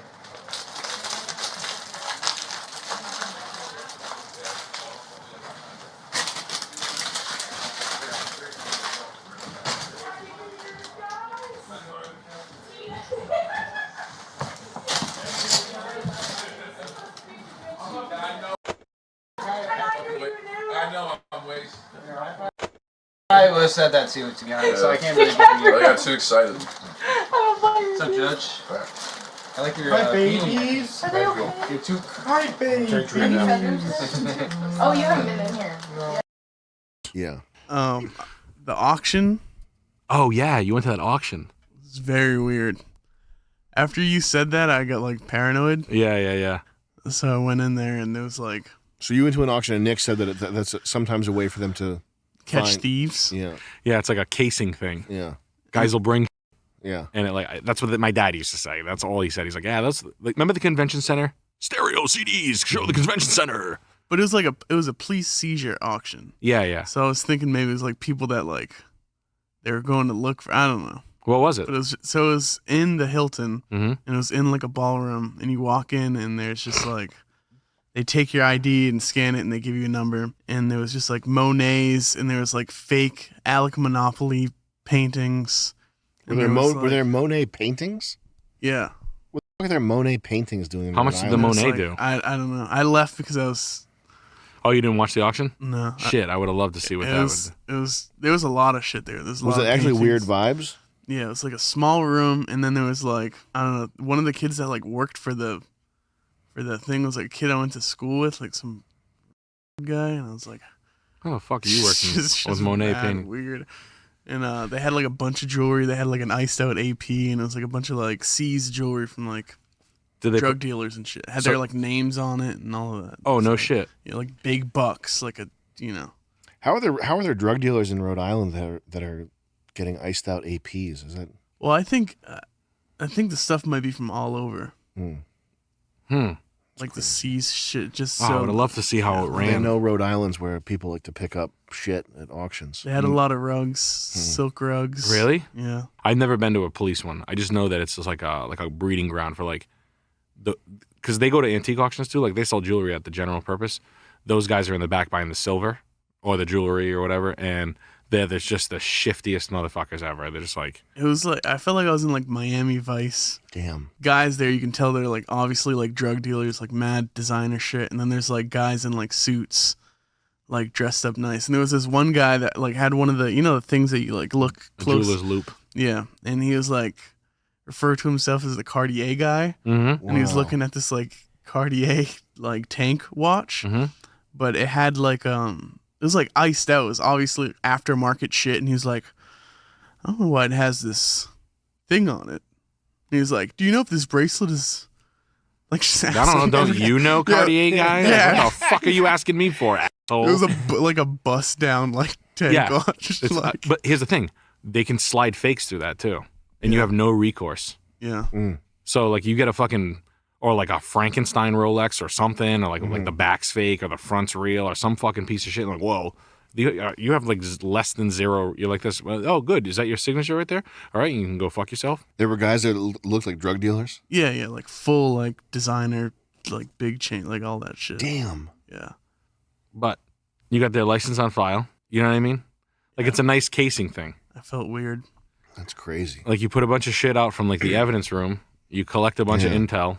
I know I'm wasted. I would have said that too, to be honest, so I can't really I got too excited. So, Judge, I like your Hi, babies. Are they okay? You're too. Hi, babies. Any feathers? Oh, you haven't been in here. Yeah. The auction. Oh yeah, you went to that auction. It's very weird. After you said that, I got like paranoid. Yeah. So I went in there and it was like. So you went to an auction and Nick said that that's sometimes a way for them to catch find thieves. Yeah. Yeah, it's like a casing thing. Yeah. Guys will bring. Yeah. And that's what my dad used to say. That's all he said. He's like, yeah, that's like, remember the convention center? Stereo CDs, show the convention center. But it was a police seizure auction. Yeah. So I was thinking maybe it was like people that like they were going to look for. I don't know. What was it? But it was in the Hilton, Mhm. and it was in like a ballroom, and you walk in, and there's just like they take your ID and scan it, and they give you a number, and there was just like Monets, and there was like fake Alec Monopoly paintings. Were and there, was, were there Monet paintings? Yeah. What the fuck are there Monet paintings doing? In How Rhode much did the Island? Monet Like, do? I don't know. I left because I was. Oh, you didn't watch the auction? No. Shit, I would have loved to see what that was. There was a lot of shit there. There's a Was lot it of actually weird paintings. vibes? Yeah, it was like a small room, and then there was like I don't know. One of the kids that like worked for the thing was like a kid I went to school with, like some guy, and I was like, "How the fuck are you working it's with just Monet mad painting?" Weird. And they had like a bunch of jewelry. They had like an iced out AP, and it was like a bunch of like seized jewelry from like Did they drug put- dealers and shit. Had So- their like names on it and all of that. Oh, no So, shit. Yeah, like big bucks, like a How are there drug dealers in Rhode Island that are getting iced out APs? Is that? Well, I think the stuff might be from all over. Hmm. like the seas shit. Just Oh, I so would love to see how it I ran. know Rhode Island's where people like to pick up shit at auctions. they had a lot of rugs, silk rugs. Really? Yeah. I've never been to a police one. I just know that it's just like a breeding ground for like because they go to antique auctions too. Like they sell jewelry at the general purpose. Those guys are in the back buying the silver or the jewelry or whatever, and there's just the shiftiest motherfuckers ever. They're just like, It was like I felt like I was in like Miami Vice. Damn. Guys there, you can tell they're like obviously like drug dealers, like mad designer shit, and then there's like guys in like suits, like dressed up nice. And there was this one guy that like had one of the the things that you like look a close. jeweler's loop. Yeah, and he was like referred to himself as the Cartier guy, Mm-hmm. and he was looking at this like Cartier like tank watch, but it had like it was like iced out. It was obviously aftermarket shit, and he was like, I don't know why it has this thing on it. And he was like, do you know if this bracelet is like just I don't know. Don't you know Cartier guys? Yeah. What the fuck are you asking me for, asshole? It was like a bust down like tank watch. It's, Like, but here's the thing. They can slide fakes through that too. And you have no recourse. yeah. So like you get a fucking or like a Frankenstein Rolex or something, or like the back's fake or the front's real or some fucking piece of shit. Like, whoa, you have like less than zero. You're like this. Oh, good. Is that your signature right there? All right, you can go fuck yourself. There were guys that looked like drug dealers. Yeah, like full like designer, like big chain, like all that shit. Damn. Yeah. But you got their license on file. You know what I mean? Like it's a nice casing thing. I felt weird. That's crazy. Like you put a bunch of shit out from like the evidence room. You collect a bunch of intel.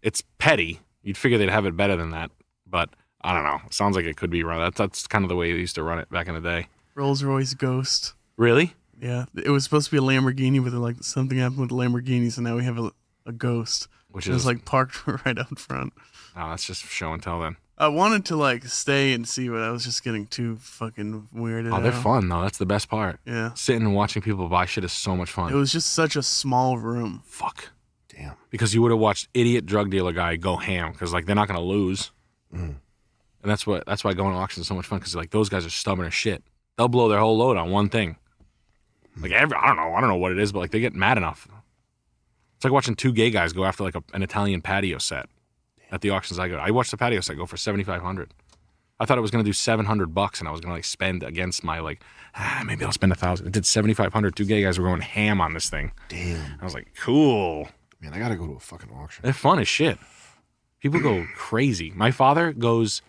It's petty. You'd figure they'd have it better than that, but I don't know. It sounds like it could be run. That's kind of the way they used to run it back in the day. Rolls Royce Ghost. Really? Yeah, it was supposed to be a Lamborghini, but like something happened with the Lamborghini, so now we have a Ghost, Which it was is like parked right out front. Oh, that's just show and tell then. I wanted to like stay and see, but I was just getting too fucking weirded Oh, they're out. fun though. That's the best part. Yeah. Sitting and watching people buy shit is so much fun. It was just such a small room. Fuck. Damn. Because you would have watched idiot drug dealer guy go ham because like they're not gonna lose. And that's why going to auctions is so much fun because like those guys are stubborn as shit. They'll blow their whole load on one thing. Like I don't know what it is, but like they get mad enough. It's like watching two gay guys go after like an Italian patio set at the auctions I go to. I watched the patio set go for $7,500. I thought it was gonna do $700 and I was gonna like spend against my like maybe I'll spend $1,000. It did $7,500. Two gay guys were going ham on this thing. Damn. I was like, cool. Man, I gotta go to a fucking auction. They're fun as shit. People go crazy. My father goes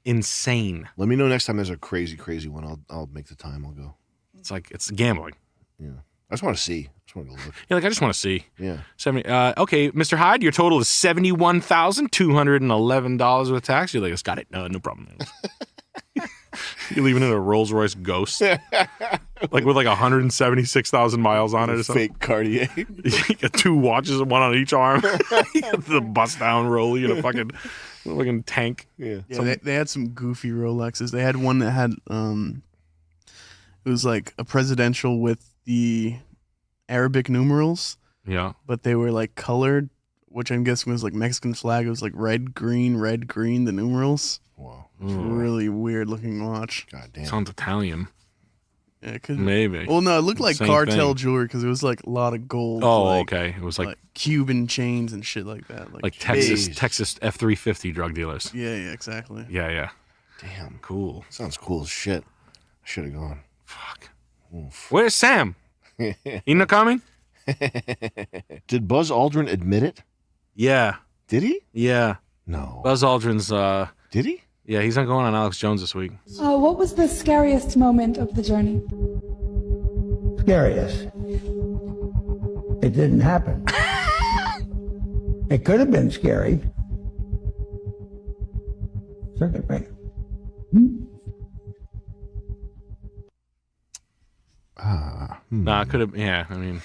insane. Let me know next time there's a crazy one. I'll make the time. I'll go. It's like it's gambling. Yeah. I just want to see. I just want to go look. Yeah, like I just want to see. Yeah. 70. Okay, Mr. Hyde, your total is $71,211 with tax. You're like, it's got it. No problem. You're leaving it a Rolls Royce Ghost, like with like 176,000 miles on it or something. Fake Cartier. You got two watches, one on each arm. You got the bust down rollie and a fucking tank. Yeah. They had some goofy Rolexes. They had one that had it was like a presidential with the Arabic numerals. Yeah. But they were like colored, which I'm guessing was like Mexican flag. It was like red, green, the numerals. Wow. It was a really weird looking watch. God damn. Sounds Italian. Yeah, it could Maybe. Well, no, it looked like Same cartel thing. jewelry because it was like a lot of gold. Oh, like, okay. It was like Cuban chains and shit like that. like Texas F-350 drug dealers. Yeah, exactly. Yeah. Damn. Cool. Sounds cool as shit. I should have gone. Fuck. Oof. Where's Sam? He not coming? Did Buzz Aldrin admit it? Yeah. Did he? Yeah. No. Buzz Aldrin's Did he? Yeah, he's not going on Alex Jones this week. What was the scariest moment of the journey? Scariest. It didn't happen. It could have been scary. Circuit breaker. Nah, it could have. Yeah, I mean,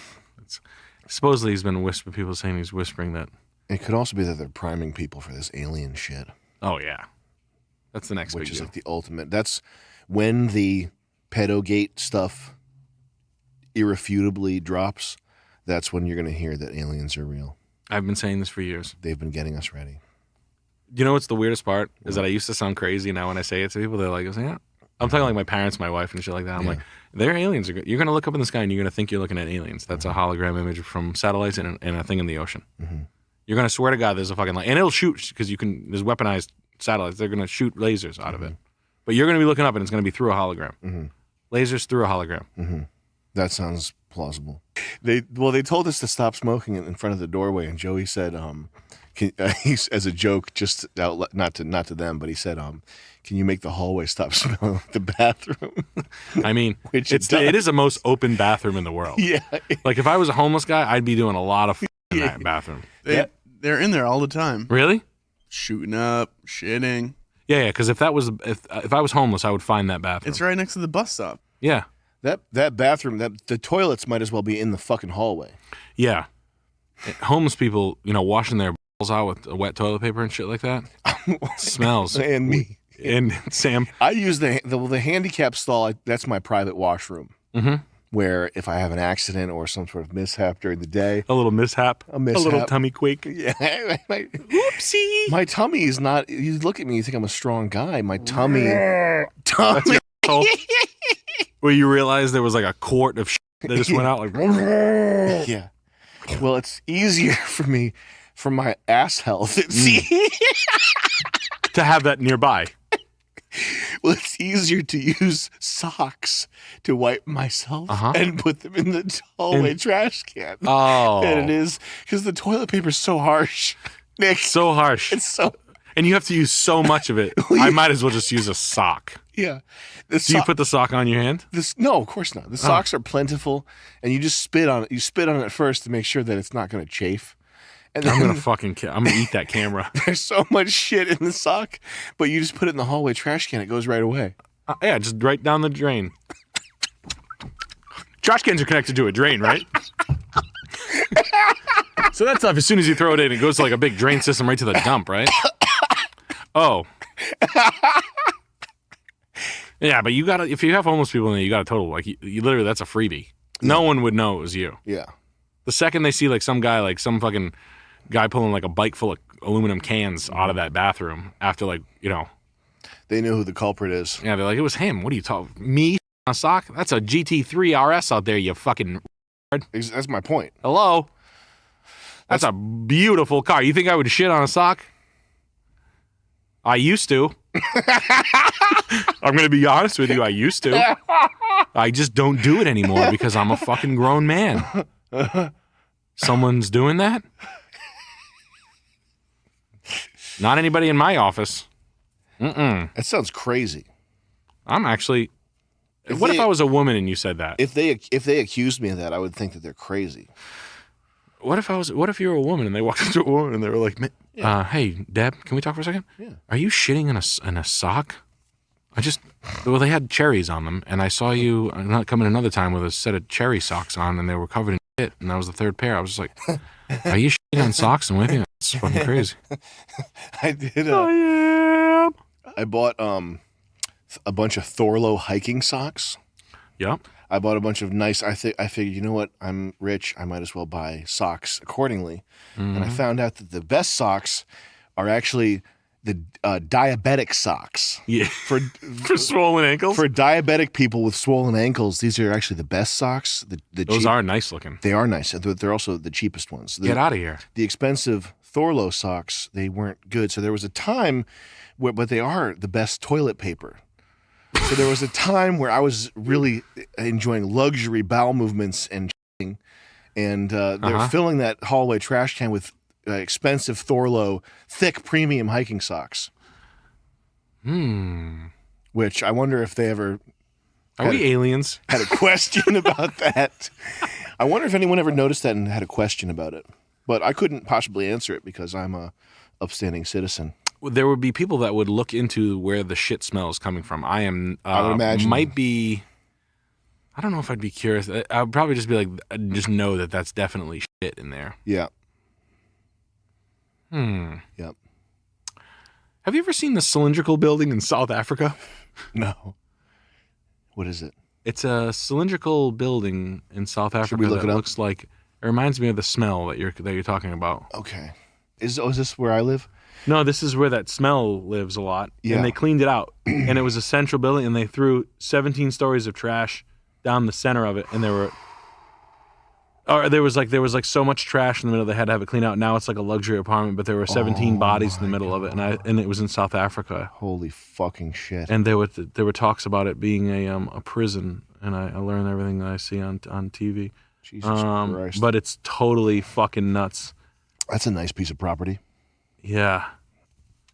supposedly he's been people saying he's whispering that. It could also be that they're priming people for this alien shit. Oh yeah, that's the next which big is deal. like the ultimate. That's when the pedogate stuff irrefutably drops. That's when you're going to hear that aliens are real. I've been saying this for years. They've been getting us ready. You know what's the weirdest part is that I used to sound crazy. Now when I say it to people, they're like, "Yeah." I'm talking like my parents, my wife, and shit like that. I'm like, they're aliens. You're going to look up in the sky and you're going to think you're looking at aliens. That's a hologram image from satellites and a thing in the ocean. Mm-hmm. You're gonna swear to God there's a fucking light, and it'll shoot because there's weaponized satellites. They're gonna shoot lasers out of it, but you're gonna be looking up and it's gonna be through a hologram. Lasers through a hologram. That sounds plausible. They told us to stop smoking in front of the doorway, and Joey said, he's as a joke, just out, not to them, but he said, can you make the hallway stop smelling like the bathroom? I mean, Which it is the most open bathroom in the world. Yeah. Like if I was a homeless guy, I'd be doing a lot of in that bathroom. They're in there all the time. Really? Shooting up, shitting. Yeah. Because if I was homeless, I would find that bathroom. It's right next to the bus stop. Yeah. That bathroom, the toilets might as well be in the fucking hallway. Yeah. Homeless people, washing their balls out with wet toilet paper and shit like that. Smells. And me. And Sam. I use the handicap stall. That's my private washroom. Where if I have an accident or some sort of mishap during the day. A little mishap. A mishap. A little tummy quake. Yeah. Oopsie. My tummy is not, you look at me, you think I'm a strong guy. My tummy. That's your asshole. Where you realize there was like a quart of shit that just went out like. Yeah. Well, it's easier for me, for my ass health. To have that nearby. Well, it's easier to use socks to wipe myself and put them in the hallway trash can than it is because the toilet paper is so harsh. Nick, so harsh. It's so, and you have to use so much of it. I might as well just use a sock. Yeah. Do you put the sock on your hand? No, of course not. The socks are plentiful, and you just spit on it. You spit on it first to make sure that it's not going to chafe. And I'm gonna eat that camera. There's so much shit in the sock, but you just put it in the hallway trash can. It goes right away. Yeah, just right down the drain. Trash cans are connected to a drain, right? So that stuff, as soon as you throw it in, it goes to like a big drain system right to the dump, right? Oh. Yeah, but you gotta, if you have homeless people in there, you got a total, like, you literally, that's a freebie. No one would know it was you. Yeah. The second they see like some guy, like some fucking guy pulling like a bike full of aluminum cans out of that bathroom after they know who the culprit is. Yeah, they're like, it was him. What are you talking? Me on a sock? That's a GT3 RS out there, you fucking. That's my point. Hello? That's a beautiful car. You think I would shit on a sock? I used to. I'm going to be honest with you. I used to. I just don't do it anymore because I'm a fucking grown man. Someone's doing that? Not anybody in my office. That sounds crazy. I'm actually. If I was a woman and you said that? If they accused me of that, I would think that they're crazy. What if you were a woman and they walked into a woman and they were like, "Hey, Deb, can we talk for a second? Yeah. Are you shitting in a sock? They had cherries on them, and I saw you not come in another time with a set of cherry socks on, and they were covered in shit, and that was the third pair. I was just like, are you shitting on socks and wiping? That's fucking crazy. I did. I bought a bunch of Thorlo hiking socks. Yep. I bought a bunch of nice. I figured, you know what? I'm rich. I might as well buy socks accordingly. And I found out that the best socks are actually the diabetic socks. Yeah. For swollen ankles. For diabetic people with swollen ankles, these are actually the best socks. Those are nice looking. They are nice. They're also the cheapest ones. Get out of here. The expensive Thorlo socks, they weren't good. So there was a time but they are the best toilet paper. So there was a time where I was really enjoying luxury bowel movements and shitting, and they're filling that hallway trash can with expensive Thorlo, thick premium hiking socks. Which I wonder if they ever... Are we aliens? Had a question about that. I wonder if anyone ever noticed that and had a question about it. But I couldn't possibly answer it because I'm a upstanding citizen. There would be people that would look into where the shit smell is coming from. I would imagine. Might be. I don't know if I'd be curious. I would probably just be like, just know that that's definitely shit in there. Yeah. Yep. Have you ever seen the cylindrical building in South Africa? No. What is it? It's a cylindrical building in South Africa we look that it up? looks like. It reminds me of the smell that you're talking about. Okay. Is this where I live? No, this is where that smell lives a lot. Yeah. And they cleaned it out. And it was a central building, and they threw 17 stories of trash down the center of it, and there were... Or there was like so much trash in the middle they had to have it cleaned out. Now it's like a luxury apartment, but there were 17 bodies in the middle of it, and it was in South Africa. Holy fucking shit! And there were talks about it being a prison, and I learned everything that I see on TV. Jesus Christ! But it's totally fucking nuts. That's a nice piece of property. Yeah,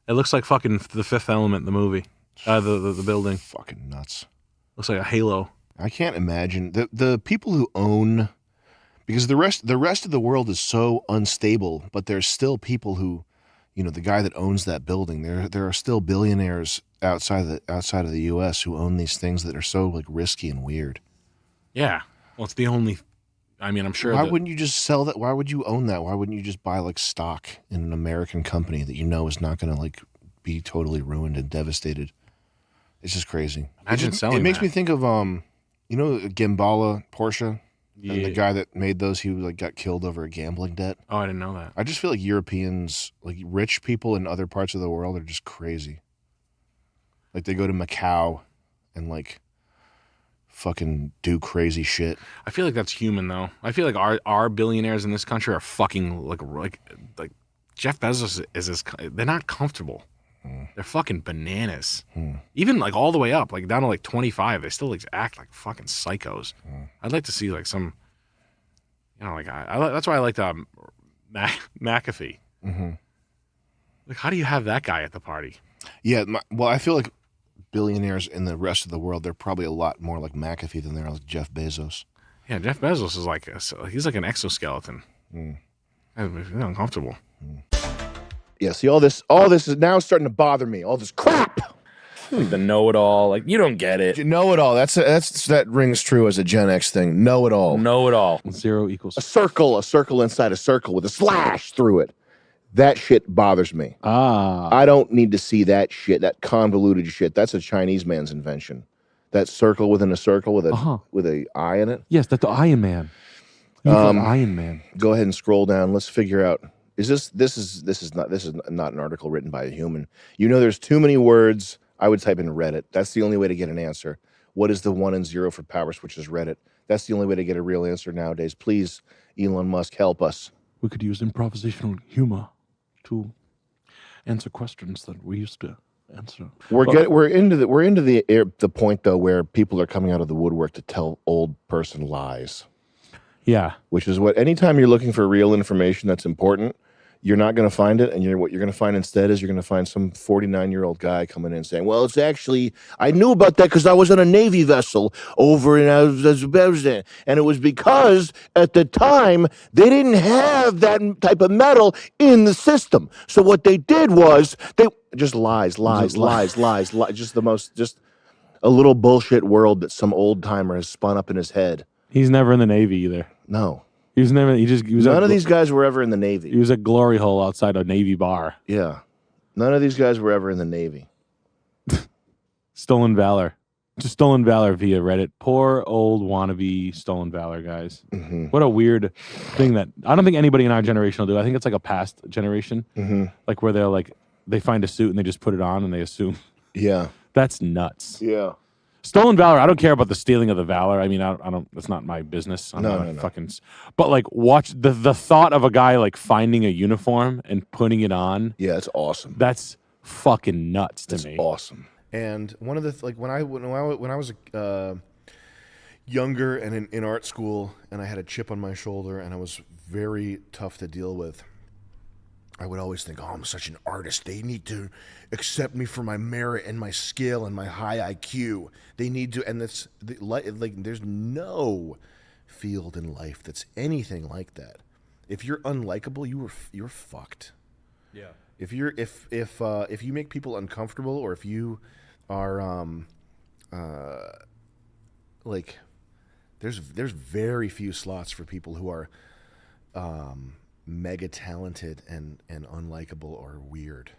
it looks like fucking The Fifth Element, the movie, the building. Fucking nuts. Looks like a Halo. I can't imagine the people who own. Because the rest of the world is so unstable, but there's still people who, the guy that owns that building. There are still billionaires outside of the U.S. who own these things that are so like risky and weird. Yeah, well, it's the only. I mean, I'm sure. Why wouldn't you just sell that? Why would you own that? Why wouldn't you just buy like stock in an American company that is not going to like be totally ruined and devastated? It's just crazy. Imagine selling. It makes that. me think of Gimbala Porsche. Yeah. And the guy that made those, he like got killed over a gambling debt. Oh, I didn't know that. I just feel like Europeans, like rich people in other parts of the world, are just crazy. Like they go to Macau and like fucking do crazy shit. I feel like that's human though. I feel like our billionaires in this country are fucking like Jeff Bezos they're not comfortable. They're fucking bananas. Even like all the way up, like down to like 25, they still like act like fucking psychos. I'd like to see like some, that's why I like McAfee. Like, how do you have that guy at the party? Yeah, well, I feel like billionaires in the rest of the world, they're probably a lot more like McAfee than they're like Jeff Bezos. Yeah, Jeff Bezos is like he's like an exoskeleton. It's uncomfortable. Yeah, see, all this is now starting to bother me. All this crap. The know-it-all, like you don't get it. You know it all. That rings true as a Gen X thing. Know it all. Know it all. 0 equals a circle inside a circle with a slash through it. That shit bothers me. I don't need to see that shit. That convoluted shit. That's a Chinese man's invention. That circle within a circle with a eye in it. Yes, that's the Iron Man. Iron Man. Go ahead and scroll down. Let's figure out. This is not an article written by a human. There's too many words. I would type in Reddit. That's the only way to get an answer. What is the 1 and 0 for power switches? Reddit. That's the only way to get a real answer nowadays. Please, Elon Musk, help us. We could use improvisational humor to answer questions that we used to answer. We're into the point though where people are coming out of the woodwork to tell old person lies. Yeah, which is what anytime you're looking for real information that's important, you're not going to find it, and what you're going to find instead is you're going to find some 49-year-old guy coming in saying, "Well, it's actually I knew about that because I was on a Navy vessel over in Uzbekistan, and it was because at the time they didn't have that type of metal in the system. So what they did was they just lies, just a little bullshit world that some old timer has spun up in his head. He's never in the Navy either. No. He was None of these guys were ever in the Navy. He was a glory hole outside a Navy bar. Yeah. None of these guys were ever in the Navy. Stolen Valor. Just Stolen Valor via Reddit. Poor old wannabe Stolen Valor guys. Mm-hmm. What a weird thing that I don't think anybody in our generation will do. I think it's like a past generation. Mm-hmm. Like where they find a suit and they just put it on and they assume. Yeah. That's nuts. Yeah. Stolen Valor, I don't care about the stealing of the Valor. I mean, I don't that's not my business. I'm not fucking. But like, watch the thought of a guy like finding a uniform and putting it on. Yeah, it's awesome. That's fucking nuts to me. Awesome. And one of the when I was younger and in art school, and I had a chip on my shoulder, and I was very tough to deal with. I would always think, I'm such an artist. They need to accept me for my merit and my skill and my high IQ. They need to, and that's like there's no field in life that's anything like that. If you're unlikable, you're fucked. Yeah. If you make people uncomfortable, or if you are like, there's very few slots for people who are mega talented and unlikable or weird.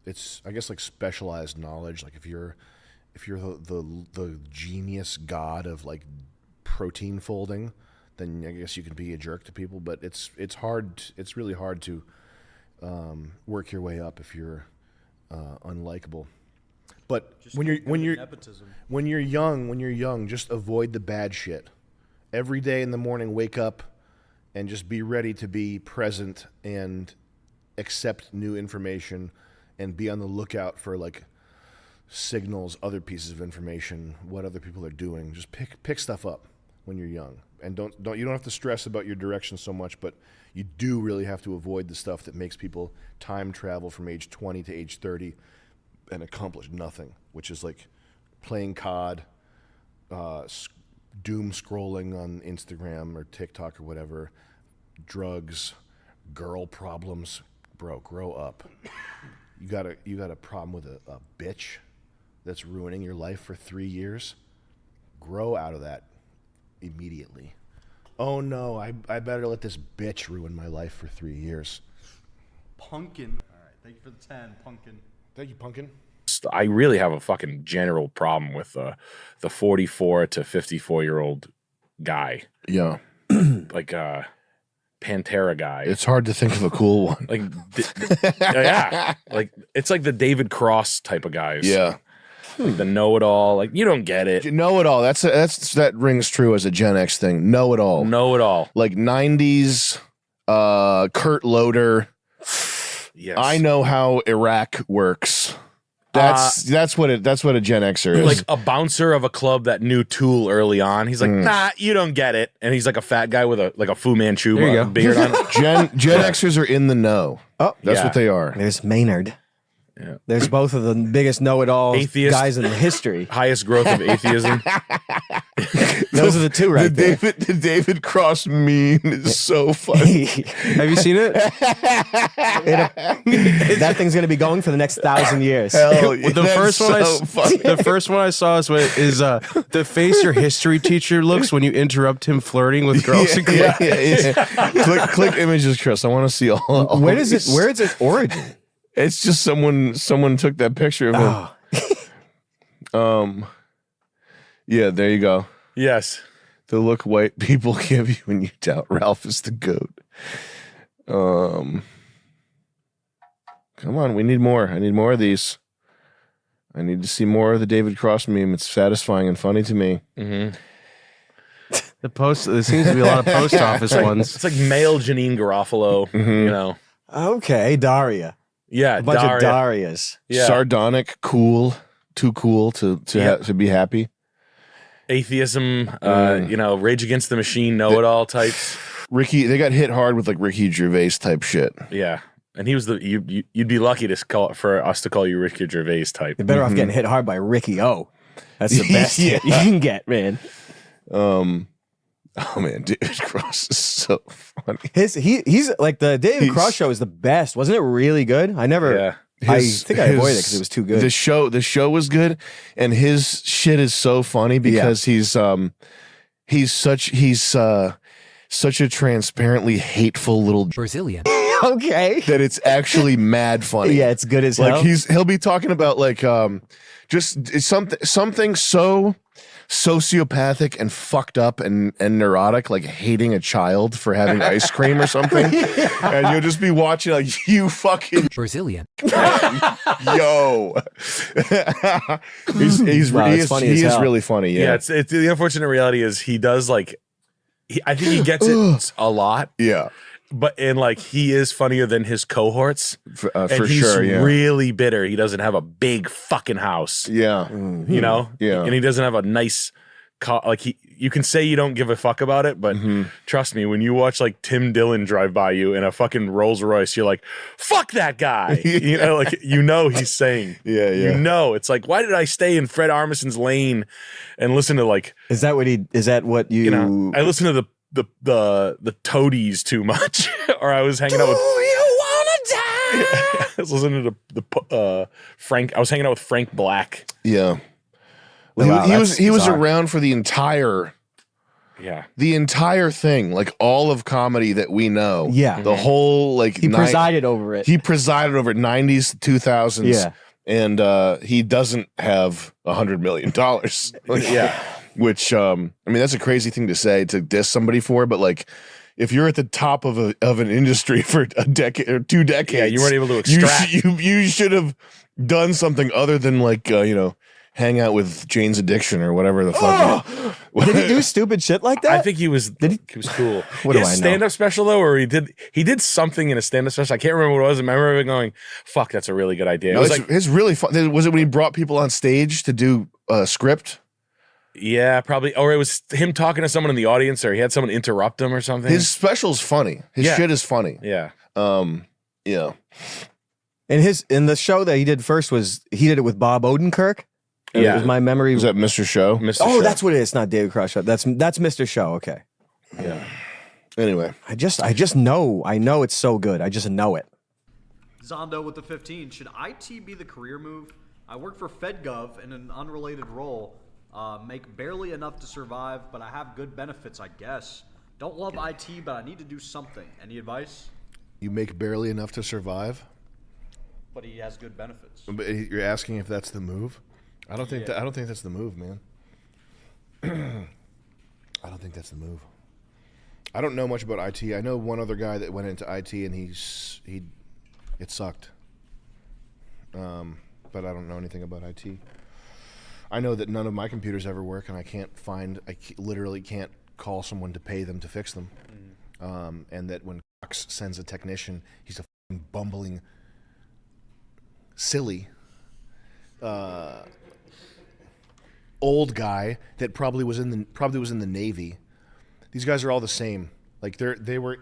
It's I guess like specialized knowledge. Like if you're the genius god of like protein folding, then I guess you can be a jerk to people. But it's hard. It's really hard to work your way up if you're unlikable. But when you're young, just avoid the bad shit. every day in the morning, wake up and just be ready to be present and accept new information and be on the lookout for like signals, other pieces of information, what other people are doing. Just pick stuff up when you're young, and you don't have to stress about your direction so much, but you do really have to avoid the stuff that makes people time travel from age 20 to age 30 and accomplish nothing, which is like playing COD, doom scrolling on Instagram or TikTok or whatever, drugs, girl problems. Bro, grow up. You got a problem with a bitch that's ruining your life for 3 years? Grow out of that immediately. Oh no, I better let this bitch ruin my life for 3 years. Pumpkin. All right, thank you for the 10, Pumpkin. Thank you, Pumpkin. I really have a fucking general problem with the 44 to 54-year-old guy. Yeah. Like Pantera guy. It's hard to think of a cool one. Like yeah. Like it's like the David Cross type of guys. Yeah. Like the know-it-all. Like you don't get it. Know-it-all. That rings true as a Gen X thing. Know-it-all. Know-it-all. Like 90s Kurt Loder. Yes. I know how Iraq works. That's what a Gen Xer is. Like a bouncer of a club that knew Tool early on. He's like, nah, you don't get it. And he's like a fat guy with a Fu Manchu beard on. Gen Xers are in the know. Oh, that's what they are. There's Maynard. Yeah. There's both of the biggest know-it-all guys in history. Highest growth of atheism. Those are the two right there. The David Cross meme is so funny. Have you seen it? That thing's going to be going for the next 1,000 years. Hell, The first one I saw is the face your history teacher looks when you interrupt him flirting with girls. Click images, Chris. I want to see all. Where is its origin? It's just someone took that picture of him. Yeah, there you go. Yes. The look white people give you when you doubt Ralph is the GOAT. Come on, we need more. I need more of these. I need to see more of the David Cross meme. It's satisfying and funny to me. Mm-hmm. There seems to be a lot of post office ones. It's like male Janine Garofalo, you know. Okay, Daria. Yeah, a bunch of Darias. Yeah. Sardonic, cool, too cool to be happy. Atheism, you know, Rage Against the Machine, know-it-all types. They got hit hard with like Ricky Gervais type shit. Yeah, and he was you'd be lucky for us to call you Ricky Gervais type. You're better off getting hit hard by Ricky O. That's the best hit you can get, man. Oh man, David Cross is so funny. He's like the David Cross show is the best. Wasn't it really good? I never. Yeah. I think I avoided it because it was too good. The show was good, and his shit is so funny because he's such a transparentently hateful little Brazilian. Okay, that it's actually mad funny. Yeah, it's good as hell. Like he'll be talking about like just something so sociopathic and fucked up and neurotic, like hating a child for having ice cream or something. And you'll just be watching like, you fucking Brazilian. Yo. He is really funny. Yeah. It's the unfortunate reality is he does like I think he gets it a lot. Yeah. But he is funnier than his cohorts. For he's sure, yeah. really bitter. He doesn't have a big fucking house. Yeah. You know? Yeah. And he doesn't have a nice you can say you don't give a fuck about it, but trust me, when you watch like Tim Dillon drive by you in a fucking Rolls Royce, you're like, fuck that guy. You know he's saying. Yeah. You know, it's like, why did I stay in Fred Armisen's lane and listen to like is that what you know, I listen to the Toadies too much, or I was hanging out with. Do you wanna die? I was listening to the Frank. I was hanging out with Frank Black. Yeah, wow, he was around for the entire thing, like all of comedy that we know. Yeah, the whole like he presided over it. He presided over it 90s to 2000s. Yeah, and he doesn't have $100 million. Yeah. Which I mean, that's a crazy thing to say to diss somebody for, but like if you're at the top of an industry for a decade or 2 decades, you weren't able to extract. You should have done something other than like hang out with Jane's Addiction or whatever the fuck. Did he do stupid shit like that? I think he was. He was cool. What do I know? Stand-up special though, or he did something in a stand-up special. I can't remember what it was. I remember him going, "Fuck, that's a really good idea." No, It was it's really fun. Was it when he brought people on stage to do a script? Yeah, probably. Or it was him talking to someone in the audience, or he had someone interrupt him or something. His special's funny. His shit is funny. Yeah. Yeah. And in the show that he did first he did it with Bob Odenkirk. Yeah. It was my memory. Is that Mr. Show? Mr. Oh, Show. that's what it is. It's not David Cross Show. That's Mr. Show. Okay. Yeah. Anyway, I just know. I know it's so good. I just know it. Zondo with the 15. Should IT be the career move? I work for FedGov in an unrelated role. Make barely enough to survive, but I have good benefits, I guess. Don't love IT, but I need to do something. Any advice? You make barely enough to survive, But he has good benefits. but you're asking if that's the move. I don't think I don't think that's the move, man. I don't think that's the move. I don't know much about IT. I know one other guy that went into IT and it sucked. But I don't know anything about IT. I know that none of my computers ever work, and I literally can't call someone to pay them to fix them. And that when Cox sends a technician, he's a fucking bumbling, silly, old guy that probably was in the Navy. These guys are all the same. Like they were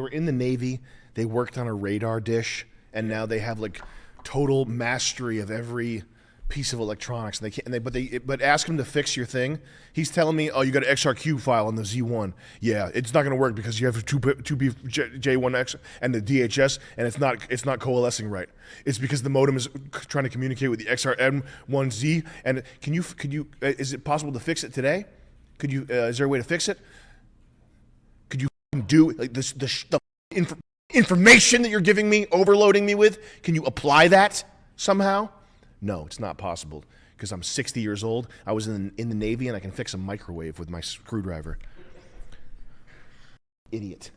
in the Navy. They worked on a radar dish, and now they have like total mastery of every piece of electronics. And but ask him to fix your thing. He's telling me, oh, you got an XRQ file on the Z1. Yeah, it's not going to work because you have 2B J1X and the DHS, and it's not coalescing right. It's because the modem is trying to communicate with the XRM1Z. And can you? Is it possible to fix it today? Could you? Is there a way to fix it? Could you do like this? The information that you're giving me, overloading me with? Can you apply that somehow? No, it's not possible because I'm 60 years old. I was in the Navy and I can fix a microwave with my screwdriver. Idiot.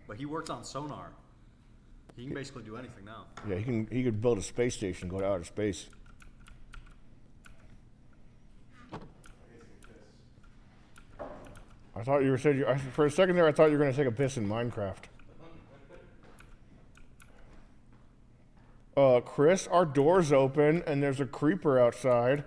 But he worked on sonar. He can basically do anything now. Yeah, he could build a space station, go to outer space. I thought you said for a second there. I thought you were going to take a piss in Minecraft. Chris, our door's open and there's a creeper outside.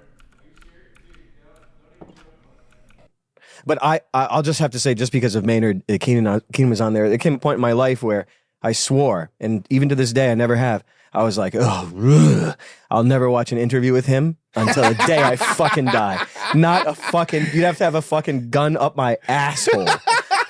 But I'll just have to say, just because of Maynard, Keenan was on there, there came a point in my life where I swore, and even to this day, I never have. I was like, oh, I'll never watch an interview with him until the day I fucking die. Not a fucking, you'd have to have a fucking gun up my asshole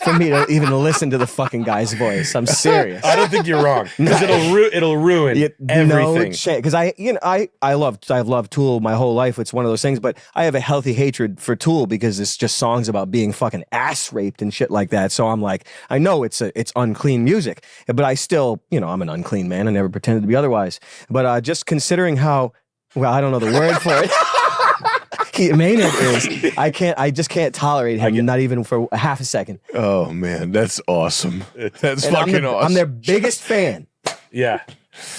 for me to even listen to the fucking guy's voice. I'm serious. I don't think you're wrong because it'll ruin everything. Because I've loved Tool my whole life. It's one of those things, but I have a healthy hatred for Tool because it's just songs about being fucking ass raped and shit like that. So I'm like, I know it's unclean music, but I still, I'm an unclean man. I never pretended to be otherwise. But just considering how, well, I don't know the word for it. Maynard is, I just can't tolerate him, not even for a half a second. Oh man, that's awesome. That's fucking awesome. I'm their biggest fan. Yeah.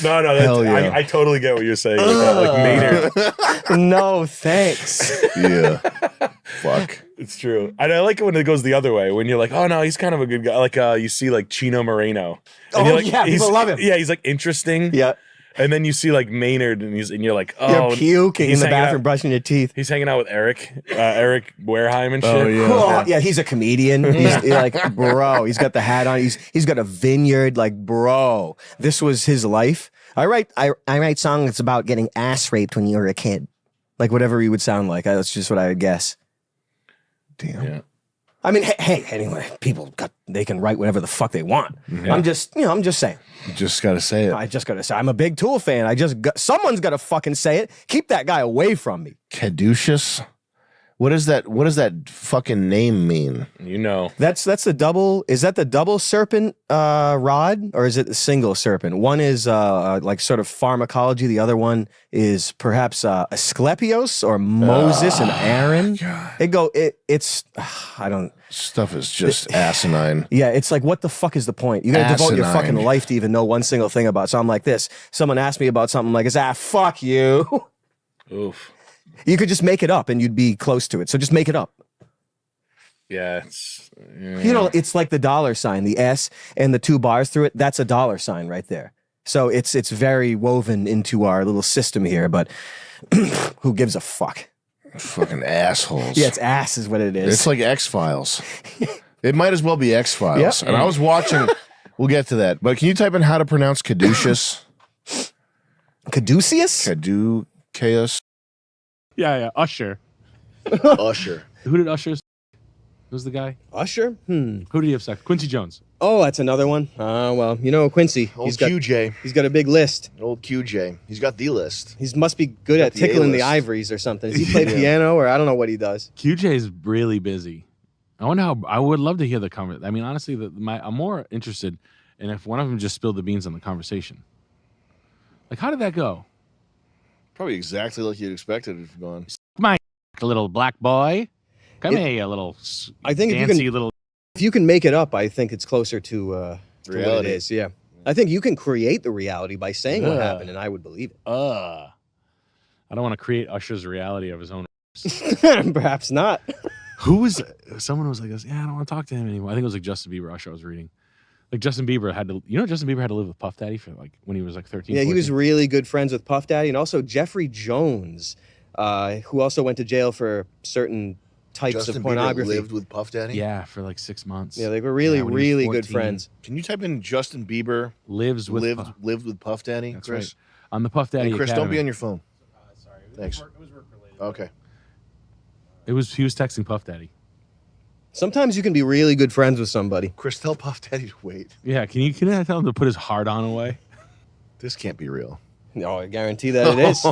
No, yeah. I totally get what you're saying with that, like Maynard. No, thanks. Yeah. Fuck. It's true. And I like it when it goes the other way, when you're like, oh no, he's kind of a good guy. Like you see like Chino Moreno. And people love him. Yeah, he's like interesting. Yeah. And then you see like Maynard, and you're like, oh, you're puking in the bathroom, brushing your teeth. He's hanging out with Eric Wareheim and shit. Oh yeah, cool. Yeah, he's a comedian. He's like, bro, he's got the hat on. He's got a vineyard. Like, bro, this was his life. I write songs about getting ass raped when you were a kid, like whatever he would sound like. That's just what I would guess. Damn. Yeah. I mean, hey, anyway, they can write whatever the fuck they want. Yeah. I'm just saying. You just got to say it. I just got to say, I'm a big Tool fan. Someone's got to fucking say it. Keep that guy away from me. Caduceus? What does that fucking name mean? That's the double. Is that the double serpent rod, or is it the single serpent? One is like sort of pharmacology. The other one is perhaps Asclepios or Moses and Aaron. It's I don't. Stuff is just asinine. Yeah, it's like, what the fuck is the point? You got to devote your fucking life to even know one single thing about something like this. Someone asked me about something like, fuck you. Oof. You could just make it up and you'd be close to it. So just make it up. Yeah, You know, it's like the dollar sign, the S and the 2 bars through it. That's a dollar sign right there. So it's very woven into our little system here, but who gives a fuck? Fucking assholes. Yeah, it's ass is what it is. It's like X-Files. It might as well be X-Files. Yep. And I was watching, we'll get to that, but can you type in how to pronounce caduceus? Caduceus? Chaos. Yeah. Usher. Usher. Who did Usher? Who's the guy? Usher? Who did he have sex? Quincy Jones. Oh, that's another one. Well, you know Quincy. Old QJ. He's got a big list. Old QJ. He's got the list. He must be good at the tickling the A-list. ivories or something. Does he play piano or I don't know what he does? QJ is really busy. I wonder how. I would love to hear the conversation. I mean, honestly, I'm more interested in if one of them just spilled the beans on the conversation. Like, how did that go? Probably exactly like you'd expect it to have gone. My little black boy. Come here, you little I think fancy little. if you can make it up, I think it's closer to what it Reality. is. Yeah. I think you can create the reality by saying what Yeah. happened, and I would believe it. I don't want to create Usher's reality of his own. Perhaps not. Someone was like, yeah, I don't want to talk to him anymore. I think it was like Justin Bieber Usher I was reading. Like Justin Bieber had to, Justin Bieber had to live with Puff Daddy for like when he was like 13. Yeah, he 14. was really good friends with Puff Daddy, and also Jeffrey Jones, who also went to jail for certain types Justin of Bieber pornography. lived with Puff Daddy? Yeah, for like 6 months. Yeah, they were really, Yeah, when he was really good 14. friends. Can you type in Justin Bieber lived with Puff Daddy, That's Chris? right. On the Puff Daddy Hey, Chris, Academy. don't be on your phone. Sorry. Thanks. It was work related. Okay. He was texting Puff Daddy. Sometimes you can be really good friends with somebody. Chris, tell Puff Daddy to wait. Yeah, can I tell him to put his heart on away? This can't be real. No, I guarantee that it is.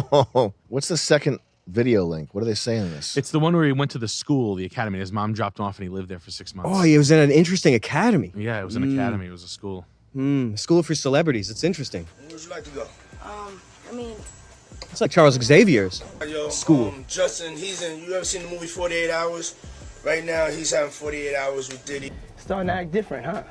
What's the second video link? What are they saying in this? It's the one where he went to the school, the academy. His mom dropped him off and he lived there for 6 months. Oh, he was in an interesting academy. Yeah, it was an academy. It was a school. School for celebrities. It's interesting. Where would you like to go? I mean, It's like Charles Xavier's Yo, school. Justin, you ever seen the movie 48 Hours? Right now, he's having 48 hours with Diddy. Starting to act different, huh?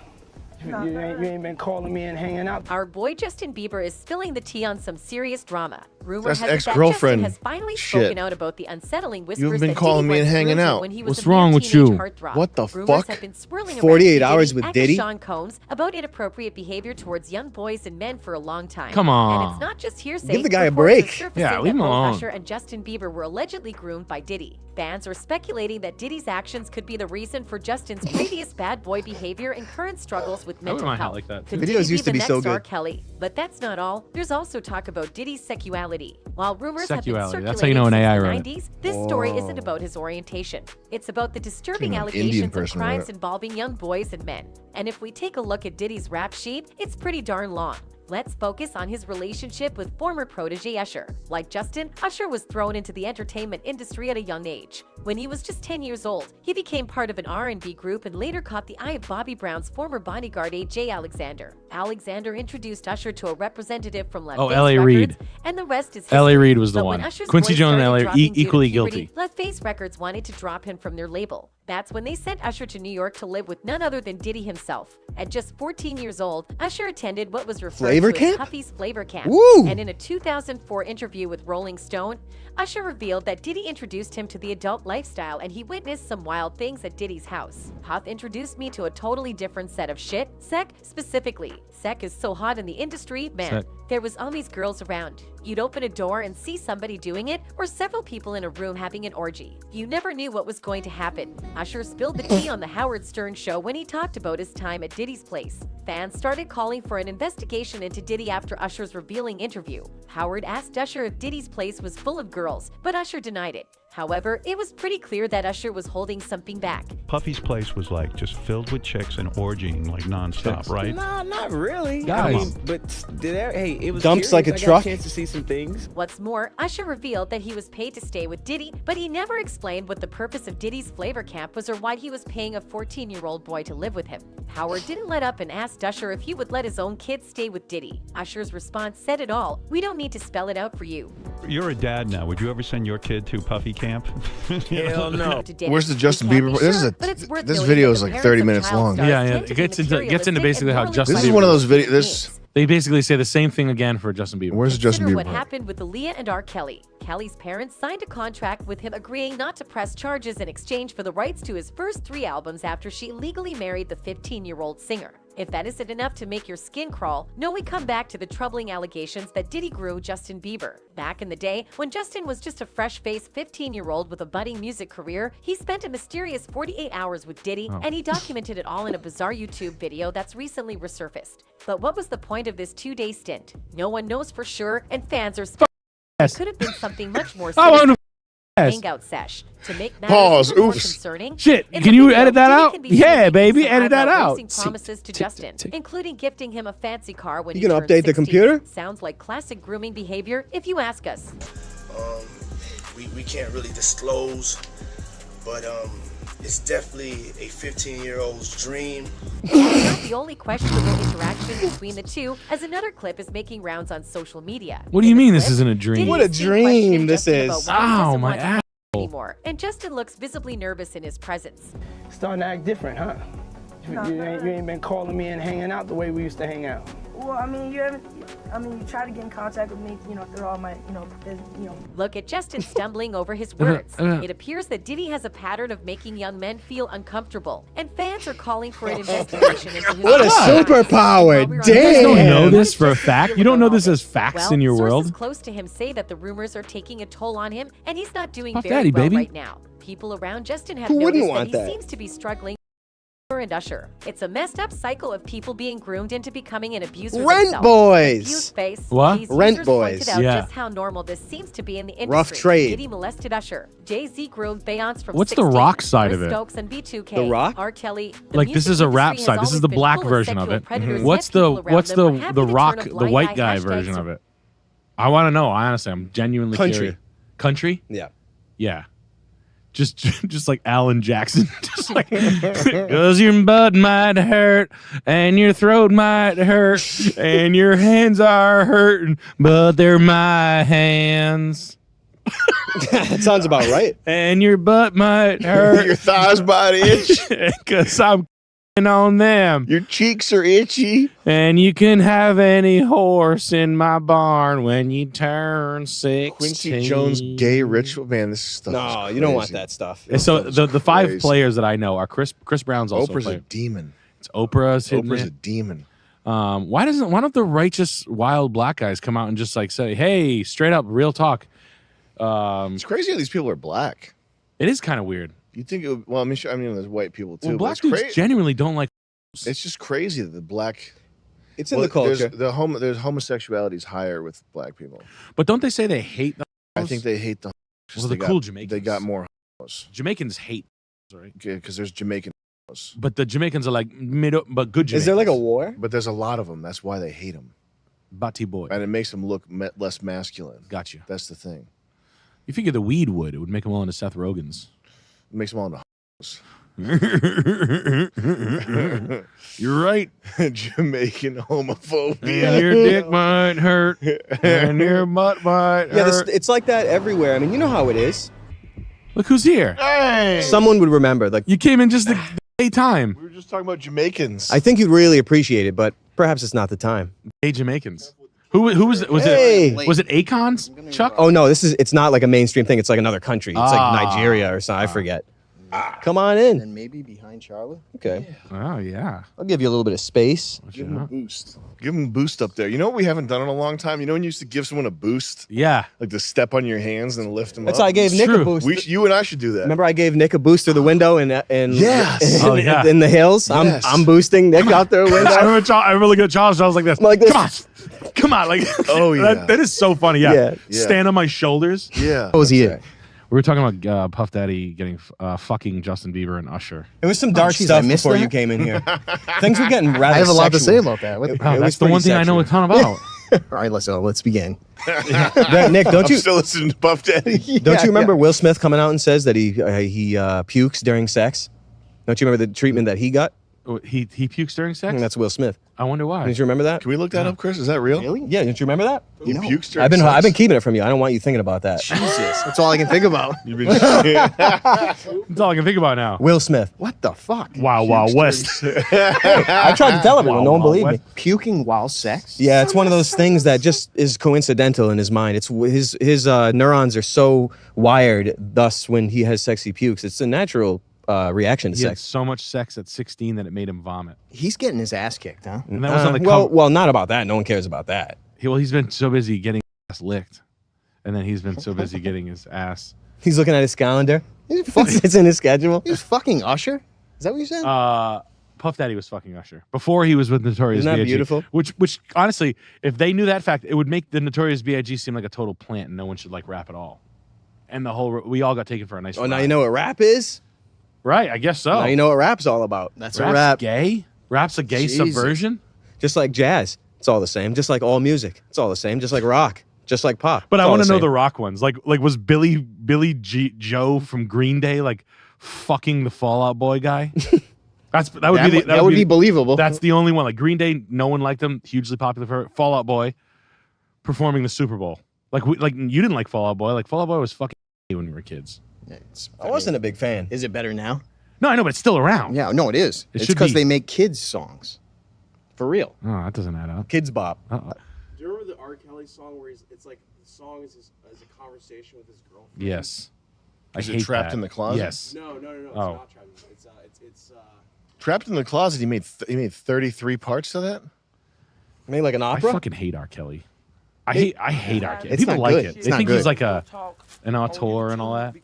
You ain't been calling me and hanging out. Our boy Justin Bieber is spilling the tea on some serious drama. Rumor That's has it that ex-girlfriend Justin has finally shit. spoken out about the unsettling whispers You've been that calling Diddy me and once hanging grew to out. when he was What's a mere wrong with teenage you? heartthrob. What the Rumors fuck? have been swirling around 48 Diddy hours with and Diddy? Sean Combs about inappropriate behavior towards young boys and men for a long time. Come on. And it's not just hearsay. Give the guy a Reports are break. surfacing Yeah, leave him that both alone. Usher and Justin Bieber were allegedly groomed by Diddy. Fans are speculating that Diddy's actions could be the reason for Justin's previous bad boy behavior and current struggles with I wear mental my hat health. like that, Could too. Diddy Videos used to be the so next R. good. Kelly? But that's not all. There's also talk about Diddy's sexuality. While rumors have been Sexuality. circulating That's how you know an since AI the wrote it. 90s, this story isn't about his orientation. It's about the disturbing An Indian allegations of person wrote crimes it. involving young boys and men. And if we take a look at Diddy's rap sheet, it's pretty darn long. Let's focus on his relationship with former protege Usher. Like Justin, Usher was thrown into the entertainment industry at a young age. When he was just 10 years old, he became part of an R&B group and later caught the eye of Bobby Brown's former bodyguard A.J. Alexander. Alexander introduced Usher to a representative from Left Oh, Face L.A. Records, Reid. and the rest is history. L.A. Reid was the But when one. Usher's Quincy voice Jones and started L.A. dropping due to equally puberty, guilty. Left Face Records wanted to drop him from their label. That's when they sent Usher to New York to live with none other than Diddy himself. At just 14 years old, Usher attended what was referred Flavor to camp? as Puffy's Flavor Camp. Woo! And in a 2004 interview with Rolling Stone, Usher revealed that Diddy introduced him to the adult lifestyle and he witnessed some wild things at Diddy's house. Puff introduced me to a totally different set of shit. Sec, specifically. Sec is so hot in the industry, man. Sec. There was always girls around. You'd open a door and see somebody doing it, or several people in a room having an orgy. You never knew what was going to happen. Usher spilled the tea on the Howard Stern show when he talked about his time at Diddy's place. Fans started calling for an investigation into Diddy after Usher's revealing interview. Howard asked Usher if Diddy's place was full of girls, but Usher denied it. However, it was pretty clear that Usher was holding something back. Puffy's place was like just filled with chicks and orgying like nonstop, Chicks. right? No, not really. Guys. I mean, but it was Dumps curious. like a I got truck. chance to see some things. What's more, Usher revealed that he was paid to stay with Diddy, but he never explained what the purpose of Diddy's Flavor Camp was or why he was paying a 14-year-old boy to live with him. Howard didn't let up and asked Usher if he would let his own kid stay with Diddy. Usher's response said it all. We don't need to spell it out for you. You're a dad now. Would you ever send your kid to Puffy camp? Hell no. Where's the Justin We can't Bieber? be This sure, is but it's worth this noting video that is the like parents 30 of minutes child long. stars Yeah, tend to it be gets into materialistic basically how and Justin This is Bieber. one of those videos. They basically say the same thing again for Justin Bieber. Where's the Justin Consider Bieber what part? happened with Aaliyah and R. Kelly. Kelly's parents signed a contract with him agreeing not to press charges in exchange for the rights to his first 3 albums after she legally married the 15-year-old singer. If that isn't enough to make your skin crawl, no, we come back to the troubling allegations that Diddy grew Justin Bieber. Back in the day, when Justin was just a fresh-faced 15-year-old with a budding music career, he spent a mysterious 48 hours with Diddy, and he documented it all in a bizarre YouTube video that's recently resurfaced. But what was the point of this 2-day stint? No one knows for sure, and fans are speculating. It could have been something much more serious. Hangout sesh. To make matters even more concerning, Shit, in can the you video, edit that Diddy out? can be Yeah, seen baby, making some edit that eyebrow out. raising promises to Justin, including gifting him a fancy car when You he gonna turned update the 16. computer? Sounds like classic grooming behavior, if you ask us. We can't really disclose, but it's definitely a 15-year-old's dream. It's not the only questionable interaction between the two, as another clip is making rounds on social media. What do you mean this isn't a dream? What a dream this is. Ow, my ass. Anymore, and Justin looks visibly nervous in his presence. Starting to act different, huh? You ain't been calling me and hanging out the way we used to hang out. Well, I mean, you try to get in contact with me, through all my, Look at Justin stumbling over his words. It appears that Diddy has a pattern of making young men feel uncomfortable, and fans are calling for an investigation into his What a superpower! Damn. You guys don't know this for a fact? You don't know this as facts in your sources world? close to him say that the rumors are taking a toll on him, and he's not doing Puff very Daddy, well baby. right now. People around Justin have Who wouldn't noticed want that that? he seems to be struggling and Usher. It's a messed up cycle of people being groomed into becoming an abuser Rent themselves. boys. Abuse face. What? These Rent users boys. pointed out Yeah. just how normal this seems to be in the industry. Rough trade. Diddy molested Usher. Jay-Z groomed Beyonce from What's the 16. rock side Chris of it? Stokes and B2K. The Rock? R. Kelly. The Like this music is a rap industry side. has This is always the been black full version of sexual it. predators, What's yet the people around what's them were the happy the to rock turn a the blind white eye guy hashtags version to- of it? I want to know. Honestly, I'm genuinely Country. curious. Country? Yeah. Yeah. Just like Alan Jackson, just like, cause your butt might hurt and your throat might hurt and your hands are hurting, but they're my hands. That sounds about right. And your butt might hurt. Your thighs might itch. Cause I'm on them. Your cheeks are itchy. And you can have any horse in my barn when you turn 16. Quincy Jones gay ritual. Man, this stuff. No, is you don't want crazy. that stuff. And so the five crazy. players that I know are Chris Brown's also Oprah's a a player. demon. It's Oprah's hitting Oprah's it. a demon. Why don't the righteous wild black guys come out and just like say, hey, straight up, real talk? It's crazy how these people are black. It is kind of weird. You think it would, well, I mean, there's white people too. Well, but black it's dudes cra- genuinely don't like. It's just crazy that the black. It's in the culture. There's homosexuality is higher with black people. But don't they say they hate the? I think they hate the. Well, the cool Jamaicans. They got more. Homos. Jamaicans hate, right? Because there's Jamaican. Homos. But the Jamaicans are like but good Jamaicans. Is there like a war? But there's a lot of them. That's why they hate them. Batty boy? And it makes them look less masculine. Got you. That's the thing. You figure the weed would. It would make them all into Seth Rogen's. It makes them all into homos. You're right. Jamaican homophobia. And your dick might hurt. And your butt might Yeah, hurt. it's like that everywhere. I mean, you know how it is. Look who's here. Hey! Someone would remember. Like You came in just the day time. We were just talking about Jamaicans. I think you'd really appreciate it, but perhaps it's not the time. Hey, Jamaicans. Who was it? Hey. Was it Akon's Chuck? Oh no, it's not like a mainstream thing. It's like another country. It's Ah. like Nigeria or something. I forget. Come on in. And maybe behind Charlie. Okay. Oh yeah. I'll give you a little bit of space. Give them a boost. Give them a boost up there. You know what we haven't done in a long time? You know when you used to give someone a boost? Yeah. Like to step on your hands and lift them That's up? how I gave Nick a boost. You and I should do that. Remember, I gave Nick a boost through the window in Yes. Oh, yeah. in the hills. Yes. I'm boosting Nick out the window. I remember looking at Charles. I was like this. Like this. Come on. Like, Oh, yeah. that is so funny. Yeah. Yeah. Stand on my shoulders. Yeah. What was he in? We were talking about Puff Daddy getting fucking Justin Bieber and Usher. It was some dark geez, stuff I missed before that? you came in here. Things were getting rather I have a lot to say sexual. about that. What- It Oh, was that's the pretty one thing I know a sexual. ton about. All right, let's begin. Nick, don't I'm you still listening to Puff Daddy. don't you remember Will Smith coming out and says that he pukes during sex? Don't you remember the treatment that he got? He pukes during sex? That's Will Smith. I wonder why. Did you remember that? Can we look that up, Chris? Is that real? Really? Yeah, didn't you remember that? He pukes during I've been sex? keeping it from you. I don't want you thinking about that. Jesus, that's all I can think about. That's all I can think about now. Will Smith. What the fuck? Wow, West. I tried to tell everyone. No one believed me. Puking while sex? Yeah, it's one of those things that just is coincidental in his mind. It's his neurons are so wired. Thus, when he has sex, he pukes. It's a natural reaction to He had sex. so much sex at 16 that it made him vomit. He's getting his ass kicked, huh? And that was on the well, not about that. No one cares about that. He's been so busy getting his ass licked, and then he's been so busy getting his ass. He's looking at his calendar. It's in his schedule. He's fucking Usher? Is that what you said? Puff Daddy was fucking Usher before he was with Notorious Isn't that B.I.G. beautiful? Which honestly, if they knew that fact, it would make the Notorious B.I.G. seem like a total plant, and no one should like rap at all. And we all got taken for a nice. Oh, now you know what rap is? Right, I guess so. Now you know what rap's all about. That's Rap's a rap. gay? Rap's a gay Jesus. subversion? Just like jazz, it's all the same. Just like all music, it's all the same. Just like rock, just like pop. But it's I all want to know same. the rock ones. Like was Billy Joe from Green Day like fucking the Fall Out Boy guy? That would be believable. That's the only one. Like Green Day, no one liked them. Hugely popular for Fall Out Boy performing the Super Bowl. Like you didn't like Fall Out Boy. Like Fall Out Boy was fucking gay when we were kids. Yeah, I wasn't a big fan. Is it better now? No, I know, but it's still around. Yeah, no, it is. It It's should because be. they make kids songs. For real. Oh, that doesn't add up. Kids Bop. Do you remember the R. Kelly song where it's like the song is a conversation with his girlfriend? Yes. Is I it hate Trapped that. in the Closet? Yes. No. It's Oh. not Travis. It's Trapped in the Closet. He made 33 parts to that. Made like an I opera. fucking hate R. Kelly. I hate R. Kelly. It's People not like good. it. It's They not think good. he's like an auteur and all that.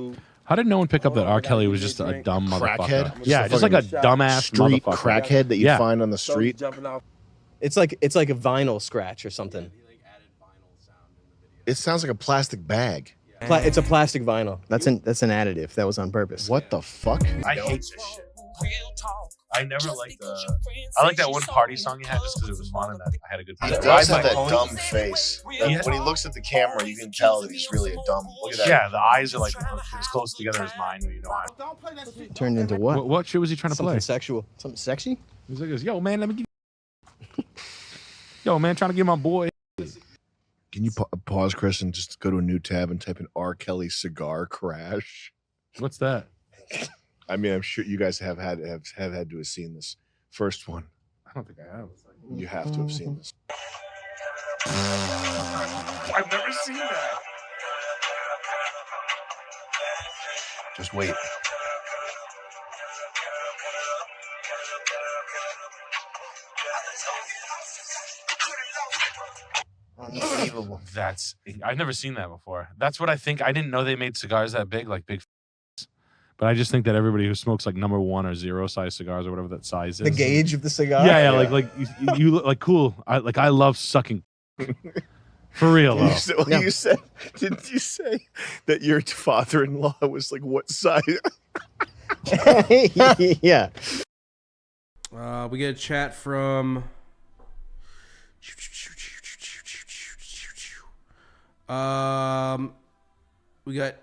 How did no one pick up that R. Kelly was just a dumb motherfucker? Crackhead? Yeah, just like a dumbass Street motherfucker. crackhead that you Yeah. find on the street. It's like a vinyl scratch or something. It sounds like a plastic bag. It's a plastic vinyl. That's an additive. That was on purpose. What the fuck? I hate this shit. I never liked I like that one party song he had just because it was fun and I had a good time. He does have that dumb face. When he looks at the camera, you can tell that he's really a dumb. Look at that. Yeah, the eyes are like as close together as mine. You know, Turned into what? what shit was he trying to Something play? sexual. Something sexy? He's like, yo, man, let me give Yo, man, trying to get my boy. Can you pause, Chris, and just go to a new tab and type in R. Kelly cigar crash? What's that? I mean, I'm sure you guys have had to have seen this first one. I don't think I have. You have to have seen this. I've never seen that. Just wait. Unbelievable. I've never seen that before. That's what I think. I didn't know they made cigars that big, like big. But I just think that everybody who smokes like number 1 or 0 size cigars or whatever that size is. The gauge of the cigar. Yeah. Like you look like cool. I love sucking. For real though. You said, didn't you say that your father-in-law was like what size? Yeah. we get a chat from we got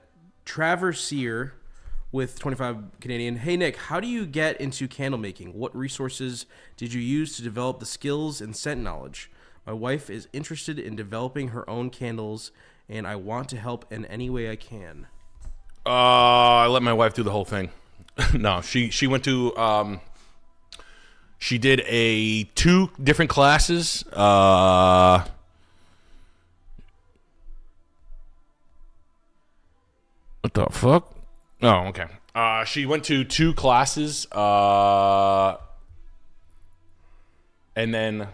Traversier with 25 Canadian. Hey Nick, how do you get into candle making? What resources did you use to develop the skills and scent knowledge? My wife is interested in developing her own candles and I want to help in any way I can. I let my wife do the whole thing. No, she went to she did 2 different classes. What the fuck? Oh, okay. She went to 2 classes, and then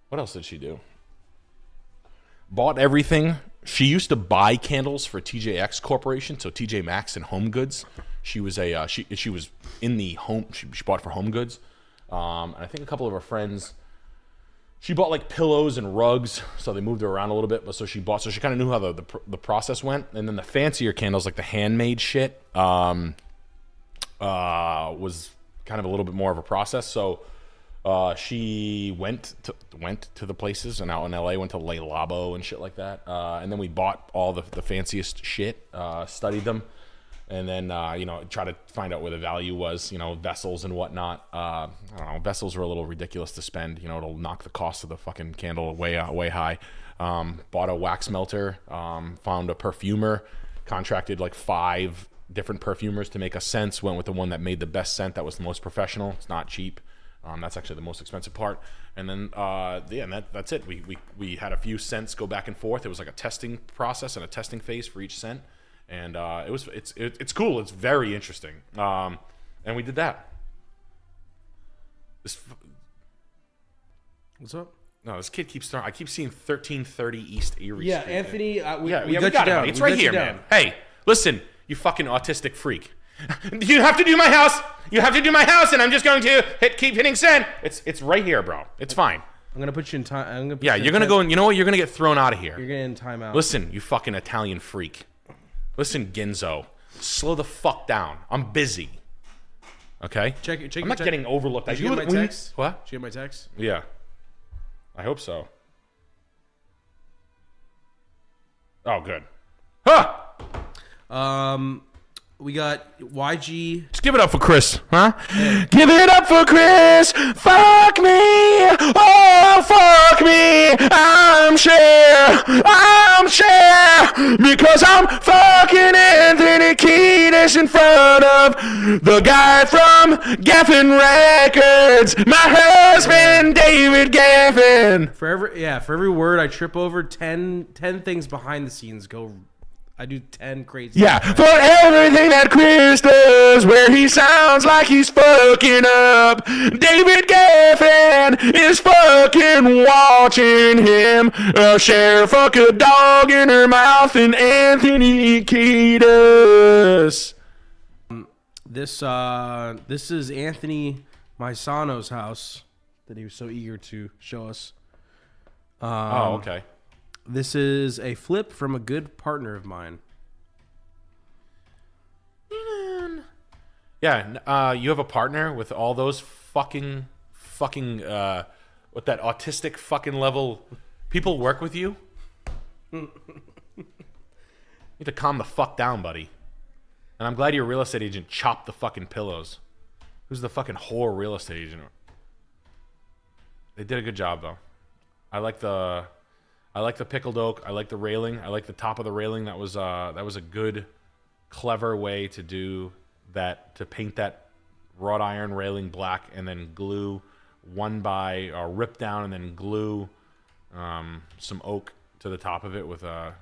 what else did she do? Bought everything. She used to buy candles for TJX Corporation, so TJ Maxx and Home Goods. She was she was in the home. She bought for Home Goods, and I think a couple of her friends. She bought like pillows and rugs, so they moved her around a little bit. But so she kind of knew how the process went. And then the fancier candles, like the handmade shit, was kind of a little bit more of a process. So she went to the places and out in LA, went to Le Labo and shit like that. And then we bought all the fanciest shit, studied them, and then try to find out where the value was, vessels and whatnot. I don't know, vessels are a little ridiculous to spend. It'll knock the cost of the fucking candle way high. Bought a wax melter, found a perfumer, contracted like 5 different perfumers to make a scent. Went with the one that made the best scent, that was the most professional. It's not cheap. That's actually the most expensive part. And then that's it. We had a few scents go back and forth. It was like a testing process and a testing phase for each scent, and it's cool. It's very interesting. And we did that. What's up? No, this kid keeps throwing. I keep seeing 1330 East Erie Yeah, Street. Anthony. We got it, buddy. It's right here, man. Hey, listen, you fucking autistic freak. You have to do my house. You have to do my house, and I'm just going to keep hitting send. It's right here, bro. It's fine. I'm gonna put you in time. You're gonna go, and you know what? You're gonna get thrown out of here. You're getting timeout. Listen, you fucking Italian freak. Listen, Ginzo, slow the fuck down. I'm busy. Okay. I'm not getting overlooked. Did you get my text? What? Did you get my text? Yeah. I hope so. Oh, good. Huh! We got YG. Just give it up for Chris, huh? Hey. Give it up for Chris. Fuck me. Oh, fuck me. I'm Cher. Because I'm fucking Anthony Kiedis in front of the guy from Geffen Records. My husband, David Geffen. For every word I trip over, 10 things behind the scenes go. I do 10 crazy. Yeah, for everything that Chris does, where he sounds like he's fucking up, David Geffen is fucking watching him. Cher fuck a dog in her mouth and Anthony Kiedis. This is Anthony Maisano's house that he was so eager to show us. Okay. This is a flip from a good partner of mine. Yeah, you have a partner with all those fucking, with that autistic fucking level people work with you? You need to calm the fuck down, buddy. And I'm glad your real estate agent chopped the fucking pillows. Who's the fucking whore real estate agent? They did a good job, though. I like the pickled oak. I like the railing. I like the top of the railing. That was a good, clever way to do that, to paint that wrought iron railing black and then glue rip down and then glue some oak to the top of it with a.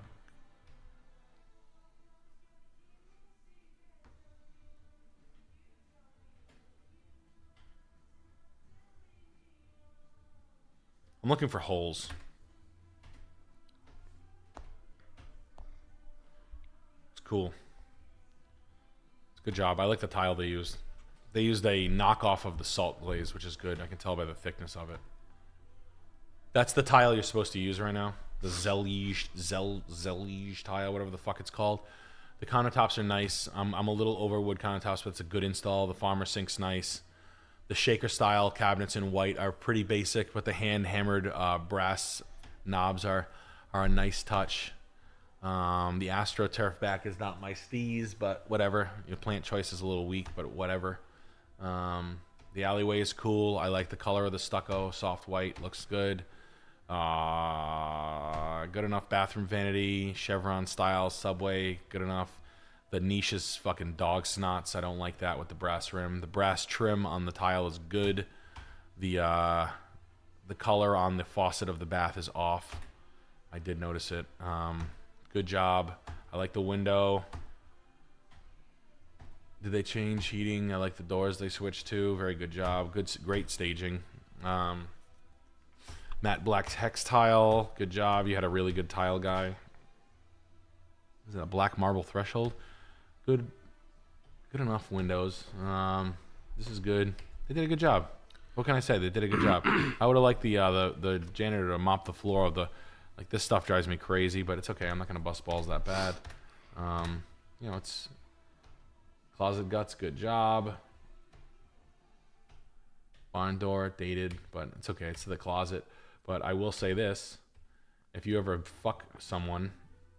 I'm looking for holes. Cool. It's a good job. I like the tile they used. They used a knockoff of the salt glaze, which is good. I can tell by the thickness of it. That's the tile you're supposed to use right now. The Zellige tile, whatever the fuck it's called. The countertops are nice. I'm a little over wood countertops, but it's a good install. The farmer sink's nice. The shaker style cabinets in white are pretty basic, but the hand hammered brass knobs are a nice touch. The AstroTurf back is not my steez, but whatever. Your plant choice is a little weak, but whatever. The alleyway is cool. I like the color of the stucco. Soft white. Looks good. Good enough bathroom vanity. Chevron style subway. Good enough. The niche is fucking dog snots. I don't like that with the brass rim. The brass trim on the tile is good. The color on the faucet of the bath is off. I did notice it. Good job. I like the window. Did they change heating? I like the doors they switched to. Very good job. Great staging. Matte black hex tile. Good job. You had a really good tile guy. Is it a black marble threshold? Good enough windows. This is good. They did a good job. What can I say? They did a good job. I would have liked the janitor to mop the floor of the. Like, this stuff drives me crazy, but it's okay. I'm not going to bust balls that bad. It's closet guts, good job. Barn door, dated, but it's okay. It's to the closet. But I will say this. If you ever fuck someone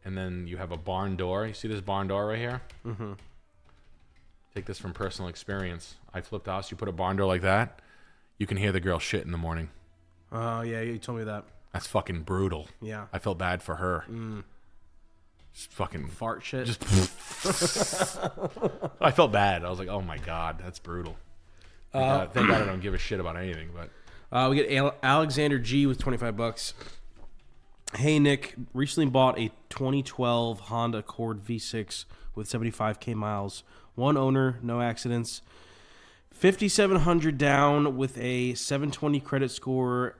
and then you have a barn door. You see this barn door right here? Mm-hmm. Take this from personal experience. I flipped house. You put a barn door like that, you can hear the girl shit in the morning. Oh, yeah, you told me that. That's fucking brutal. Yeah. I felt bad for her. Just fucking fart shit. Just I felt bad. I was like, oh my God, that's brutal. Thank God I don't give a shit about anything. But we get Alexander G with $25. Hey Nick, recently bought a 2012 Honda Accord V6 with 75k miles. One owner, no accidents. 5,700 down with a 720 credit score.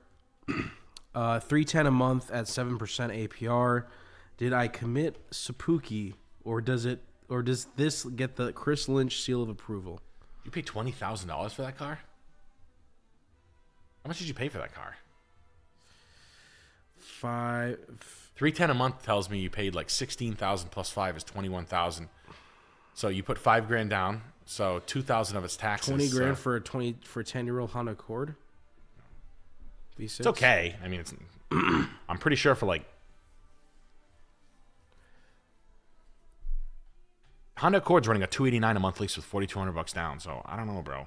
310 a month at 7% APR. Did I commit seppuku, or does this get the Chris Lynch seal of approval? you paid $20,000 for that car? How much did you pay for that car? 310 a month tells me you paid like 16,000 plus 5 is 21,000. So you put $5,000 down. So 2,000 of it's taxes. 20 grand for a 10-year-old Honda Accord. V6. It's okay. I mean, it's. I'm pretty sure for like Honda Accord's running a $289 a month lease with $4,200 down. So I don't know, bro.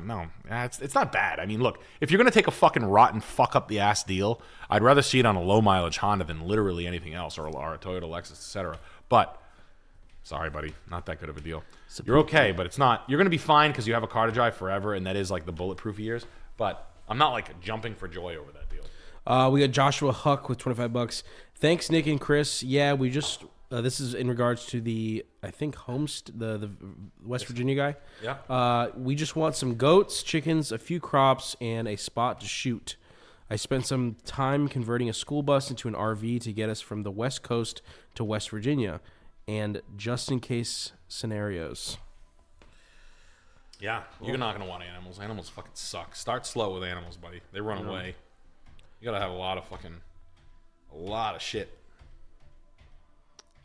No, it's not bad. I mean, look, if you're gonna take a fucking rotten fuck up the ass deal, I'd rather see it on a low mileage Honda than literally anything else, or a Toyota, Lexus, etc. But sorry, buddy, not that good of a deal. You're okay, but it's not. You're gonna be fine because you have a car to drive forever, and that is like the bulletproof years. But I'm not like jumping for joy over that deal. We got Joshua Huck with $25. Thanks, Nick and Chris. Yeah, we just. This is in regards to the, I think, the West Virginia guy. Yeah. We just want some goats, chickens, a few crops, and a spot to shoot. I spent some time converting a school bus into an RV to get us from the West Coast to West Virginia, and just in case scenarios. Yeah, you're not going to want animals. Animals fucking suck. Start slow with animals, buddy. They run away. You got to have a lot of shit.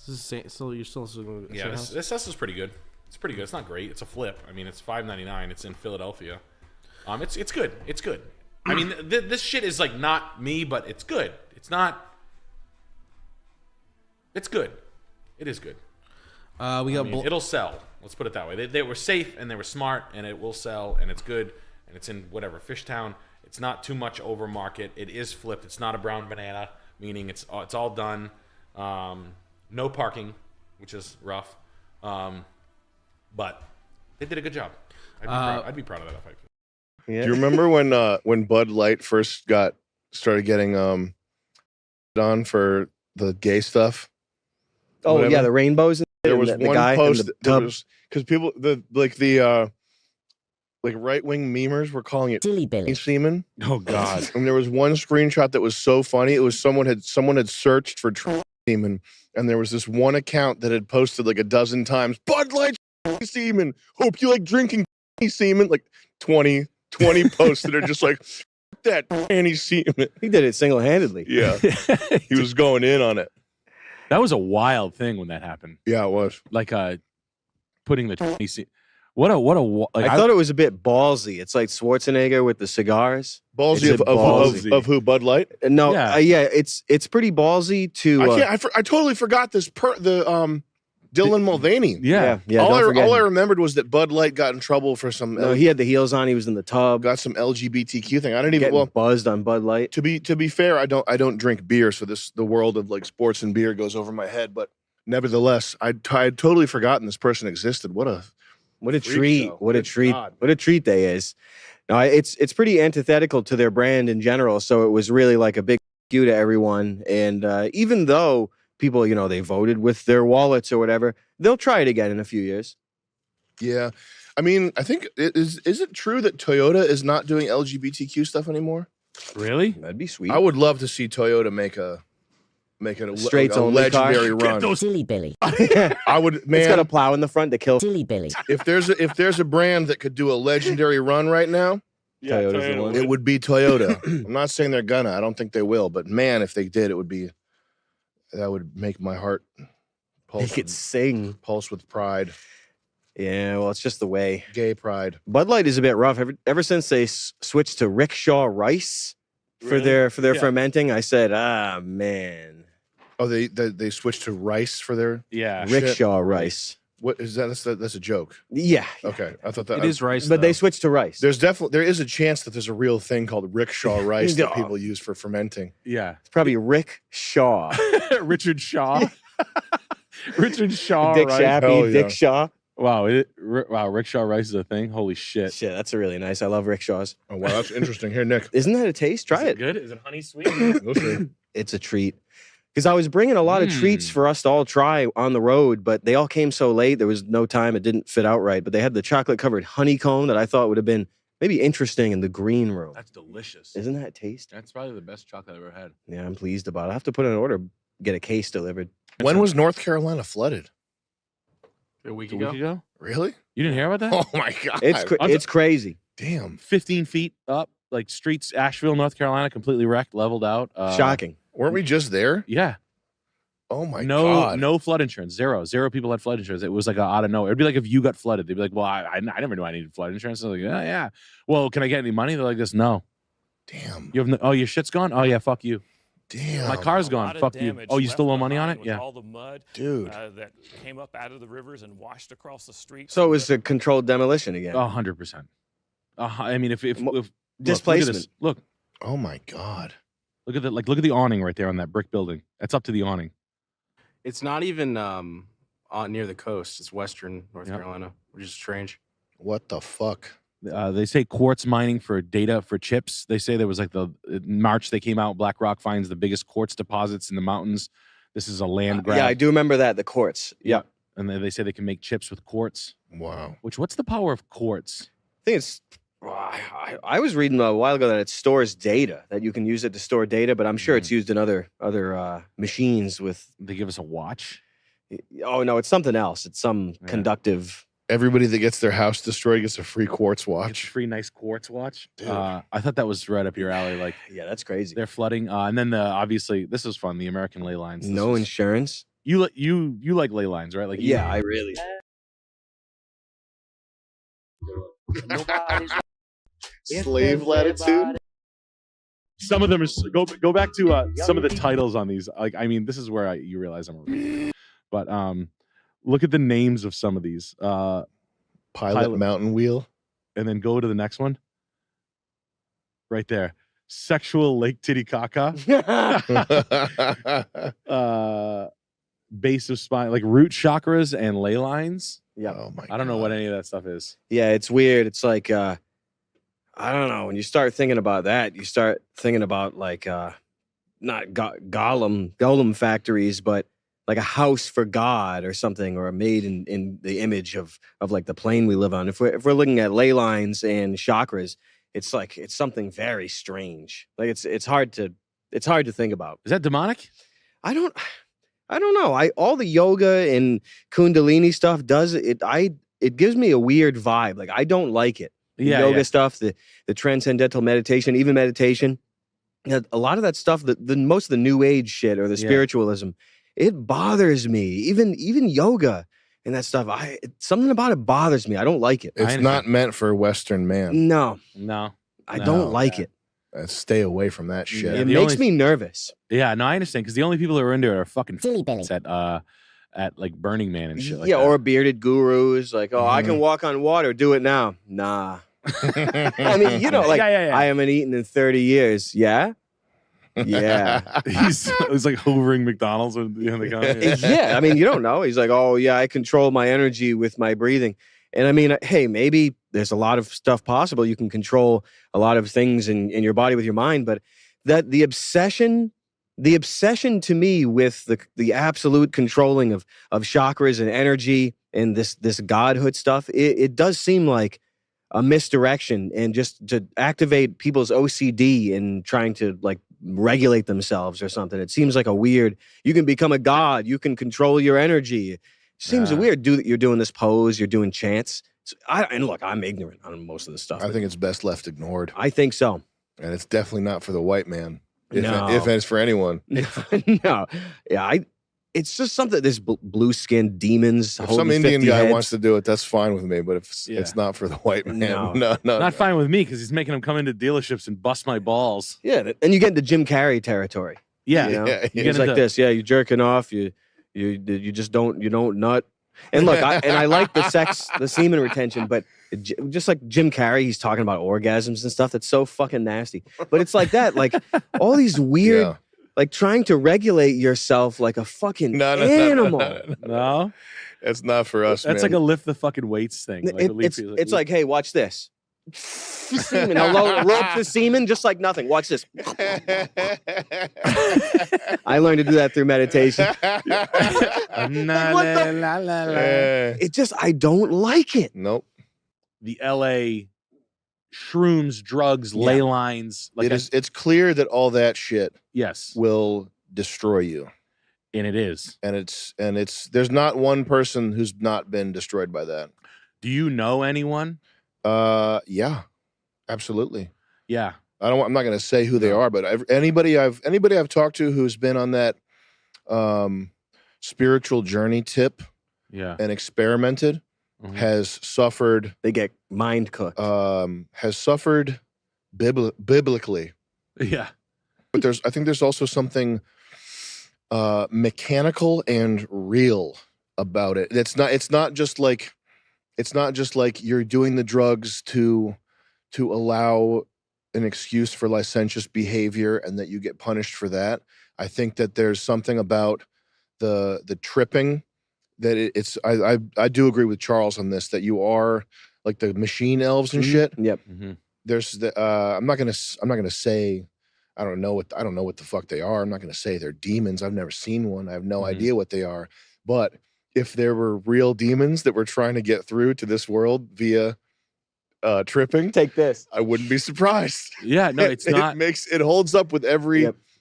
You're still yeah. This is pretty good. It's pretty good. It's not great. It's a flip. I mean, it's $5.99. It's in Philadelphia. It's good. It's good. I mean, this shit is like not me, but it's good. It's not. It's good. It is good. It'll sell. Let's put it that way. They were safe and they were smart, and it will sell, and it's good, and it's in whatever Fishtown. It's not too much over market. It is flipped. It's not a brown banana, meaning it's all done. No parking, which is rough, but they did a good job. I'd be proud of that if I could. Yeah. Do you remember when Bud Light first started getting on for the gay stuff? Oh yeah, the rainbows. There was the one guy post because people right wing memers were calling it Dilly Billy semen. Oh God! And there was one screenshot that was so funny. It was someone had searched for semen. And there was this one account that had posted like a dozen times, Bud Light semen. Hope you like drinking semen. Like 20 posts that are just like, that panty semen. He did it single-handedly. Yeah. He was going in on it. That was a wild thing when that happened. Yeah, it was. Like putting the semen. I thought it was a bit ballsy. It's like Schwarzenegger with the cigars. Ballsy of who? Bud Light? No, it's pretty ballsy to. I totally forgot this. Dylan Mulvaney. Yeah. All I remembered was that Bud Light got in trouble for some. No, he had the heels on. He was in the tub. Got some LGBTQ thing. I didn't even buzzed on Bud Light. To be fair, I don't drink beer, so the world of like sports and beer goes over my head. But nevertheless, I had totally forgotten this person existed. What a treat! What a treat! God. What a treat they is. No, it's pretty antithetical to their brand in general. So it was really like a big you to everyone. And even though people, they voted with their wallets or whatever, they'll try it again in a few years. Yeah, I mean, I think is it true that Toyota is not doing LGBTQ stuff anymore? Really? That'd be sweet. I would love to see Toyota make a straight legendary car. run. Those Dilly Billy. I would, man. It's got a plow in the front to kill Dilly Billy. If there's a brand that could do a legendary run right now, Toyota's the one. It would be Toyota. I'm not saying they're gonna. I don't think they will. But man, if they did, that would make my heart pulse with pride. Yeah, well, it's just the way. Gay pride. Bud Light is a bit rough. Ever since they switched to rickshaw rice for their fermenting, I said, man. Oh, they switched to rice for their rickshaw rice. What is that? That's a joke. Yeah. Okay, I thought that It is rice, But they though. switched to rice. There is a chance that there's a real thing called rickshaw rice that people use for fermenting. Yeah. It's probably Rick Shaw. Richard Shaw. Richard Shaw, Dick right? Shappy, Dick Shaw. Wow, wow, rickshaw rice is a thing. Holy shit! Shit, that's a really nice. I love rickshaws. Oh wow, that's interesting. Here, Nick, isn't that a taste? Try it. Good? Is it honey sweet? We'll see. It's a treat. Because I was bringing a lot of treats for us to all try on the road, but they all came so late. There was no time. It didn't fit out right. But they had the chocolate covered honeycomb that I thought would have been maybe interesting in the green room. That's delicious. Isn't that taste? That's probably the best chocolate I've ever had. Yeah, I'm pleased about it. I have to put in an order, get a case delivered. When was North Carolina flooded? A week A week ago? Really? You didn't hear about that? Oh my god, It's crazy. Damn. 15 feet up, like streets, Asheville, North Carolina, completely wrecked, leveled out. Shocking. Weren't we just there? Yeah. Oh my God. No flood insurance. Zero people had flood insurance. It was like out of nowhere. It'd be like if you got flooded. They'd be like, well, I never knew I needed flood insurance. I was like, yeah. Well, can I get any money? They're like this. No. Damn. You have no, oh, your shit's gone? Oh, yeah, fuck you. Damn. My car's gone. Fuck you. Oh, you still owe money on it? Yeah. All the mud, dude, that came up out of the rivers and washed across the street. So it was a controlled demolition again. 100%. I mean, if displacement. Look. Oh my god. Look at the awning right there on that brick building. That's up to the awning. It's not even near the coast. It's western North Carolina, which is strange. What the fuck? They say quartz mining for data for chips. They say there was like in March they came out. Black Rock finds the biggest quartz deposits in the mountains. This is a land grab. Yeah, I do remember that. The quartz. Yeah. And they say they can make chips with quartz. Wow. What's the power of quartz? I think it's. I was reading a while ago that it stores data, that you can use it to store data, but I'm sure it's used in other machines with. They give us a watch? Oh, no, it's something else. It's some conductive. Everybody that gets their house destroyed gets a free quartz watch. Free nice quartz watch. I thought that was right up your alley. Like, yeah, that's crazy. They're flooding, and then obviously this is fun. The American ley lines. No insurance. You like ley lines, right? Like, yeah, I really. Slave latitude. Some of them are go back to some of the titles on these. Like, I mean, this is where you realize I'm a reader. But look at the names of some of these. Pilot Mountain Wheel. And then go to the next one. Right there. Sexual Lake Titicaca. Base of spine, like root chakras and ley lines. Yeah. Oh my I don't know what any of that stuff is. Yeah, it's weird. It's like I don't know. When you start thinking about that, you start thinking about like not golem factories, but like a house for God or something, or made in the image of like the plane we live on. If we're looking at ley lines and chakras, it's like it's something very strange. Like it's hard to think about. Is that demonic? I don't know. All the yoga and Kundalini stuff does it. It gives me a weird vibe. Like I don't like it. The yoga stuff, the transcendental meditation, even meditation. A lot of that stuff, the most of the new age shit or the spiritualism, it bothers me. Even yoga and that stuff. Something about it bothers me. I don't like it. It's not meant for a Western man. No. I don't like it. Stay away from that shit. It makes me nervous. Yeah, no, I understand, because the only people that are into it are fucking at like Burning Man and shit like that. Or bearded gurus like, I can walk on water, do it now. Nah. I mean, like I haven't eaten in 30 years. Yeah. Yeah. He's like hoovering McDonald's with the guy. Yeah, I mean, you don't know. He's like, oh yeah, I control my energy with my breathing. And I mean, hey, maybe there's a lot of stuff possible. You can control a lot of things in your body with your mind, but that the obsession to me with the absolute controlling of chakras and energy and this godhood stuff, it does seem like a misdirection, and just to activate people's OCD and trying to like regulate themselves or something. It seems like you can become a god, you can control your energy. It seems weird. You're doing this pose, you're doing chants. And look, I'm ignorant on most of this stuff. I think it's best left ignored. I think so. And it's definitely not for the white man. If it's for anyone. No. Yeah, it's just something, this blue-skinned demons. If some Indian guy wants to do it, that's fine with me. But if it's not for the white man, no. Not fine with me, because he's making them come into dealerships and bust my balls. Yeah, and you get into Jim Carrey territory. Yeah, it's like this. Yeah, you're jerking off. You just don't nut. And look, I like the semen retention, but just like Jim Carrey, he's talking about orgasms and stuff. That's so fucking nasty. But it's like that, like all these weird, like trying to regulate yourself like a fucking animal. No, that's not for us. That's man. like a lift the fucking weights thing. Like It's like, hey, watch this. Semen. I'll rope the semen just like nothing. Watch this. I learned to do that through meditation. It just, I don't like it. Nope. The LA shrooms, drugs, ley lines. Like it's clear that all that shit will destroy you. And it is. And it's there's not one person who's not been destroyed by that. Do you know anyone? Yeah. Absolutely. Yeah. I'm not going to say who they are, but anybody I've talked to who's been on that spiritual journey tip and experimented has suffered. They get mind cooked. Has suffered biblically. Yeah. But I think there's also something mechanical and real about it. It's not just like you're doing the drugs to allow an excuse for licentious behavior and that you get punished for that. I think that there's something about the tripping that I do agree with Charles on this, that you are like the machine elves and shit. Yep. There's I'm not gonna say I don't know what the fuck they are. I'm not gonna say they're demons. I've never seen one. I have no idea what they are. But if there were real demons that were trying to get through to this world via tripping, take this. I wouldn't be surprised. Yeah, no, it's not. It holds up with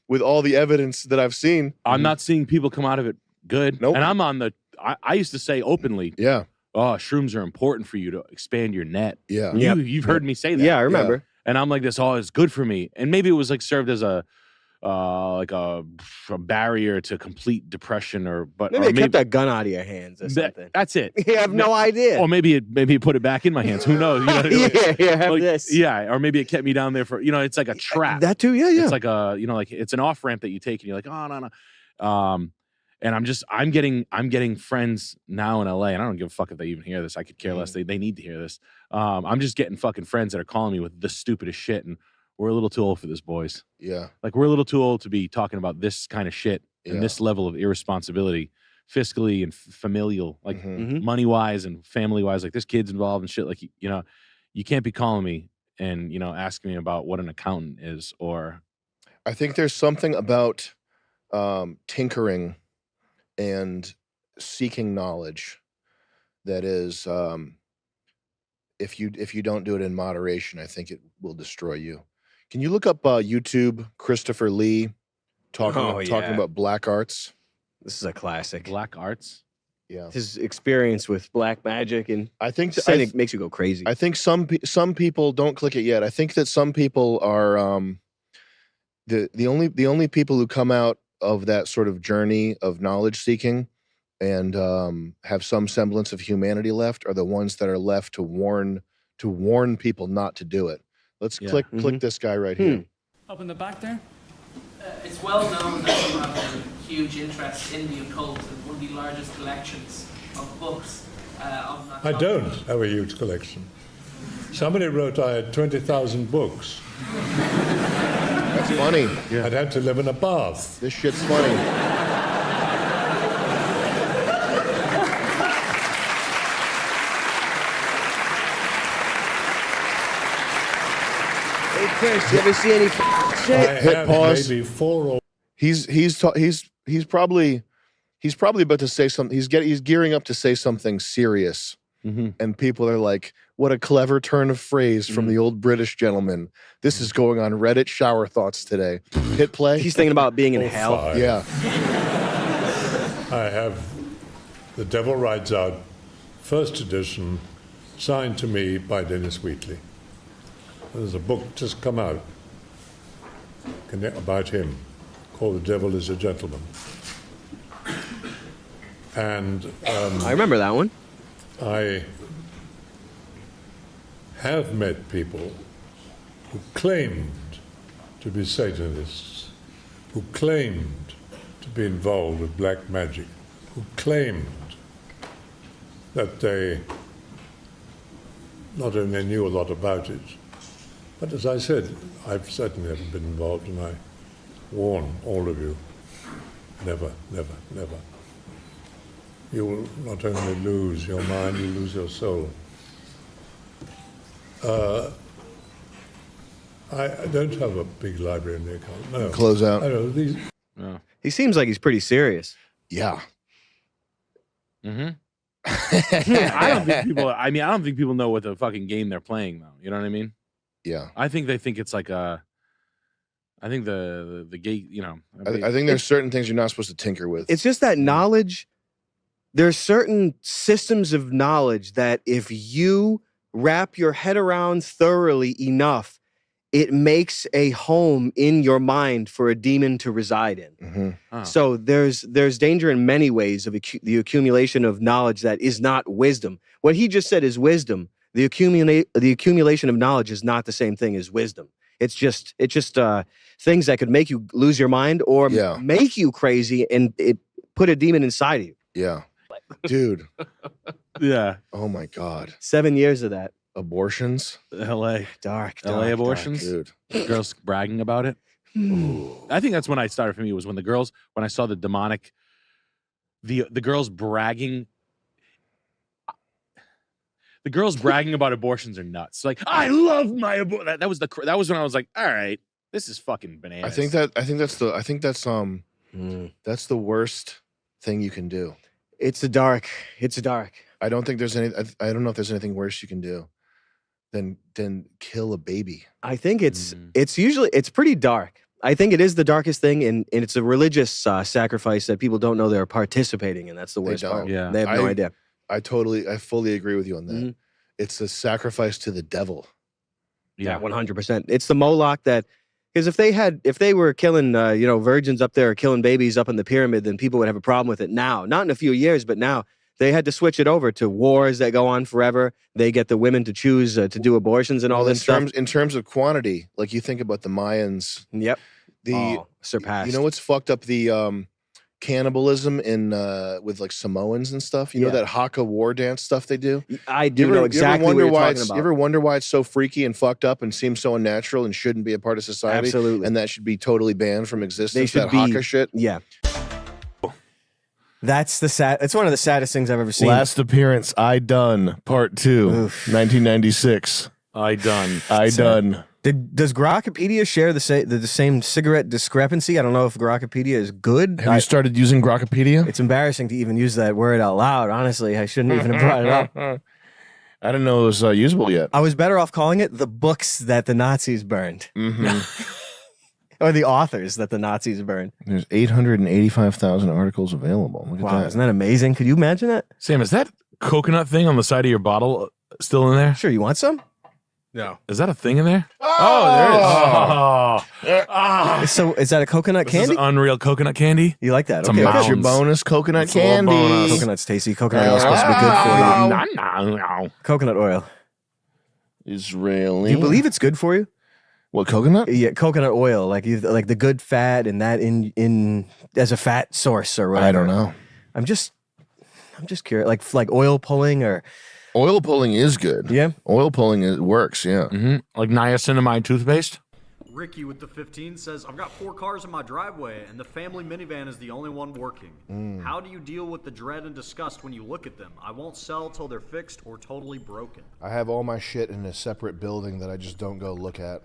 with all the evidence that I've seen. I'm not seeing people come out of it good. Nope. And I'm on the. I used to say openly. Yeah. Oh, shrooms are important for you to expand your net. Yeah. You've heard me say that. Yeah, I remember. And I'm like this. Oh, it's good for me. And maybe it was like served as a barrier to complete depression, maybe it kept that gun out of your hands or something. That's it. You have no idea. Or maybe it put it back in my hands. Who knows? You know, have this. Yeah, or maybe it kept me down there for it's like a trap. That too. Yeah. It's like like it's an off ramp that you take, and you're like, oh no. And I'm getting friends now in LA, and I don't give a fuck if they even hear this. I could care less. They need to hear this. I'm just getting fucking friends that are calling me with the stupidest shit, and we're a little too old for this, boys. Yeah. Like, we're a little too old to be talking about this kind of shit and this level of irresponsibility, fiscally and familial, like money-wise and family-wise. Like, there's kids involved and shit. Like, you can't be calling me and, asking me about what an accountant is or... I think there's something about tinkering and seeking knowledge that is, if you don't do it in moderation, I think it will destroy you. Can you look up YouTube Christopher Lee talking about black arts? This is a classic. Black arts? Yeah. His experience with black magic, and I think it makes you go crazy. I think some people don't click it yet. I think that some people are the only people who come out of that sort of journey of knowledge seeking and have some semblance of humanity left are the ones that are left to warn people not to do it. Let's click this guy right here. Up in the back there? It's well known that you have a huge interest in the occult and one of the largest collections of books. I don't have a huge collection. Somebody wrote I had 20,000 books. That's funny. I'd have to live in a bath. This shit's funny. Chris, you ever see any shit? Hit pause. Maybe 4 or... He's probably about to say something. He's gearing up to say something serious, and people are like, "What a clever turn of phrase from the old British gentleman." This is going on Reddit shower thoughts today. Hit play. He's thinking about being in hell. 5. Yeah. I have The Devil Rides Out, first edition, signed to me by Dennis Wheatley. There's a book just come out about him called The Devil is a Gentleman. And I remember that one. I have met people who claimed to be Satanists, who claimed to be involved with black magic, who claimed that they not only knew a lot about it, but as I said, I've certainly never been involved, and I warn all of you, never, never, never. You will not only lose your mind, you lose your soul. I don't have a big library in the account. No. Close out. I know these. He seems like he's pretty serious. Yeah. Mm-hmm. I don't think people. I mean, I don't think people know what the fucking game they're playing, though. You know what I mean? Yeah. I think they think it's like a. I think the gate. You know. I think there's certain things you're not supposed to tinker with. It's just that knowledge. There's certain systems of knowledge that if you wrap your head around thoroughly enough, it makes a home in your mind for a demon to reside in. Mm-hmm. So there's danger in many ways of the accumulation of knowledge that is not wisdom. What he just said is wisdom. The accumulation of knowledge is not the same thing as wisdom. It's just things that could make you lose your mind or make you crazy and it put a demon inside of you. Yeah. Dude. Yeah. Oh my God. 7 years of that. Abortions. L.A. Dark. L.A. abortions. Dude. Girls bragging about it. I think that's when I started for me, was when when I saw the demonic, the girls bragging. The girls bragging about abortions are nuts. Like, I love my abortion. That was when I was like, all right, this is fucking bananas. I think that's the worst thing you can do. It's dark. I don't think there's any. I don't know if there's anything worse you can do than kill a baby. I think it's pretty dark. I think it is the darkest thing, and it's a religious sacrifice that people don't know they're participating in. That's the worst part. Yeah. They have no idea. I fully agree with you on that. Mm-hmm. It's a sacrifice to the devil. Yeah, 100%. It's the Moloch that, because if they were killing virgins up there or killing babies up in the pyramid, then people would have a problem with it now. Not in a few years, but now. They had to switch it over to wars that go on forever. They get the women to choose to do abortions and all this stuff. In terms of quantity, like you think about the Mayans. Yep. Surpassed. You know what's fucked up? The cannibalism in with like Samoans and stuff. You know that Haka war dance stuff they do? I do know exactly what you're talking about. You ever wonder why it's so freaky and fucked up and seems so unnatural and shouldn't be a part of society? Absolutely. And that should be totally banned from existence. They should that Haka shit. Yeah. It's one of the saddest things I've ever seen. Last appearance, I Done, Part 2, 1996. I Done. Does Grokkapedia share the same cigarette discrepancy? I don't know if Grokkapedia is good. Have you started using Grokkapedia? It's embarrassing to even use that word out loud. Honestly, I shouldn't even have brought it up. I didn't know it was usable yet. I was better off calling it the books that the Nazis burned. Mm-hmm. Or the authors that the Nazis burned. There's 885,000 articles available. Look at that. Isn't that amazing? Could you imagine that? Sam, is that coconut thing on the side of your bottle still in there? Sure, you want some? No. Is that a thing in there? Oh, there it is. So is that a coconut candy? This is unreal coconut candy. You like that? It's okay, That's your bonus coconut candy. Coconut's tasty. Coconut oil is supposed to be good for you. Coconut oil. Israeli. Do you believe it's good for you? What, coconut? Yeah, coconut oil, like the good fat and that in as a fat source or whatever. I don't know. I'm just curious, like oil pulling or oil pulling is good. Yeah, oil pulling works. Yeah, like niacinamide toothpaste. Ricky with the 15 says, I've got 4 cars in my driveway and the family minivan is the only one working. How do you deal with the dread and disgust when you look at them? I won't sell till they're fixed or totally broken. I have all my shit in a separate building that I just don't go look at.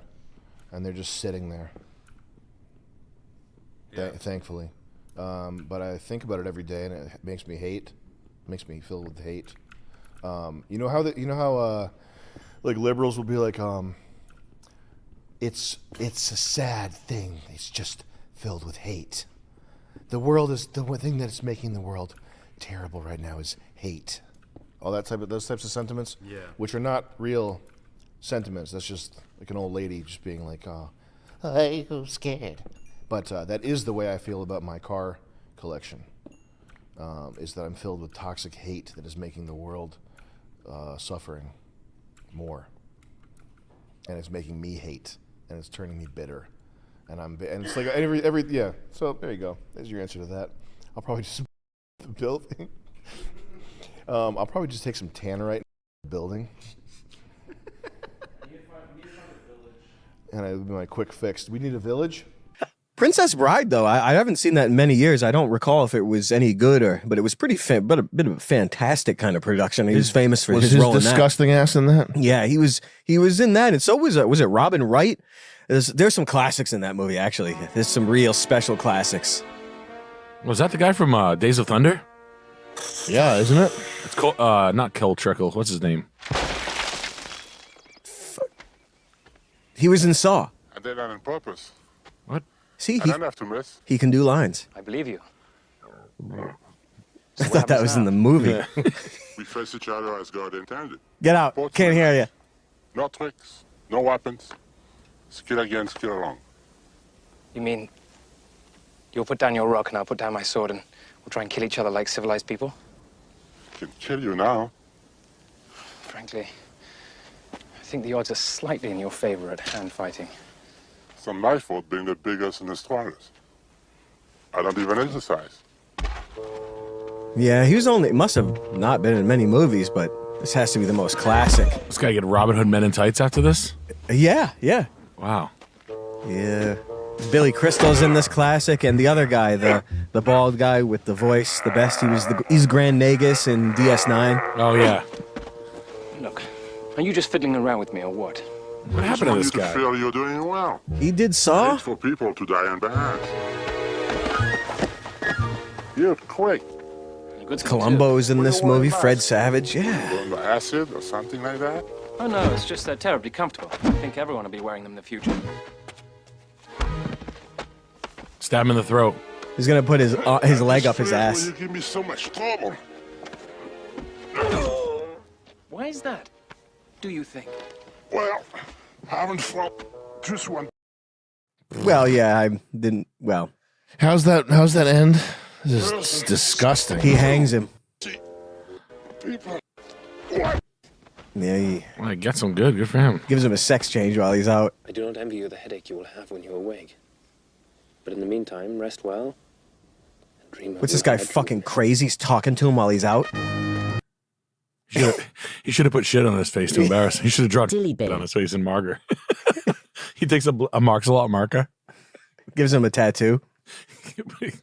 And they're just sitting there. Yeah. Thankfully. But I think about it every day and it makes me hate. Makes me filled with hate. You know how like liberals will be like, it's a sad thing. It's just filled with hate. The world is the thing that's making the world terrible right now is hate. Those types of sentiments, which are not real sentiments. That's just like an old lady just being like, "Oh, I'm scared." But that is the way I feel about my car collection. Is that I'm filled with toxic hate that is making the world suffering more, and it's making me hate, and it's turning me bitter, and it's like every yeah. So there you go. There's your answer to that. I'll probably just the building. I'll probably just take some tannerite in the building. And it'll be my quick fix. Do we need a village? Princess Bride, though, I haven't seen that in many years. I don't recall if it was any good but it was but a bit of a fantastic kind of production. He was famous for his role in that. disgusting ass in that? Yeah, he was in that, and so was it Robin Wright? There's some classics in that movie, actually. There's some real special classics. Was that the guy from Days of Thunder? Yeah, isn't it? It's called not Kel Trickle. What's his name? He was in Saw. I did that on purpose. What? See, I don't have to miss. he can do lines. I believe you. I thought that was in the movie. Yeah. We face each other as God intended. Get out. Can't hear you. No tricks, no weapons. Skill against skill alone. You mean you'll put down your rock and I'll put down my sword and we'll try and kill each other like civilized people? I can kill you now. Frankly, I think the odds are slightly in your favor at hand fighting. It's not my fault being the biggest and the strongest. I don't even exercise. Yeah, he must have not been in many movies, but this has to be the most classic. This guy get Robin Hood Men in Tights after this? Yeah. Wow. Yeah. Billy Crystal's in this classic, and the other guy, the bald guy with the voice, the best. He's Grand Nagus in DS9. Oh yeah. Look, are you just fiddling around with me or what? What happened to this You guy? feel you're doing well. He did Saw? It's for people to die on behalf. You're quick. Columbo's in this movie. Fred Savage. Yeah. Going to acid or something like that? Oh no, it's just they're terribly comfortable. I think everyone will be wearing them in the future. Stab him in the throat. He's gonna put his leg up his ass. You give me so much trouble. Why is that? Do you think? Well, haven't fought just one. Well, yeah, I didn't. Well, How's that end? This is disgusting. he hangs him. People. Yeah, Well, he gets him good. Good for him. gives him a sex change while he's out. I do not envy you the headache you will have when you awake. But in the meantime, rest well. And dream of What's this guy fucking crazy? He's talking to him while he's out. He should have put shit on his face to embarrass him. He should have drawn shit on his face in marker. He takes a Marks-a-Lot marker. Gives him a tattoo.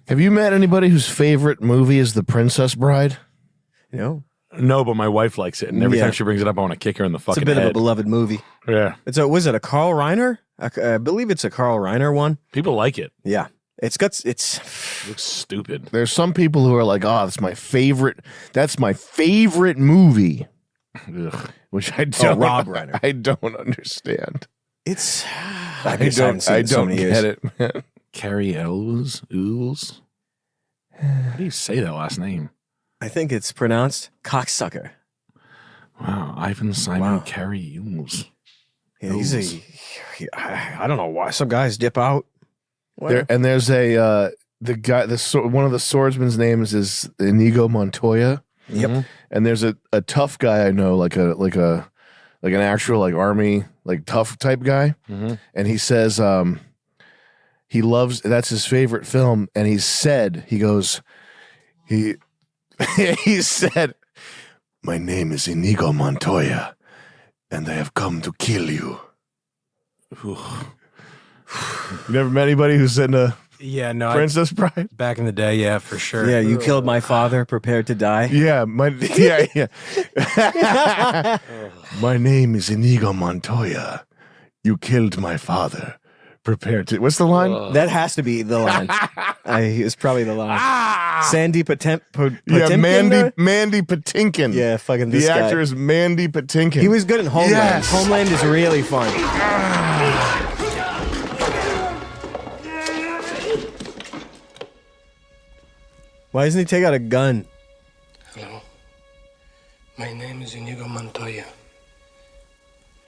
Have you met anybody whose favorite movie is The Princess Bride? No. No, but my wife likes it, and every Yeah. time she brings it up, I want to kick her in the It's fucking a bit head. of a beloved movie. Yeah. Was it a Carl Reiner? I believe it's a Carl Reiner one. People like it. Yeah. It's looks stupid. There's some people who are like, "Oh, that's my favorite. That's my favorite movie," which I don't. Rob Reiner. I don't understand. It's. I don't get it, man. Carrie Elves? Ools? How do you say that last name? I think it's pronounced cocksucker. Wow, Ivan Simon Carrie Ools. Yeah, I don't know why some guys dip out. There's a the guy. One of the swordsman's names is Inigo Montoya. Yep. And there's a tough guy I know, like an actual army tough type guy, and he says he loves, that's his favorite film, and he said he said, "My name is Inigo Montoya, and I have come to kill you." You never met anybody who's in a Princess Bride? Back in the day, yeah, for sure. Yeah, you killed my father, prepared to die. Yeah, my name is Inigo Montoya. You killed my father. Prepare to. What's the line? That has to be the line. It's probably the line. Sandy Potemkin. Yeah, Mandy Patinkin. Yeah, fucking the this guy. actor is Mandy Patinkin. He was good in Homeland. Yes. Homeland is really fun. Why doesn't he take out a gun? Hello. My name is Inigo Montoya.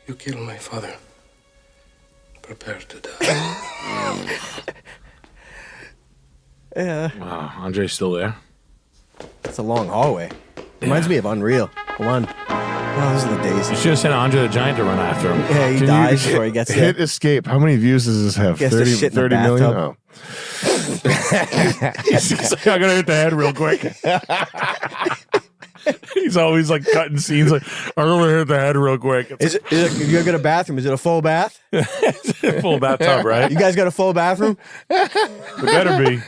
You killed my father. Prepare to die. Yeah. Wow, Andre's still there. It's a long hallway. Reminds me of Unreal. Come on. Oh, those are the days. You should have sent Andre the Giant to run after him. Yeah, he dies before he gets there. Hit escape. How many views does this have? Gets to shit in the 30 million? bathtub. Oh. He's like, I'm gonna hit the head real quick. He's always like cutting scenes. Like, I'm gonna hit the head real quick. Is it, you gotta get a bathroom? Is it a full bath? Full bathtub, right? You guys got a full bathroom? It better be.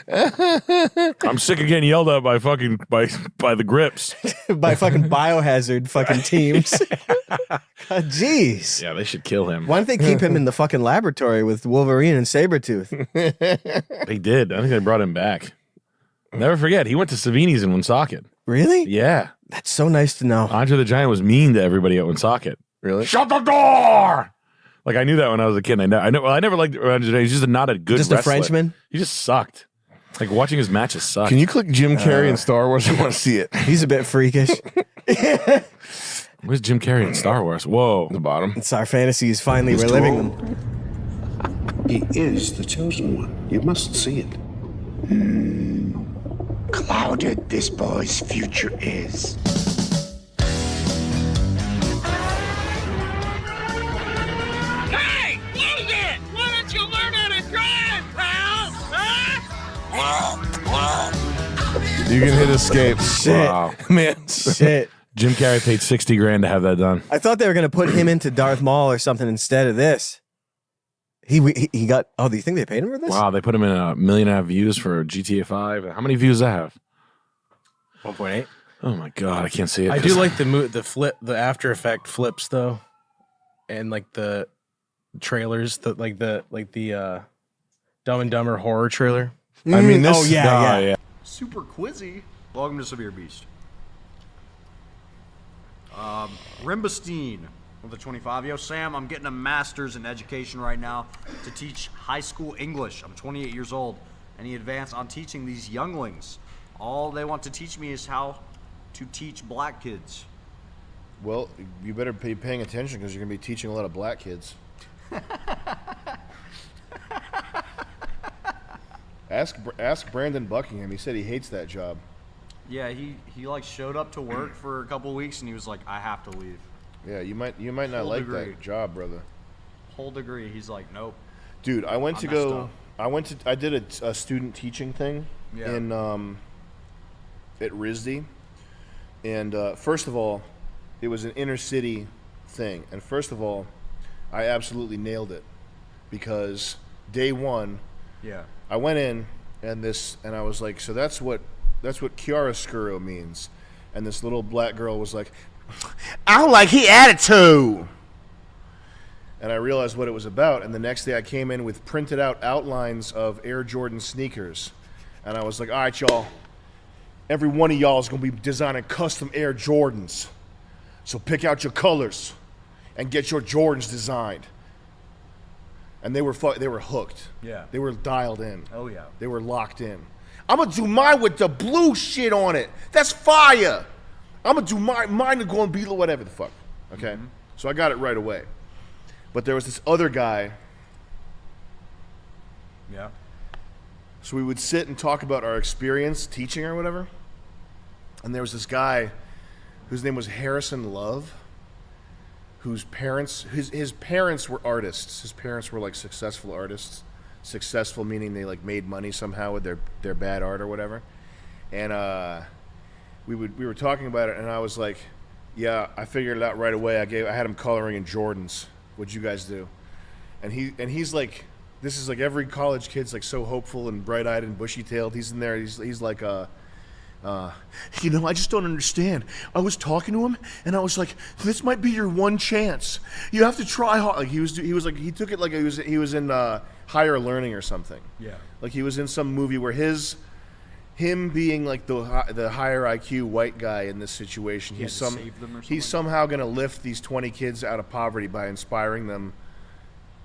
I'm sick of getting yelled at by fucking by the grips. By fucking biohazard fucking teams. Jeez. Yeah, they should kill him. Why don't they keep him in the fucking laboratory with Wolverine and Sabretooth? They did. I think they brought him back. Never forget, he went to Savini's in Woonsocket. Really? Yeah. That's so nice to know. Andre the Giant was mean to everybody at Woonsocket. Really? Shut the door! Like, I knew that when I was a kid. I never liked Andre the Giant. He's just not a good Just wrestler. a Frenchman? He just sucked. Like, watching his matches sucked. Can you click Jim Carrey in Star Wars? I want to see it. He's a bit freakish. Where's Jim Carrey in Star Wars? Whoa. The bottom. It's our fantasies finally Mr. reliving Hall. them. He is the chosen one. You must see it. Clouded this boy's future is. Hey! Close it! Why don't you learn how to drive, pal? Huh? You can hit escape. Shit. Wow. Man. Shit. Jim Carrey paid $60,000 to have that done. I thought they were going to put him into Darth Maul or something instead of this. He got, oh, do you think they paid him for this? Wow, they put him in 1.5 million views for GTA 5. How many views does that have? 1.8. Oh my god, I can't see it. I do like the After Effect flips though, and like the trailers, the Dumb and Dumber horror trailer. I mean, this. Oh, yeah. Super quizzy. Welcome to Severe Beast. Rimbestein with the 25. Yo, Sam, I'm getting a master's in education right now to teach high school English. I'm 28 years old. Any advance on teaching these younglings? All they want to teach me is how to teach black kids. Well, you better be paying attention because you're going to be teaching a lot of black kids. Ask Brandon Buckingham. He said he hates that job. Yeah, he like showed up to work for a couple weeks and he was like, I have to leave. Yeah, you might not Full like degree. that job, brother. Whole degree. He's like, nope. Dude, I messed up. I did a student teaching thing Yeah. in at RISD, and first of all, it was an inner city thing, and first of all, I absolutely nailed it because day one, Yeah. I went in and I was like, so that's what chiaroscuro means, and this little black girl was like, I don't like his attitude. And I realized what it was about, and the next day I came in with printed out outlines of Air Jordan sneakers, and I was like, all right, y'all, every one of y'all is going to be designing custom Air Jordans, so pick out your colors and get your Jordans designed. And they were hooked. Yeah. They were dialed in. Oh, yeah. They were locked in. I'm going to do mine with the blue shit on it. That's fire. I'm going to do mine are going to be whatever the fuck. Okay? Mm-hmm. So I got it right away. But there was this other guy. Yeah. So we would sit and talk about our experience teaching or whatever. And there was this guy whose name was Harrison Love, whose parents, his parents were artists. His parents were like successful artists. Successful meaning they like made money somehow with their bad art or whatever. And we were talking about it, and I was like, yeah, I figured it out right away. I had him coloring in Jordans. What'd you guys do? And he's like, this is like every college kid's like so hopeful and bright-eyed and bushy-tailed. He's in there. He's like, I just don't understand. I was talking to him, and I was like, this might be your one chance. You have to try hard. Like he took it like he was in Higher Learning or something. Yeah. Like he was in some movie where him being like the higher IQ white guy in this situation, He had to save them or he's something? somehow going to lift these 20 kids out of poverty by inspiring them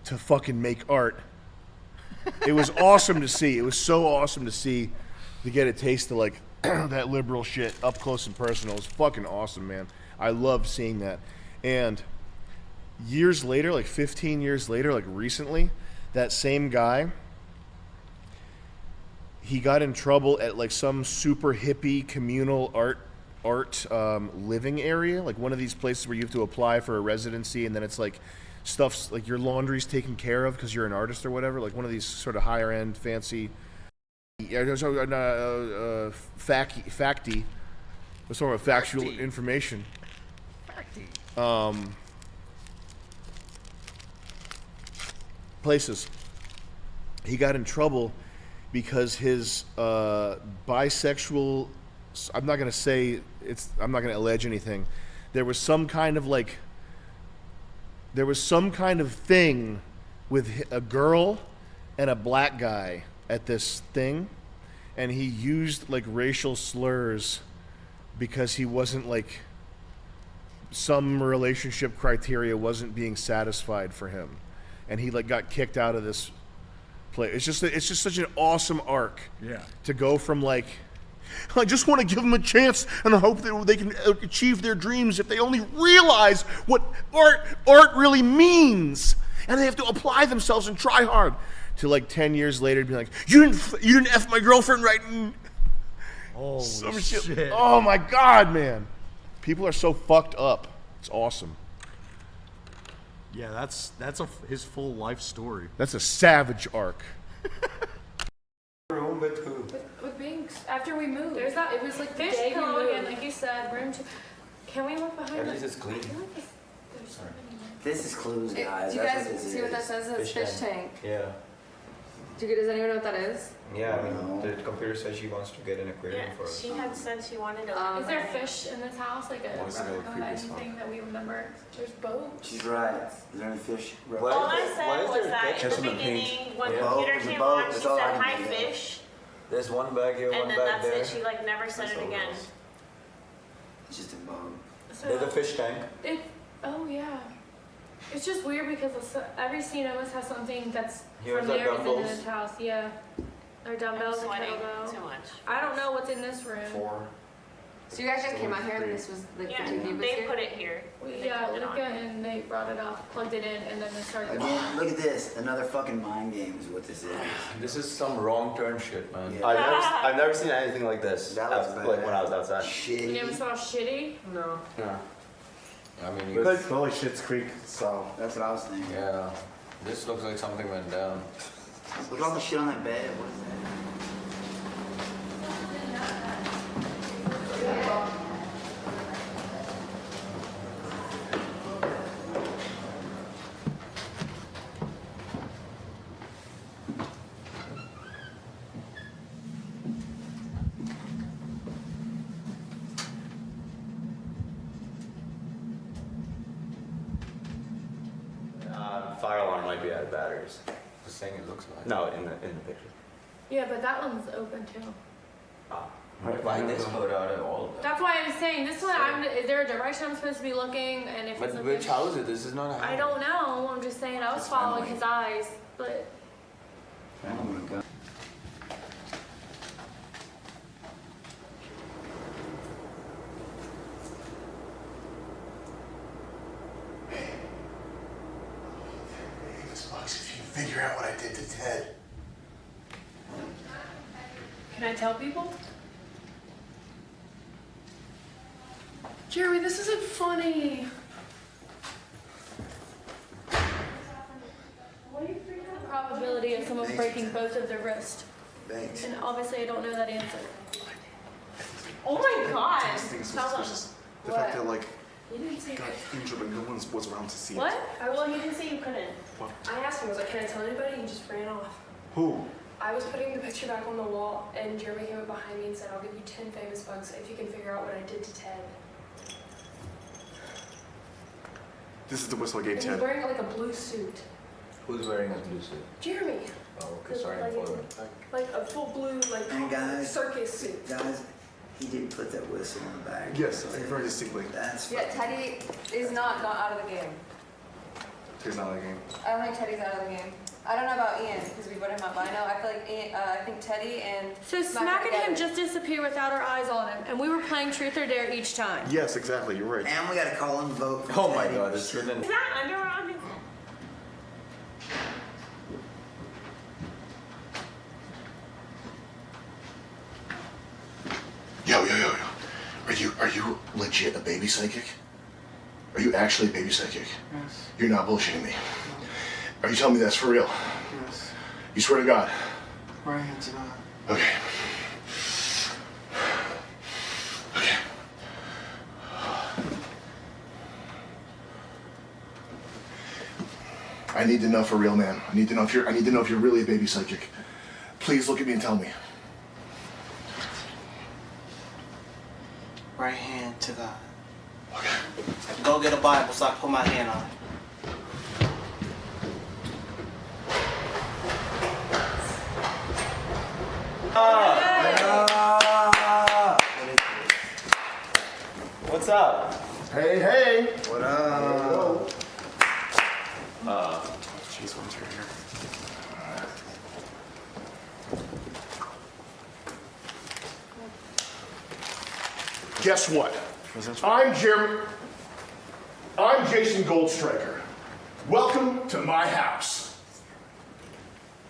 to fucking make art. It was awesome to see. It was so awesome to see, to get a taste of like that liberal shit up close and personal. It was fucking awesome, man. I loved seeing that. And years later, like 15 years later, like recently, that same guy, he got in trouble at like some super hippie communal art living area, like one of these places where you have to apply for a residency, and then it's like stuff's like your laundry's taken care of because you're an artist or whatever, like one of these sort of higher end fancy facty Let's talk about factual information. Places. He got in trouble because his bisexual. I'm not gonna say it's. I'm not gonna allege anything. There was some kind of like. There was some kind of thing with a girl and a black guy at this thing, and he used like racial slurs because he wasn't like. Some relationship criteria wasn't being satisfied for him, and he like got kicked out of this play. It's just such an awesome arc. Yeah. To go from like, I just want to give them a chance and I hope that they can achieve their dreams if they only realize what art really means, and they have to apply themselves and try hard. To like 10 years later, be like, you didn't F my girlfriend right. Holy Some shit. Oh my God, man. People are so fucked up. It's awesome. Yeah, that's his full life story. That's a savage arc. Room with who? With Binks. After we moved. There's that. It was like the Fish day we pillow moved. again, like you said. Room 2. Can we look behind At us? least it's clean. I feel like there's so many. This is clues, guys. Do you That's guys what this see what that is. says? It says fish tank. Yeah. Does anyone know what that is? Yeah, I mean, the computer says she wants to get an aquarium for us. She had said she wanted to. Is there fish in this house? Like a Wants to know replica, previous anything that we remember? There's boats. She's right. Is there any fish? All I said was that in the beginning, when the computer came on, she said, "Hi, fish," There's one bag here, and one then bag that's there. it. She like never said it again. It's just a boat. There's a fish tank. Oh yeah. It's just weird because every scene almost has something that's Here's from our there is in dumbbells. this house. Yeah. Our dumbbells and sweating kettlebell. too much. I don't know what's in this room. 4. So you guys just came out here and this was like Yeah, the TV was they here? put it here. Yeah, Luca and they brought it up, plugged it in, and then they started. Again, look at this. Another fucking mind game is what this is. This is some wrong turn shit, man. Yeah. I've never seen anything like this. That was like when I was outside. You never saw shitty? No. Yeah. I mean, you could. Holy shit's creek. So That's what I was thinking. yeah, this looks like something went down. Look at all the shit on that bed. What is that? Fire alarm might be out of batteries. Just saying it looks like. No, in the picture. Yeah, but that one's open too. Why this photo out of all of them? That's why I was saying this one. Is there a direction I'm supposed to be looking? And if it's But looking, which house is it? This is not a house. I don't know. I'm just saying I was following his eyes, but $8 if you figure out what I did to Ted. can I tell people? Jeremy, this isn't funny. Probability of someone breaking both of their wrists. Thanks. And obviously I don't know that answer. Oh my god! Thing is Tell them. suspicious. The fact that like You didn't say got it. injured but no one was around to see What? it. Well, you didn't say you couldn't. What? I asked him, I was like, can I tell anybody? And he just ran off. Who? I was putting the picture back on the wall, and Jeremy came up behind me and said, I'll give you 10 famous bucks if you can figure out what I did to Ted. This is the whistle I gave And he's Ted. wearing like a blue suit. Who's wearing a blue suit? Jeremy. Oh, okay, sorry, I'm following. Like a full blue, like And guys, circus suit. Guys, he did put that whistle in the bag. Yes, very distinctly. That's Yeah, Teddy is not out of the game. Teddy's not in the game. I don't think Teddy's out of the game. I don't know about Ian because we put him up. I know. I feel like Ian, I think Teddy and so smacking him just disappear without our eyes on him, and we were playing truth or dare each time. Yes, exactly. You're right. And we gotta call him vote. Oh my god, it's driven. Is that underwear on his? Yo. Are you legit a baby psychic? Are you actually a baby psychic? Yes. You're not bullshitting me. Are you telling me that's for real? Yes. You swear to God? My hands are not. Okay. Okay. I need to know for real, man. I need to know if you're really a baby psychic. Please look at me and tell me. Right hand to God. Okay. Go get a Bible so I can put my hand on it. What's up? Hey, hey. What up? Jeez, one's right here. Guess what? I'm Jason Goldstriker. Welcome to my house.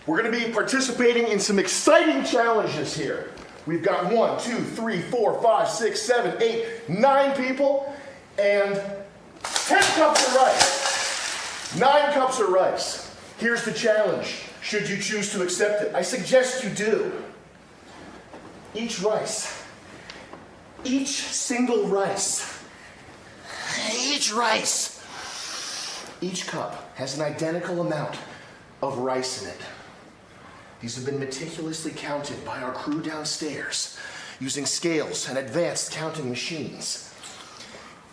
We're going to be participating in some exciting challenges here. We've got 1, 2, 3, 4, 5, 6, 7, 8, 9 people, and 10 cups of rice. 9 cups of rice. Here's the challenge, should you choose to accept it. I suggest you do. Each single rice, each cup has an identical amount of rice in it. These have been meticulously counted by our crew downstairs using scales and advanced counting machines.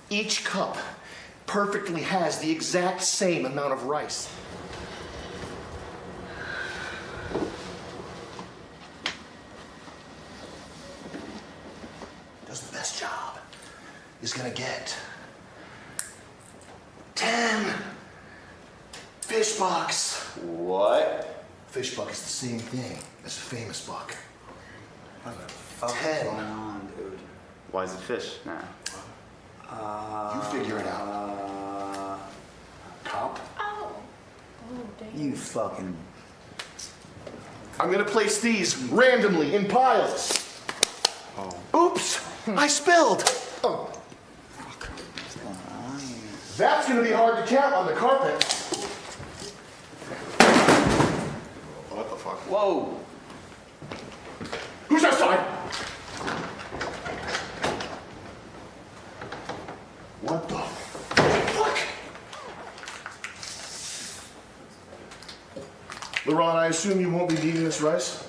Each cup perfectly has the exact same amount of rice. Does the best job is gonna get 10 fish bucks. What? Fish buck is the same thing as a famous buck. What the fuck 10. is going on, dude? Why is it fish now? You figure it out. Cop. Oh, dang. You fucking... I'm gonna place these randomly in piles. Oops, I spilled. Oh. What's going on here? That's gonna be hard to count on the carpet. What the fuck? Whoa! Who's outside? What the fuck? LeRon, I assume you won't be needing this rice?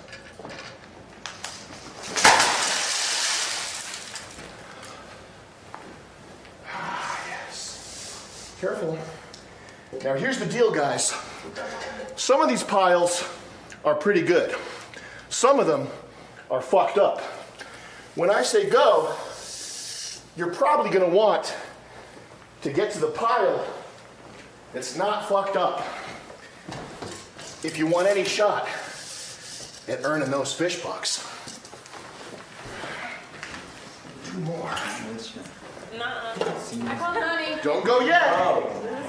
Yes. Careful. Now here's the deal, guys. Some of these piles are pretty good. Some of them are fucked up. When I say go, you're probably gonna want to get to the pile that's not fucked up if you want any shot at earning those fish bucks. 2 more. Nuh-uh. I called Honey. Don't go yet.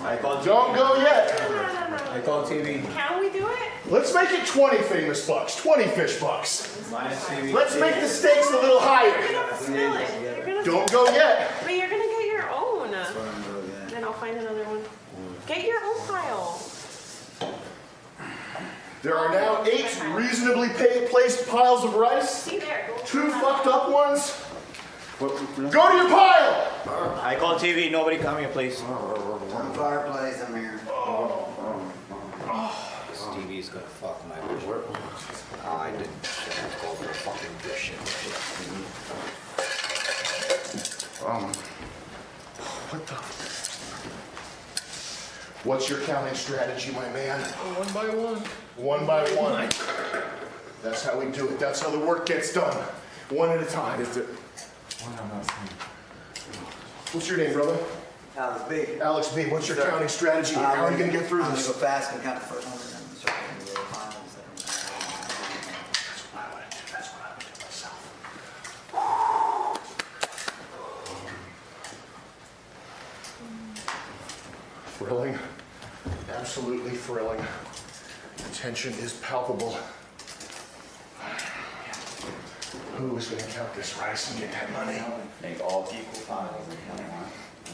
I called Don't go yet. I called TV. Can we do it? Let's make it 20 famous bucks, 20 fish bucks. Minus TV. Let's make the stakes a little higher. Spill it. You're gonna Don't go yet. But you're gonna get your own. Then I'll find another one. Get your own pile. There are now 8 reasonably placed piles of rice. See there. 2 fucked up ones. Go to your pile! I called TV. Nobody come here, please. One fireplace, I'm here. Stevie's gonna fuck my vision. I didn't go for fucking this shit. What the? What's your counting strategy, my man? 1 by 1. 1 by 1. That's how we do it. That's how the work gets done. 1 at a time. What's your name, brother? Alex B. Alex B. What's your counting strategy? How are you gonna get through I'm this? gonna go fast and count the first 100 and start getting the little piles. That's what I would do. That's what I would do myself. Thrilling. Absolutely thrilling. The tension is palpable. Who is going to count this rice and get that money? Make all equal piles and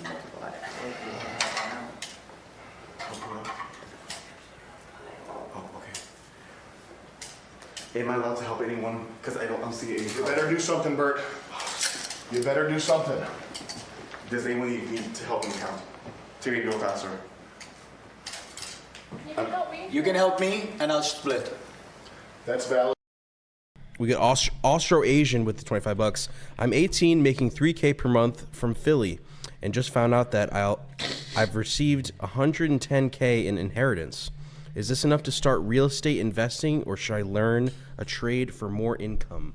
multiply. Oh, okay. Am I allowed to help anyone? Because I'm seeing any. You better do something, Bert. You better do something. Does anyone need to help me count? To make it go faster. You can help me, and I'll split. That's valid. We get Austro-Asian with the $25. I'm 18, making $3K per month from Philly, and just found out that I've received $110K in inheritance. Is this enough to start real estate investing, or should I learn a trade for more income?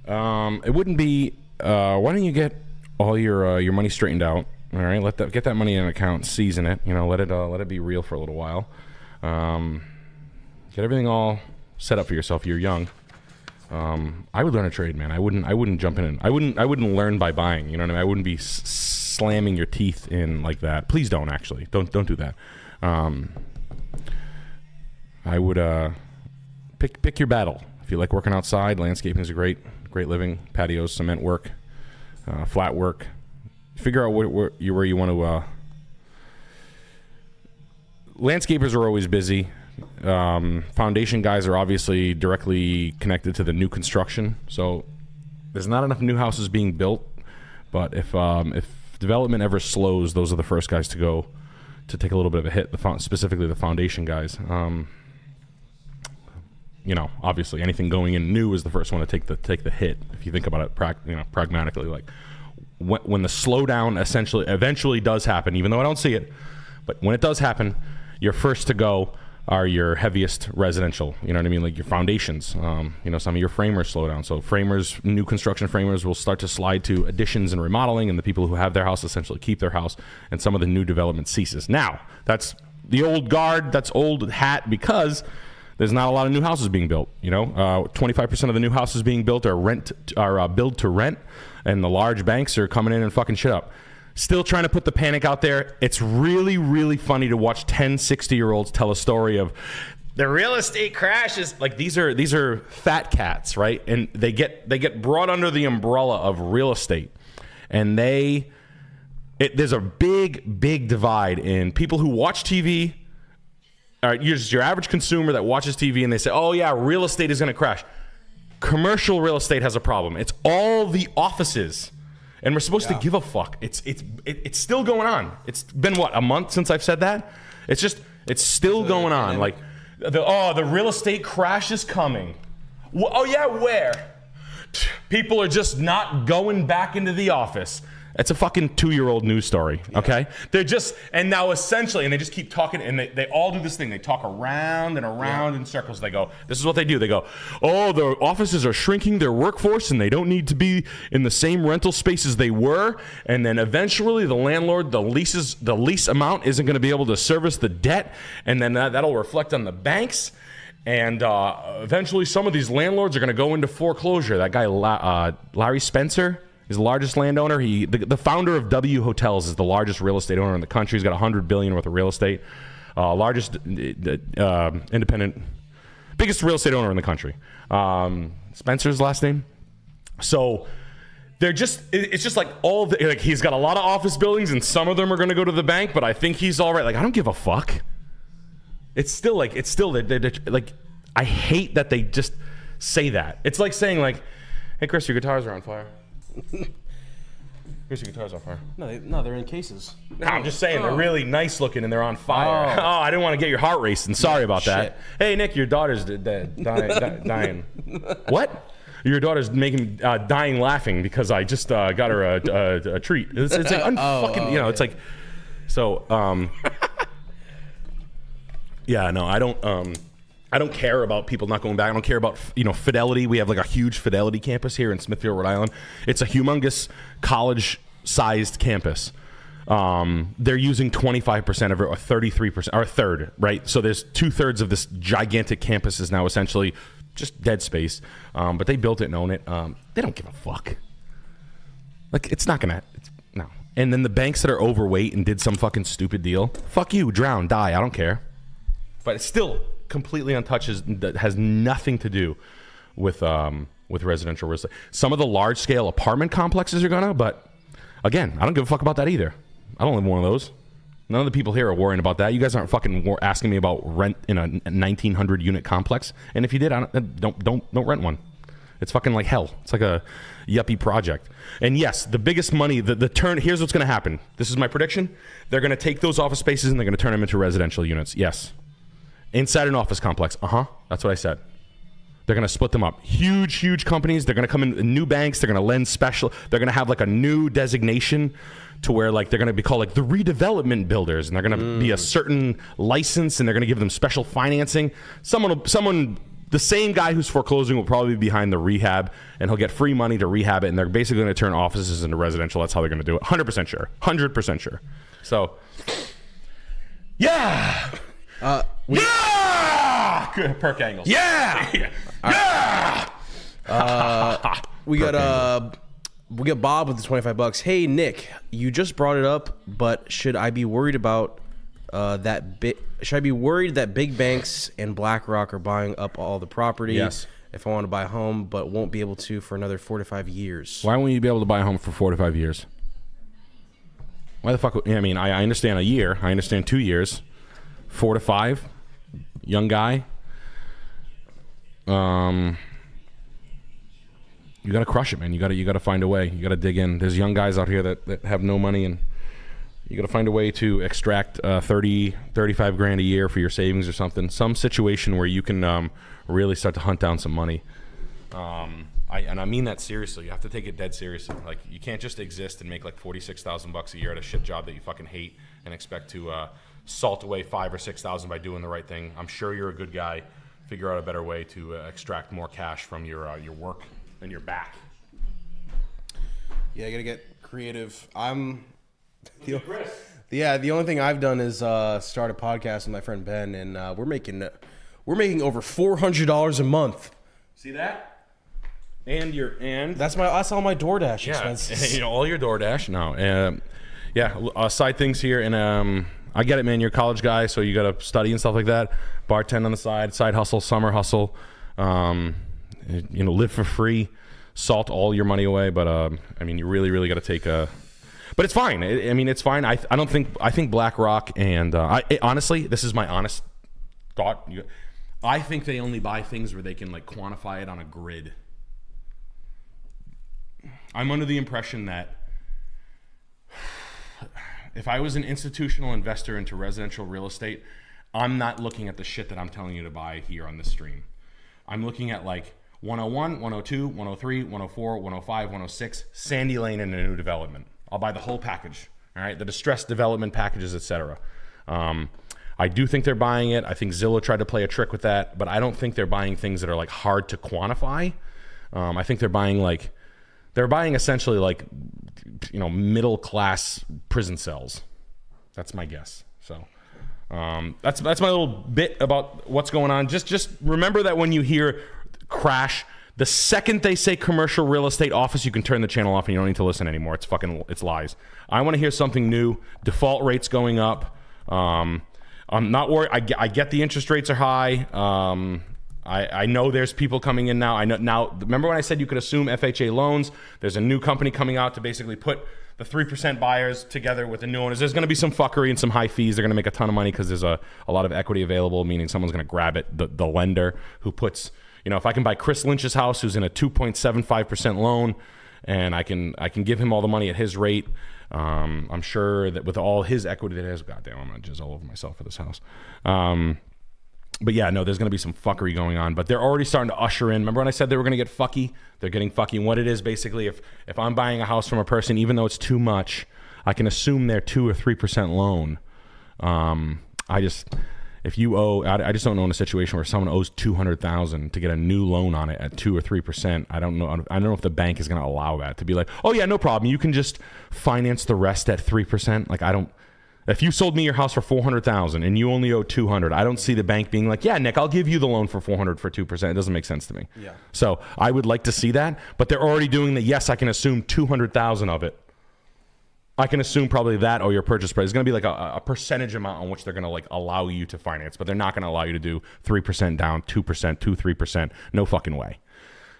It wouldn't be. Why don't you get all your money straightened out? All right, get that money in an account, season it. Let it be real for a little while. Get everything all set up for yourself. You're young. I would learn a trade, man. I wouldn't jump in. I wouldn't learn by buying. You know what I mean? I wouldn't be slamming your teeth in like that. Please don't. Actually, don't do that. I would pick your battle. If you like working outside, landscaping is a great living. Patios, cement work, flat work. Figure out where you want to. Landscapers are always busy. Foundation guys are obviously directly connected to the new construction, so there's not enough new houses being built. But if development ever slows, those are the first guys to go to take a little bit of a hit. Specifically the foundation guys. Obviously anything going in new is the first one to take the hit. If you think about it, pragmatically, like when the slowdown eventually does happen, even though I don't see it, but when it does happen, you're first to go are your heaviest residential, you know what I mean? Like your foundations, some of your framers slow down. So new construction framers will start to slide to additions and remodeling, and the people who have their house essentially keep their house, and some of the new development ceases. Now, that's the old guard, that's old hat, because there's not a lot of new houses being built. 25% of the new houses being built are built to rent, and the large banks are coming in and fucking shit up. Still trying to put the panic out there. It's really, really funny to watch 10, 60-year-olds tell a story of the real estate crashes. Like these are fat cats, right? And they get brought under the umbrella of real estate, and there's a big divide in people who watch TV. All right, you're just your average consumer that watches TV, and they say, "Oh yeah, real estate is going to crash." Commercial real estate has a problem. It's all the offices. And we're supposed to give a fuck. It's still going on. It's been a month since I've said that? It's still going on. Like the real estate crash is coming. Oh yeah, where? People are just not going back into the office. It's a fucking 2-year-old news story, okay? They're just, and now essentially, and they just keep talking, and they all do this thing. They talk around and around in circles. They go, this is what they do. They go, oh, the offices are shrinking their workforce, and they don't need to be in the same rental space as they were. And then eventually the landlord, the lease amount isn't going to be able to service the debt, and then that'll reflect on the banks. And eventually some of these landlords are going to go into foreclosure. That guy, Larry Spencer, is the largest landowner. The founder of W Hotels is the largest real estate owner in the country. He's got $100 billion worth of real estate. Largest independent, biggest real estate owner in the country. Spencer's last name. So it's just like he's got a lot of office buildings, and some of them are going to go to the bank, but I think he's all right. Like, I don't give a fuck. It's still like I hate that they just say that. It's like saying like, hey Chris, your guitars are on fire. Here's your guitars on fire. No, they're in cases. No, I'm just saying they're really nice looking and they're on fire. Oh, I didn't want to get your heart racing. Sorry about that. Hey Nick, your daughter's dying. What? Your daughter's making dying laughing because I just got her a treat. It's like unfucking. It's like so. Yeah, no, I don't care about people not going back. I don't care about Fidelity. We have like a huge Fidelity campus here in Smithfield, Rhode Island. It's a humongous college-sized campus. They're using 25% of it, or 33%, or a third, right? So there's 2/3 of this gigantic campus is now essentially just dead space. But they built it and own it. They don't give a fuck. Like, it's not gonna. No. And then the banks that are overweight and did some fucking stupid deal. Fuck you, drown, die. I don't care. But it's still completely untouched. That has nothing to do with residential real estate. Some of the large scale apartment complexes are gonna, but again, I don't give a fuck about that either. I don't live in one of those. None of the people here are worrying about that. You guys aren't fucking asking me about rent in a 1,900 unit complex. And if you did, don't rent one. It's fucking like hell. It's like a yuppie project. And yes, the biggest money, the turn. Here's what's gonna happen. This is my prediction. They're gonna take those office spaces and they're gonna turn them into residential units. Yes. Inside an office complex. That's what I said. They're going to split them up. Huge companies. They're going to come in new banks. They're going to lend special. They're going to have like a new designation to where like they're going to be called like the redevelopment builders, and they're going to be a certain license, and they're going to give them special financing. Someone, the same guy who's foreclosing will probably be behind the rehab, and he'll get free money to rehab it, and they're basically going to turn offices into residential. That's how they're going to do it. 100% sure. 100% sure. So, yeah. Good perk angles. Yeah. We got Bob with the $25. Hey Nick, you just brought it up, but should I be worried about should I be worried that big banks and BlackRock are buying up all the property? Yes. If I want to buy a home, but won't be able to for another 4 to 5 years. Why won't you be able to buy a home for 4 to 5 years? Why the fuck? I mean, I understand a year. I understand 2 years. 4 to 5, young guy. You got to crush it, man. You got to find a way. You got to dig in. There's young guys out here that have no money, and you got to find a way to extract 30, 35 grand a year for your savings or something. Some situation where you can really start to hunt down some money. I mean that seriously. You have to take it dead seriously. Like, you can't just exist and make like $46,000 a year at a shit job that you fucking hate and expect to salt away 5,000 or 6,000 by doing the right thing. I'm sure you're a good guy. Figure out a better way to extract more cash from your work and your back. Yeah, I gotta get creative. The only thing I've done is start a podcast with my friend Ben, and we're making over $400 a month. See that? And that's all my DoorDash expenses. All your DoorDash. No, side things here, and I get it, man. You're a college guy, so you got to study and stuff like that. Bartend on the side hustle, summer hustle. Live for free, salt all your money away. But I mean, you really got to take a. But it's fine. It's fine. I think BlackRock and honestly, this is my honest thought. I think they only buy things where they can like quantify it on a grid. I'm under the impression that if I was an institutional investor into residential real estate, I'm not looking at the shit that I'm telling you to buy here on this stream. I'm looking at like 101, 102, 103, 104, 105, 106, Sandy Lane in a new development. I'll buy the whole package, all right? The distressed development packages, etc. I do think they're buying it. I think Zillow tried to play a trick with that, but I don't think they're buying things that are like hard to quantify. I think they're buying essentially like, middle class prison cells. That's my guess. So that's my little bit about what's going on. Just remember that when you hear crash, the second they say commercial real estate office, you can turn the channel off and you don't need to listen anymore. It's lies. I want to hear something new. Default rates going up. I'm not worried. I get the interest rates are high. I know there's people coming in now. I know now. Remember when I said you could assume FHA loans? There's a new company coming out to basically put the 3% buyers together with the new owners. There's going to be some fuckery and some high fees. They're going to make a ton of money because there's a lot of equity available, meaning someone's going to grab it. The lender who puts, if I can buy Chris Lynch's house, who's in a 2.75% loan, and I can give him all the money at his rate. I'm sure that with all his equity that he has, goddamn, I'm going to jizz all over myself for this house. But yeah, no, there's going to be some fuckery going on. But they're already starting to usher in. Remember when I said they were going to get fucky? They're getting fucky. And what it is, basically, if I'm buying a house from a person, even though it's too much, I can assume they're 2 or 3% loan. I just don't know in a situation where someone owes $200,000 to get a new loan on it at 2 or 3%. I don't know if the bank is going to allow that to be like, oh yeah, no problem. You can just finance the rest at 3%. Like if you sold me your house for $400,000 and you only owe $200,000, I don't see the bank being like, yeah, Nick, I'll give you the loan for $400,000 for 2%. It doesn't make sense to me. Yeah. So I would like to see that, but they're already doing the yes, I can assume $200,000 of it. I can assume probably that or your purchase price is going to be like a percentage amount on which they're going to like allow you to finance, but they're not going to allow you to do 3% down, 2%, 3%. No fucking way.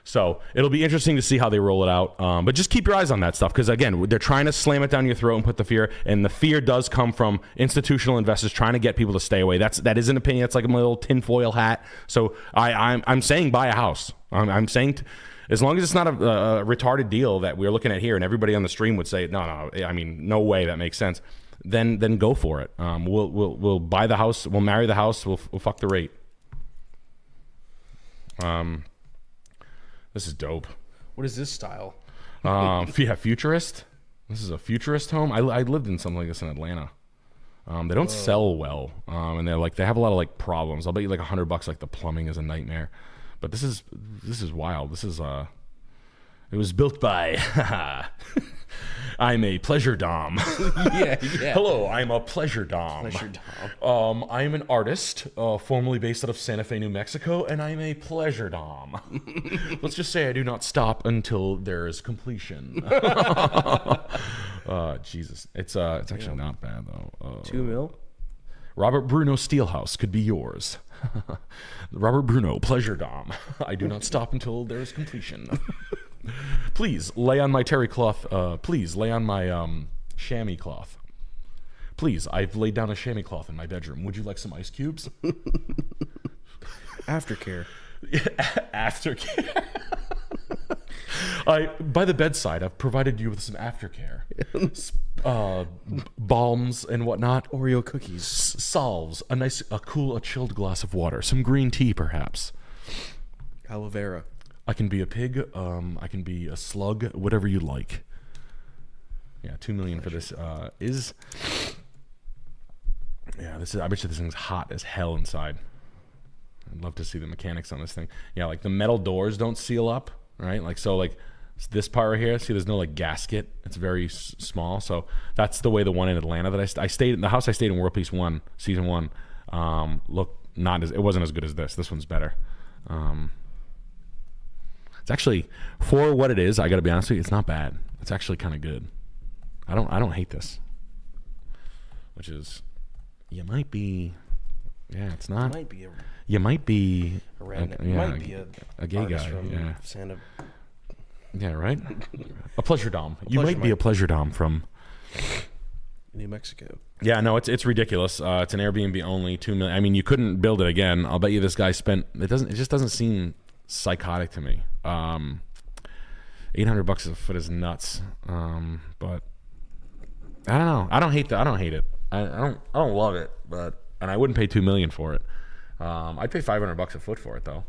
So it'll be interesting to see how they roll it out. But just keep your eyes on that stuff because, again, they're trying to slam it down your throat and put the fear. And the fear does come from institutional investors trying to get people to stay away. That is an opinion. That's like a little tinfoil hat. So I'm saying buy a house. I'm saying as long as it's not a retarded deal that we're looking at here and everybody on the stream would say, no, I mean, no way that makes sense. then go for it. We'll buy the house. We'll marry the house. We'll fuck the rate. This is dope. What is this style? Yeah, futurist. This is a futurist home. I lived in something like this in Atlanta. They don't sell well, and they have a lot of like problems. I'll bet you like $100. Like the plumbing is a nightmare, but this is wild. This is it was built by. I'm a pleasure dom. Yeah. Hello, I'm a pleasure dom. I'm an artist, formerly based out of Santa Fe, New Mexico, and I'm a pleasure dom. Let's just say I do not stop until there is completion. Jesus, it's actually not bad though. $2 million. Robert Bruno Steelhouse could be yours. Robert Bruno, pleasure dom. I do not stop until there is completion. Please lay on my terry cloth. Please lay on my chamois cloth. Please, I've laid down a chamois cloth in my bedroom. Would you like some ice cubes? Aftercare. Aftercare. By the bedside, I've provided you with some aftercare. Balms and whatnot. Oreo cookies. Salves. A chilled glass of water. Some green tea, perhaps. Aloe vera. I can be a pig. I can be a slug. Whatever you like. Yeah, $2 million for this. I bet you this thing's hot as hell inside. I'd love to see the mechanics on this thing. Yeah, like the metal doors don't seal up, right? Like so, like this part right here. See, there's no like gasket. It's very small. So that's the way the one in Atlanta that I stayed in. The house I stayed in, World Peace 1, season 1. It wasn't as good as this. This one's better. It's actually, for what it is, I got to be honest with you, it's not bad. It's actually kind of good. I don't hate this. Which is, you might be, yeah, it's not. You might be a redneck. Yeah, Might be a gay guy. from Yeah. Santa. Yeah, right? A pleasure dom. You Pleasure might be a pleasure dom from New Mexico. Yeah, no, it's ridiculous. It's an Airbnb only, $2 million. I mean, you couldn't build it again. I'll bet you this guy spent. It just doesn't seem psychotic to me. $800 a foot is nuts. But I don't know. I don't hate it. I don't love it, and I wouldn't pay $2 million for it. I'd pay $500 a foot for it though.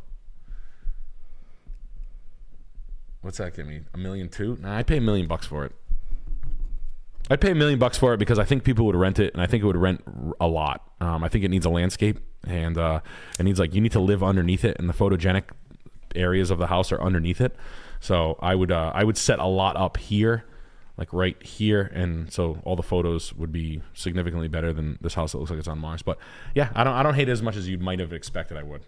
What's that give me? $1.2 million? Nah, I'd pay $1 million for it. I'd pay $1 million for it because I think people would rent it, and I think it would rent a lot. I think it needs a landscape, and it needs you need to live underneath it, and the photogenic areas of the house are underneath it. So I would set a lot up here, like right here, and so all the photos would be significantly better than this house that looks like it's on Mars. But yeah, I don't hate it as much as you might have expected I would.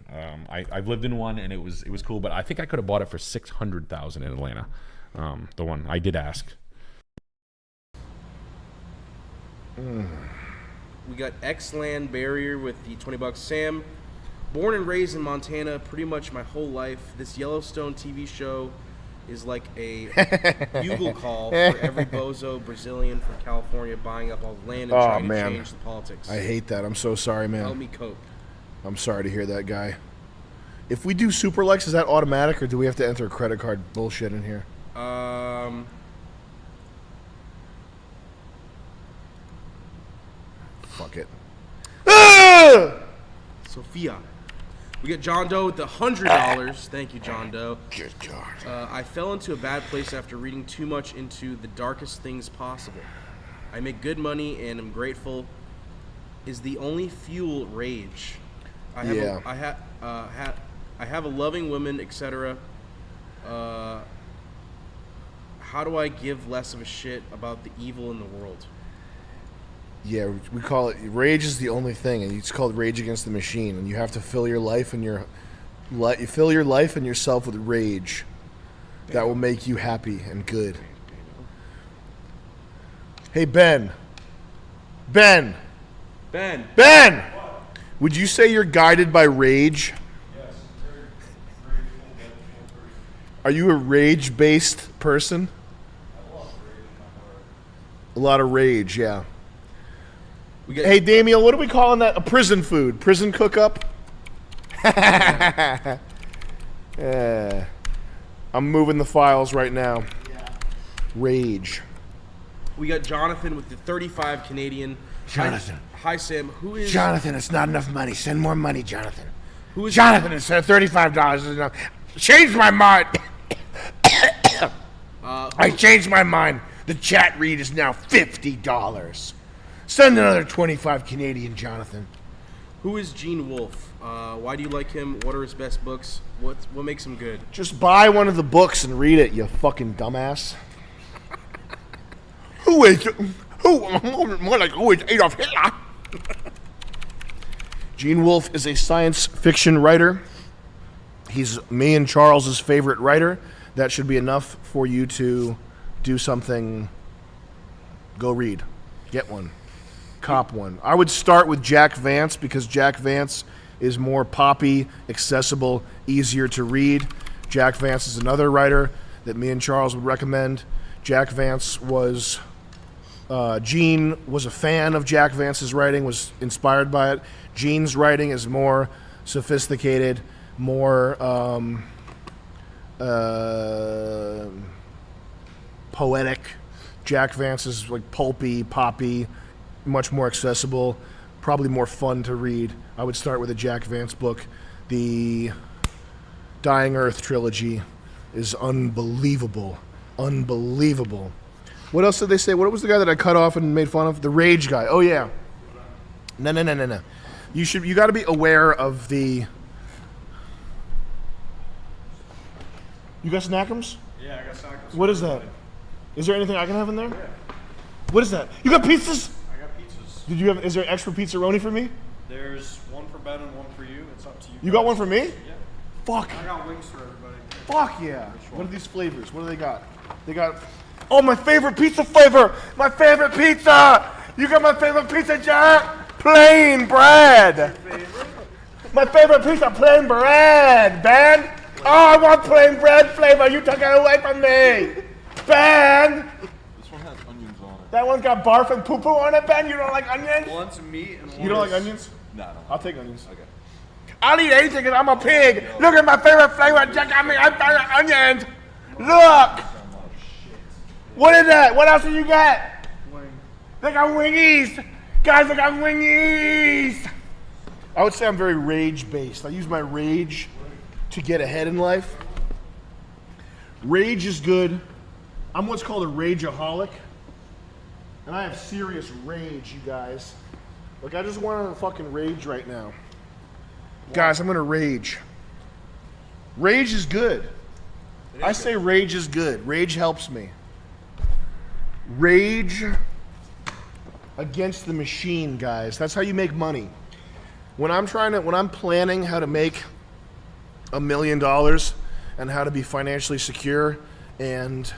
I've lived in one and it was cool, but I think I could have bought it for $600,000 in Atlanta. The one I did ask. We got X-Land Barrier with the $20. Sam, born and raised in Montana pretty much my whole life. This Yellowstone TV show is like a bugle call for every bozo Brazilian from California buying up all the land and trying to change the politics. I hate that. I'm so sorry, man. Help me cope. I'm sorry to hear that, guy. If we do super likes, is that automatic, or do we have to enter a credit card bullshit in here? Fuck it. Sophia. We got John Doe with the $100. Thank you, John Doe. Good God. I fell into a bad place after reading too much into The Darkest Things Possible. I make good money and am grateful. Is the only fuel rage. I have a loving woman, etc. How do I give less of a shit about the evil in the world? Yeah, we call it rage is the only thing, and it's called Rage Against the Machine, and you have to fill your life and yourself with rage. That will make you happy and good. Hey Ben. Would you say you're guided by rage? Yes. Are you a rage-based person? A lot of rage, yeah. Hey, Damiel, what are we calling that? A prison food? Prison cook-up? I'm moving the files right now. Rage. We got Jonathan with the 35 Canadian. Jonathan. Hi, Sam. Who is Jonathan, it's not enough money. Send more money, Jonathan. Who is Jonathan? Instead of $35 is enough. Change my mind. I changed my mind. The chat read is now $50. Send another 25 Canadian, Jonathan. Who is Gene Wolfe? Why do you like him? What are his best books? What makes him good? Just buy one of the books and read it, you fucking dumbass. Who is Adolf Hitler? Gene Wolfe is a science fiction writer. He's me and Charles's favorite writer. That should be enough for you to do something. Go read. Get one. Cop one. I would start with Jack Vance because Jack Vance is more poppy, accessible, easier to read. Jack Vance is another writer that me and Charles would recommend. Jack Vance was... Gene was a fan of Jack Vance's writing, was inspired by it. Gene's writing is more sophisticated, more poetic. Jack Vance is like pulpy, poppy, much more accessible, probably more fun to read. I would start with a Jack Vance book. The Dying Earth trilogy is unbelievable. Unbelievable. What else did they say? What was the guy that I cut off and made fun of? The Rage guy. Oh yeah. No. You got to be aware of the. You got Snackums? Yeah, I got Snackums. What is that? Is there anything I can have in there? Yeah. What is that? You got pizzas? I got pizzas. Did you have? Is there extra pizzaroni for me? There's one for Ben and one for you. It's up to you. You got one for me? Yeah. Fuck. I got wings for everybody. Fuck yeah. What are these flavors? What do they got? They got. Oh, my favorite pizza flavor! My favorite pizza! You got my favorite pizza, Jack? Plain bread! My favorite pizza, plain bread, Ben! Oh, I want plain bread flavor! You took it away from me! Ben! This one has onions on it. That one's got barf and poo-poo on it, Ben? You don't like onions? One's meat and You don't like onions? No. I'll take onions. Okay. I'll eat anything because I'm a pig! Look at my favorite flavor, Jack! I found onions! Look! What is that? What else do you got? They got wingies. Guys, they got wingies. I would say I'm very rage-based. I use my rage to get ahead in life. Rage is good. I'm what's called a rageaholic. And I have serious rage, you guys. Like, I just want to fucking rage right now. Guys, I'm going to rage. Rage is good. I say rage is good. Rage helps me. Rage against the machine, guys. That's how you make money. When I'm planning how to make $1 million and how to be financially secure and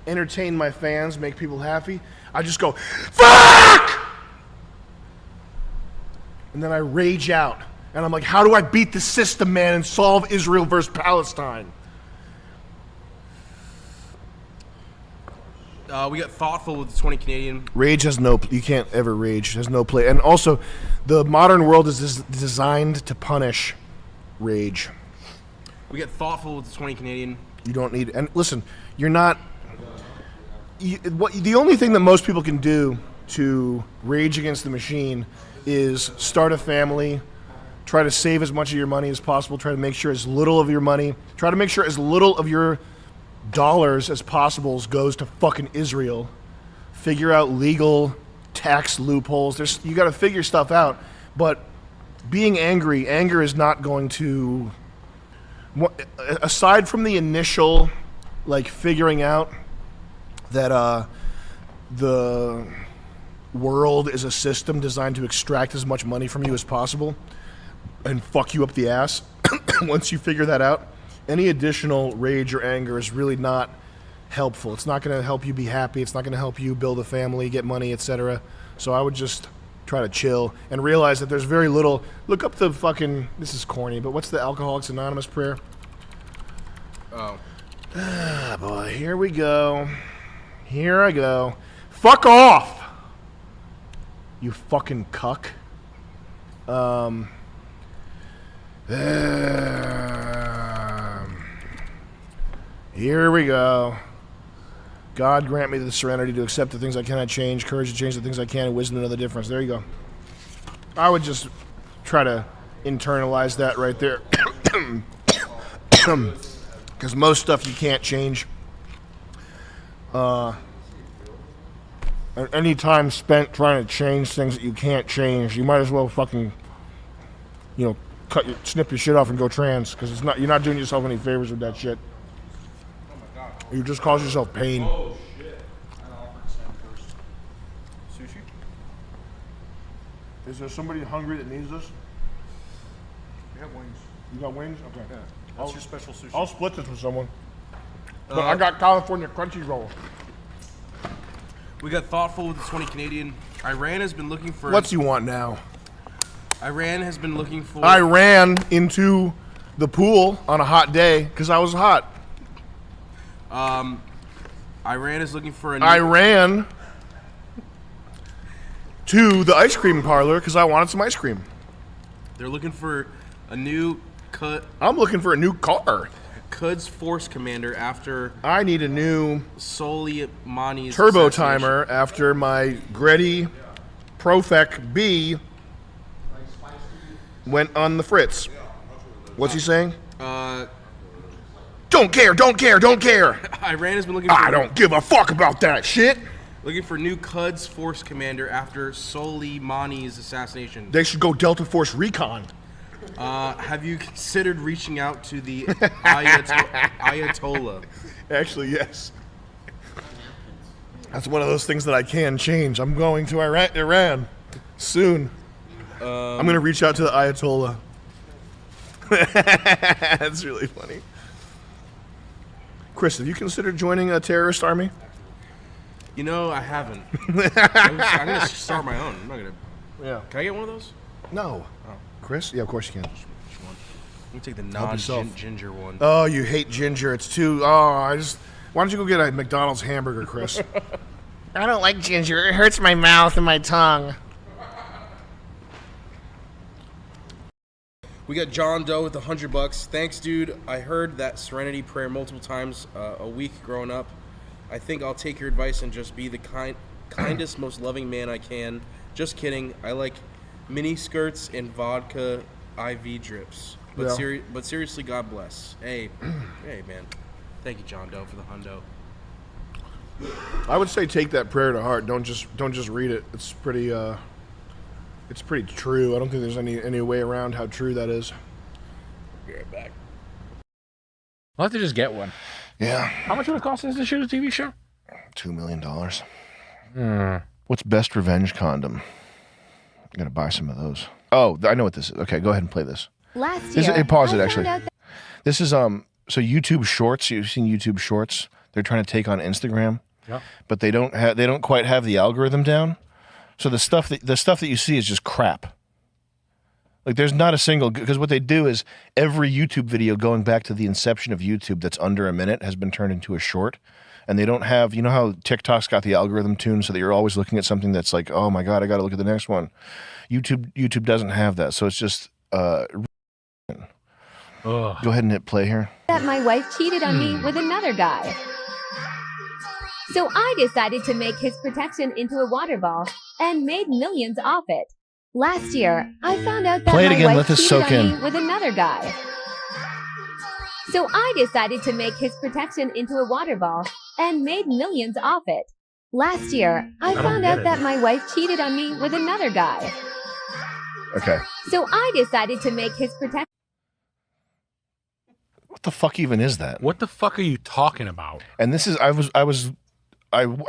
entertain my fans, make people happy, I just go, fuck! And then I rage out. And I'm like, how do I beat the system, man, and solve Israel versus Palestine? We got Thoughtful with the 20 Canadian. Rage has no, you can't ever rage, has no play. And also, the modern world is designed to punish rage. We got Thoughtful with the 20 Canadian. You don't need, and listen, you're not, the only thing that most people can do to rage against the machine is start a family, try to save as much of your money as possible, try to make sure as little of your money, try to make sure as little of your dollars as possible goes to fucking Israel. Figure out legal tax loopholes. You got to figure stuff out. But being angry, anger is not going to. Aside from the initial, like figuring out that the world is a system designed to extract as much money from you as possible and fuck you up the ass. Once you figure that out, any additional rage or anger is really not helpful. It's not going to help you be happy. It's not going to help you build a family, get money, etc. So I would just try to chill and realize that there's very little. Look up the fucking, this is corny, but what's the Alcoholics Anonymous prayer? Oh. Ah, boy, here we go. Here I go. Fuck off! You fucking cuck. Here we go. God grant me the serenity to accept the things I cannot change, courage to change the things I can, and wisdom to know the difference. There you go. I would just try to internalize that right there. Because most stuff you can't change. Any time spent trying to change things that you can't change, you might as well fucking, snip your shit off and go trans, because you're not doing yourself any favors with that shit. You just cause yourself pain. Oh shit! I offered Sam first. Sushi? Is there somebody hungry that needs this? We have wings. You got wings? Okay. Yeah. That's your special sushi. I'll split this with someone. But I got California crunchy roll. We got thoughtful with the 20 Canadian. Iran has been looking for. What do you want now? Iran has been looking for. I ran into the pool on a hot day because I was hot. Iran is looking for a. I ran to the ice cream parlor because I wanted some ice cream. They're looking for a new cut. I'm looking for a new car. Quds Force Commander after. I need a new Soleimani's turbo timer after my Greddy Profec B went on the fritz. What's he saying? Don't care, don't care, don't care. Iran has been looking for. I don't give a fuck about that shit. Looking for new Quds Force Commander after Soleimani's assassination. They should go Delta Force Recon. Have you considered reaching out to the Ayatollah? Actually, yes. That's one of those things that I can change. I'm going to Iran soon. I'm going to reach out to the Ayatollah. That's really funny. Chris, have you considered joining a terrorist army? You know, I haven't. I'm going to start my own. I'm not going to. Yeah. Can I get one of those? No. Oh. Chris? Yeah, of course you can. Which one? Let me take the Help yourself. non-ginger one. Oh, you hate ginger. It's too. Why don't you go get a McDonald's hamburger, Chris? I don't like ginger. It hurts my mouth and my tongue. We got John Doe with $100. Thanks, dude. I heard that Serenity prayer multiple times a week growing up. I think I'll take your advice and just be the kindest, most loving man I can. Just kidding. I like mini skirts and vodka IV drips. But Yeah. but seriously, God bless. Hey, hey, man. Thank you, John Doe, for the hundo. I would say take that prayer to heart. Don't just read it. It's pretty true. I don't think there's any way around how true that is. Be right back. I'll have to just get one. Yeah. How much would it cost us to shoot a TV show? $2 million. Hmm. What's best revenge condom? I'm gonna buy some of those. Oh, I know what this is. Okay, go ahead and play this. Last This year, is, pause it I actually. found out This is so YouTube Shorts. You've seen YouTube Shorts. They're trying to take on Instagram. Yeah. But they don't quite have the algorithm down. So the stuff that you see is just crap. Like there's not a single, because what they do is every YouTube video going back to the inception of YouTube that's under a minute has been turned into a short. And they don't have, you know how TikTok's got the algorithm tuned so that you're always looking at something that's like, oh my God, I got to look at the next one. YouTube doesn't have that. So it's just, go ahead and hit play here. that my wife cheated on me with another guy. So I decided to make his protection into a water ball and made millions off it. Last year, I found out that Play it my again, wife let this cheated soak on in. me with another guy. So I decided to make his protection into a water ball and made millions off it. Last year, I found out that my wife cheated on me with another guy. Okay. So I decided to make his protection. What the fuck even is that? What the fuck are you talking about? And this is, I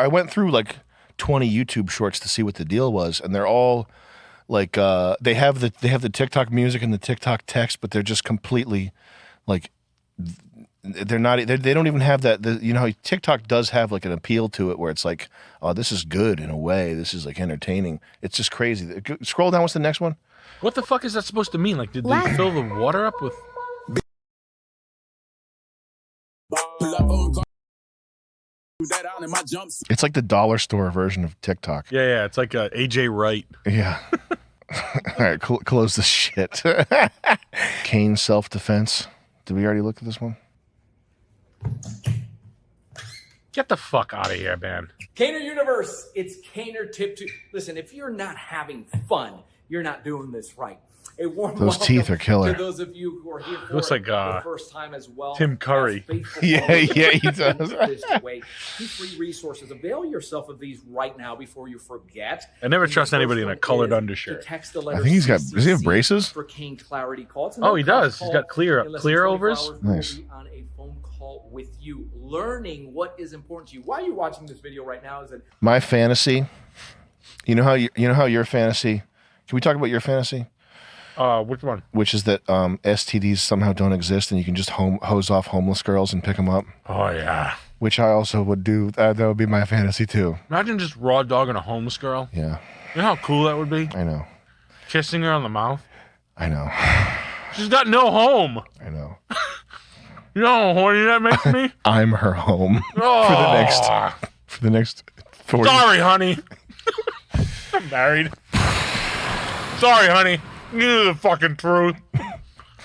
went through like 20 YouTube shorts to see what the deal was, and they're all like, they have the TikTok music and the TikTok text, but they're just completely like, they don't even have that. You know how TikTok does have like an appeal to it where it's like, oh, this is good in a way. This is like entertaining. It's just crazy. Scroll down. What's the next one? What the fuck is that supposed to mean? Like, did they fill the water up with? It's like the dollar store version of TikTok. Yeah, it's like AJ Wright. Yeah. All right, close this shit. Kane self-defense. Did we already look at this one? Get the fuck out of here, man. Caner Universe, it's Caner Tip 2. Listen, if you're not having fun, you're not doing this right. A warm Those welcome teeth are killer. to those of you who are here for Looks like the first time as well. Tim Curry. Yeah, he does. This way. Two free resources. Avail yourself of these right now before you forget. I never trust anybody in a colored To undershirt. text the I letter think he's got. CCC Does he have braces? for Kane Clarity Call. It's a Oh, he no-cost does. He's call. got clear In less than 24 overs. hours, we'll Nice. be on a phone call with you, learning what is important to you. Why are you watching this video right now? Is that My fantasy. You know how your fantasy. Can we talk about your fantasy? Which one? Which is that STDs somehow don't exist and you can just hose off homeless girls and pick them up. Oh, yeah. Which I also would do. That would be my fantasy too. Imagine just raw dogging a homeless girl. Yeah. You know how cool that would be? I know. Kissing her on the mouth. I know. She's got no home. I know. You know how horny that makes me? I'm her home Oh. for the next 40. Sorry, honey. I'm married. Sorry, honey. You knew the fucking truth.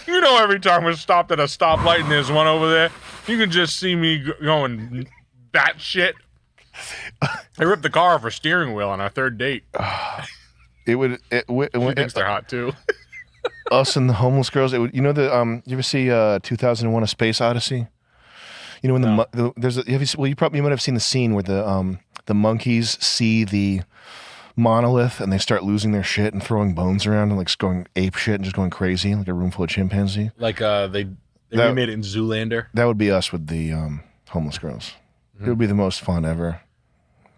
You know, every time we're stopped at a stoplight and there's one over there, you can just see me going batshit. I ripped the car off her steering wheel on our third date. It would. She thinks they're hot too. Us and the homeless girls. It would. You know the. You ever see 2001: A Space Odyssey? You know when there's a. Have you, well, you might have seen the scene where the monkeys see the monolith and they start losing their shit and throwing bones around and like going ape shit and just going crazy like a room full of chimpanzee. Like they remade it in Zoolander. That would be us with the homeless girls. It would be the most fun ever.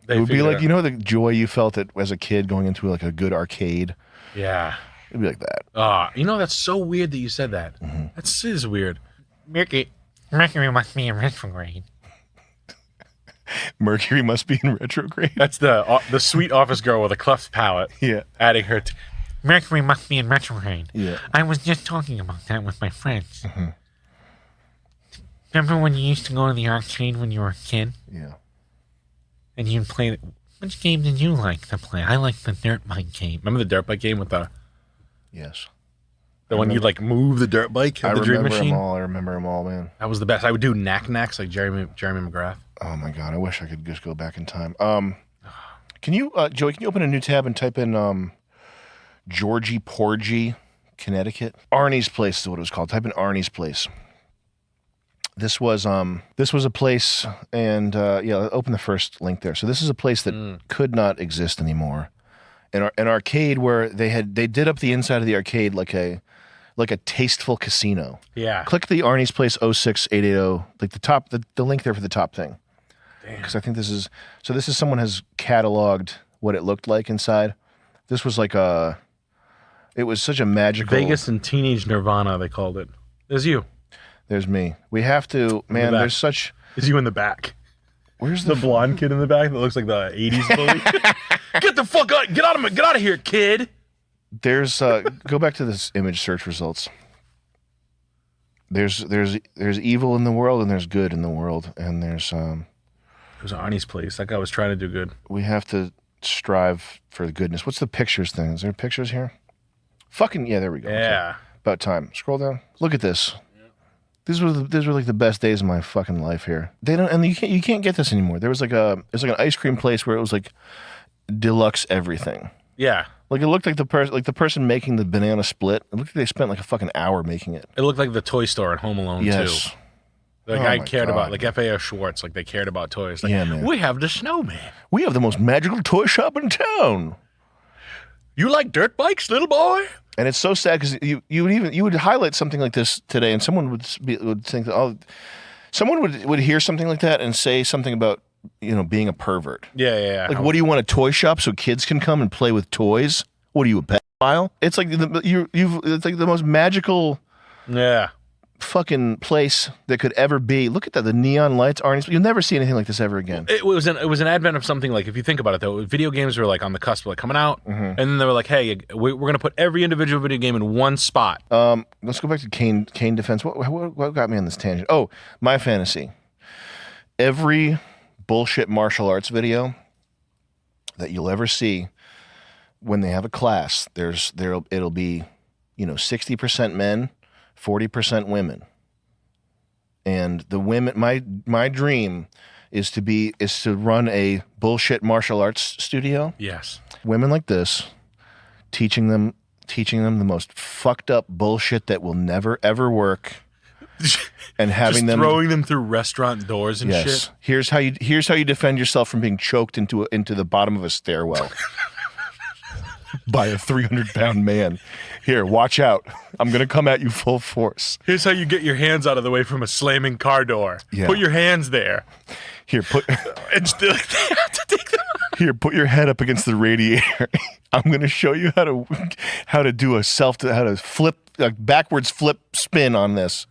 They it would be figured like, you know, the joy you felt as a kid going into like a good arcade. Yeah. It'd be like that. You know, that's so weird that you said that. That is weird. Mercury must be in retrograde. Mercury must be in retrograde. That's the sweet office girl with a cleft palate. Yeah. Adding her to... Mercury must be in retrograde. Yeah. I was just talking about that with my friends. Remember when you used to go to the arcade when you were a kid? Yeah. And you'd play... Which game did you like to play? I like the dirt bike game. Remember the dirt bike game with the... Yes. The one you'd like move the dirt bike I of the dream remember machine? them all. I remember them all, man. That was the best. I would do knack-knacks like Jeremy McGrath. Oh my God. I wish I could just go back in time. Can you, Joey, can you open a new tab and type in Georgie Porgy, Connecticut? Arnie's Place is what it was called. Type in Arnie's Place. This was a place, and open the first link there. So this is a place that could not exist anymore. An arcade where they did up the inside of the arcade like a tasteful casino. Yeah. Click the Arnie's Place 06880, like the top, the link there for the top thing. Because I think this is someone has cataloged what it looked like inside. This was like it was such a magical Vegas and Teenage Nirvana, they called it. There's you. There's me. We have to, man. There's such. Is you in the back? Where's the blonde kid in the back that looks like the '80s bully? Get the fuck out! Get out of here, kid! There's go back to this image search results. There's evil in the world and there's good in the world, and there's It was Arnie's Place. That guy was trying to do good. We have to strive for goodness. What's the pictures thing? Is there pictures here? Fucking yeah, there we go. Yeah. Okay. About time. Scroll down. Look at this. These were like the best days of my fucking life here. They don't, and you can't get this anymore. There's like an ice cream place where it was like deluxe everything. Yeah. Like it looked like the person making the banana split. It looked like they spent like a fucking hour making it. It looked like the toy store at Home Alone Yes. too. Like I cared about, like FAO Schwartz, like they cared about toys. Like, Yeah, man. we have the snowman. We have the most magical toy shop in town. You like dirt bikes, little boy? And it's so sad because you would highlight something like this today, and someone would think that someone would hear something like that and say something about being a pervert. Yeah. Like, what do you want, a toy shop so kids can come and play with toys? What are you, a pedophile? It's like it's like the most magical fucking place that could ever be. Look at that, the neon lights, Arnie's. You'll never see anything like this ever again. It was an advent of something, like, if you think about it though, video games were like on the cusp of like coming out, and then they were like, hey, we're gonna put every individual video game in one spot. Let's go back to Kane Defense. What got me on this tangent? Oh, my fantasy. Every bullshit martial arts video that you'll ever see, when they have a class, it'll be 60% men, 40% women. And the women, my dream is to run a bullshit martial arts studio. Yes. Women like this, teaching them the most fucked up bullshit that will never ever work. And having Just them throwing them through restaurant doors and shit. Here's how you defend yourself from being choked into the bottom of a stairwell by a 300-pound man. Here, watch out. I'm gonna come at you full force. Here's how you get your hands out of the way from a slamming car door. Yeah. Put your hands there. Here, and still, they have to take them out. Here, put your head up against the radiator. I'm gonna show you how to do how to flip backwards flip spin on this.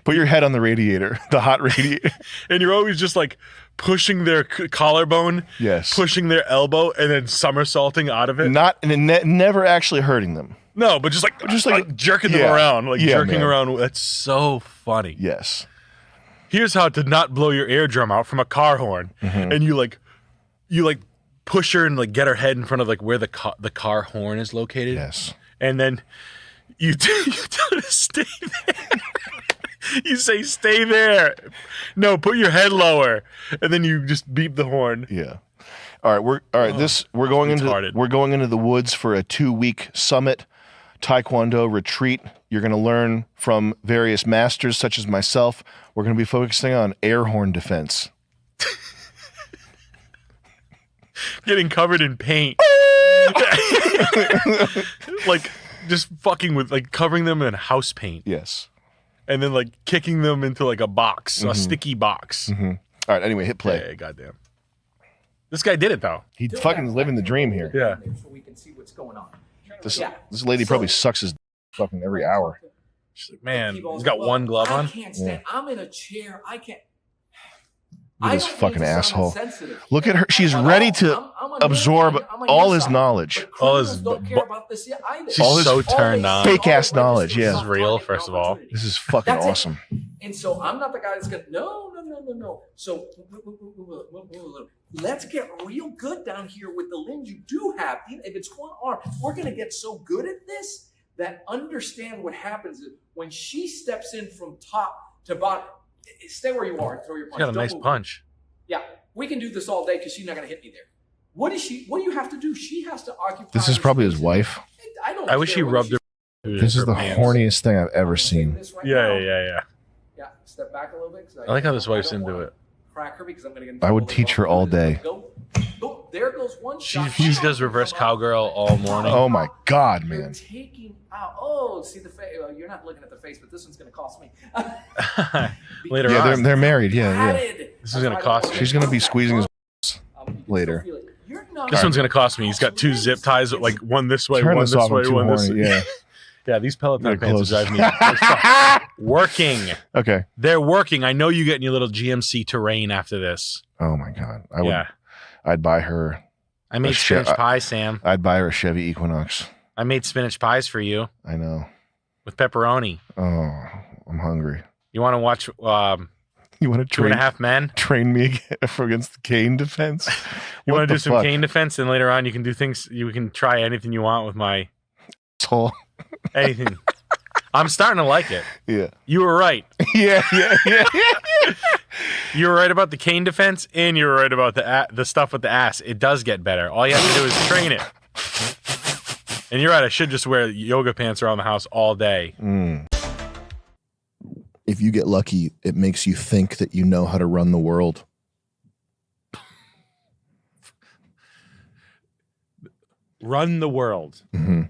Put your head on the radiator, the hot radiator. And you're always just like pushing their collarbone, pushing their elbow, and then somersaulting out of it. Never actually hurting them. No, but just like jerking them around, jerking around. That's so funny. Yes. Here's how to not blow your eardrum out from a car horn, and you push her and get her head in front of where the car horn is located. Yes. And then you tell her to stay there. You say, stay there. No, put your head lower. And then you just beep the horn. Yeah. All right, we're going into the woods for a 2-week summit Taekwondo retreat. You're going to learn from various masters such as myself. We're going to be focusing on air horn defense. Getting covered in paint. Just fucking with covering them in house paint. Yes. And then kicking them into a box, a sticky box. Mm-hmm. All right, anyway, hit play. Yeah, goddamn. This guy did it though. He fucking living the dream here. Yeah. So we can see what's going on. This lady probably sucks his fucking every hour. She's like, man, he's got one glove on. I can't stand. I'm in a chair. I can't. Look at this fucking asshole. Look at her. She's ready to absorb all his knowledge. All his She's so turned on. Fake ass knowledge. Yeah. This is real, first of all. This is fucking awesome. And so I'm not the guy that's gonna. No. So let's get real good down here with the limbs you do have. If it's one arm, we're gonna get so good at this that understand what happens when she steps in from top to bottom. Stay where you are and throw your punch. She got a nice punch. Yeah, we can do this all day because she's not going to hit me there. What do you have to do? She has to occupy. This is probably his wife. I wish he rubbed her. This is the horniest thing I've ever seen. Yeah. Yeah, step back a little bit. I like how this wife's into it. Crack her because I'm going to get. I would teach her all day. Go. There goes one shot. She does reverse cowgirl all morning. Oh my god, man! Taking out. Oh, see the face. Well, you're not looking at the face, but this one's going to cost me. Later on. They're married. Yeah. This is going to cost me. She's going to be squeezing his later. This one's going to cost me. He's got 2 zip ties, one this way, one this way, one this way. Yeah. Yeah, these Peloton pants are driving me working. Okay. They're working. I know you get in your little GMC Terrain after this. Oh my god. I'd buy her. I made spinach pie, Sam. I'd buy her a Chevy Equinox. I made spinach pies for you. I know. With pepperoni. Oh, I'm hungry. You want to watch you want to Two and a Half Men? Train me against the cane defense? You want to do some cane defense, and later on you can do things. You can try anything you want with my soul. Anything. I'm starting to like it. Yeah. You were right. Yeah. You were right about the cane defense, and you were right about the stuff with the ass. It does get better. All you have to do is train it. And you're right. I should just wear yoga pants around the house all day. If you get lucky, it makes you think that you know how to run the world. Run the world. Mm-hmm.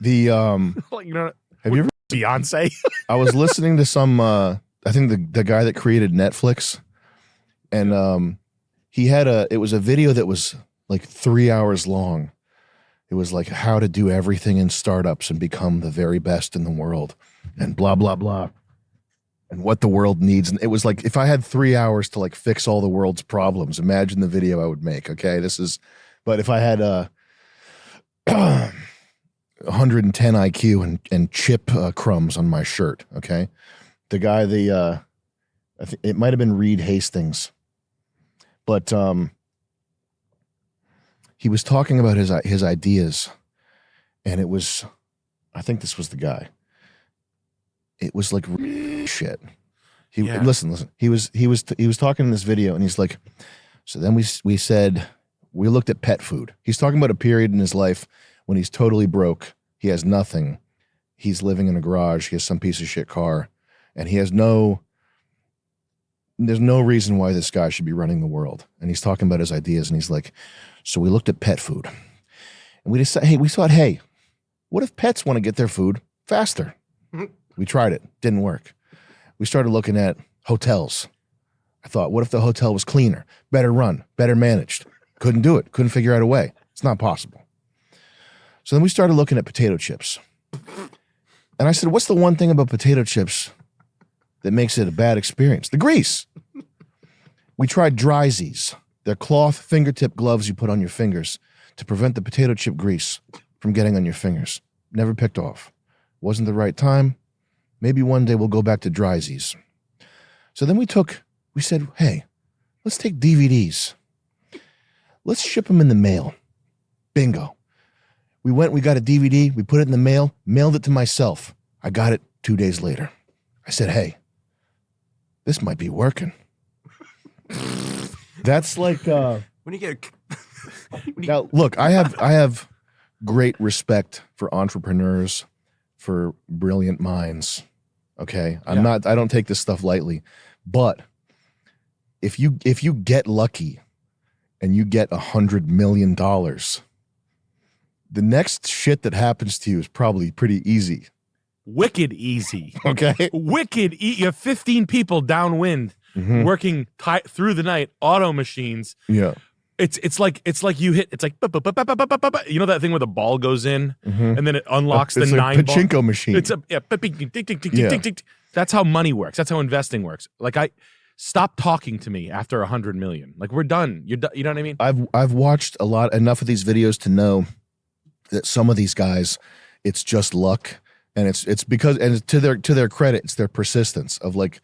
Have you ever Beyonce? I was listening to some I think the guy that created Netflix, and it was a video that was 3 hours long. It was how to do everything in startups and become the very best in the world, and blah blah blah, and what the world needs. And it was if I had 3 hours to fix all the world's problems, imagine the video I would make. Okay, but if I had 110 IQ and chip crumbs on my shirt. Okay. The guy, I think it might've been Reed Hastings, but, he was talking about his ideas, and it was, I think this was the guy. It was shit. Listen. He was talking in this video, and he's like, so then we said we looked at pet food. He's talking about a period in his life when he's totally broke. He has nothing. He's living in a garage. He has some piece of shit car, and there's no reason why this guy should be running the world. And he's talking about his ideas, and he's like, so we looked at pet food, and we thought, hey, what if pets want to get their food faster? We tried it. Didn't work. We started looking at hotels. I thought, what if the hotel was cleaner, better run, better managed? Couldn't do it. Couldn't figure out a way. It's not possible. So then we started looking at potato chips. And I said, what's the one thing about potato chips that makes it a bad experience? The grease. We tried Dryzies. They're cloth fingertip gloves you put on your fingers to prevent the potato chip grease from getting on your fingers. Never picked off. Wasn't the right time. Maybe one day we'll go back to Dryzies. So then we said, hey, let's take DVDs. Let's ship them in the mail. Bingo. We got a DVD, we put it in the mail, mailed it to myself. I got it 2 days later. I said, hey, this might be working. That's like when you get now look, I have great respect for entrepreneurs, for brilliant minds. Okay. I don't take this stuff lightly. But if you get lucky and you get $100 million, the next shit that happens to you is probably pretty easy. Wicked easy. Okay. You have 15 people downwind working through the night, auto machines. Yeah. It's like you hit. It's like you know that thing where the ball goes in and then it unlocks the It's nine a pachinko ball? machine. It's a That's how money works. That's how investing works. Like stop talking to me after 100 million. Like we're done. You're done. You know what I mean? I've watched enough of these videos to know that some of these guys, it's just luck, and it's because, and to their credit, it's their persistence of like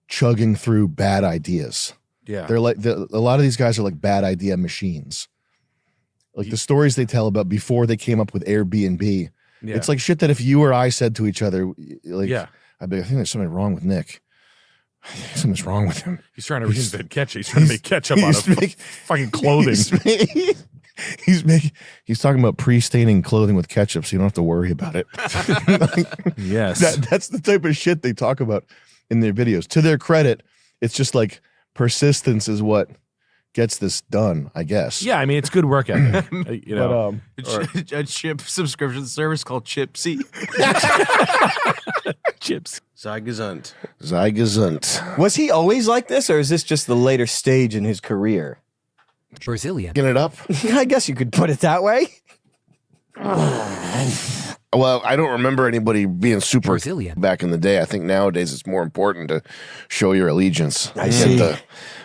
chugging through bad ideas. Yeah. They're like a lot of these guys are like bad idea machines. Like the stories they tell about before they came up with Airbnb. Yeah. It's like shit that if you or I said to each other, like, Yeah. I think there's something wrong with Nick. Something's wrong with him. He's trying to reinvent ketchup. He's trying to make ketchup out of fucking clothing. He's talking about pre-staining clothing with ketchup, so you don't have to worry about it. Yes. That's the type of shit they talk about in their videos. To their credit, it's just like persistence is what gets this done, I guess. Yeah, I mean, it's good work ethic. You know, a chip subscription service called Chipsy. Chips. Zygesund. Was he always like this, or is this just the later stage in his career? Brazilian. Get it up? I guess you could put it that way. Well, I don't remember anybody being super Brazilian back in the day. I think nowadays it's more important to show your allegiance. I see.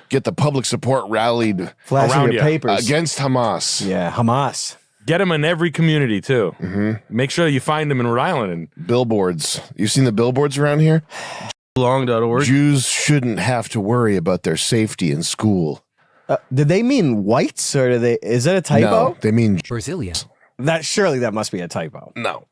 Get the public support rallied Flashing around your you papers. against Hamas. Yeah, Hamas. Get them in every community too. Make sure you find them in Rhode Island. And billboards. You seen the billboards around here? Long.org. Jews shouldn't have to worry about their safety in school. Did they mean whites, or is that a typo? No, they mean Brazilian. Surely that must be a typo. No.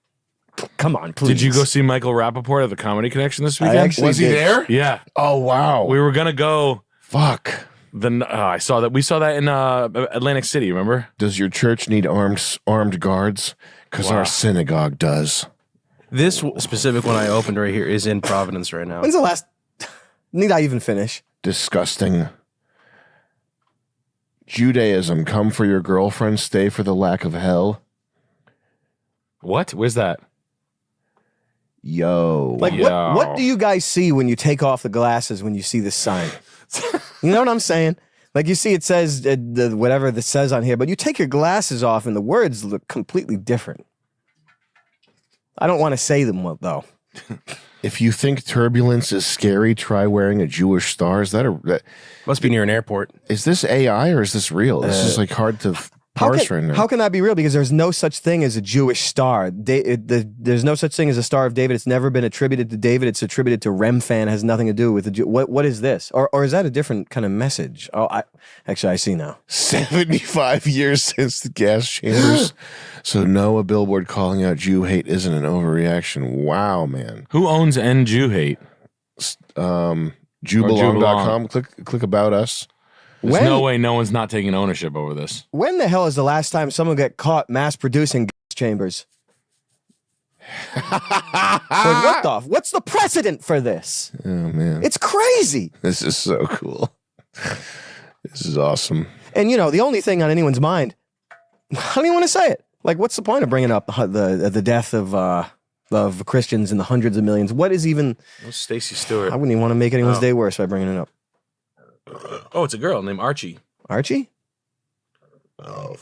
Come on, please. Did you go see Michael Rappaport at the Comedy Connection this weekend? Was he there? Yeah. Oh wow. We were gonna go. Fuck. I saw that. We saw that in Atlantic City. Remember? Does your church need armed guards? Because our synagogue does. This specific one I opened right here is in Providence right now. When's the last? Need I even finish? Disgusting. Judaism, come for your girlfriend, stay for the lack of hell. What? Where's that? Yo. Like what do you guys see when you take off the glasses when you see this sign? You know what I'm saying? Like you see it says whatever this says on here, but you take your glasses off and the words look completely different. I don't want to say them though. If you think turbulence is scary, try wearing a Jewish star. Is that must be near an airport? Is this AI or is this real? This is like hard to parse right now. How can that be real? Because there's no such thing as a Jewish star. There's no such thing as a Star of David. It's never been attributed to David. It's attributed to Remfan. It has nothing to do with the Jew. What is this? Or is that a different kind of message? Oh, I see now. 75 years since the gas chambers. So no, a billboard calling out Jew hate isn't an overreaction. Wow, man. Who owns End Jew Hate? Jubalong.com. Click about us. There's no way no one's not taking ownership over this. When the hell is the last time someone got caught mass producing gas chambers? What's the precedent for this? Oh man, it's crazy. This is so cool. This is awesome. And the only thing on anyone's mind, I don't even want to say it. Like, what's the point of bringing up the death of Christians in the hundreds of millions? What is even? Stacey Stewart. I wouldn't even want to make anyone's day worse by bringing it up. Oh, it's a girl named Archie. Archie? Oh.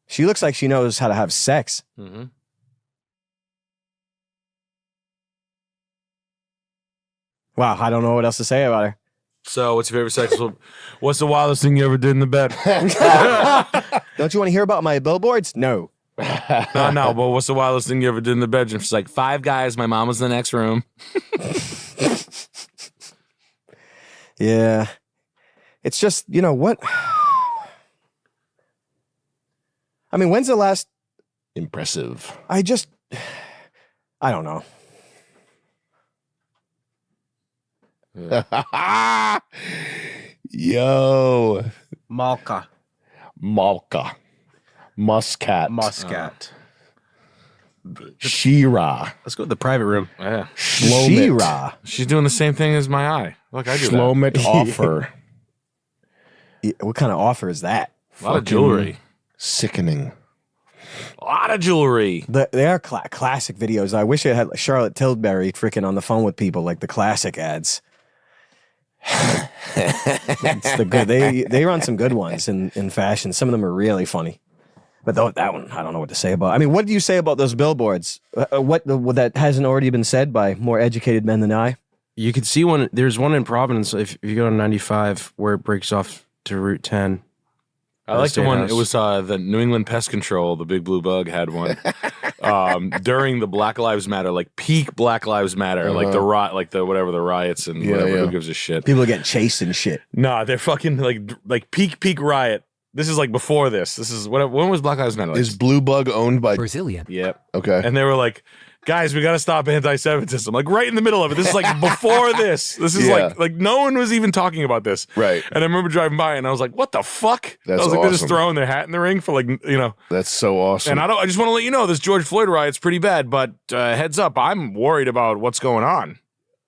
She looks like she knows how to have sex. Mm-hmm. Wow, I don't know what else to say about her. So, what's your favorite sexual? What's the wildest thing you ever did in the bed? Don't you want to hear about my billboards? No. No, but what's the wildest thing you ever did in the bedroom? She's like, 5 guys, my mom was in the next room. Yeah. It's just, what? I mean, when's the last? Impressive. I don't know. Yo. Malka. Muscat. Shira. Let's go to the private room. Yeah. Shira. She's doing the same thing as my eye. Look, I do Shlomit that. offer. What kind of offer is that? A lot of jewelry. Sickening. A lot of jewelry. They are classic videos. I wish I had Charlotte Tilbury freaking on the phone with people like the classic ads. It's the good. They run some good ones in fashion. Some of them are really funny. But that one, I don't know what to say about. I mean, what do you say about those billboards? What that hasn't already been said by more educated men than I? You could see one. There's one in Providence. If you go to 95, where it breaks off to Route 10. I like the one. It was the New England Pest Control. The Big Blue Bug had one during the Black Lives Matter, like peak Black Lives Matter, like the riots and whatever. Who gives a shit? People are getting chased and shit. Nah, they're fucking like peak riot. This is like before this. This is when was Black Lives Matter? Like, is Blue Bug owned by Brazilian? Yep. Okay. And they were like, guys, we got to stop anti-Semitism. Like right in the middle of it. This is like before this. This is like no one was even talking about this. Right. And I remember driving by and I was like, what the fuck? That's I was like, they're just awesome. throwing their hat in the ring for That's so awesome. And I just want to let you know this George Floyd riot's pretty bad, but heads up, I'm worried about what's going on.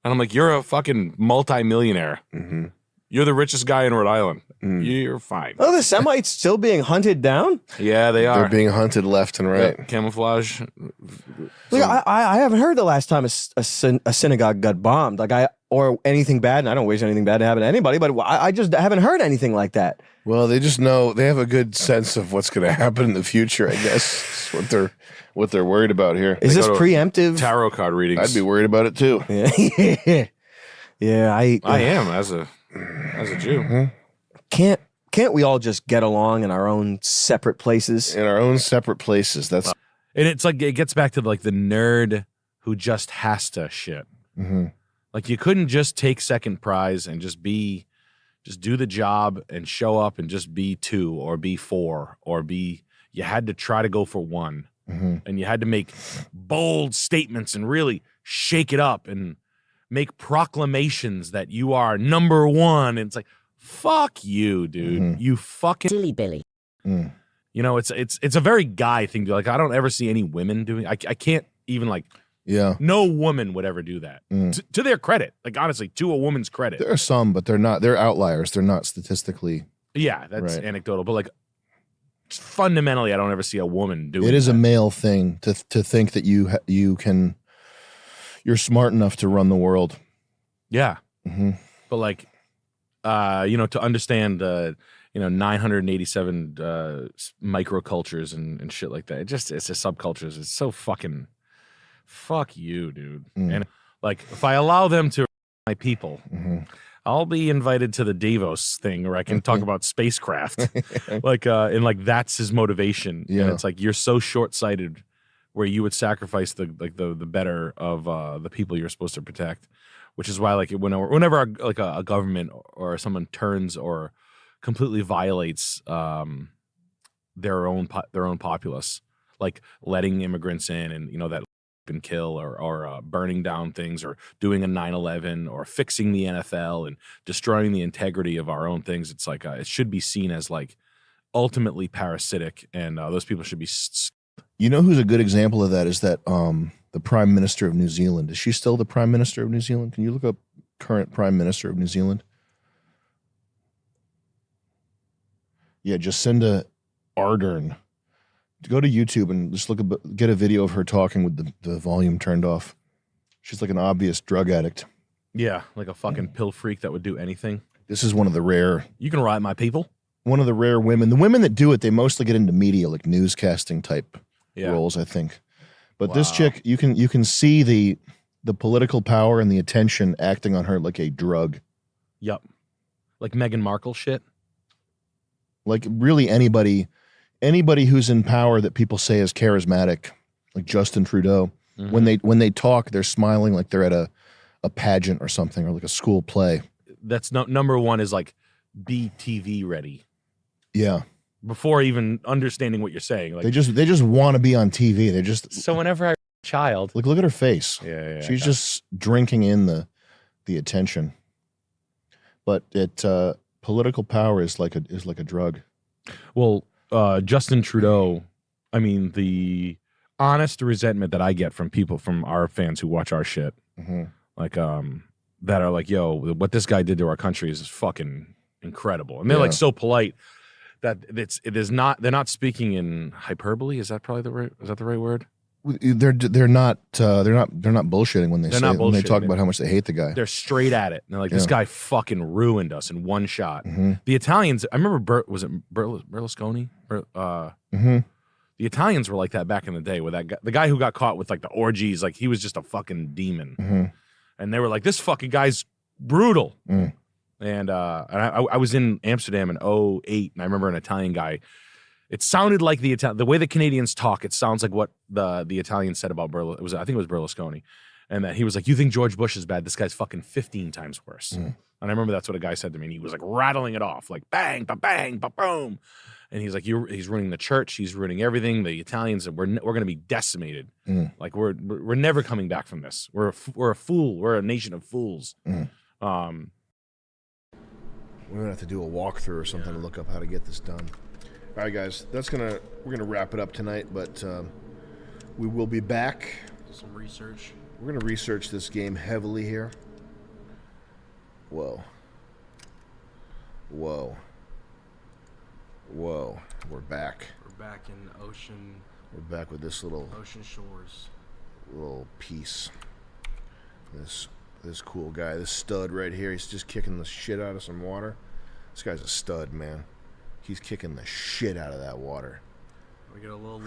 And I'm like, you're a fucking multi-millionaire. Mm-hmm. You're the richest guy in Rhode Island. You're fine. Oh, the Semites still being hunted down? Yeah, they are. They're being hunted left and right. Yeah, camouflage. Look, I haven't heard the last time a synagogue got bombed, or anything bad, and I don't wish anything bad to happen to anybody, but I just haven't heard anything like that. Well, they just know, they have a good sense of what's going to happen in the future, I guess. That's what they're worried about here. Is this preemptive? Tarot card readings. I'd be worried about it too. Yeah, yeah. I am as a Jew. Mm-hmm. Can't we all just get along in our own separate places? In our own separate places. That's and it's like it gets back to like the nerd who just has to shit. Mm-hmm. Like you couldn't just take second prize and just do the job and show up and just be 2 or be 4 or be. You had to try to go for 1, and you had to make bold statements and really shake it up and make proclamations that you are number 1. And it's like, fuck you, dude. You fucking Silly Billy. You know, it's a very guy thing to like. I don't ever see any women doing. I can't even like. Yeah. No woman would ever do that. To their credit, like honestly, to a woman's credit. There are some, but they're not. They're outliers. They're not statistically. Yeah, that's right. Anecdotal, but like fundamentally, I don't ever see a woman doing. It is a male thing to think that you're smart enough to run the world. Yeah, but like, to understand 987 microcultures and shit like that. It's just subcultures. It's so fucking fuck you, dude. And like, if I allow them to my people, I'll be invited to the Davos thing where I can talk about spacecraft. And that's his motivation. Yeah. And it's like you're so short-sighted where you would sacrifice the better of the people you're supposed to protect. Which is why, like, whenever a government or someone turns or completely violates their own populace, like letting immigrants in, and that and kill or burning down things or doing a 9/11 or fixing the NFL and destroying the integrity of our own things. It's like it should be seen as like ultimately parasitic, and those people should be. You know who's a good example of that is that the Prime Minister of New Zealand. Is she still the Prime Minister of New Zealand? Can you look up current Prime Minister of New Zealand? Yeah, Jacinda Ardern. Go to YouTube and just get a video of her talking with the volume turned off. She's like an obvious drug addict. Yeah, like a fucking pill freak that would do anything. This is one of the rare. You can ride my people. One of the rare women. The women that do it, they mostly get into media, like newscasting type roles, I think. But this chick, you can see the political power and the attention acting on her like a drug. Yep. Like Meghan Markle shit. Like really anybody who's in power that people say is charismatic, like Justin Trudeau, when they talk, they're smiling like they're at a pageant or something, or like a school play. That's number one is like be TV ready. Yeah. Before even understanding what you're saying. Like They just want to be on TV. They just So whenever I child. look at her face. Yeah. She's just drinking in the attention. But political power is like a drug. Well, Justin Trudeau, I mean, the honest resentment that I get from people, from our fans who watch our shit, like that are like, yo, what this guy did to our country is fucking incredible. And they're like so polite that they're not speaking in hyperbole. Is that the right word? They're not bullshitting when they talk about how much they hate the guy. They're straight at it. And they're like, this guy fucking ruined us in one shot. The Italians, I remember, was it Berlusconi? The Italians were like that back in the day with that guy, the guy who got caught with like the orgies, like he was just a fucking demon. And they were like, this fucking guy's brutal. And I was in Amsterdam in 2008, and I remember an Italian guy. It sounded like the way the Canadians talk. It sounds like what the Italians said about I think it was Berlusconi, and that he was like, "You think George Bush is bad? This guy's fucking 15 times worse." And I remember that's what a guy said to me. And he was like rattling it off, like bang, ba bang, ba boom. And he's like, he's ruining the church. He's ruining everything. The Italians, we're going to be decimated. Like we're never coming back from this. We're a fool. We're a nation of fools. We're gonna have to do a walkthrough or something to look up how to get this done. All right, guys, we're gonna wrap it up tonight, but we will be back. Do some research. We're gonna research this game heavily here. Whoa. We're back. We're back in ocean. We're back with this little ocean shores. Little piece. This cool guy, this stud right here, he's just kicking the shit out of some water. This guy's a stud, man. He's kicking the shit out of that water. We get a little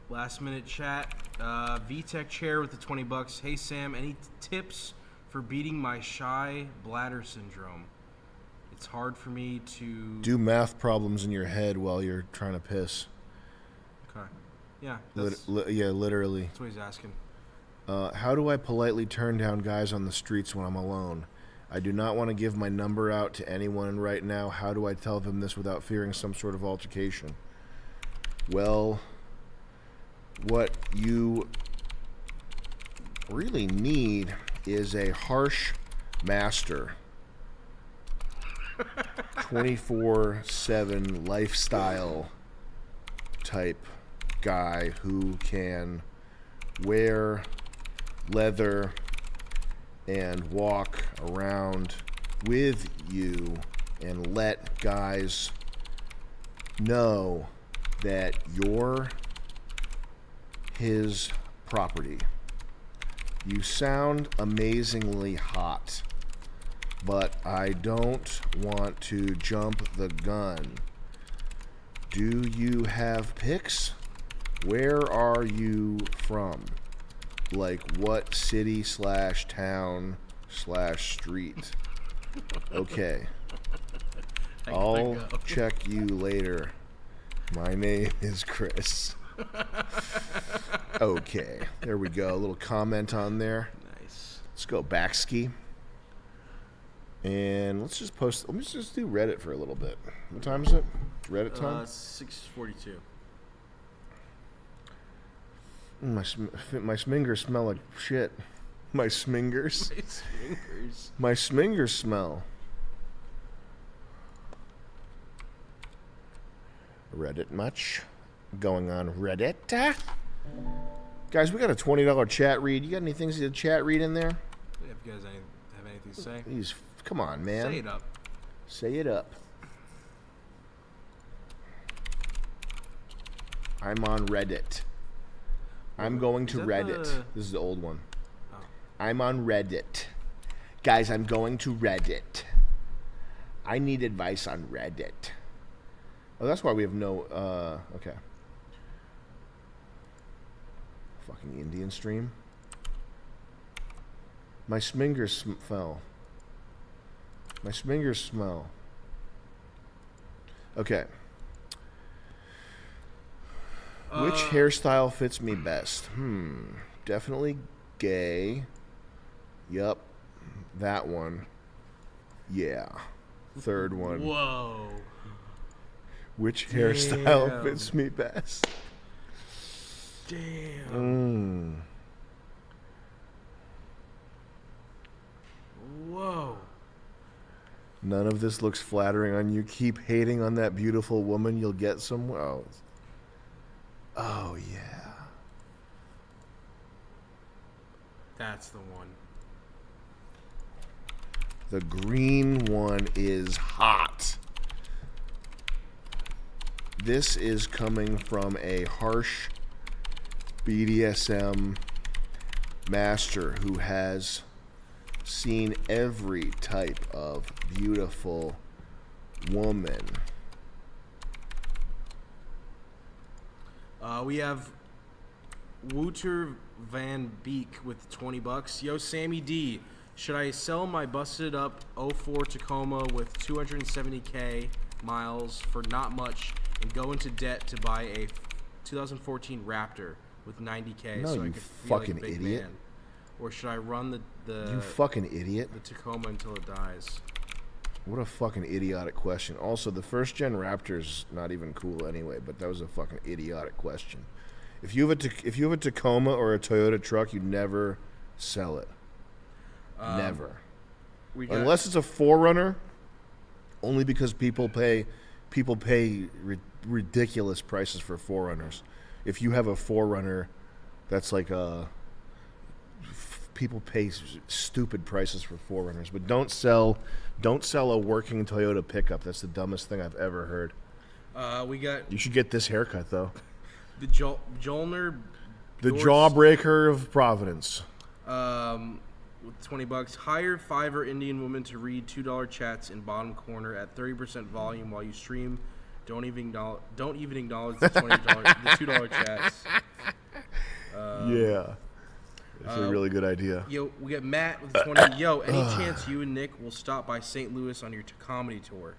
last minute chat. VTech chair with the $20. Hey Sam, any tips for beating my shy bladder syndrome? It's hard for me to do math problems in your head while you're trying to piss. Okay. Yeah. Literally. That's what he's asking. How do I politely turn down guys on the streets when I'm alone? I do not want to give my number out to anyone right now. How do I tell them this without fearing some sort of altercation? Well, what you really need is a harsh master. 24/7 lifestyle type guy who can wear leather and walk around with you and let guys know that you're his property. You sound amazingly hot, but I don't want to jump the gun. Do you have pics? Where are you from? Like what city / town / street? Okay. I'll check you later. My name is Chris. Okay, there we go. A little comment on there. Nice. Let's go backski. And let's just do Reddit for a little bit. What time is it? Reddit time? 6:42. My smingers smell like shit. My smingers. My smingers smell. Reddit much? Going on Reddit? Guys, we got a $20 chat read. You got any things to chat read in there? Yeah, if you guys have anything to say. Come on, man. Say it up. Say it up. I'm on Reddit. I'm going to Reddit. This is the old one. Oh. I'm on Reddit. Guys, I'm going to Reddit. I need advice on Reddit. Oh, that's why we have no, okay. Fucking Indian stream. My smingers fell. My smingers smell. Okay. Which hairstyle fits me best? Definitely gay. Yup. That one. Yeah. Third one. Whoa. Which hairstyle fits me best? Damn. Whoa. None of this looks flattering on you. Keep hating on that beautiful woman. You'll get somewhere. Oh, yeah. That's the one. The green one is hot. This is coming from a harsh BDSM master who has seen every type of beautiful woman. We have Wouter Van Beek with $20. Yo, Sammy D, should I sell my busted up 04 Tacoma with 270K miles for not much and go into debt to buy a 2014 Raptor with 90K No, so I you could feel like a fucking big idiot. man? Or should I run the You fucking idiot. the Tacoma until it dies? What a fucking idiotic question. Also, the first gen Raptor's not even cool anyway, but that was a fucking idiotic question. If you have a Tacoma or a Toyota truck, you never sell it. Never. Unless it's a 4Runner, only because people pay ridiculous prices for 4Runners. If you have a 4Runner, that's like people pay stupid prices for 4Runners, but don't sell a working Toyota pickup. That's the dumbest thing I've ever heard. We got You should get this haircut though. the Jolner, The jawbreaker of Providence. With $20. Hire Fiverr Indian woman to read $2 chats in bottom corner at 30% volume while you stream. Don't even acknowledge the $2 chats. Yeah. It's a really good idea. Yo, we got Matt with 20. Yo, any chance you and Nick will stop by St. Louis on your comedy tour?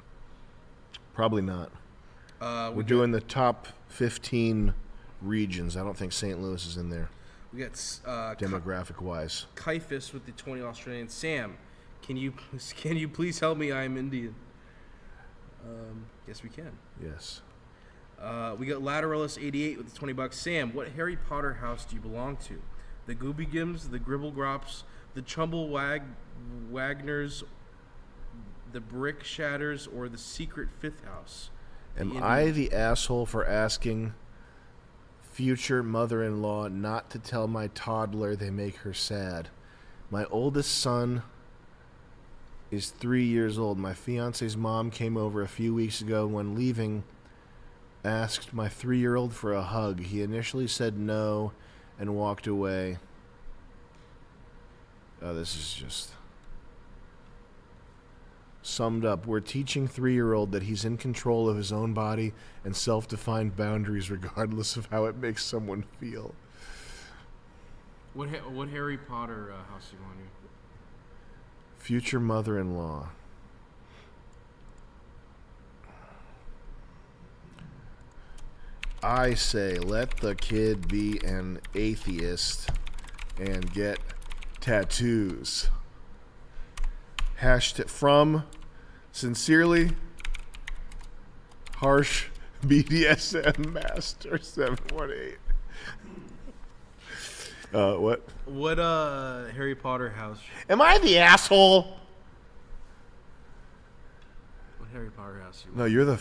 Probably not. We're doing the top 15 regions. I don't think St. Louis is in there. We got demographic wise. Kaifus with the 20 Australian. Sam, can you please help me? I am Indian. Yes, we can. Yes. We got Lateralis 88 with the $20. Sam, what Harry Potter house do you belong to? The Goobygims, the Gribblegrops, the Chumble Wagners, the Brick Shatters, or the Secret Fifth House? Am I the asshole for asking future mother-in-law not to tell my toddler they make her sad? My oldest son is 3 years old. My fiance's mom came over a few weeks ago. When leaving, asked my 3-year-old for a hug. He initially said no and walked away. Oh, this is just summed up. We're teaching 3-year-old that he's in control of his own body and self-defined boundaries regardless of how it makes someone feel. What Harry Potter house do you want to? Future mother-in-law. I say let the kid be an atheist and get tattoos. Hashtag from sincerely harsh BDSM master 718. What? What Harry Potter house? Am I the asshole? What Harry Potter house? No, you're the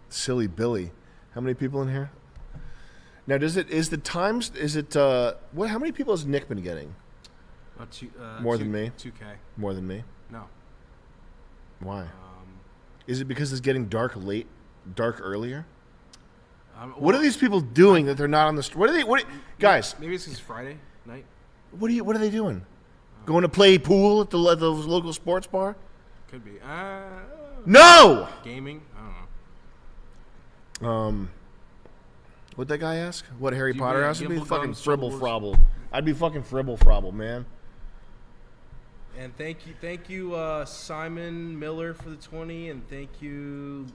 silly Billy. How many people in here? Now, what? How many people has Nick been getting? More than me? 2K. More than me? No. Why? Is it because it's getting dark earlier? What are these people doing that they're not on the street? Guys? Maybe it's because Friday night. What are they doing? Going to play pool at the local sports bar? Could be. No! Gaming? I don't know. What'd that guy ask? What Harry Potter house? I'd be Gimple fucking Gums, fribble Wars? frobble. I'd be fucking fribble frobble, man. And thank you, Simon Miller for the 20, and thank you,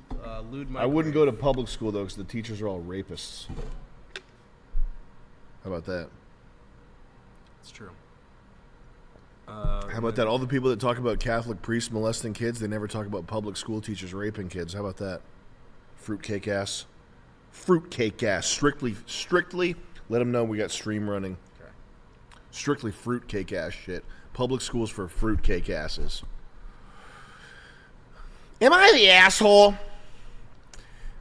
Lude Mike. I wouldn't go to public school though, because the teachers are all rapists. How about that? It's true. How about that? All the people that talk about Catholic priests molesting kids, they never talk about public school teachers raping kids. How about that? Fruitcake ass. Fruitcake ass. Strictly, let them know we got stream running. Okay. Strictly fruitcake ass shit. Public schools for fruitcake asses. Am I the asshole?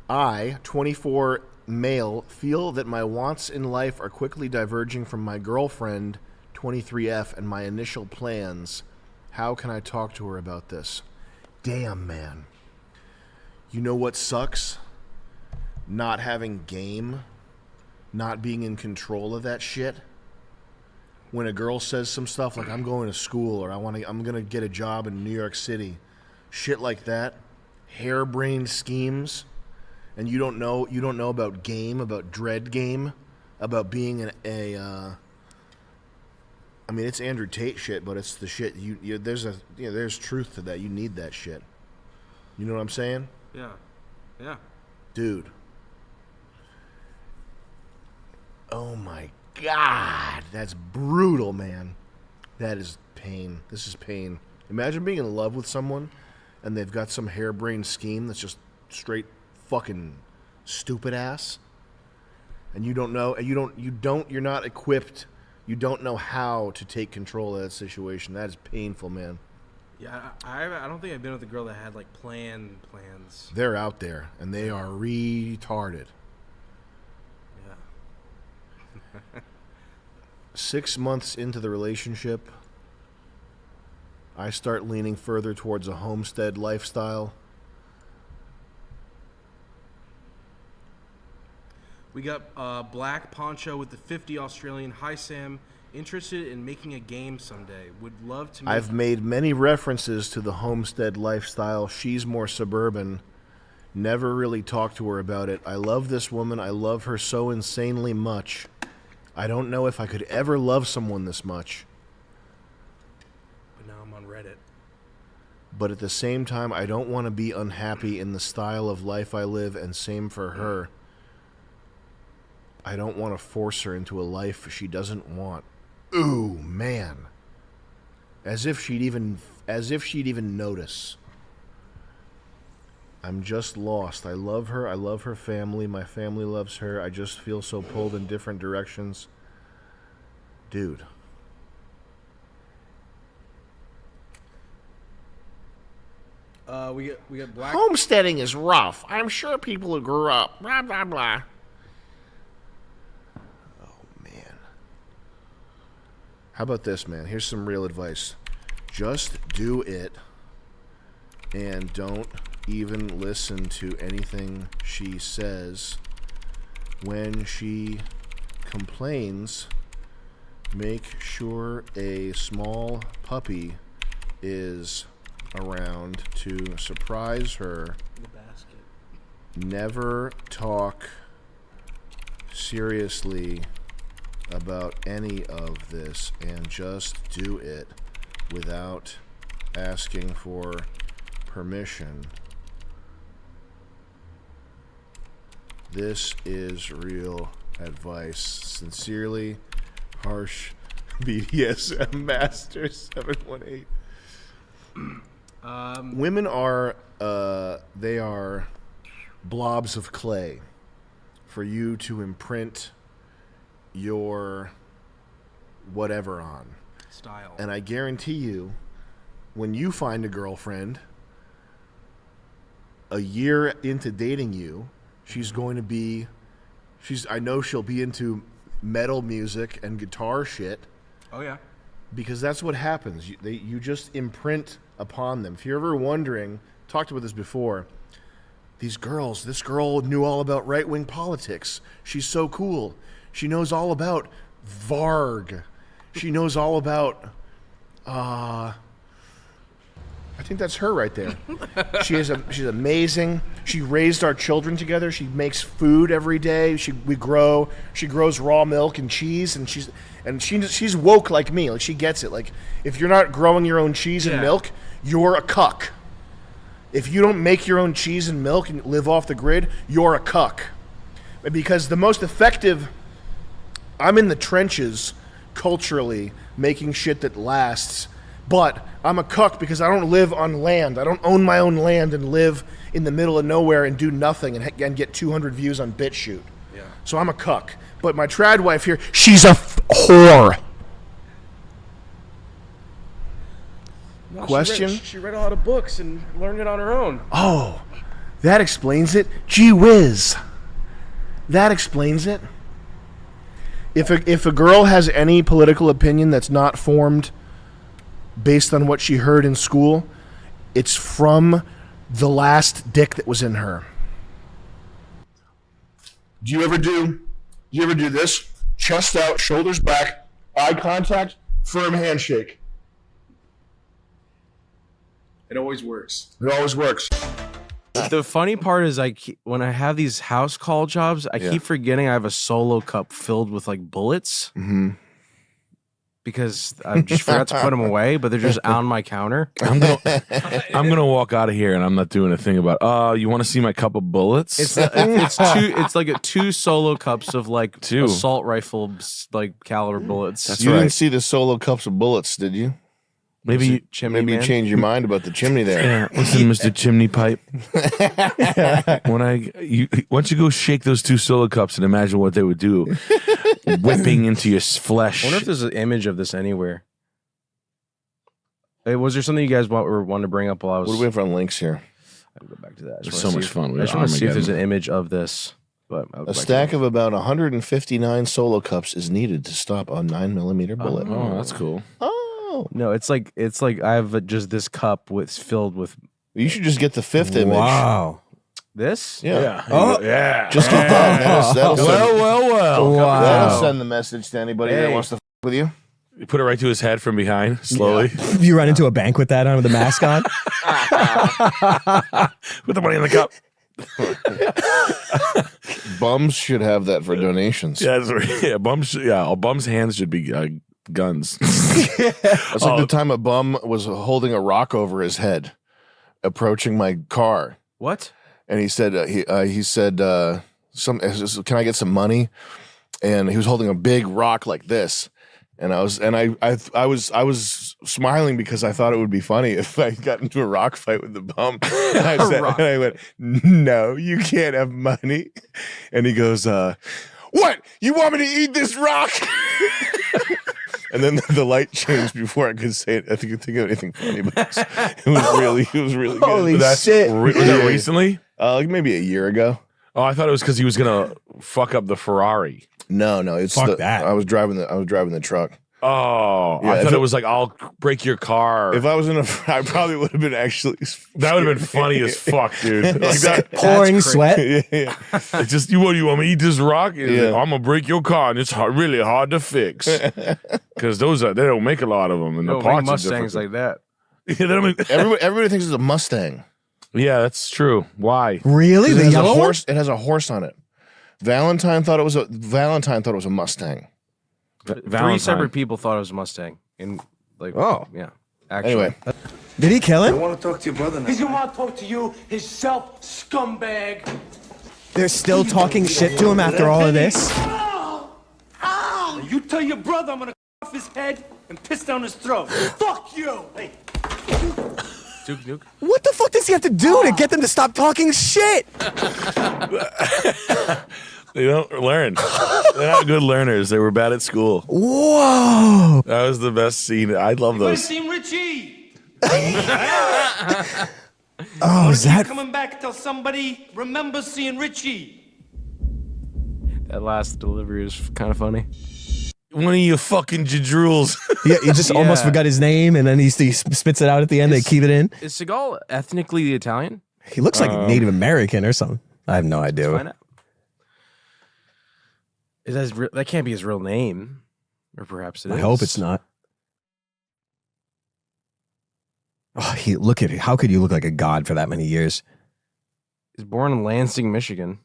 I, 24 male, feel that my wants in life are quickly diverging from my girlfriend, 23F, and my initial plans. How can I talk to her about this? Damn, man. You know what sucks? Not having game. Not being in control of that shit. When a girl says some stuff like I'm going to school or I'm going to get a job in New York City, shit like that, harebrained schemes, and you don't know about game, about dread game, about being I mean, it's Andrew Tate shit, but it's the shit there's truth to that. You need that shit. You know what I'm saying? Yeah. Dude. Oh my God, that's brutal, man. That is pain. This is pain. Imagine being in love with someone and they've got some harebrained scheme that's just straight fucking stupid ass. And you don't know, you're not equipped, you don't know how to take control of that situation. That is painful, man. Yeah, I don't think I've been with a girl that had like plans. They're out there and they are retarded. 6 months into the relationship, I start leaning further towards a homestead lifestyle. We got Black Poncho with the 50 Australian. Hi, Sam. Interested in making a game someday. Would love to make... I've made many references to the homestead lifestyle. She's more suburban. Never really talked to her about it. I love this woman. I love her so insanely much. I don't know if I could ever love someone this much. But now I'm on Reddit. But at the same time, I don't want to be unhappy in the style of life I live, and same for her. I don't want to force her into a life she doesn't want. Ooh, man. As if she'd even notice. I'm just lost. I love her. I love her family. My family loves her. I just feel so pulled in different directions. Dude. We got Black... Homesteading is rough. I'm sure people who grew up. Blah, blah, blah. Oh, man. How about this, man? Here's some real advice. Just do it and don't even listen to anything she says. When she complains, make sure a small puppy is around to surprise her. The basket. Never talk seriously about any of this and just do it without asking for permission. This is real advice. Sincerely, Harsh BDSM Master 718. Women are they are blobs of clay for you to imprint your whatever on. Style. And I guarantee you, when you find a girlfriend, a year into dating you, I know she'll be into metal music and guitar shit. Oh, yeah. Because that's what happens. You just imprint upon them. If you're ever wondering, talked about this before, this girl knew all about right-wing politics. She's so cool. She knows all about Varg. She knows all about, I think that's her right there. She's amazing. She raised our children together. She makes food every day. She grows raw milk and cheese, and she's woke like me. Like, she gets it. Like, if you're not growing your own cheese and milk, you're a cuck. If you don't make your own cheese and milk and live off the grid, you're a cuck. Because the most effective, I'm in the trenches culturally making shit that lasts, but I'm a cuck because I don't live on land. I don't own my own land and live in the middle of nowhere and do nothing and get 200 views on BitChute. Yeah. So I'm a cuck. But my trad wife here, she's a whore. No, Question? She read a lot of books and learned it on her own. Oh, that explains it. Gee whiz. That explains it. If a girl has any political opinion that's not formed based on what she heard in school, it's from the last dick that was in her. Do you ever do this? Chest out, shoulders back, eye contact, firm handshake. It always works. It always works. The funny part is, when I have these house call jobs, I keep forgetting I have a solo cup filled with like bullets. Mm-hmm. Because I just forgot to put them away, but they're just on my counter. I'm gonna walk out of here, and I'm not doing a thing about. You want to see my cup of bullets? It's like two solo cups of like assault rifle like caliber bullets. You didn't see the solo cups of bullets, did you? Maybe you changed your mind about the chimney there. Yeah, listen, Mr. Chimney Pipe. Once you go shake those two solo cups and imagine what they would do, whipping into your flesh. I wonder if there's an image of this anywhere. Hey, was there something you guys wanted to bring up while I was? What do we have on links here? I can go back to that. It's so much fun. I just want to see if there's an image of this. But a stack of about 159 solo cups is needed to stop a 9mm bullet. Oh, that's cool. No, it's like I have just this cup filled with. You should just get the fifth image. Wow. This? Yeah. Oh, yeah. Just get that. That'll Wow. That'll send the message to anybody that wants to with you. You put it right to his head from behind, slowly. Yeah. You run into a bank with that on, with the mask on. Put the money in the cup. Bums should have that for donations. Yeah, bums' hands should be guns. That's like the time a bum was holding a rock over his head, approaching my car. What? And he said, can I get some money? And he was holding a big rock like this. And I was smiling because I thought it would be funny if I got into a rock fight with the bum. And I went, no, you can't have money. And he goes, what? You want me to eat this rock? And then the light changed before I could say it. I think of anything funny, but it was really good. Holy shit! Was that recently? Like maybe a year ago. Oh, I thought it was because he was gonna fuck up the Ferrari. No, it's that. I was driving the truck. Oh, yeah, I thought it was like, I'll break your car. If I was I probably would have been actually. That would have been funny as fuck, dude. Like that, pouring sweat. Yeah. It's just, you want me to eat this rock? Yeah. I'm gonna break your car, and it's really hard to fix because they don't make a lot of them, and the parts Mustangs are like that. Yeah, they don't make. Everybody thinks it's a Mustang. Yeah, that's true. Why? Really? It has a horse. It has a horse on it. Valentine thought it was a Mustang. Three separate people thought it was a Mustang. Yeah. Actually. Anyway, did he kill him? I want to talk to your brother now. He's gonna want to talk to you, his self scumbag. They're still talking shit to him after all of this. Ow! You tell your brother I'm gonna off his head and piss down his throat. Fuck you! Hey. Duke. What the fuck does he have to do to get them to stop talking shit? They don't learn. They're not good learners. They were bad at school. Whoa! That was the best scene. I love those. Team Richie. Oh, is that? Coming back, tell somebody remember seeing Richie. That last delivery is kind of funny. One of you fucking jadrules. Yeah, you just almost forgot his name, and then he spits it out at the end. They keep it in. Is Seagal ethnically Italian? He looks like Native American or something. I have no idea. Let's find out. That can't be his real name, or perhaps it is. I hope it's not. Oh, look at it. How could you look like a god for that many years? He's born in Lansing, Michigan.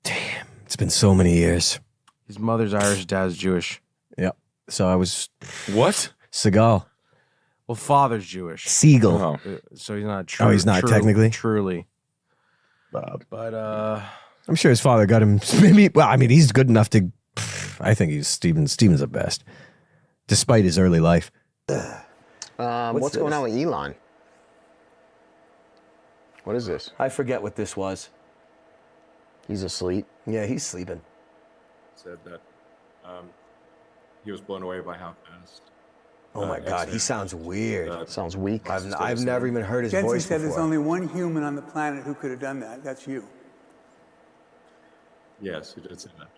Damn, it's been so many years. His mother's Irish, dad's Jewish. Yep. So I was what? Seagal. Well, father's Jewish. Seagal. So he's not. Oh, he's not technically? Truly. But I'm sure his father got him. Maybe. Well, I mean, he's good enough to. I think he's Steven's the best, despite his early life. What's going on with Elon? What is this? I forget what this was. He's asleep. Yeah, he's sleeping. Said that he was blown away by how fast. Oh my God, he sounds weird. Sounds weak. I've never even heard his Jensen voice said before. there's only one human on the planet who could have done that. That's you. Yes, he did say that.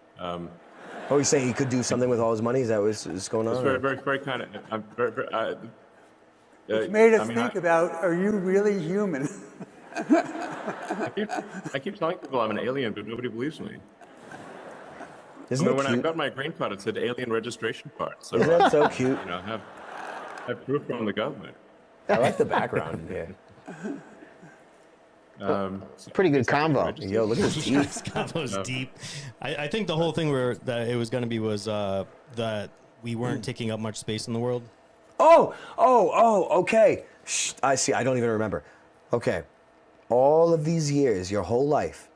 Oh, he's saying he could do something with all his money? Is that what's going on? It's very kind of. It's made us think about, are you really human? I keep telling people I'm an alien, but nobody believes me. Isn't I it mean, when cute? I got my green card, it said alien registration card. So, Isn't that so cute? You know, have proof from the government. I like the background in here. Pretty good combo. Yo, look at his teeth. This combo's deep. I think the whole thing that it was going to be was that we weren't taking up much space in the world. Okay. Shh, I see. I don't even remember. Okay. All of these years, your whole life,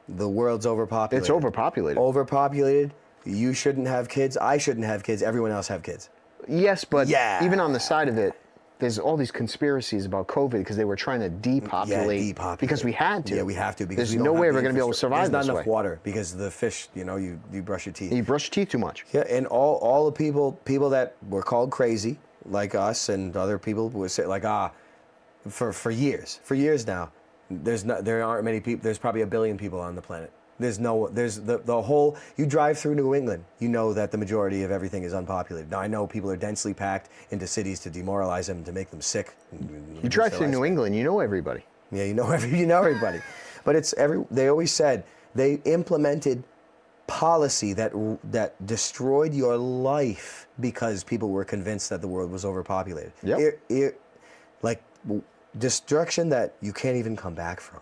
the world's overpopulated. It's overpopulated. Overpopulated. You shouldn't have kids. I shouldn't have kids. Everyone else have kids. Yes, but even on the side of it, there's all these conspiracies about COVID because they were trying to depopulate, because we had to. Yeah, we have to because there's we no don't way have we're the going to be able to survive There's this not enough way. water because the fish, you brush your teeth. You brush your teeth too much. Yeah, and all the people that were called crazy, like us and other people, would say like, for years now, there aren't many people. There's probably 1 billion people on the planet. There's the whole. You drive through New England, you know that the majority of everything is unpopulated. Now I know people are densely packed into cities to demoralize them, to make them sick. You drive through New England, you know everybody. Yeah, you know everybody. But they always said they implemented policy that destroyed your life because people were convinced that the world was overpopulated. Yep. Like destruction that you can't even come back from.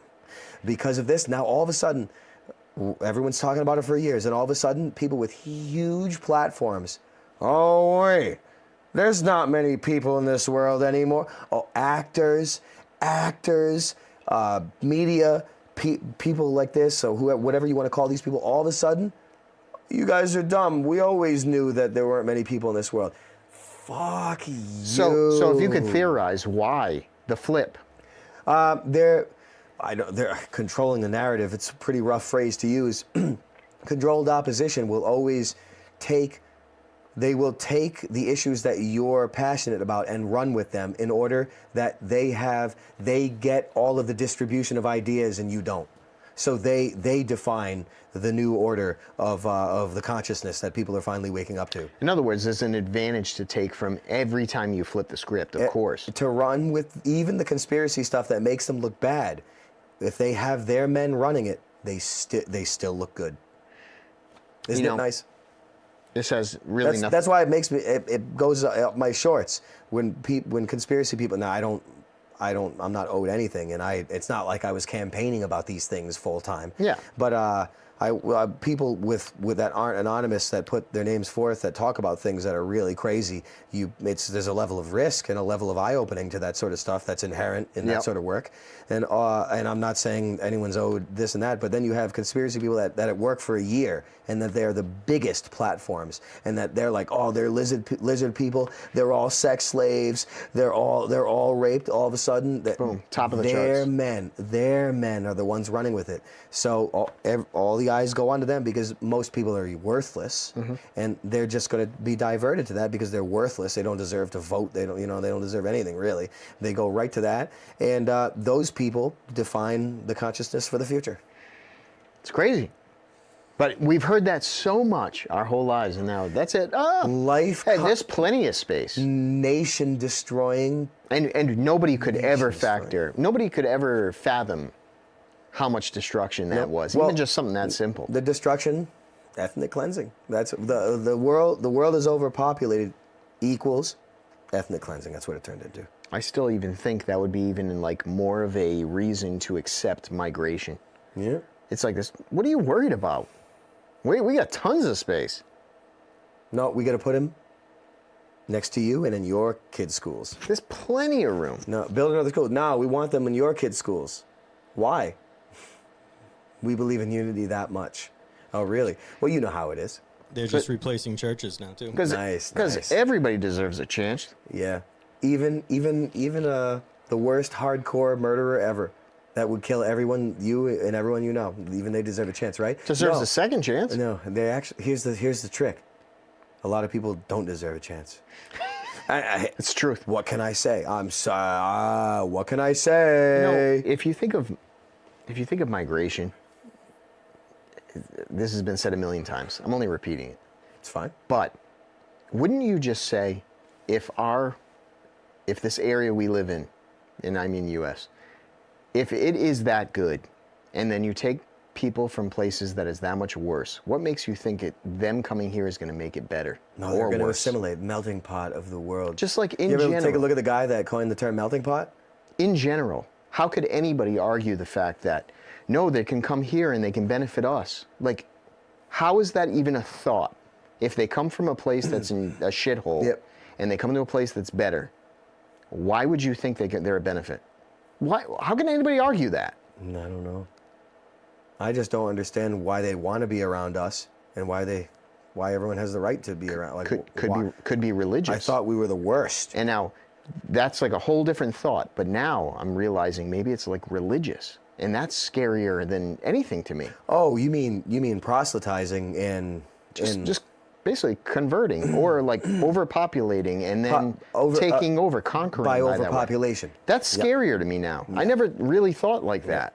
Because of this, now all of a sudden, everyone's talking about it for years, and all of a sudden, people with huge platforms, oh wait, there's not many people in this world anymore. Oh, actors, media, people like this, so whatever you want to call these people, all of a sudden, you guys are dumb. We always knew that there weren't many people in this world. Fuck you. So if you could theorize why the flip. They're controlling the narrative. It's a pretty rough phrase to use. Controlled opposition will always take the issues that you're passionate about and run with them in order that they get all of the distribution of ideas and you don't. So they define the new order of the consciousness that people are finally waking up to. In other words, there's an advantage to take from every time you flip the script, of course. To run with even the conspiracy stuff that makes them look bad. If they have their men running it, they still look good. Isn't it nice? This has really nothing. That's why it makes me. It goes up my shorts when conspiracy people. Now I'm not owed anything, and it's not like I was campaigning about these things full time. Yeah. But People with that aren't anonymous that put their names forth that talk about things that are really crazy. There's a level of risk and a level of eye opening to that sort of stuff that's inherent in that sort of work. And I'm not saying anyone's owed this and that, but then you have conspiracy people that work for a year and that they're the biggest platforms and that they're like, oh, they're lizard people. They're all sex slaves. They're all raped. All of a sudden, boom, top of the charts. Their men are the ones running with it. So all the eyes go onto them because most people are worthless, and they're just going to be diverted to that because they're worthless. They don't deserve to vote. They don't deserve anything really. They go right to that, and those people define the consciousness for the future. It's crazy. But we've heard that so much our whole lives, and now that's it. There's plenty of space. Nation destroying. And nobody could ever fathom how much destruction that was. Even just something that simple. The destruction, ethnic cleansing. That's the world. The world is overpopulated equals ethnic cleansing. That's what it turned into. I still even think that would be even like more of a reason to accept migration. Yeah. It's like this. What are you worried about? We got tons of space. No, we got to put him next to you and in your kids' schools. There's plenty of room. No, build another school. No, we want them in your kids' schools. Why? We believe in unity that much. Oh, really? Well, you know how it is. They're just replacing churches now too. Because everybody deserves a chance. Yeah, even the worst hardcore murderer ever, that would kill everyone everyone you know. Even they deserve a chance, right? Deserves a second chance. No, they actually. Here's the trick. A lot of people don't deserve a chance. It's truth. What can I say? I'm sorry. What can I say? If you think of migration, this has been said a million times. I'm only repeating it. It's fine. But wouldn't you just say, if this area we live in, and I mean U.S., if it is that good, and then you take people from places that is that much worse, what makes you think them coming here is going to make it better? No, they're going to assimilate. Melting pot of the world. Just like in you ever general. Take a look at the guy that coined the term melting pot? In general, how could anybody argue the fact that, no, they can come here and they can benefit us? Like, how is that even a thought? If they come from a place that's in a shithole, and they come to a place that's better, why would you think they're a benefit? Why? How can anybody argue that? I don't know. I just don't understand why they want to be around us and why everyone has the right to be around. Like, could be religious. I thought we were the worst. And now, that's like a whole different thought. But now I'm realizing maybe it's like religious, and that's scarier than anything to me. Oh, you mean proselytizing and just basically converting or like overpopulating and then taking over, conquering by overpopulation. That's scarier to me now. I never really thought like that.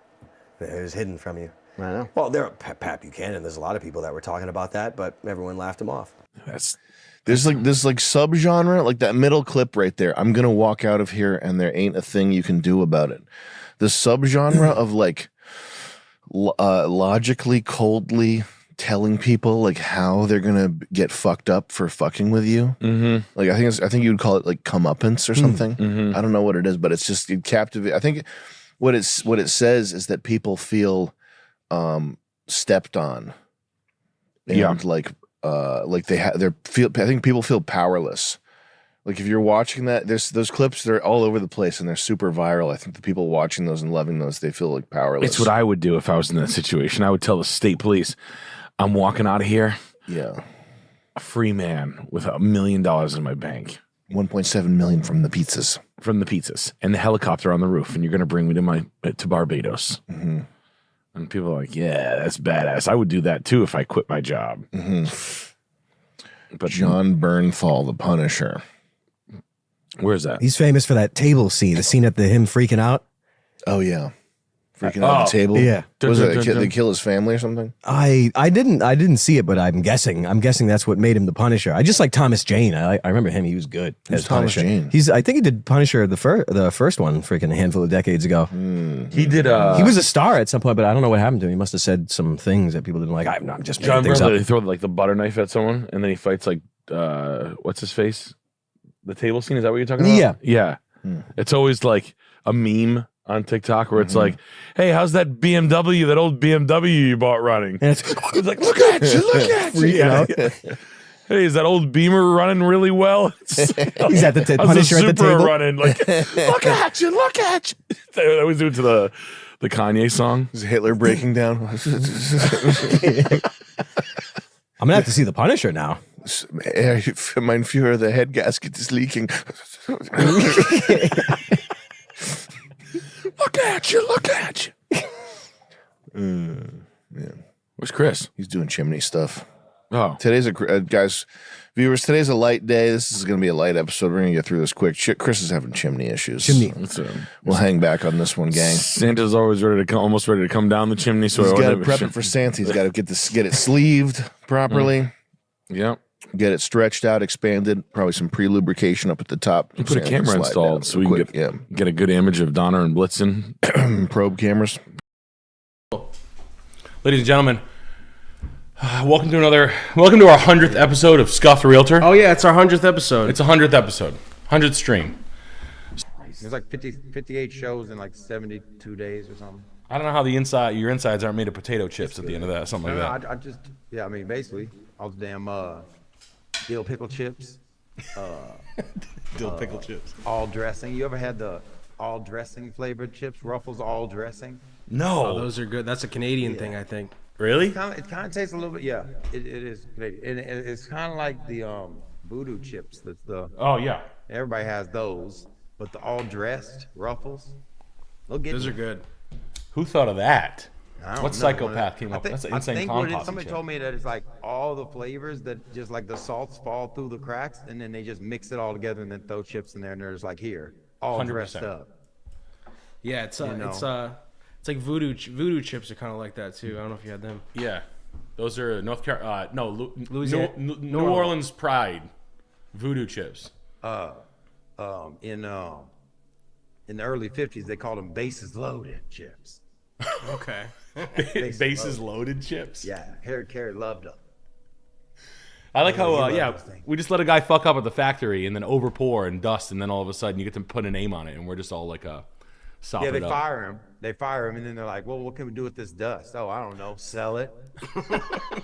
It was hidden from you. I know. Well, Pat Buchanan, there's a lot of people that were talking about that, but everyone laughed him off. There's like this subgenre, like that middle clip right there. I'm gonna walk out of here and there ain't a thing you can do about it. The subgenre of like logically, coldly telling people like how they're gonna get fucked up for fucking with you. Mm-hmm. Like I think you would call it like comeuppance or something. Mm-hmm. I don't know what it is, but it's just captivate. I think what it says is that people feel stepped on. And like I think people feel powerless. Like if you're watching that, there's those clips, they're all over the place and they're super viral. I think the people watching those and loving those, they feel like powerless. It's what I would do if I was in that situation. I would tell the state police, I'm walking out of here. Yeah. A free man with $1 million in my bank. 1.7 million from the pizzas. From the pizzas. And the helicopter on the roof. And you're going to bring me to Barbados. Mm-hmm. And people are like, yeah, that's badass. I would do that too if I quit my job. Mm-hmm. But John Bernthal, the Punisher. Where's that? He's famous for that table scene, the scene at him freaking out. Oh, yeah. Freaking out the table? Yeah. Was it they kill his family or something? I didn't see it, but I'm guessing that's what made him the Punisher. I just like Thomas Jane. I remember him. He was good. Who's Thomas Jane? I think he did Punisher the first one freaking a handful of decades ago. He did he was a star at some point, but I don't know what happened to him. He must have said some things that people didn't like. I'm just making John things Bernthal, up. they throw like the butter knife at someone and then he fights like what's his face? The table scene, is that what you're talking about? Yeah. Yeah. It's always like a meme on TikTok where it's like, hey, how's that BMW, that old BMW you bought running? And it's like, look at you, look at you. Freaking out. Hey, is that old Beamer running really well? He's at the how's Punisher at the Supra table. running? Like, look at you, look at you. They always do it to the Kanye song. Is Hitler breaking down? I'm gonna have to see the Punisher now. Mein Führer, the head gasket is leaking. Look at you, look at you. Yeah. Where's Chris? He's doing chimney stuff. Oh. Today's guys, viewers, today's a light day. This is going to be a light episode. We're going to get through this quick. Chris is having chimney issues. We'll hang back on this one, gang. Santa's always almost ready to come down the chimney. So he's got to prep it for Santa. He's got to get it sleeved properly. Yep. Get it stretched out, expanded. Probably some pre-lubrication up at the top. Put a camera installed so we can get a good image of Donner and Blitzen. Probe cameras. Ladies and gentlemen, welcome to our 100th episode of Scuffed Realtor. Oh yeah, it's our 100th episode. It's a 100th episode, 100th stream. There's like 58 shows in like 72 days or something. I don't know how your insides aren't made of potato chips at the end of that, something like that. I just, I mean, basically, all the damn dill pickle chips. Dill pickle chips. All dressing. You ever had the all dressing flavored chips? Ruffles all dressing? No. Oh, those are good. That's a Canadian thing, I think. Really? It kind of tastes a little bit, yeah. It is Canadian. And it's kind of like the voodoo chips. That's the. Oh, yeah. Everybody has those. But the all dressed Ruffles, those are good. Who thought of that? What What psychopath came up with that? That's an insane compost. Somebody told me that it's like all the flavors that just like the salts fall through the cracks, and then they just mix it all together and then throw chips in there, and they're just like here, all 100%. dressed up. Yeah, it's like voodoo chips are kind of like that too. I don't know if you had them. Yeah, those are North Carolina. No, Louisiana. New Orleans Pride voodoo chips. In the early 50s, they called them bases loaded chips. Okay. Bases loaded chips. Yeah, Harry Carey loved them. I like how He loved those things. we just let a guy fuck up at the factory and then overpour and dust, and then all of a sudden you get to put a name on it, and we're just all like sop Yeah, it they up. fire him. They fire him, and then they're like, "Well, what can we do with this dust?" Oh, I don't know, sell it.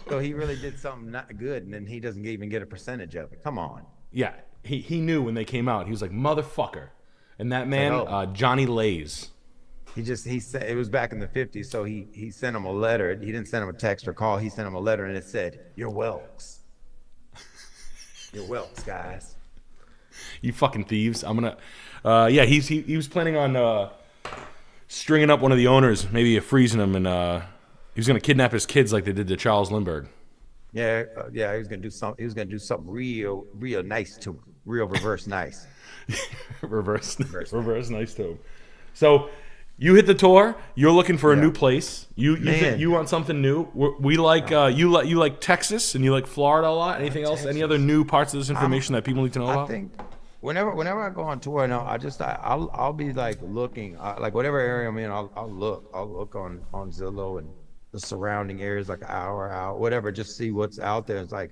So he really did something not good, and then he doesn't even get a percentage of it. Come on. Yeah, he knew when they came out. He was like, motherfucker. And that man, oh. Johnny Lays. He said it was back in the 50s, so he sent him a letter. He didn't send him a text or call. He sent him a letter, and it said, "You're Welks. You're Welks, guys." You fucking thieves. I'm gonna yeah, he was planning on stringing up one of the owners, maybe freezing him, and he was gonna kidnap his kids like they did to Charles Lindbergh. Yeah, he was gonna do something. He was gonna do something real nice to him, real reverse nice. reverse nice to him. So you hit the tour. You're looking for a new place. You want something new. We like you like Texas and you like Florida a lot. Anything else? Any other new parts of this information that people need to know about? I think whenever I go on tour, now I'll be like looking like whatever area I'm in. I'll look on Zillow and the surrounding areas, like an hour out, whatever, just see what's out there. It's like,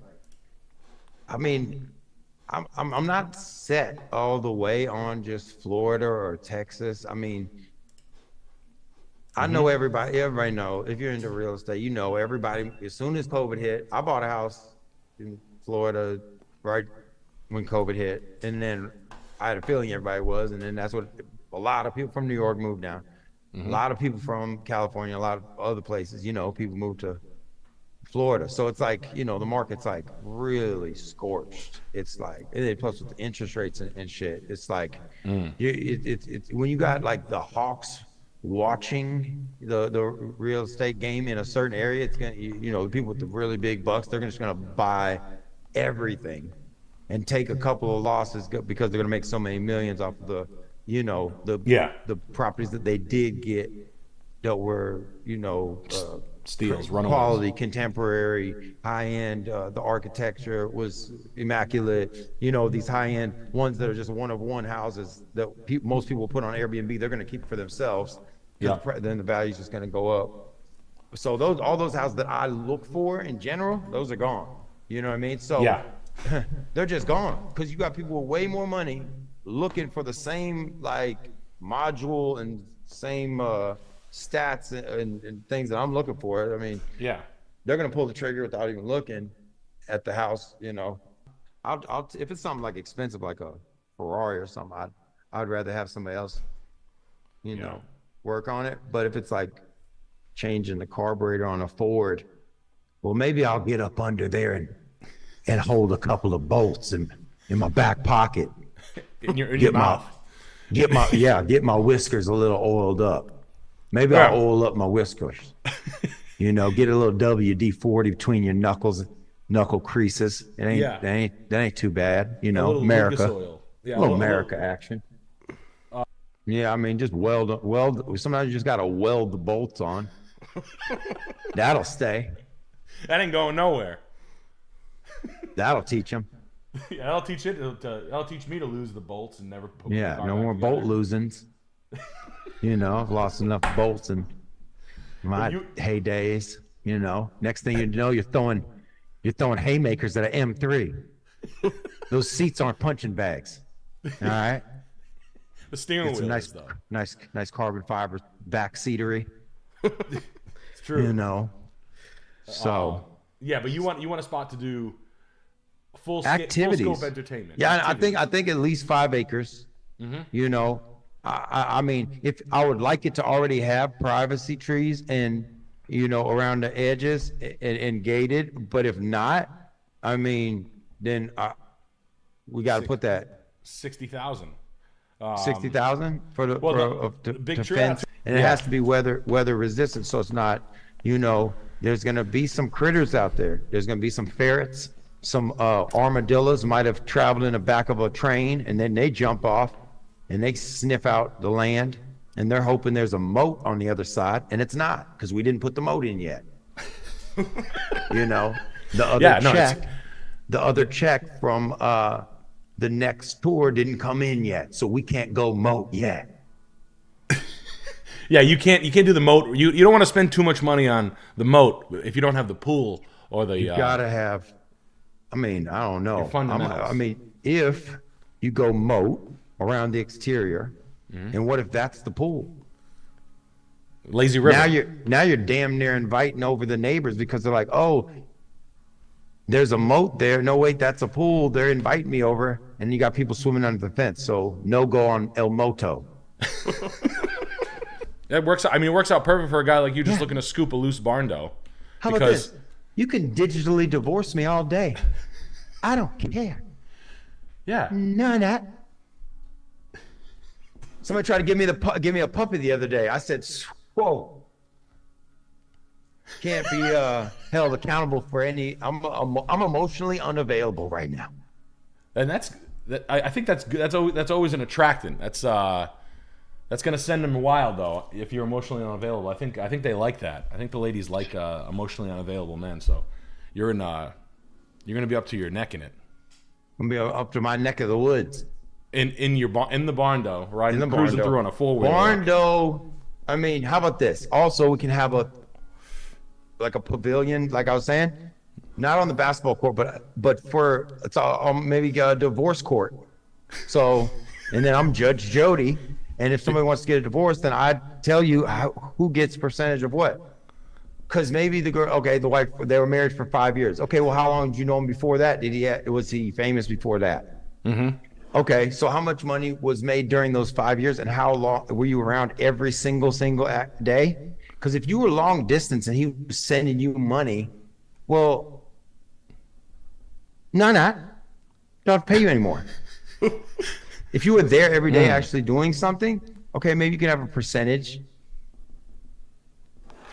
I mean, I'm not set all the way on just Florida or Texas. I mean, I know everybody know, if you're into real estate, you know everybody, as soon as COVID hit, I bought a house in Florida right when COVID hit, and then I had a feeling everybody was, and then that's what a lot of people from New York moved down. A lot of people from California, a lot of other places, people moved to Florida. So it's like, the market's like really scorched. It's like, plus with the interest rates and shit, it's like, it's when you got like the hawks watching the real estate game in a certain area, it's gonna, the people with the really big bucks, they're just gonna buy everything and take a couple of losses because they're gonna make so many millions off of the properties that they did get that were, steals, quality, contemporary, high-end. The architecture was immaculate. These high-end ones that are just one-of-one houses that most people put on Airbnb, they're going to keep for themselves. Then the value's just going to go up. So all those houses that I look for in general, those are gone. You know what I mean? So they're just gone because you got people with way more money looking for the same like module and stats and things that I'm looking for. I mean, yeah, they're gonna pull the trigger without even looking at the house. You know, I'll if it's something like expensive, like a Ferrari or something, I'd rather have somebody else, you know, work on it. But if it's like changing the carburetor on a Ford, well, maybe I'll get up under there and hold a couple of bolts in my back pocket. In your mouth. Get my whiskers a little oiled up. Maybe I'll oil up my whiskers. You know, get a little WD-40 between your knuckle creases. That ain't too bad. You know, America. Yeah, a little America action. Yeah, I mean, just weld. Sometimes you just gotta weld the bolts on. That'll stay. That ain't going nowhere. That'll teach them. Yeah, that'll teach that'll teach me to lose the bolts and never put Yeah, the car no back more together. bolt losings. You know, I've lost enough bolts in my heydays. You know, next thing you know, you're throwing haymakers at an M3. Those seats aren't punching bags. All right. The steering It's a wheel nice, is, though. nice carbon fiber back seatery. It's true. You know. So yeah, but you want a spot to do full activities, full scope entertainment. Yeah, activities. I think at least 5 acres. Mhm. You know, I mean, if I would like it to already have privacy trees and, you know, around the edges and gated, but if not, I mean, then we got to put that 60,000. 60,000 for the big to trap. fence, and it has to be weather resistant, so it's not, you know, there's going to be some critters out there. There's going to be some ferrets, some armadillos might have traveled in the back of a train, and then they jump off and they sniff out the land, and they're hoping there's a moat on the other side, and it's not, because we didn't put the moat in yet. You know, the other check from the next tour didn't come in yet, so we can't go moat yet. Yeah, you can't do the moat. You don't want to spend too much money on the moat if you don't have the pool or the. You gotta have. I mean, I don't know. Your fundamentals. I mean, if you go moat around the exterior, and what if that's the pool? Lazy river. Now you're damn near inviting over the neighbors because they're like, oh, there's a moat there. No, wait, that's a pool. They're inviting me over, and you got people swimming under the fence. So no go on El Moto. It works out. I mean, it works out perfect for a guy like you just looking to scoop a loose barn dough. How about this? You can digitally divorce me all day. I don't care. Yeah. No, not. Somebody tried to give me a puppy the other day. I said, whoa. Can't be held accountable for any. I'm emotionally unavailable right now. And I think that's good. That's always an attractant. That's gonna send them wild though if you're emotionally unavailable. I think they like that. I think the ladies like emotionally unavailable men. So you're gonna be up to your neck in it. I'm gonna be up to my neck of the woods. In the barn dough, right? Cruising through on a 4-wheeler. Barn dough. I mean, how about this? Also, we can have a pavilion, like I was saying, not on the basketball court, but for it's maybe a divorce court. So, and then I'm Judge Jody, and if somebody wants to get a divorce, then I'd tell you who gets percentage of what. Because maybe the girl, the wife, they were married for 5 years. Okay, well, how long did you know him before that? Was he famous before that? Mm-hmm. Okay, so how much money was made during those 5 years, and how long were you around every single day? Because if you were long distance and he was sending you money, well, don't have to pay you anymore. If you were there every day actually doing something, okay, maybe you can have a percentage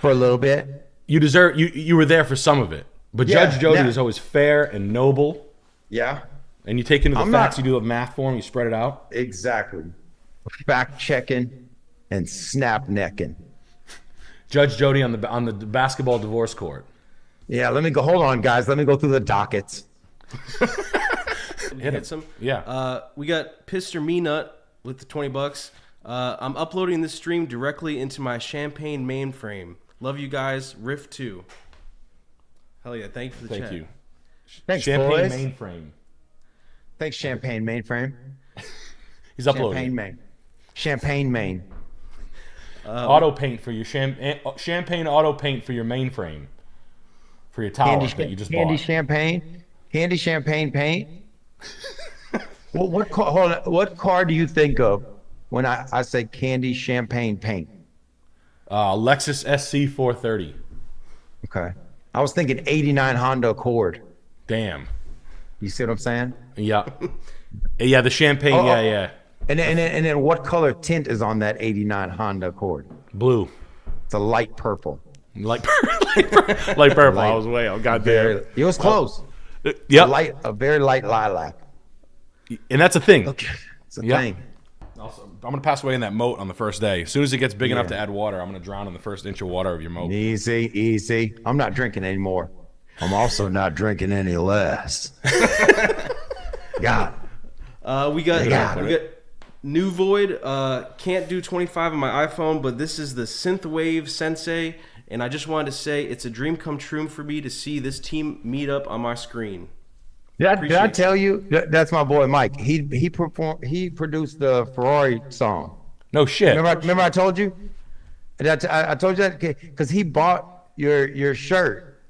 for a little bit. You deserve. You were there for some of it, but Judge Jody is always fair and noble. Yeah. And you take into the facts, you do a math for him, you spread it out. Exactly. Fact checking and snap necking. Judge Jody on the basketball divorce court. Yeah, hold on, guys. Let me go through the dockets. Hit some. Yeah. We got Pister Me Nut with the $20. I'm uploading this stream directly into my Champagne mainframe. Love you guys. Riff 2. Hell yeah. Thank you for the chat. Thank you. Thanks, Champagne boys. mainframe. Thanks, Champagne mainframe. He's uploading. Champagne main. Auto paint for your champagne auto paint for your mainframe. For your tower that you just bought. Candy champagne paint. Well, what car do you think of when I say candy champagne paint? Lexus SC 430. Okay. I was thinking 89 Honda Accord. Damn. You see what I'm saying? Yeah. Yeah, the champagne, yeah. And then what color tint is on that 89 Honda Accord? Blue. It's a light purple. Light purple. I was way off. Goddamn. It was close. Yep. A very light lilac. And that's a thing. Okay. It's a thing. Also, I'm gonna pass away in that moat on the first day. As soon as it gets big enough to add water, I'm gonna drown in the first inch of water of your moat. Easy. I'm not drinking anymore. I'm also not drinking any less. God. We got New Void. Can't do 25 on my iPhone, but this is the Synthwave Sensei, and I just wanted to say it's a dream come true for me to see this team meet up on my screen. Did I tell you? That's my boy Mike. He produced the Ferrari song. No shit. Remember I told you? I told you that because he bought your shirt,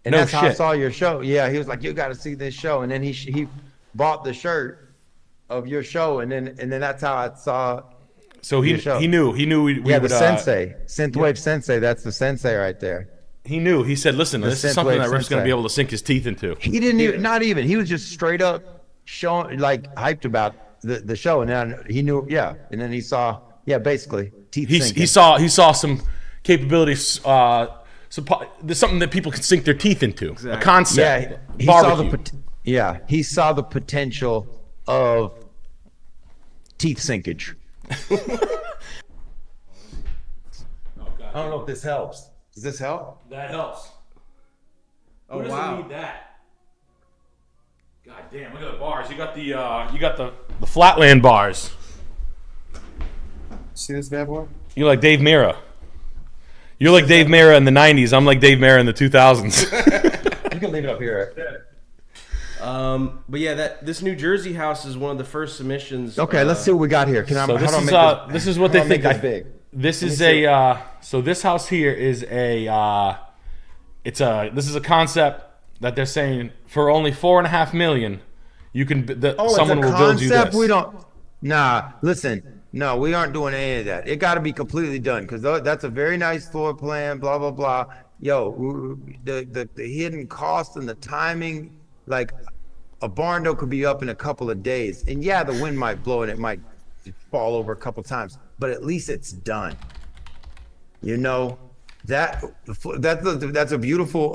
and that's how I saw your show. Yeah, he was like, "You got to see this show," and then he bought the shirt of your show, and then that's how I saw. So he knew we the would, Sensei, Synthwave Sensei. That's the Sensei right there. He knew. He said, "Listen, this is something that Riff's going to be able to sink his teeth into." He didn't even. Not even. He was just straight up showing, like, hyped about the show, and then he knew. Yeah, and then he saw. Yeah, basically teeth. He saw some capabilities. There's something that people can sink their teeth into. Exactly. A concept. Yeah, he saw the potential of teeth sinkage. I don't know if this helps. Does this help? That helps. Oh, Who wow. doesn't need that? God damn! Look at the bars. You got the Flatland bars. See this bad boy? You're like Dave Mirra. You're like Dave Mirra in the '90s. I'm like Dave Mirra in the 2000s. You can leave it up here. But yeah, this New Jersey house is one of the first submissions. Okay, let's see what we got here. This is what they think. Big. This is so this house here is this is a concept that they're saying for only $4.5 million, you can someone will build you this. We don't. Nah, listen. No, we aren't doing any of that. It got to be completely done because that's a very nice floor plan. Blah blah blah. Yo, the hidden cost and the timing. Like, a barn door could be up in a couple of days, and yeah, the wind might blow and it might fall over a couple times, but at least it's done. You know, that's a beautiful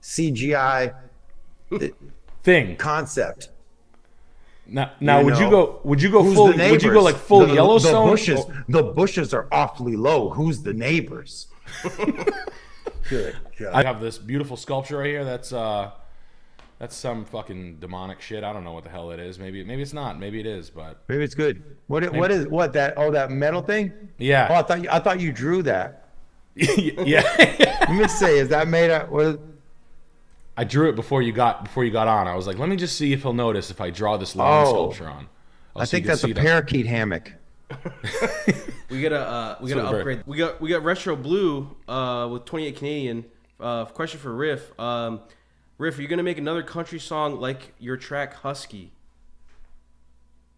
CGI thing concept. Now would you go full? Would you go like full Yellowstone? The bushes are awfully low. Who's the neighbors? Good. I have this beautiful sculpture right here. That's some fucking demonic shit. I don't know what the hell it is. Maybe it's not. Maybe it is, but maybe it's good. What that? Oh, that metal thing? Yeah. Oh, I thought you drew that. Yeah. Let me see. Is that made up? I drew it before you got on. I was like, let me just see if he'll notice if I draw this lawn sculpture on. I think that's a parakeet hammock. We gotta upgrade. We got Retro Blue with 28 Canadian. Question for Riff. Riff, are you gonna make another country song like your track Husky?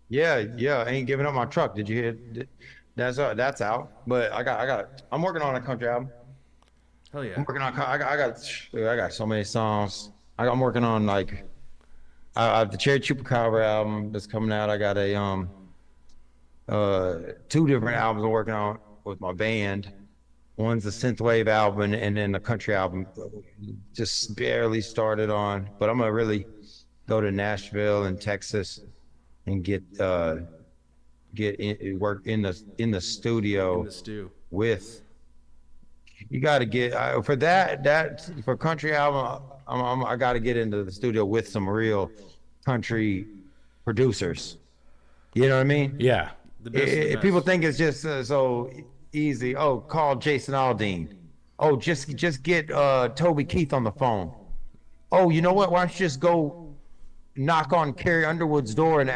Yeah. I ain't giving up my truck. Did you hear? That's out. But I'm working on a country album. Hell yeah. I'm working on. I got so many songs. I'm working on like. I have the Cherry Chupacabra album that's coming out. I got a 2 different albums I'm working on with my band. One's a synthwave album and then a country album. Just barely started on, but I'm gonna really go to Nashville and Texas and work in the studio with. You got to get for that for country album. I got to get into the studio with some real country producers. You know what I mean? Yeah. If people think it's just so easy, call Jason Aldean. Just get Toby Keith on the phone. You know what? Why don't you just go knock on Carrie Underwood's door and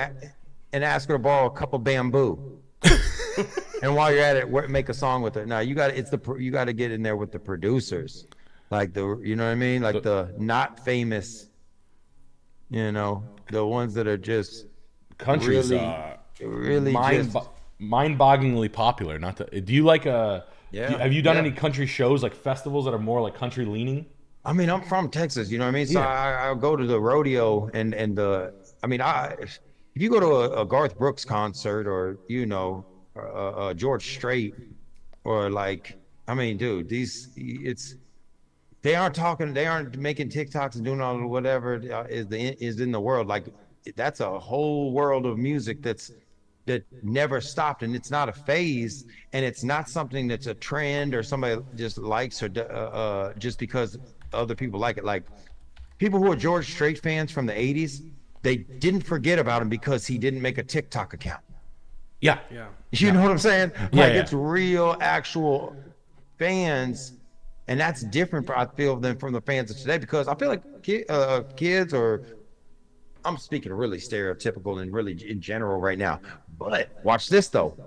ask her to borrow a couple bamboo? And while you're at it, make a song with it. Now you got you got to get in there with the producers, like you know what I mean, like the not famous, you know, the ones that are just Country's really just mind-bogglingly popular. Not to, do you like have you done yeah. any country shows, like festivals that are more like country leaning? I mean, I'm from Texas, you know what I mean? So I'll go to the rodeo and if you go to a Garth Brooks concert or, you know, George Strait or like, I mean, dude, they aren't making TikToks and doing all whatever is in the world. Like that's a whole world of music that never stopped, and it's not a phase, and it's not something that's a trend or somebody just likes or just because other people like it. Like people who are George Strait fans from the 80s, they didn't forget about him because he didn't make a TikTok account. Yeah. You know what I'm saying? Yeah, Like yeah. it's real actual fans, and that's different, I feel, than from the fans of today, because I feel like kids, or I'm speaking really stereotypical and really in general right now. But watch this though.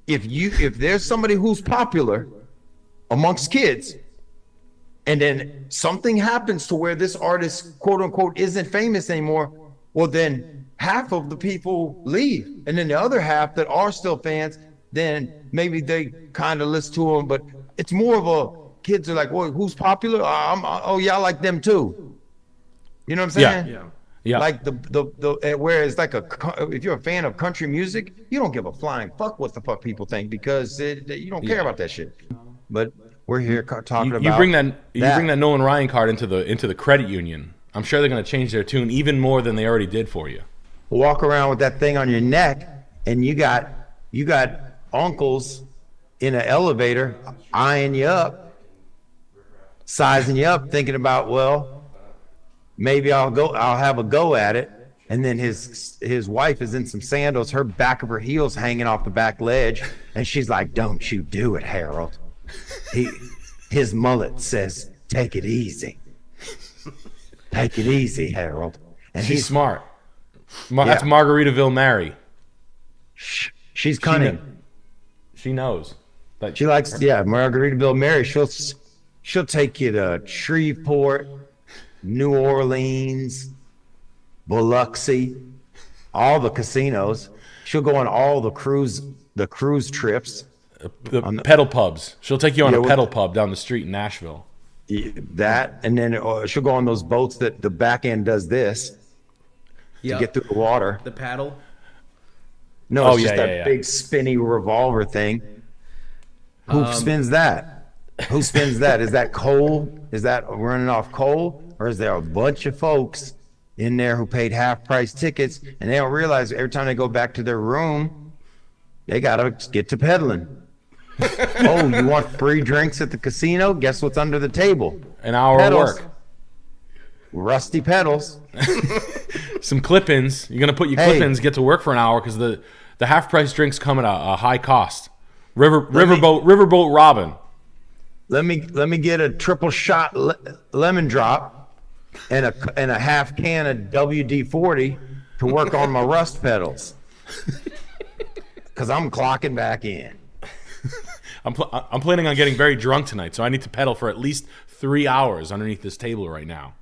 If there's somebody who's popular amongst kids, and then something happens to where this artist, quote unquote, isn't famous anymore, well then half of the people leave, and then the other half that are still fans, then maybe they kind of listen to them. But it's more of a kids are like, well, who's popular? Oh yeah, I like them too. You know what I'm saying? Yeah. Like whereas like if you're a fan of country music, you don't give a flying fuck what the fuck people think, because you don't care about that shit. But we're here talking about you bring that Nolan Ryan card into the credit union. I'm sure they're going to change their tune even more than they already did for you. Walk around with that thing on your neck, and you got uncles in an elevator eyeing you up, sizing you up, thinking about, well, maybe I'll have a go at it. And then his wife is in some sandals, her back of her heels hanging off the back ledge, and she's like, "Don't you do it, Harold. His mullet says, take it easy. Take it easy, Harold." And she's smart. That's Margaritaville Mary. She's cunning. She knows. She likes, Margaritaville Mary. She'll take you to Shreveport, New Orleans, Biloxi, all the casinos. She'll go on all the cruise trips. The pedal pubs. She'll take you on a pedal pub down the street in Nashville. That, and then she'll go on those boats that the back end does this to get through the water. The paddle? No, it's just that big spinny revolver thing. Who spins that? Who spins that? Is that coal? Is that running off coal? Or is there a bunch of folks in there who paid half price tickets, and they don't realize every time they go back to their room, they got to get to pedaling. Oh, you want free drinks at the casino? Guess what's under the table? An hour of work. Rusty pedals. Some clip-ins. You're gonna put your clip-ins, get to work for an hour, because the half-price drinks come at a high cost. Riverboat Robin. Let me get a triple shot lemon drop and a half can of WD-40 to work on my rust pedals, because I'm clocking back in. I'm planning on getting very drunk tonight, so I need to pedal for at least 3 hours underneath this table right now.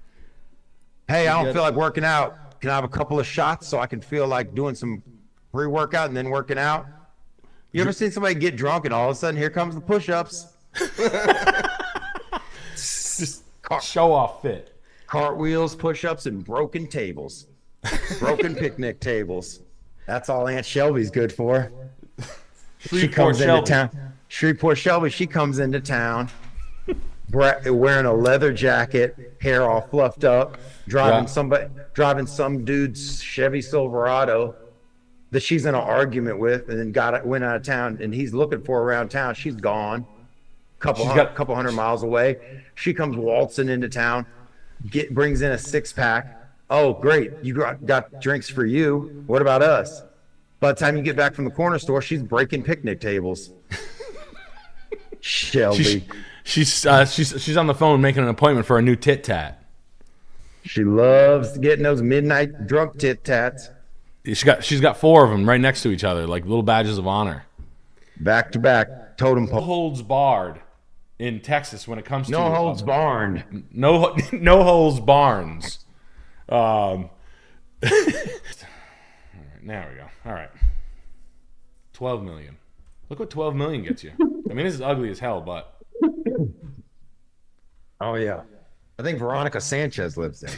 Hey, I don't feel like working out. Can I have a couple of shots so I can feel like doing some pre-workout and then working out? You ever seen somebody get drunk and all of a sudden here comes the push-ups? Just show off fit. Cartwheels, push-ups, and broken tables. Broken picnic tables. That's all Aunt Shelby's good for. She comes into town. Shreveport Shelby, she comes into town wearing a leather jacket, hair all fluffed up, driving some dude's Chevy Silverado that she's in an argument with, and then went out of town, and he's looking for her around town. She's gone. Couple hundred miles away. She comes waltzing into town, brings in a 6-pack. Oh, great. You got drinks for you. What about us? By the time you get back from the corner store, she's breaking picnic tables. Shelby. She's on the phone making an appointment for a new tit tat. She loves getting those midnight drunk tit tats. She's got 4 of them right next to each other, like little badges of honor. back to back totem pole. Holds barred in Texas when it comes to No holds barred. No holds barns. All right, now we go. All right. 12 million. Look what 12 million gets you. I mean, this is ugly as hell, but. Oh yeah, I think Veronica Sanchez lives there.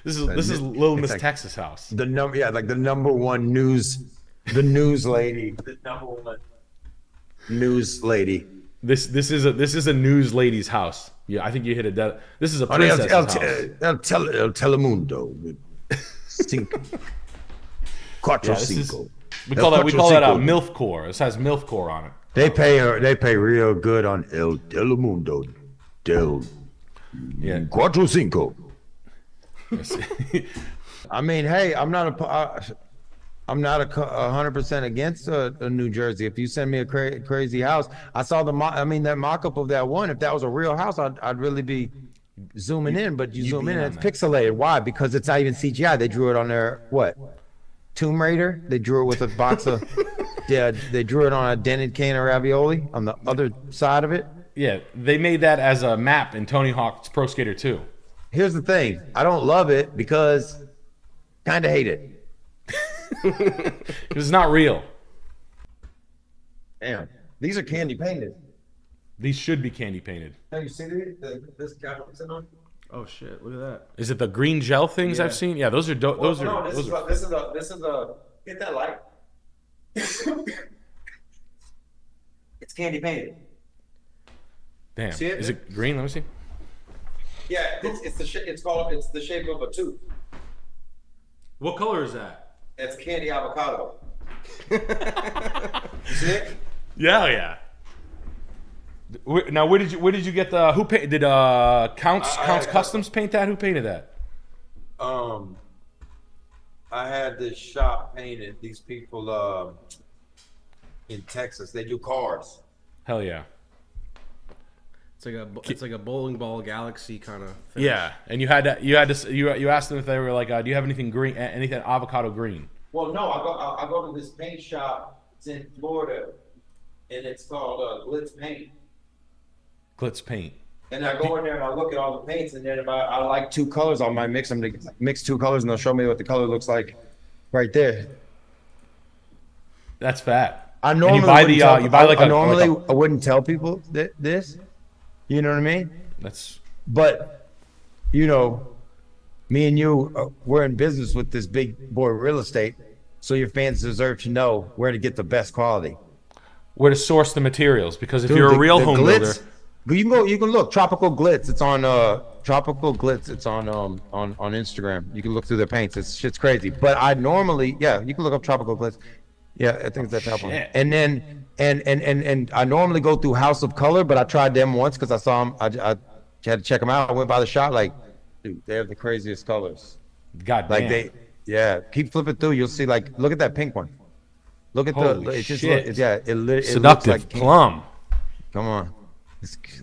This is Little Miss like Texas house. The number one news lady. The number one news lady. This is a news lady's house. Yeah, I think you hit it. This is a princess's house. El Telemundo. Cuatro Cinco. We call that MILF core. This has MILF core on it. They pay real good on El Telemundo. Cuatro Cinco. I mean, hey, I'm not 100% against New Jersey. If you send me a crazy house, I saw that mock-up of that one. If that was a real house, I'd really be zooming in. But you zoom in, and it's pixelated. Why? Because it's not even CGI. They drew it on their Tomb Raider. They drew it with a box of they drew it on a dented can of ravioli on the other side of it. Yeah, they made that as a map in Tony Hawk's Pro Skater 2. Here's the thing. I don't love it because kind of hate it. Because it's not real. Damn. These are candy painted. These should be candy painted. Have you seen this guy sitting on? Oh shit! Look at that. Is it the green gel things I've seen? Yeah, those are dope. This is a get that light. It's candy painted. Damn. See it? Is it green? Let me see. Yeah, it's the shape of a tooth. What color is that? It's candy avocado. You see it? Yeah. Now, where did you get the? Who did Counts Customs paint that? Who painted that? I had this shop painted. These people in Texas, they do cars. Hell yeah. It's like a bowling ball galaxy kind of thing. Yeah, and you asked them if they were like, do you have anything green, anything avocado green? Well, no, I go to this paint shop. It's in Florida, and it's called Glitz Paint. Glitz Paint. And I go in there and I look at all the paints, and then if I like two colors, I might mix them to mix two colors, and they'll show me what the color looks like, right there. That's fat. I normally I wouldn't tell people this. You know what I mean? But, you know, me and you, we're in business with this big boy real estate, so your fans deserve to know where to get the best quality. Where to source the materials, because if you're a real home builder, you can look Tropical Glitz. It's on Tropical Glitz. It's on Instagram. You can look through their paints. Shit's crazy. But I normally, you can look up Tropical Glitz. Yeah, I think that's helpful. And then and I normally go through House of Color, but I tried them once because I saw them. I had to check them out. I went by the shop, like, dude, they have the craziest colors. God damn. Like keep flipping through. You'll see, like, look at that pink one. Look at Holy shit. It Seductive looks like plum.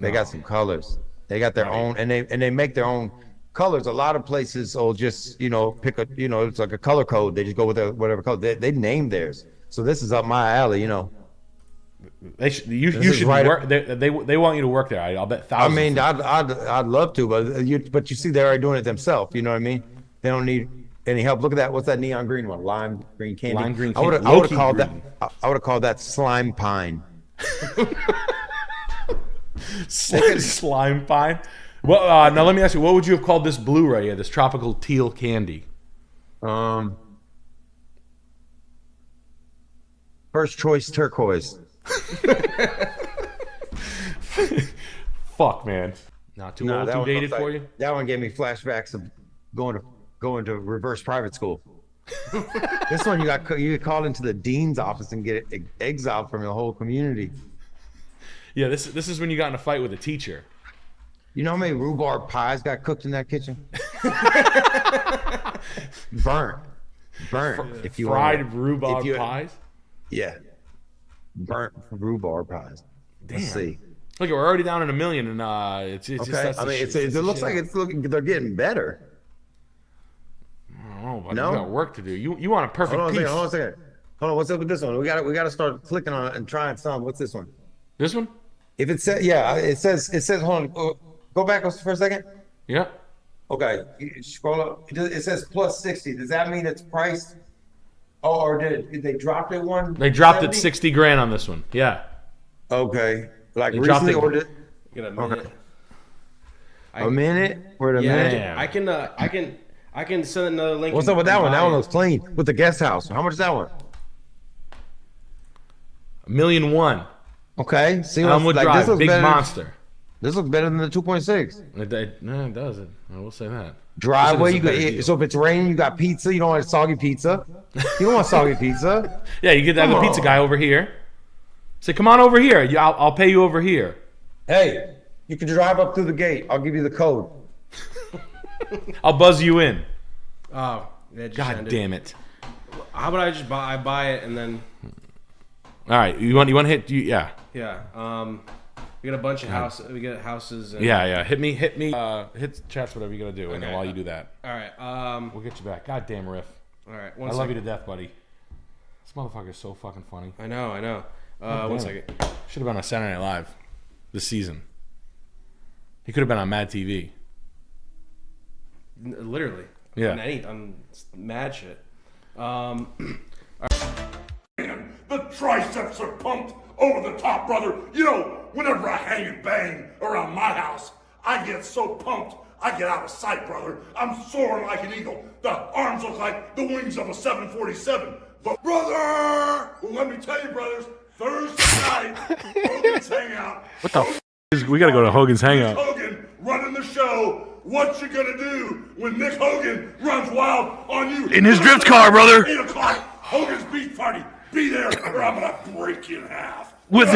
They got some colors. They got their own, and they make their own colors. A lot of places will just pick a it's like a color code. They just go with whatever color they name theirs. So this is up my alley. You should work. They want you to work there. I'll bet thousands. I mean, I'd love to, but you see, they're already doing it themselves. You know what I mean? They don't need any help. Look at that. What's that neon green one? Lime green candy. Lime green I would candy. have called that. I would have called that slime pine. Slime pine. Well, now let me ask you, what would you have called this Blu-ray here, this tropical teal candy? First choice turquoise. Fuck, man. Not too old, too dated for you? That one gave me flashbacks of going to reverse private school. This one, you get called into the dean's office and get exiled from your whole community. Yeah, this is when you got in a fight with a teacher. You know how many rhubarb pies got cooked in that kitchen? Burnt. If you fried rhubarb pies? Yeah. Burnt rhubarb pies. Damn. Let's see. Look, we're already down in $1 million, and it's okay. just. I mean, it looks like they're getting better. I don't know, but you got work to do. You want a perfect piece. Hold on a second. Hold on, what's up with this one? We gotta start clicking on it and trying some. What's this one? This one? If it says, yeah, it says, hold on, go back for a second. Yeah. Okay, you scroll up. It says plus 60. Does that mean it's priced? Oh, or did they drop it one? They dropped it 60 grand on this one. Yeah. Okay. Like They recently dropped or did? Get a minute. Okay. A minute? Wait a minute. I can send another link. What's and up with that one? That buy one it. looks clean. With the guest house. How much is that one? $1,000,001. Okay. See Elmwood like, Drive, this looks big better monster. This looks better than the 2.6. No, it doesn't. I will say that. Driveway, This you is a better got, deal. so if it's raining, you got pizza. You don't want soggy pizza. You don't want soggy pizza. Yeah, you get to have the pizza guy over here. Say, come on over here. I'll pay you over here. Hey, you can drive up through the gate. I'll give you the code. I'll buzz you in. Oh, that just God ended. damn it. How about I just buy it and then All right, you want to hit yeah. yeah. We got a bunch of houses. We got houses. And, Yeah. Hit me. Hit chats, whatever you gotta do, and then Okay. while you do that, All right. we'll get you back. God damn riff. All right. I love you to death, buddy. This motherfucker's so fucking funny. I know. God One damn second. it. Should have been on Saturday Night Live this season. He could have been on Mad TV. Literally. Yeah. On mad shit. The triceps are pumped over the top, brother. You know, whenever I hang and bang around my house, I get so pumped, I get out of sight, brother. I'm soaring like an eagle. The arms look like the wings of a 747. But, brother, well, let me tell you, brothers, Thursday night, Hogan's Hangout. What the f is? We gotta go to Hogan's Hangout. Hogan running the show. What you gonna do when Nick Hogan runs wild on you? In his drift car, brother. 8 o'clock, Hogan's Beach Party. Be there or I'm gonna break you in half. With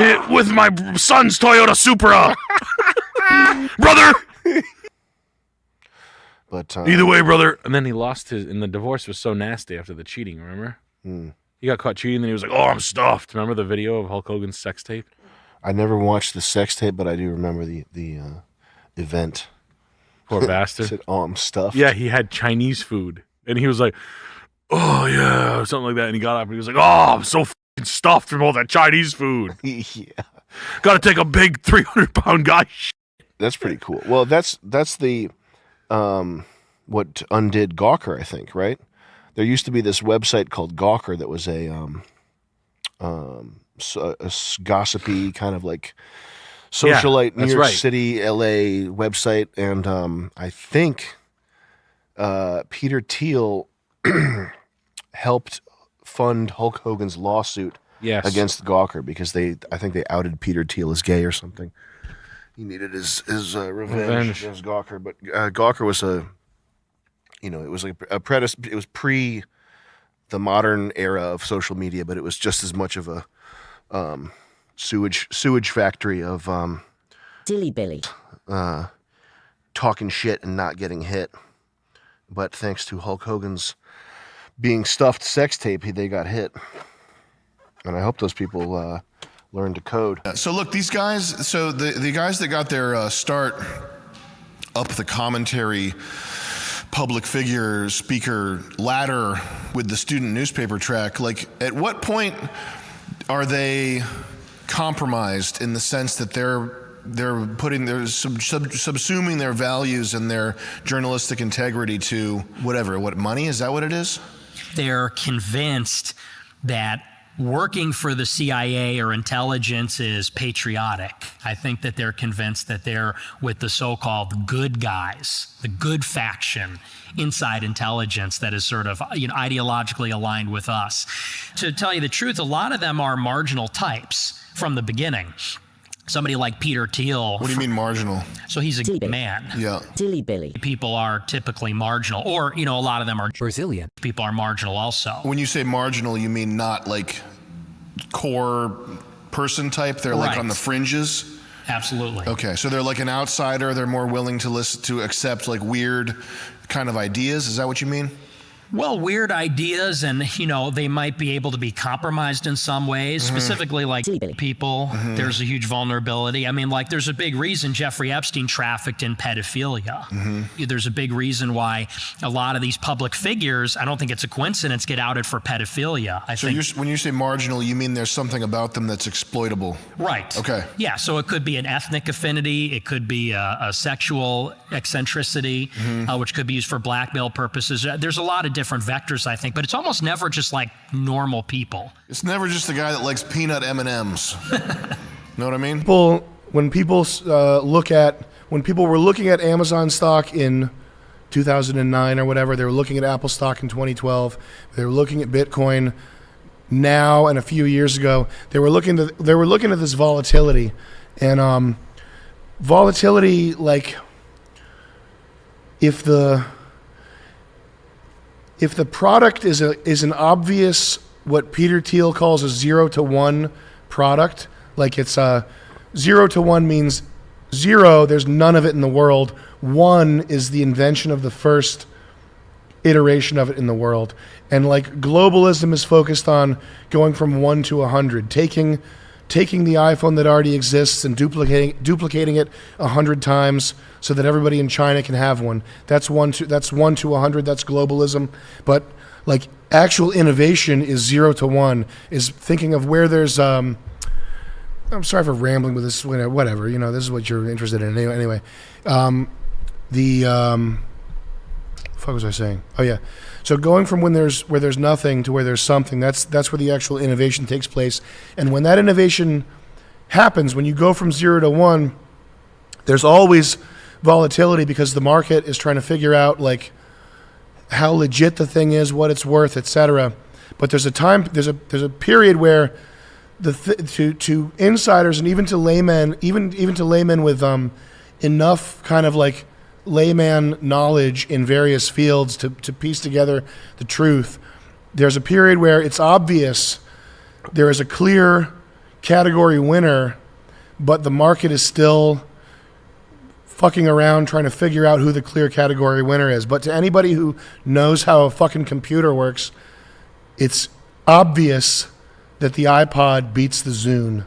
my son's Toyota Supra, brother. But Either way, brother. And then he lost his, and the divorce was so nasty after the cheating. Remember? He got caught cheating, and he was like, "Oh, I'm stuffed." Remember the video of Hulk Hogan's sex tape? I never watched the sex tape, but I do remember the event. Poor bastard. Said, "Oh, I'm stuffed." Yeah, he had Chinese food, and he was like, "Oh yeah," or something like that. And he got up and he was like, "Oh, I'm so fucking stuffed from all that Chinese food." Yeah. Got to take a big 300-pound guy. That's pretty cool. Well, that's the what undid Gawker, I think, right? There used to be this website called Gawker that was a gossipy kind of like socialite New that's York right. City, LA website, and I think Peter Thiel helped fund Hulk Hogan's lawsuit against Gawker because I think they outed Peter Thiel as gay or something. He needed his revenge against Gawker, but Gawker was it was like it was pre the modern era of social media, but it was just as much of a sewage factory of Dilly Billy talking shit and not getting hit. But thanks to Hulk Hogan's being stuffed sex tape, they got hit. And I hope those people learn to code. So look, these guys, so the guys that got their start up the commentary public figure speaker ladder with the student newspaper track, like at what point are they compromised in the sense that they're putting their subsuming their values and their journalistic integrity to what money? Is that what it is? They're convinced that working for the CIA or intelligence is patriotic. I think that they're convinced that they're with the so-called good guys, the good faction inside intelligence that is sort of ideologically aligned with us. To tell you the truth, a lot of them are marginal types from the beginning. Somebody like Peter Thiel. What do you mean marginal? So he's a Dilly man. Yeah. Dilly Billy. People are typically marginal, or a lot of them are Brazilian. People are marginal also. When you say marginal, you mean not like core person type? They're like on the fringes? Absolutely. Okay, so they're like an outsider. They're more willing to accept like weird kind of ideas. Is that what you mean? Well, weird ideas, and they might be able to be compromised in some ways, specifically like people. There's a huge vulnerability. I mean, like there's a big reason Jeffrey Epstein trafficked in pedophilia. There's a big reason why a lot of these public figures, I don't think it's a coincidence, get outed for pedophilia. I think when you say marginal, you mean there's something about them that's exploitable. Right. Okay. Yeah, so it could be an ethnic affinity, it could be a sexual eccentricity, which could be used for blackmail purposes. There's a lot of different vectors, I think, but it's almost never just like normal people. It's never just the guy that likes peanut M&Ms. Know what I mean? When people were looking at Amazon stock in 2009 or whatever, they were looking at Apple stock in 2012. They were looking at Bitcoin now and a few years ago. They were looking at this volatility, and volatility, like if the product is an obvious, what Peter Thiel calls a 0 to 1 product, like it's 0 to 1 means 0, there's none of it in the world. 1 is the invention of the first iteration of it in the world. And like globalism is focused on going from 1 to 100, taking the iPhone that already exists and duplicating it 100 times so that everybody in China can have one. That's 1 to 100. That's globalism. But like actual innovation is 0 to 1. Is thinking of where there's. I'm sorry for rambling with this. Whatever. This is what you're interested in anyway. Fuck was I saying? Oh yeah. So going from where there's nothing to where there's something, that's where the actual innovation takes place. And when that innovation happens, when you go from 0 to 1, there's always volatility because the market is trying to figure out like how legit the thing is, what it's worth, etc. But there's a period where to insiders and even to laymen, even to laymen with enough kind of like layman knowledge in various fields to piece together the truth, there's a period where it's obvious there is a clear category winner, but the market is still fucking around trying to figure out who the clear category winner is. But to anybody who knows how a fucking computer works, it's obvious that the iPod beats the Zune.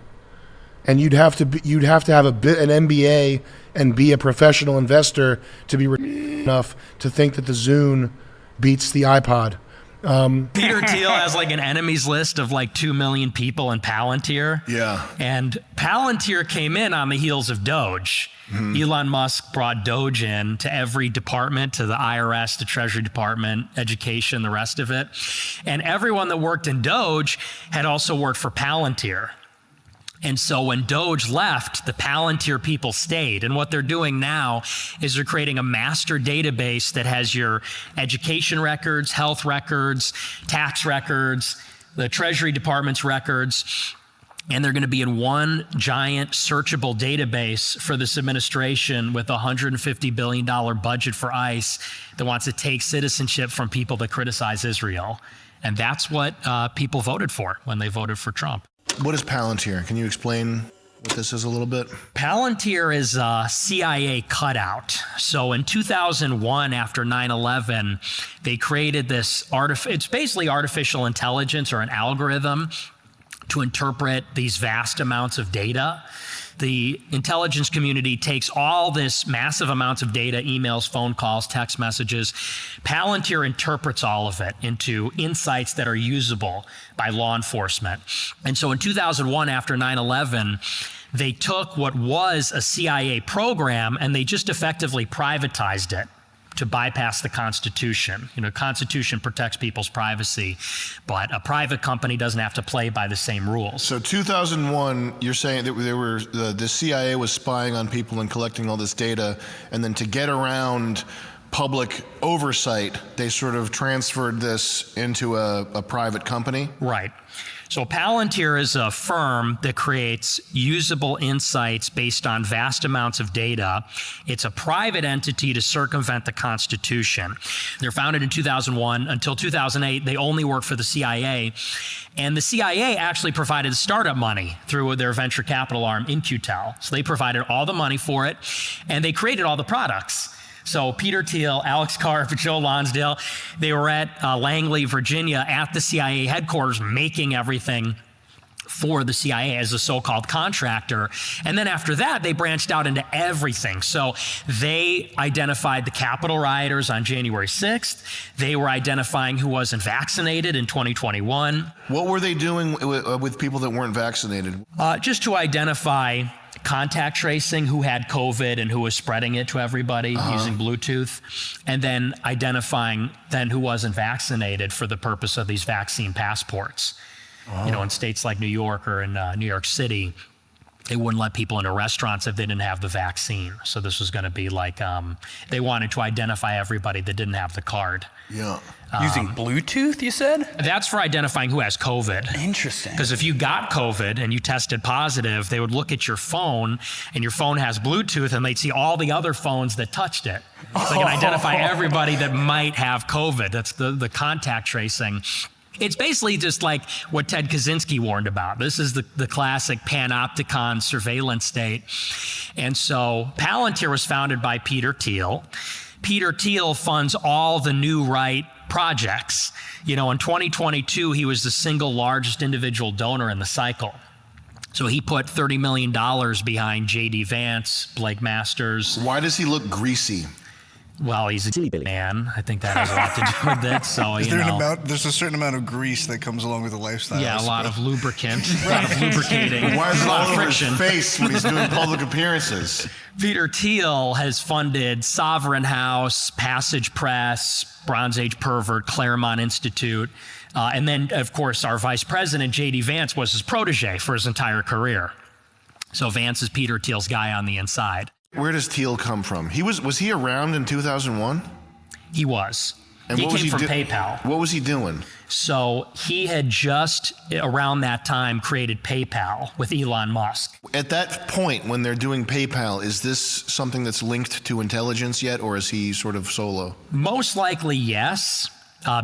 And you'd have to have an MBA and be a professional investor to be enough to think that the Zune beats the iPod. Peter Thiel has like an enemies list of like 2 million people in Palantir. Yeah. And Palantir came in on the heels of Doge. Elon Musk brought Doge in to every department, to the IRS, the Treasury Department, education, the rest of it. And everyone that worked in Doge had also worked for Palantir. And so when Doge left, the Palantir people stayed. And what they're doing now is they're creating a master database that has your education records, health records, tax records, the Treasury Department's records. And they're going to be in one giant searchable database for this administration with a $150 billion budget for ICE that wants to take citizenship from people that criticize Israel. And that's what people voted for when they voted for Trump. What is Palantir? Can you explain what this is a little bit? Palantir is a CIA cutout. So in 2001, after 9/11, they created this it's basically artificial intelligence or an algorithm to interpret these vast amounts of data. The intelligence community takes all this massive amounts of data, emails, phone calls, text messages. Palantir interprets all of it into insights that are usable by law enforcement. And so in 2001, after 9/11, they took what was a CIA program and they just effectively privatized it to bypass the Constitution. The Constitution protects people's privacy, but a private company doesn't have to play by the same rules. So 2001, you're saying that the CIA was spying on people and collecting all this data, and then to get around public oversight, they sort of transferred this into a private company? Right. So Palantir is a firm that creates usable insights based on vast amounts of data. It's a private entity to circumvent the Constitution. They're founded in 2001. Until 2008, they only worked for the CIA. And the CIA actually provided startup money through their venture capital arm, In-Q-Tel. So they provided all the money for it, and they created all the products. So Peter Thiel, Alex Karp, Joe Lonsdale, they were at Langley, Virginia at the CIA headquarters making everything for the CIA as a so-called contractor. And then after that, they branched out into everything. So they identified the Capitol rioters on January 6th. They were identifying who wasn't vaccinated in 2021. What were they doing with people that weren't vaccinated? Just to identify contact tracing who had COVID and who was spreading it to everybody using Bluetooth, and then identifying then who wasn't vaccinated for the purpose of these vaccine passports. You know, in states like New York or in New York City, they wouldn't let people into restaurants if they didn't have the vaccine. So this was going to be like, they wanted to identify everybody that didn't have the card. Yeah. Using Bluetooth, you said? That's for identifying who has COVID. Interesting. Because if you got COVID and you tested positive, they would look at your phone, and your phone has Bluetooth, and they'd see all the other phones that touched it. So they can identify everybody that might have COVID. That's the contact tracing. It's basically just like what Ted Kaczynski warned about. This is the classic panopticon surveillance state. And so Palantir was founded by Peter Thiel. Peter Thiel funds all the new right projects. You know, in 2022, he was the single largest individual donor in the cycle. So he put $30 million behind J.D. Vance, Blake Masters. Why does he look greasy? Well, he's a man. I think that has a lot to do with it. So, There's a certain amount of grease that comes along with the lifestyle. Yeah, a lot of lubricant, a lot of lubricating. Why is it all over friction. his face when he's doing public appearances? Peter Thiel has funded Sovereign House, Passage Press, Bronze Age Pervert, Claremont Institute. And then, of course, our vice president, J.D. Vance, was his protege for his entire career. So Vance is Peter Thiel's guy on the inside. Where does Thiel come from? Was he around in 2001? He was. And he came from PayPal. What was he doing? So he had just around that time created PayPal with Elon Musk. At that point, when they're doing PayPal, is this something that's linked to intelligence yet, or is he sort of solo? Most likely, yes,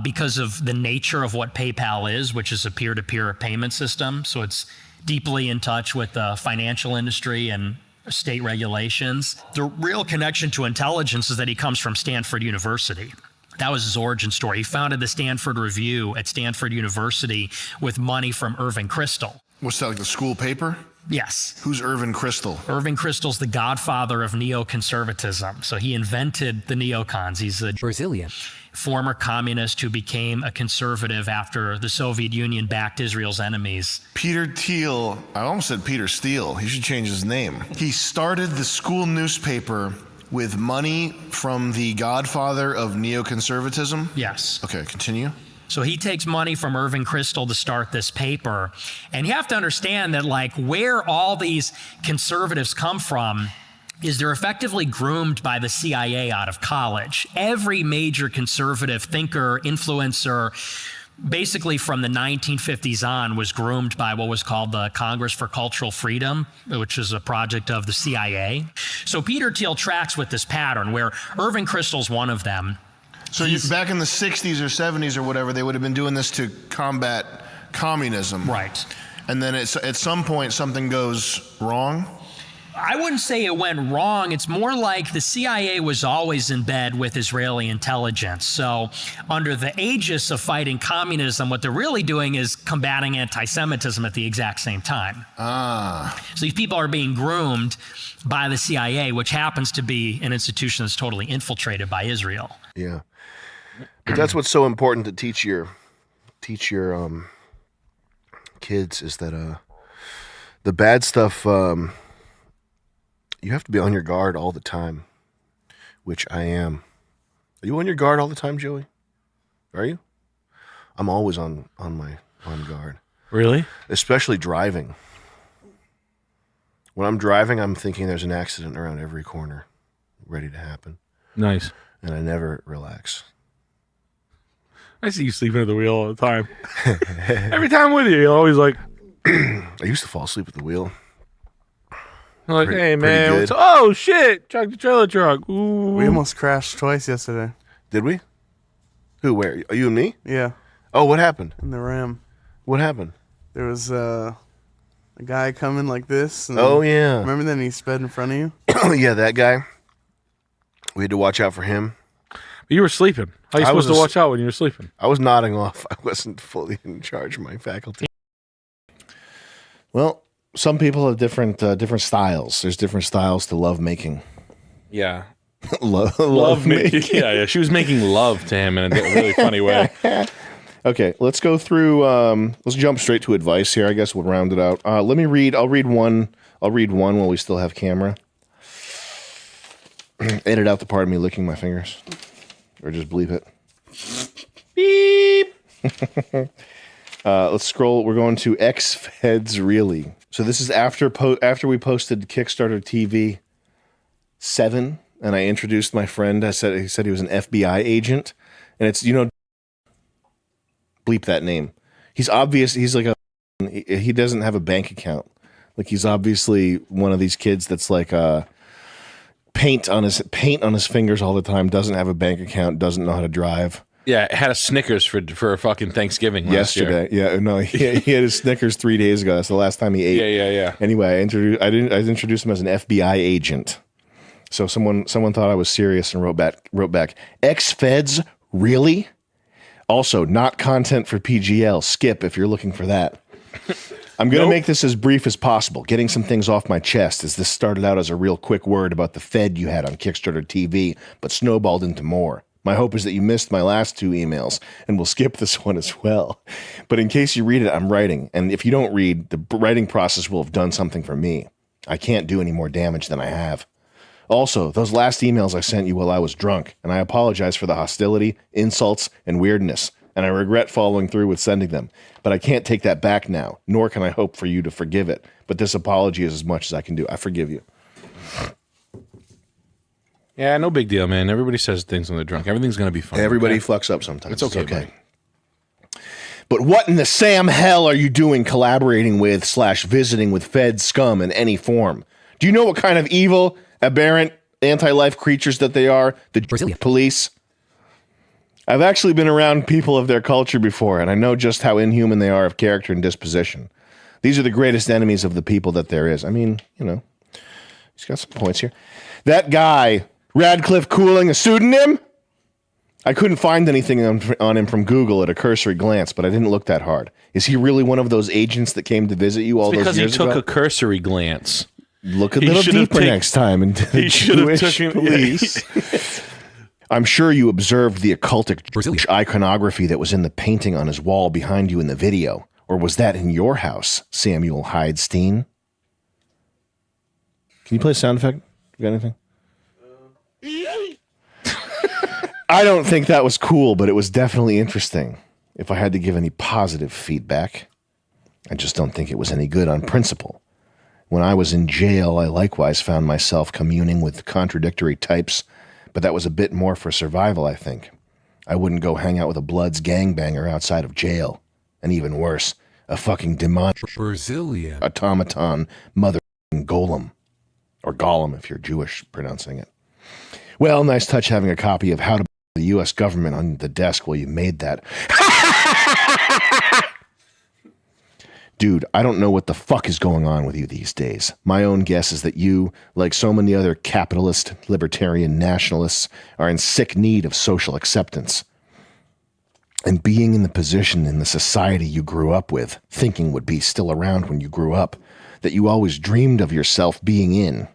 because of the nature of what PayPal is, which is a peer-to-peer payment system. So it's deeply in touch with the financial industry and state regulations. The real connection to intelligence is that he comes from Stanford University. That was his origin story. He founded the Stanford Review at Stanford University with money from Irving Kristol. What's that, like the school paper? Yes. Who's Irving Kristol? Irving Kristol's the godfather of neoconservatism. So he invented the neocons. He's a Brazilian former communist who became a conservative after the Soviet Union backed Israel's enemies. Peter Thiel, I almost said Peter Steele. He should change his name. He started the school newspaper with money from the godfather of neoconservatism? Yes. Okay, continue. So he takes money from Irving Kristol to start this paper. And you have to understand that, like, where all these conservatives come from is they're effectively groomed by the CIA out of college. Every major conservative thinker, influencer, basically from the 1950s on, was groomed by what was called the Congress for Cultural Freedom, which is a project of the CIA. So Peter Thiel tracks with this pattern where Irving Kristol's one of them. So back in the 60s or 70s or whatever, they would have been doing this to combat communism. Right. And then at some point, something goes wrong? I wouldn't say it went wrong. It's more like the CIA was always in bed with Israeli intelligence. So under the aegis of fighting communism, what they're really doing is combating anti-Semitism at the exact same time. So these people are being groomed by the CIA, which happens to be an institution that's totally infiltrated by Israel. Yeah. But that's what's so important to teach your kids is that the bad stuff, you have to be on your guard all the time, which I am. Are you on your guard all the time, Joey? Are you? I'm always on guard. Really? Especially driving. When I'm driving, I'm thinking there's an accident around every corner ready to happen. Nice. And I never relax. I see you sleeping at the wheel all the time. Every time I'm with you, you're always like... I used to fall asleep at the wheel. Like, hey, man. Oh, shit. Truck the trailer truck. Ooh. We almost crashed twice yesterday. Did we? Who, where? Are you and me? Yeah. Oh, what happened? In the Ram. What happened? There was a guy coming like this. And oh, yeah. Remember then he sped in front of you? Yeah, that guy. We had to watch out for him. You were sleeping. How are you supposed to watch out when you were sleeping? I was nodding off. I wasn't fully in charge of my faculty. Well, some people have different styles. There's different styles to love making. Yeah. love making. Yeah. She was making love to him in a really funny way. Okay, let's go through. Let's jump straight to advice here. I guess we'll round it out. Let me read. I'll read one while we still have camera. Edit out the part of me licking my fingers, or just bleep it. Beep. Let's scroll. We're going to X-Feds Really. So this is after we posted Kickstarter TV 7, and I introduced my friend. He said he was an FBI agent, and it's bleep that name. He's obvious. He's like he doesn't have a bank account. Like he's obviously one of these kids that's like paint on his fingers all the time. Doesn't have a bank account. Doesn't know how to drive. Yeah, had a Snickers for fucking Thanksgiving yesterday. Year. Yeah, no, he had his Snickers 3 days ago. That's the last time he ate. Yeah. Anyway, I introduced him as an FBI agent. So someone thought I was serious and wrote back. X-Feds Really? Also, not content for PGL. Skip if you're looking for that. I'm going to make this as brief as possible, getting some things off my chest, as this started out as a real quick word about the Fed you had on Kickstarter TV, but snowballed into more. My hope is that you missed my last 2 emails, and we'll skip this one as well. But in case you read it, I'm writing, and if you don't read, the writing process will have done something for me. I can't do any more damage than I have. Also, those last emails I sent you while I was drunk, and I apologize for the hostility, insults, and weirdness, and I regret following through with sending them. But I can't take that back now, nor can I hope for you to forgive it. But this apology is as much as I can do. I forgive you. Yeah, no big deal, man. Everybody says things when they're drunk. Everything's going to be fine. Everybody fucks up sometimes. It's okay. But what in the Sam hell are you doing collaborating with / visiting with Fed scum in any form? Do you know what kind of evil, aberrant, anti-life creatures that they are? The police? I've actually been around people of their culture before, and I know just how inhuman they are of character and disposition. These are the greatest enemies of the people that there is. I mean, he's got some points here. That guy, Radcliffe Cooling, a pseudonym? I couldn't find anything on him from Google at a cursory glance, but I didn't look that hard. Is he really one of those agents that came to visit you all those years ago? Because he took a cursory glance. Look a little deeper next time into the Jewish police. I'm sure you observed the occultic iconography that was in the painting on his wall behind you in the video. Or was that in your house, Samuel Hyde Steen? Can you play a sound effect? You got anything? I don't think that was cool, but it was definitely interesting. If I had to give any positive feedback, I just don't think it was any good on principle. When I was in jail, I likewise found myself communing with contradictory types, but that was a bit more for survival, I think. I wouldn't go hang out with a Bloods gangbanger outside of jail. And even worse, a fucking demonic automaton mother golem. Or golem if you're Jewish pronouncing it. Well, nice touch having a copy of How to the U.S. Government on the desk while you made that. Dude, I don't know what the fuck is going on with you these days. My own guess is that you, like so many other capitalist, libertarian nationalists, are in sick need of social acceptance. And being in the position in the society you grew up with, thinking would be still around when you grew up, that you always dreamed of yourself being in.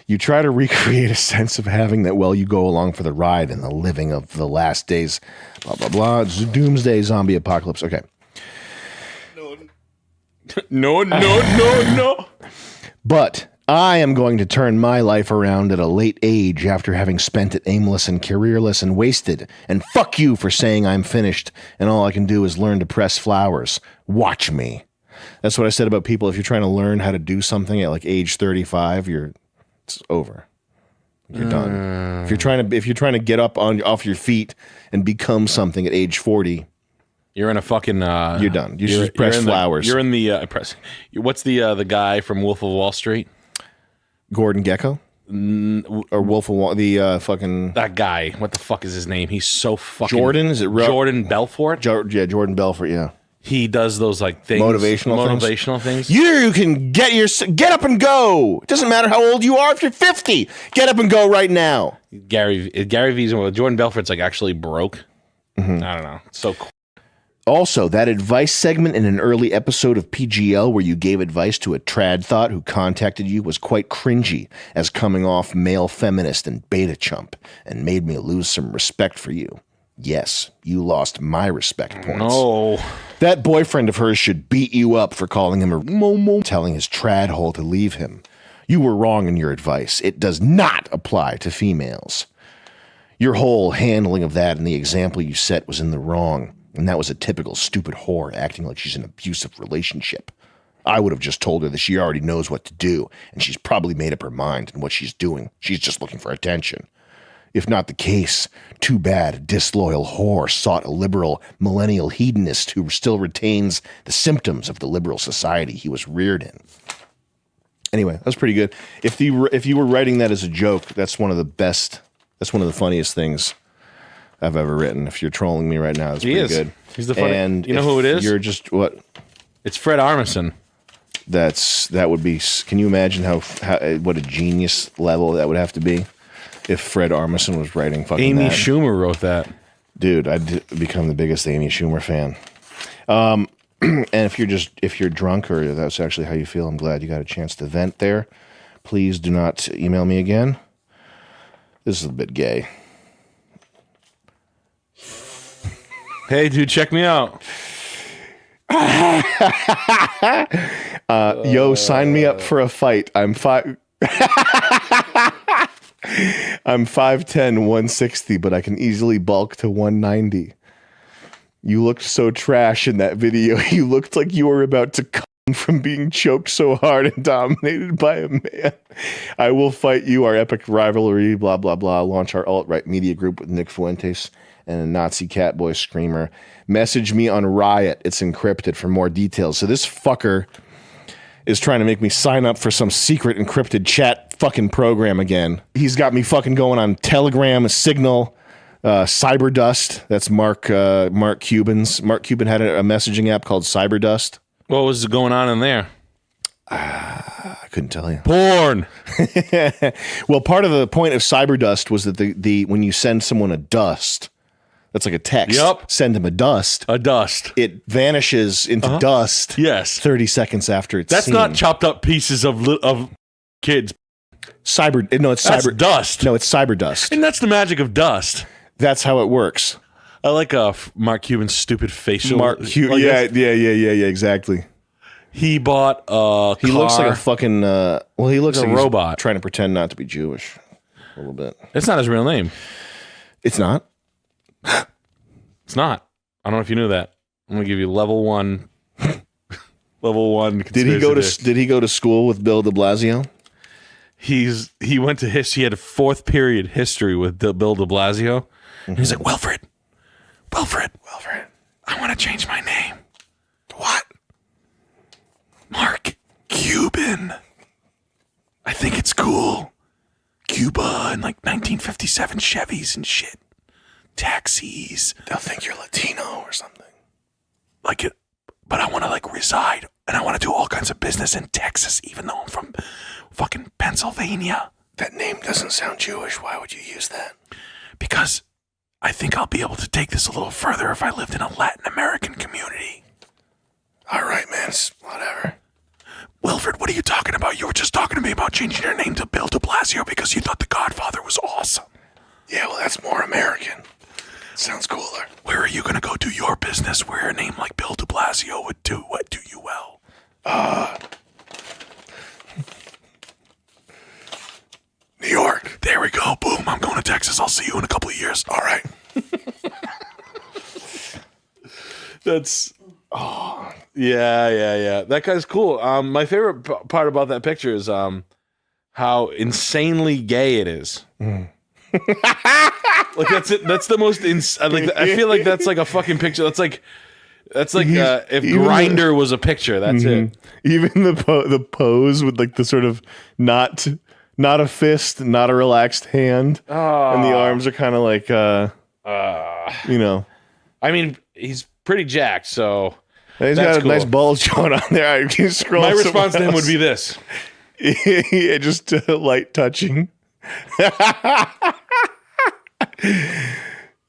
You try to recreate a sense of having that while you go along for the ride and the living of the last days, blah, blah, blah, doomsday zombie apocalypse. Okay. No. But I am going to turn my life around at a late age after having spent it aimless and careerless and wasted. And fuck you for saying I'm finished and all I can do is learn to press flowers. Watch me. That's what I said about people. If you're trying to learn how to do something at like age 35, it's over. You're done. If you're trying to get up off your feet and become something at age 40, you're in a fucking. You're done. You should just press flowers. You're in the press. What's the guy from Wolf of Wall Street? Gordon Gekko? Or Wolf of Wall? The fucking that guy. What the fuck is his name? He's so fucking Jordan. Is it Jordan Belfort? Yeah, Jordan Belfort. Yeah. he does those like things, motivational things. You can get up and go. It doesn't matter how old you are. If you're 50, get up and go right now. Gary V's and Jordan Belfort's like actually broke. I don't know. It's so cool. Also, that advice segment in an early episode of PGL where you gave advice to a trad thought who contacted you was quite cringy as coming off male feminist and beta chump and made me lose some respect for you. Yes, you lost my respect points. No. That boyfriend of hers should beat you up for calling him a momo, telling his trad hole to leave him. You were wrong in your advice. It does not apply to females. Your whole handling of that and the example you set was in the wrong. And that was a typical stupid whore acting like she's in an abusive relationship. I would have just told her that she already knows what to do, and she's probably made up her mind in what she's doing. She's just looking for attention. If not the case, too bad a disloyal whore sought a liberal millennial hedonist who still retains the symptoms of the liberal society he was reared in. Anyway, that's pretty good. If you were writing that as a joke, that's one of the best, that's one of the funniest things I've ever written. If you're trolling me right now, that's pretty good. He's the funny. And you know who it is? You're just what? It's Fred Armisen. That would be. Can you imagine how what a genius level that would have to be if Fred Armisen was writing fucking Amy that? Schumer wrote that. Dude, I'd become the biggest Amy Schumer fan. And if you're drunk or that's actually how you feel, I'm glad you got a chance to vent there. Please do not email me again. This is a bit gay. Hey, dude, check me out. Yo, sign me up for a fight. I'm 5'10", 160, but I can easily bulk to 190. You looked so trash in that video. You looked like you were about to come from being choked so hard and dominated by a man. I will fight you, our epic rivalry, blah, blah, blah. Launch our alt-right media group with Nick Fuentes and a Nazi catboy screamer. Message me on Riot. It's encrypted for more details. So this fucker is trying to make me sign up for some secret encrypted chat fucking program again. He's got me fucking going on Telegram, Signal, Cyberdust. That's Mark Cuban's. Mark Cuban had a messaging app called Cyberdust. What was going on in there? I couldn't tell you. Porn. Well, part of the point of Cyberdust was that the when you send someone a dust, that's like a text. Yep. Send them a dust. A dust. It vanishes into dust. Yes. 30 seconds after it's That's seen. not chopped up pieces of kids. It's cyber dust. No, it's Cyberdust. And that's the magic of dust. That's how it works. I like Mark Cuban's stupid facial. Yeah, exactly. He bought a He car. looks like a fucking he looks like a robot trying to pretend not to be Jewish a little bit. It's not his real name. It's not. It's not. I don't know if you knew that. I'm gonna give you level 1. Level 1. Did he go to school with Bill de Blasio? He went to history. He had a 4th period history with Bill de Blasio. And he's like, Wilfred, I want to change my name. What? Mark Cuban. I think it's cool. Cuba and like 1957 Chevys and shit. Taxis. They'll think you're Latino or something. Like it, but I want to like reside and I want to do all kinds of business in Texas, even though I'm from fucking Pennsylvania. That name doesn't sound Jewish. Why would you use that? Because I think I'll be able to take this a little further if I lived in a Latin American community. All right, man. Whatever. Wilfred, what are you talking about? You were just talking to me about changing your name to Bill de Blasio because you thought The Godfather was awesome. Yeah, well, that's more American. Sounds cooler. Where are you going to go do your business where a name like Bill de Blasio would do you well? New York. There we go. Boom. I'm going to Texas. I'll see you in a couple of years. All right. That's... Oh, yeah. That guy's cool. My favorite part about that picture is how insanely gay it is. Like that's it. That's the most. I feel like that's like a fucking picture. That's like if Grindr was a picture. That's it. Even the pose with like the sort of not a fist, not a relaxed hand, and the arms are kind of like I mean, he's pretty jacked, so He's That's got a cool. nice bulge going on there. I can scroll. My somewhere response to him would else. be this. Yeah, just light touching.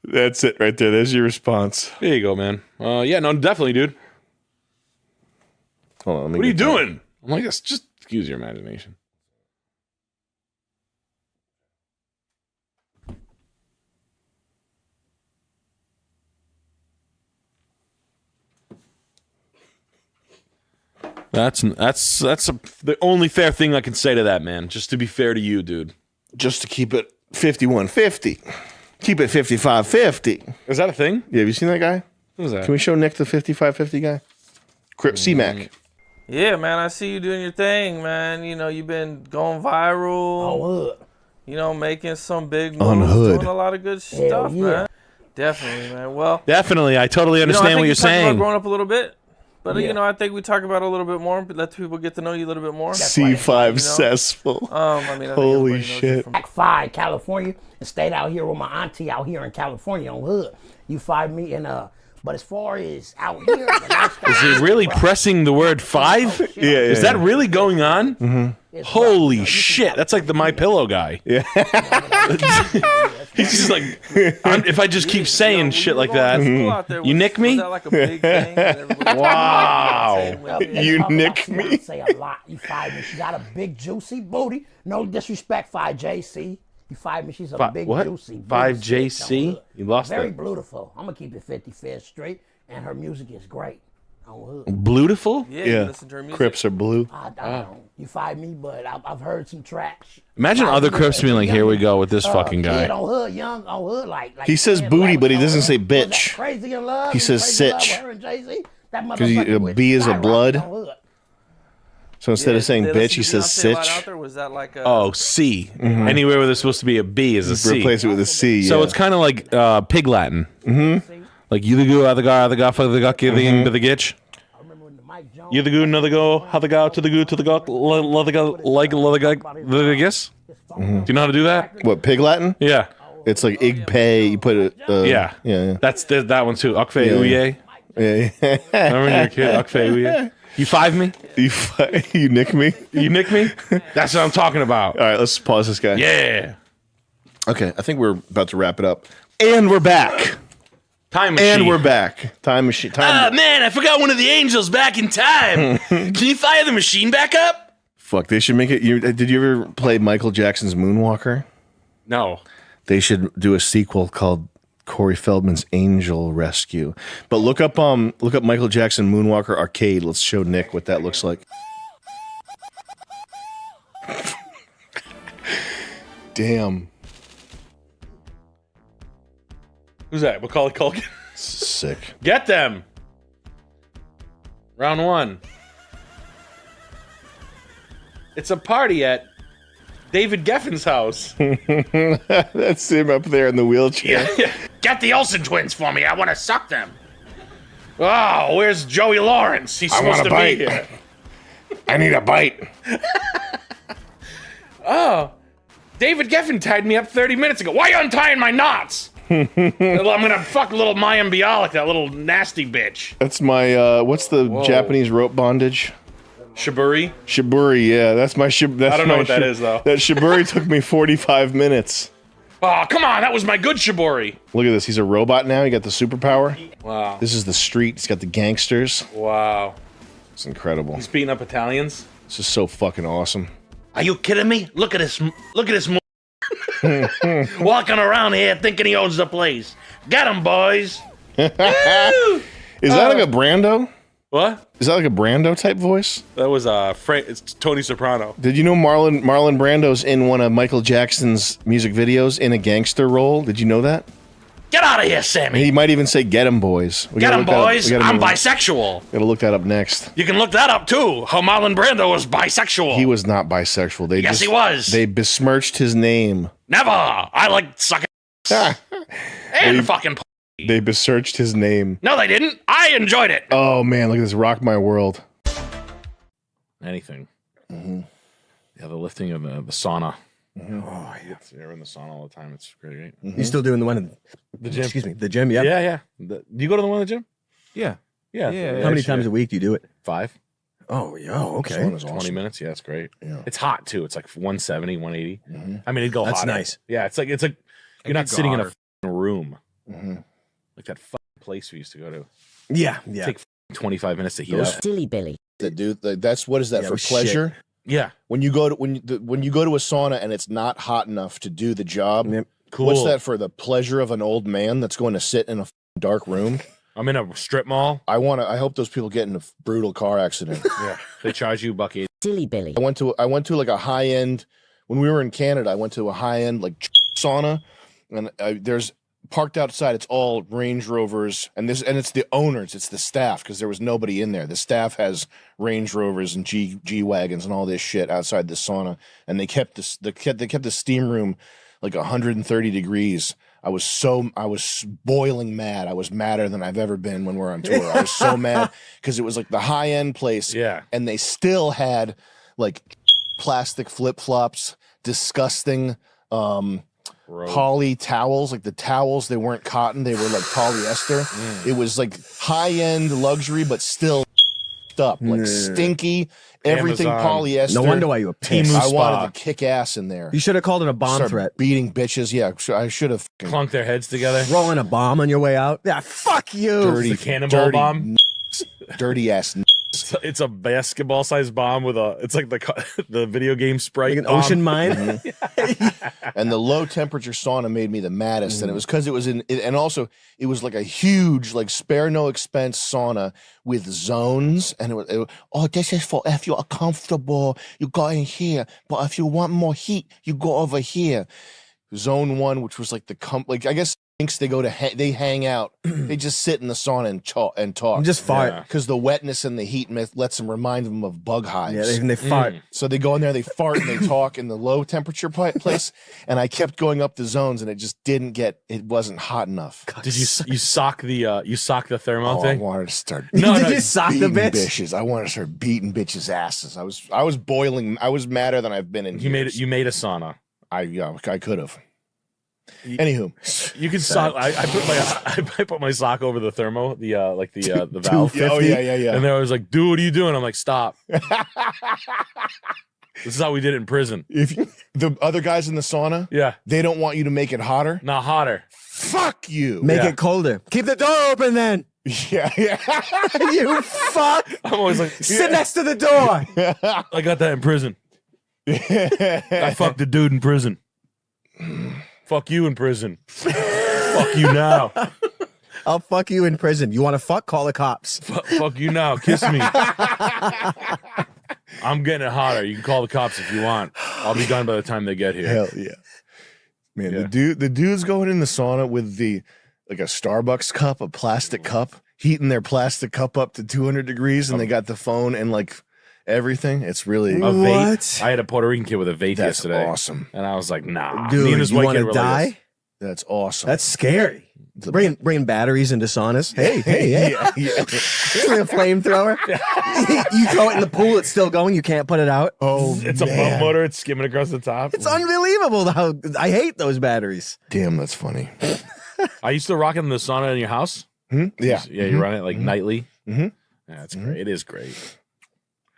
That's it right there. There's your response. There you go, man. Yeah, no, definitely, dude. Hold on, let me What are you get that. doing? I'm like, just use your imagination. That's the only fair thing I can say to that, man. Just to be fair to you, dude. Just to keep it 51-50. Keep it 55-50. Is that a thing? Yeah, have you seen that guy? What is that? Can we show Nick the 55-50 guy? Crip C-Mac. Yeah, man, I see you doing your thing, man. You know, you've been going viral. Hood. You know, making some big On moves, Hood. doing a lot of good stuff, yeah. man. Definitely, man. Well, Definitely. I totally I understand think what you you're talked about saying. growing up a little bit, but Yeah. you know, I think we talk about it a little bit more. Let people get to know you a little bit more. C5 cessful. I mean, I think Holy everybody knows you shit. from- Back 5, California, and stayed out here with my auntie out here in California on Hood. You find me in but as far as out here, the lifestyle Is he really pressing the word 5? Yeah. Is that really going on? Mm-hmm. Holy shit. That's like the My Pillow guy. Yeah. He's just like, if I just keep saying shit like that, you nick me? Was that like a big thing? that everybody- Wow. You nick me? Say a lot. You find me. She got a big juicy booty. No disrespect, 5JC. You find me. She's a big what? juicy booty. 5JC? You lost Very it. beautiful. I'm gonna keep it 55th straight, and her music is great. On Hood. Beautiful? Yeah, you listen to her music. Crips are blue. I don't. You find me, but I've heard some tracks. Imagine Find other me, Crips being like, here we go with this fucking Kid guy. on Hood, young on Hood, like He says 10, booty, 11, but he on doesn't Hood. say Was that bitch. Crazy in love. He says Crazy in Love sitch. with her and Jay-Z? That 'Cause he- motherfucker a was B is a skyrocketing blood. on Hood. So instead of saying Did they bitch, listen he to says Beyonce a lot sitch. out there? Was that like a, Oh, C. Anywhere where there's supposed to be a B is a C. Replace it with a C. So yeah. it's kind of like Pig Latin. Mm-hmm. Like you the goo, other guy, other guy, fuck the guck, you the ging, to the gitch. You the goo, another go, how the guy, to the goo, to the guck, the guy, like the guy, the guess. Do you know how to do that? What, Pig Latin? Yeah. It's like ig pay. You put it. Yeah. Yeah. That's that one too. Ukfe Yeah. uye. Yeah. Remember when you were a kid? Ukfe uye. You 5 me? You nick me? You nick me? That's what I'm talking about. All right, let's pause this guy. Yeah. Okay, I think we're about to wrap it up. And we're back. Time machine. And we're back. Time machine. Time. Man, I forgot one of the angels back in time. Can you fire the machine back up? Fuck, they should make it. Did you ever play Michael Jackson's Moonwalker? No. They should do a sequel called Corey Feldman's Angel Rescue. But look up Michael Jackson Moonwalker Arcade. Let's show Nick what that looks like. Damn. Who's that? Macaulay Culkin. Sick. Get them. Round 1. It's a party at David Geffen's house. That's him up there in the wheelchair. Get the Olsen twins for me. I want to suck them. Oh, where's Joey Lawrence? He's I supposed want to a bite. be here. I need a bite. Oh, David Geffen tied me up 30 minutes ago. Why are you untying my knots? I'm gonna fuck little Mayim Bialik, that little nasty bitch. That's my, what's the Japanese rope bondage? Shiburi? Shiburi, yeah. That's my I don't know what that is, though. That Shiburi took me 45 minutes. Oh, come on. That was my good Shibori. Look at this. He's a robot now. He got the superpower. Wow. This is the street. He's got the gangsters. Wow. It's incredible. He's beating up Italians. This is so fucking awesome. Are you kidding me? Look at this. Look at this. Walking around here thinking he owns the place. Get him, boys. Is that like a Brando? What? Is that like a Brando type voice? That was it's Tony Soprano. Did you know Marlon Brando's in one of Michael Jackson's music videos in a gangster role? Did you know that? Get out of here, Sammy. He might even say "Get 'em, boys." Get him, boys. I'm bisexual. Gotta look that up next. You can look that up too. How Marlon Brando was bisexual. He was not bisexual. They Yes, he was. They besmirched his name. Never. I like sucking and fucking. They besmirched his name. No, they didn't. I enjoyed it. Oh man, look at this! Rock My World. Anything. Mm-hmm. Yeah, the lifting of the sauna. Mm-hmm. Oh, yeah. You're in the sauna all the time. It's great. You still doing the one in The gym. Excuse me, the gym, yeah? Yeah. Do you go to the one in the gym? Yeah. Yeah. How many times a week do you do it? 5. Oh, yeah. Okay. Sauna's 20 awesome. minutes. Yeah, it's great. Yeah. It's hot too. It's like 170, 180. I mean, it'd go That's hotter. nice. Yeah, it's like you're It not could go sitting in a hotter. room Mm-hmm. like that place we used to go to. Yeah. Take 25 minutes to heat Those up. Dilly Billy. Dude, that's what is that Yeah, for it was pleasure? Yeah, When you go to when you go to a sauna and it's not hot enough to do the job, cool. what's that for? The pleasure of an old man that's going to sit in a dark room. I'm in a strip mall. I hope those people get in a brutal car accident. Yeah, they charge you $1.80. Dilly Billy. I went to like a high end when we were in Canada. I went to a high end like sauna, and there's parked outside. It's all Range Rovers, and it's the owners, it's the staff, because there was nobody in there. The staff has Range Rovers and G wagons and all this shit outside the sauna, and they kept the steam room like 130 degrees. I was boiling mad. I was madder than I've ever been when we're on tour. I was so mad because it was like the high end place. Yeah. And they still had like plastic flip flops, disgusting poly towels. Like the towels, they weren't cotton, they were like polyester. It was like high end luxury, but still up, like stinky. Everything Amazon. polyester. No wonder why you were pissed. I wanted to kick ass in there. You should have called it a bomb Start threat. beating bitches. Yeah, I should have. Clunk their heads together. Rolling a bomb on your way out. Yeah, fuck you. Dirty, It's a cannonball bomb. dirty ass. It's a basketball sized bomb with it's like the video game Sprite. Like an bomb. ocean mine. And the low temperature sauna made me the maddest, and it was because it was and also it was like a huge, like spare no expense sauna with zones, and oh, this is for if you're comfortable, you go in here, but if you want more heat, you go over here. Zone 1, which was like like I guess they go to they hang out, they just sit in the sauna and talk, Just fart. because the wetness and the heat lets them remind them of bug hives. Yeah, they fart. So they go in there, they fart, and they talk in the low temperature place. And I kept going up the zones, and it just it wasn't hot enough. Did you sock the thermo I thing? wanted to start. Did you sock the beating bitch? bitches. I wanted to start beating bitches' asses. I was boiling. I was madder than I've been in. You years. made a sauna. I could have. Anywho, You can sock. I put my sock over the thermo, the valve. Oh yeah. And then I was like, "Dude, what are you doing?" I'm like, "Stop." This is how we did it in prison. If the other guys in the sauna, Yeah, they don't want you to make it hotter. not hotter. Fuck you. Make it colder. Keep the door open then. Yeah. You fuck. I'm always like, Sit next to the door. I got that in prison. I fucked a dude in prison. Fuck you in prison. Fuck you now. I'll fuck you in prison. You want to fuck? Call the cops. Fuck you now. Kiss me. I'm getting it hotter. You can call the cops if you want. I'll be done by the time they get here. Hell yeah. Man, the dude's going in the sauna with like a Starbucks cup, a plastic cup, heating their plastic cup up to 200 degrees, and they got the phone and like everything. It's really A vape. I had a Puerto Rican kid with a vape That's yesterday. awesome. And I was like, nah. Dude, Me and his you white want kid to were like die? this. That's awesome. That's scary. Bringing batteries into saunas. Hey. yeah. A flamethrower. You throw it in the pool, it's still going. You can't put it out. Oh, It's a pump motor. It's skimming across the top. It's unbelievable how I hate those batteries. Damn, that's funny. I used to rock it in the sauna in your house. Yeah. Yeah, you run it like nightly. Mhm. Yeah, it's great. It is great.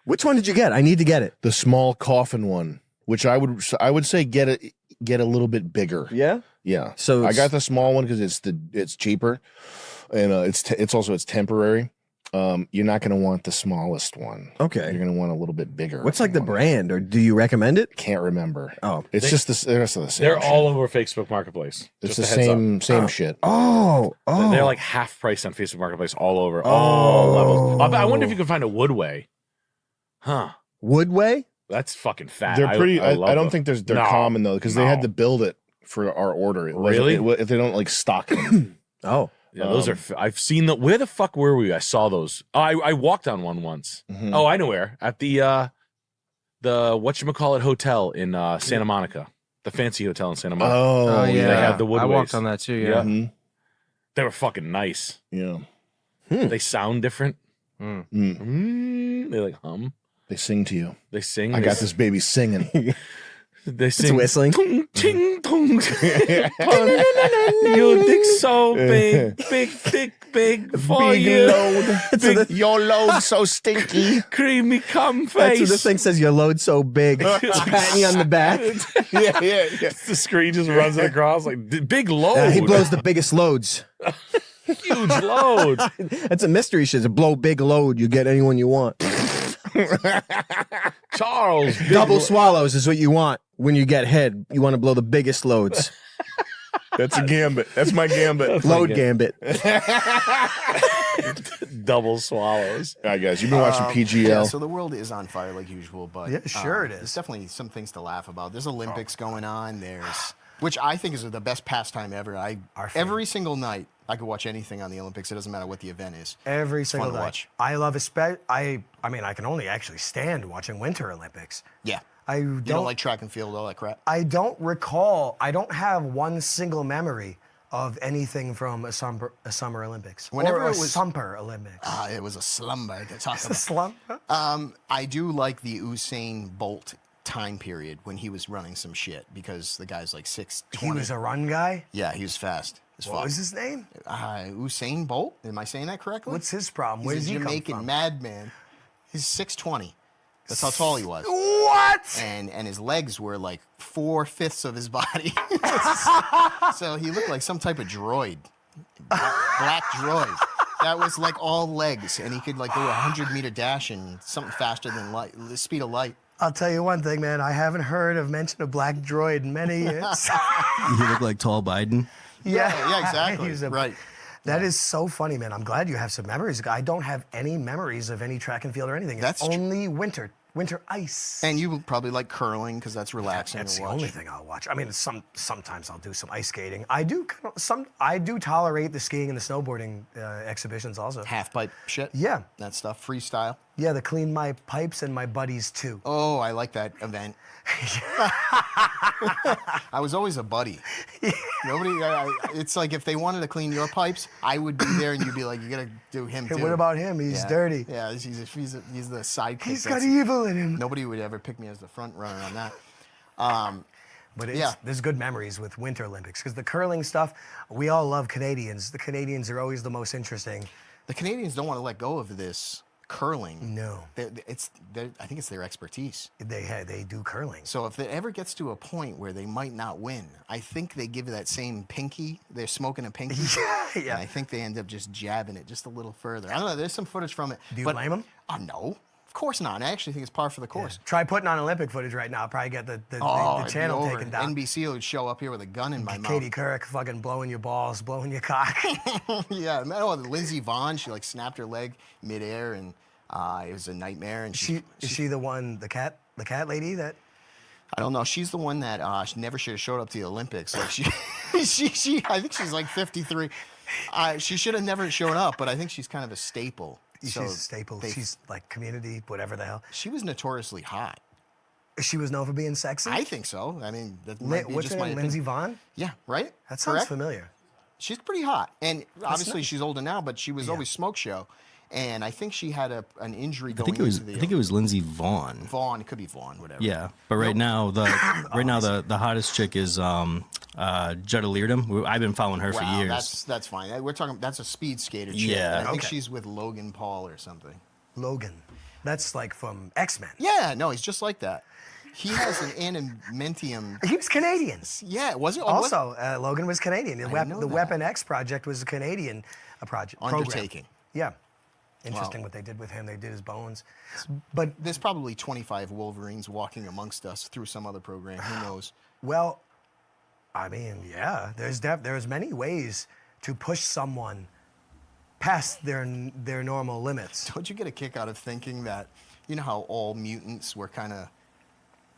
Which one did you get? I need to get it. The small coffin one, which I would say get a little bit bigger. Yeah. Yeah. So I got the small one because it's cheaper, and it's also temporary. You're not going to want the smallest one. Okay. You're going to want a little bit bigger. What's like the brand, or do you recommend it? Can't remember. Oh, It's just the rest of the same. They're shit. all over Facebook Marketplace. It's Just the a heads same up. shit. Oh. They're like half price on Facebook Marketplace all over, all levels. I wonder if you can find a Woodway. Huh. Woodway? That's fucking fat. They're pretty. I love don't them. think they're No. common though, because they had to build it for our order. It wasn't- Really? if they don't like stock them. Oh. Yeah, those are. I've seen the. Where the fuck were we? I saw those. Oh, I walked on one once. Mhm. Oh, I know where. At the whatchamacallit hotel in Santa Monica, the fancy hotel in Santa Monica. Oh, yeah. They had the I Woodways. walked on that too. Yeah. Mhm. They were fucking nice. Yeah. They sound different. Mm. They like hum. They sing to you. They sing. I They got s- this baby singing. They It's sing whistling. Tung, ting, tung. Your dick's so big, big for Big you. load. Big, Your load's so stinky. creamy cum That's what the face. thing says. Your load's so big. It's patting you on the back. yeah. The screen just runs it across like big load. He blows the biggest loads. huge load. That's a mystery shit. To blow big load, you get anyone you want. Charles. Double swallows is what you want when you get head. You want to blow the biggest loads. That's a gambit. That's my gambit. Load gambit. Double swallows. All right, guys, you've been watching PGL. Yeah, so the world is on fire like usual, but Yeah, sure it There's is. definitely some things to laugh about. There's Olympics going on. There's which I think is the best pastime ever. Every single night I could watch anything on the Olympics. It doesn't matter what the event is. Every It's single fun to night. watch. I love I mean, I can only actually stand watching Winter Olympics. Yeah. You don't like track and field, all that crap? I don't recall. I don't have one single memory of anything from a summer Olympics. Whenever or a it was- Summer Olympics. It was a slumber to talk It's a about. slumber? I do like the Usain Bolt time period when he was running some shit because the guy's like 6'20". He was a run guy? Yeah, he was fast as fuck. What was his name? Usain Bolt? Am I saying that correctly? What's his problem? He's Where a does he come Jamaican from? madman. He's 6'20". That's how tall he was. What? And his legs were like 4/5 of his body. So he looked like some type of droid. Black droid. That was like all legs. And he could like do a 100-meter dash and something faster than light, the speed of light. I'll tell you one thing, man. I haven't heard of mention of black droid in many years. You look like tall Biden. Yeah, exactly. He's a- Right. That is so funny, man. I'm glad you have some memories. I don't have any memories of any track and field or anything. That's It's only winter ice. And you probably like curling because that's relaxing That's to the watch. only thing I'll watch. I mean, sometimes I'll do some ice skating. I do tolerate the skiing and the snowboarding exhibitions also. Half pipe shit. Yeah. That stuff. Freestyle. Yeah, the clean my pipes and my buddies too. Oh, I like that event. I was always a buddy. Nobody. It's like if they wanted to clean your pipes, I would be there, and you'd be like, "You gotta do him Hey, too." what about him? He's Yeah. dirty. Yeah, he's the sidekick. He's got that's- evil in him. Nobody would ever pick me as the front runner on that. But Yeah. there's good memories with Winter Olympics because the curling stuff, we all love Canadians. The Canadians are always the most interesting. The Canadians don't want to let go of this curling. No. I think it's their expertise. They do curling. So if it ever gets to a point where they might not win, I think they give that same pinky. They're smoking a pinky. Yeah. And I think they end up just jabbing it just a little further. I don't know. There's some footage from it. Do you blame them? Oh, no. Of course not. I actually think it's par for the course. Try putting on Olympic footage right now. Probably get the it'd be channel over. taken down. NBC would show up here with a gun in my mouth. Katie Couric fucking blowing your balls, blowing your cock. Yeah. Oh, Lindsey Vonn, she like snapped her leg midair and it was a nightmare. And Is she the one, the cat lady that? I don't know. She's the one that she never should have showed up to the Olympics. Like she I think she's like 53. She should have never shown up, but I think she's kind of a staple. She's So a staple. She's like community, whatever the hell. She was notoriously hot. She was known for being sexy? I think so. I mean, that might be What's just her my name? opinion. Lindsey Vonn? Yeah, right? That sounds Correct? familiar. She's pretty hot. And obviously nice. she's older now, but she was always smoke show. And I think she had an injury I going think it was. into the I think it was Lindsey Vonn. Vaughn. It could be Vaughn, whatever. Yeah, but right now the hottest chick is Jutta Leerdam. I've been following her for Wow, years. that's fine. We're talking. That's a speed skater chick. Yeah. And I think Okay. she's with Logan Paul or something. Logan. That's like from X-Men. Yeah, no, he's just like that. He has an animentium. He was Canadian. Yeah, was it? Oh, was it? Also, Logan was Canadian. The, I didn't know the that. Weapon X project was a Canadian project. Undertaking. Program. Yeah. Interesting what they did with him. They did his bones. But there's probably 25 Wolverines walking amongst us through some other program. Who knows? Well, I mean, yeah, there's many ways to push someone past their normal limits. Don't you get a kick out of thinking that, you know how all mutants were kind of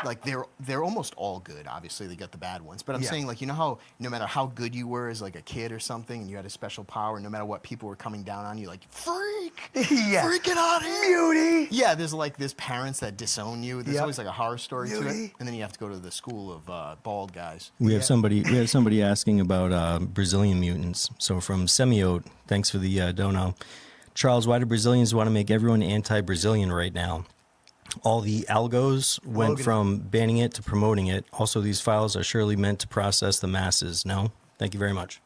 like they're almost all good. Obviously, they got the bad ones, but I'm Yeah. saying like you know how no matter how good you were as like a kid or something, and you had a special power, no matter what people were coming down on you, like freak, Yeah. freak it out here, Beauty. Yeah, there's parents that disown you. There's Yep. always like a horror story to it, Beauty. and then you have to go to the school of bald guys. We have somebody asking about Brazilian mutants. So from Semiote, thanks for the dono. Charles, why do Brazilians want to make everyone anti-Brazilian right now? all the algos went Logan. from banning it to promoting it. Also, these files are surely meant to process the masses. No? Thank you very much.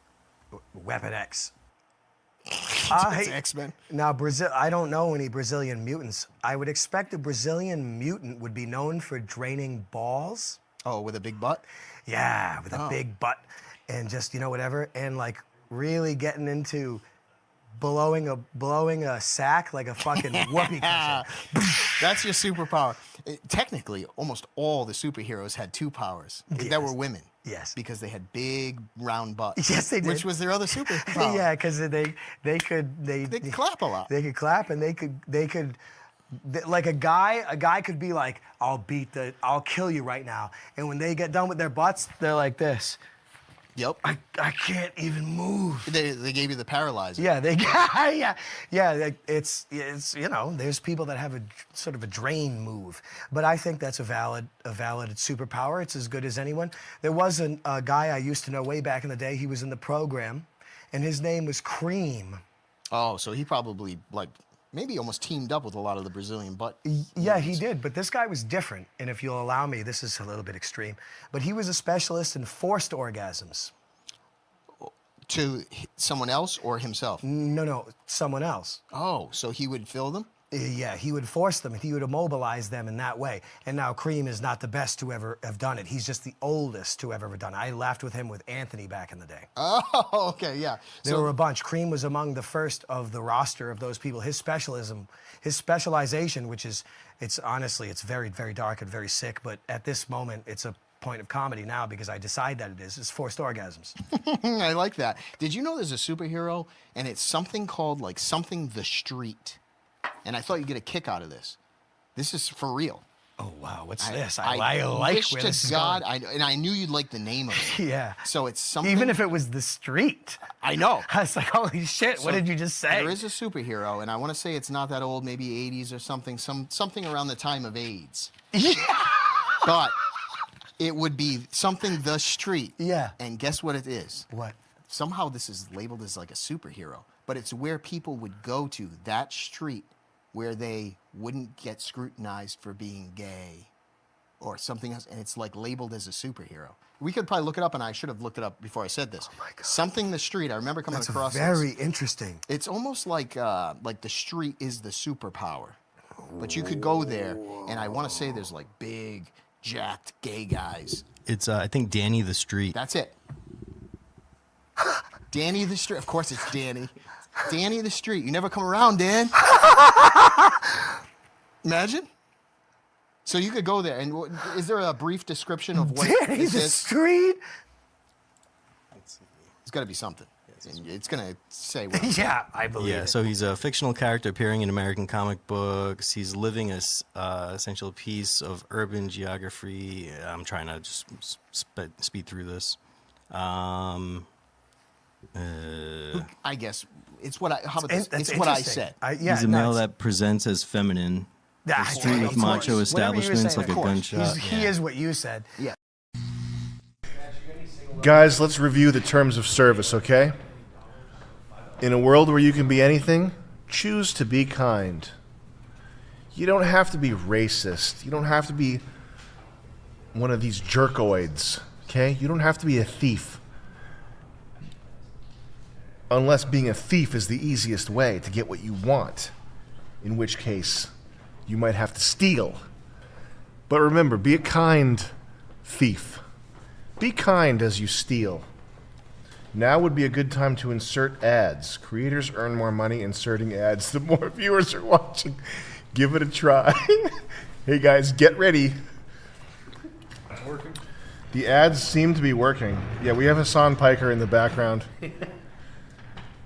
Weapon X. It's X-Men. Now, Brazil. I don't know any Brazilian mutants. I would expect a Brazilian mutant would be known for draining balls. Oh, with a big butt? Yeah, with a big butt, and just whatever, and like really getting into blowing a sack like a fucking whoopee cushion. That's your superpower. Technically, almost all the superheroes had two powers that were women. Yes. Because they had big round butts. Yes, they did. Which was their other superpower. Yeah, because they could clap a lot. They could clap, and they could like a guy could be like, I'll kill you right now, and when they get done with their butts, they're like this. Yep. I can't even move. They gave you the paralyzer. Yeah, it's there's people that have a sort of a drain move, but I think that's a valid superpower. It's as good as anyone. There was a guy I used to know way back in the day. He was in the program, and his name was Cream. Oh, so he probably maybe almost teamed up with a lot of the Brazilian butt. Yeah, he did, but this guy was different. And if you'll allow me, this is a little bit extreme, but he was a specialist in forced orgasms. To someone else or himself? No, someone else. Oh, so he would fill them? Yeah, he would force them. He would immobilize them in that way. And now Cream is not the best to ever have done it. He's just the oldest to ever done it. I laughed with him with Anthony back in the day. Oh, okay, yeah. There were a bunch. Cream was among the first of the roster of those people. His specialization, which is, it's very, very dark and very sick, but at this moment, it's a point of comedy now because I decide that it is forced orgasms. I like that. Did you know there's a superhero and it's something called something the Street? And I thought you'd get a kick out of this. This is for real. Oh wow, what's this? I like wish where to this is God, going. And I knew you'd like the name of it. Yeah. So it's something. Even if it was the Street. I know. I was like, holy shit! What did you just say? There is a superhero, and I want to say it's not that old, maybe 80s or something. Something around the time of AIDS. Yeah. But it would be something the Street. Yeah. And guess what it is? What? Somehow this is labeled as like a superhero, but it's where people would go to that street where they wouldn't get scrutinized for being gay or something else, and it's labeled as a superhero. We could probably look it up, and I should have looked it up before I said this. Oh my God. Something the Street. I remember coming across this. Very interesting. It's almost like the street is the superpower, but you could go there, and I want to say there's big, jacked gay guys. It's I think Danny the Street. That's it. Danny the Street. Of course, it's Danny. Danny the Street. You never come around, Dan. Imagine. So you could go there, and is there a brief description of what Danny this the is? Street? It's got to be something. It's going to say what. Yeah, I believe it. So he's a fictional character appearing in American comic books. He's living a essential piece of urban geography. I'm trying to just speed through this. I guess it's what I. How about this? It's what I said. He's a male that presents as feminine. Yeah, The street with macho establishments like a gunshot. He is what you said. Yeah. Guys, let's review the terms of service, okay? In a world where you can be anything, choose to be kind. You don't have to be racist. You don't have to be one of these jerkoids, okay? You don't have to be a thief. Unless being a thief is the easiest way to get what you want, in which case you might have to steal. But remember, be a kind thief. Be kind as you steal. Now would be a good time to insert ads. Creators earn more money inserting ads the more viewers are watching. Give it a try. Hey guys, get ready. It's working. The ads seem to be working. Yeah, we have Hassan Piker in the background.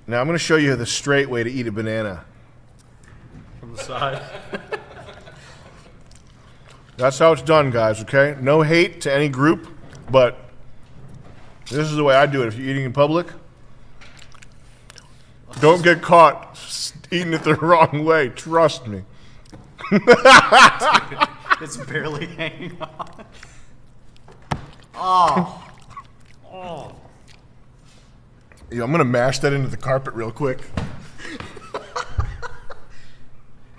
Now I'm going to show you the straight way to eat a banana. From the side. That's how it's done, guys, okay? No hate to any group, but this is the way I do it. If you're eating in public, don't get caught eating it the wrong way. Trust me. It's barely hanging on. Oh. Oh. Yeah, I'm going to mash that into the carpet real quick.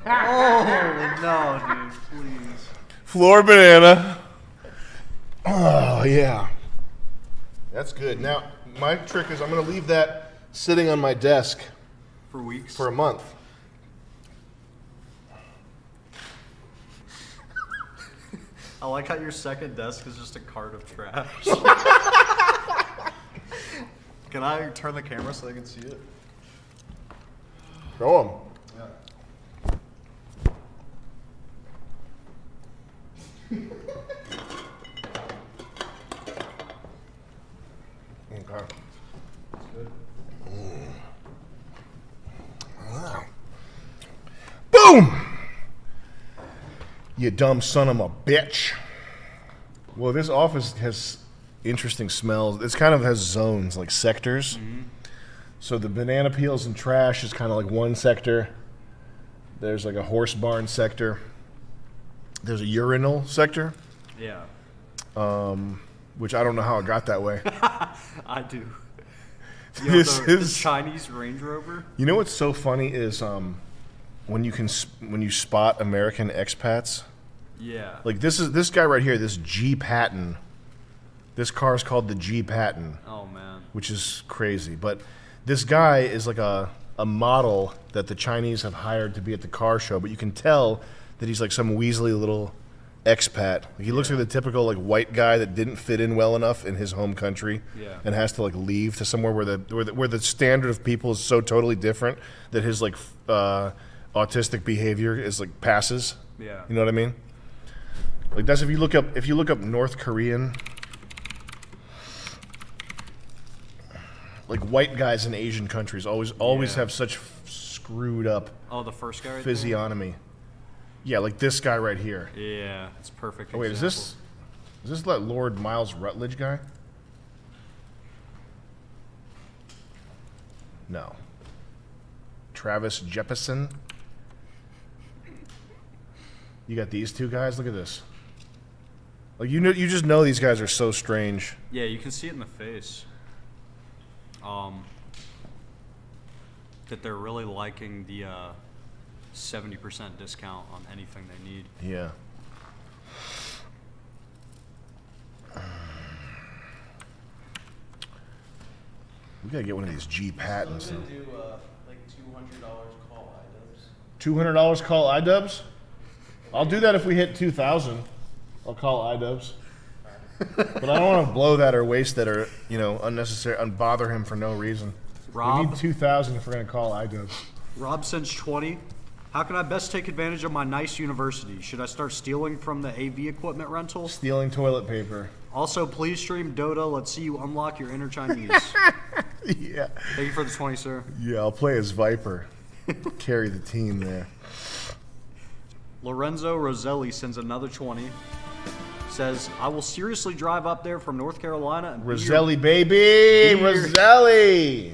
Oh no, dude! Please. Floor banana. Oh yeah. That's good. Now, my trick is I'm going to leave that sitting on my desk For weeks. for a month. I like how your second desk is just a cart of trash. Can I turn the camera so they can see it? Show 'em. Okay. Wow. Boom! You dumb son of a bitch. Well, this office has interesting smells. It's kind of has zones, like sectors. So the banana peels and trash is kind of like one sector. There's like a horse barn sector. There's a urinal sector. Yeah. Which I don't know how it got that way. I do. This The is Chinese Range Rover. You know what's so funny is when you spot American expats. Yeah. Like this guy right here, this G Patton. This car is called the G Patton. Oh man. Which is crazy, but this guy is like a model that the Chinese have hired to be at the car show, but you can tell that he's like some weaselly little expat. Like, he looks like the typical like white guy that didn't fit in well enough in his home country, and has to like leave to somewhere where the standard of people is so totally different that his like autistic behavior is like passes. Yeah. You know what I mean? Like that's if you look up North Korean, like white guys in Asian countries always have such screwed up Oh, the first guy right there? physiognomy. Yeah, like this guy right here. Yeah, it's perfect. Oh wait, is this that Lord Miles Rutledge guy? No. Travis Jeppeson. You got these two guys. Look at this. Like you just know these guys are so strange. Yeah, you can see it in the face. That they're really liking the 70% discount on anything they need. Yeah. We gotta get one of these G Pattons. So I'm gonna do like $200 call $200 call iDubbbz? I'll do that if we hit 2,000. I'll call iDubbbz. But I don't want to blow that or waste that or unnecessary and bother him for no reason. Rob? We need 2,000 if we're gonna call iDubbbz. Rob sends 20. How can I best take advantage of my nice university? Should I start stealing from the AV equipment rental? Stealing toilet paper. Also, please stream Dota. Let's see you unlock your inner Chinese. Yeah. Thank you for the 20, sir. Yeah, I'll play as Viper. Carry the team there. Lorenzo Roselli sends another 20. Says, I will seriously drive up there from North Carolina and Roselli, baby! Roselli!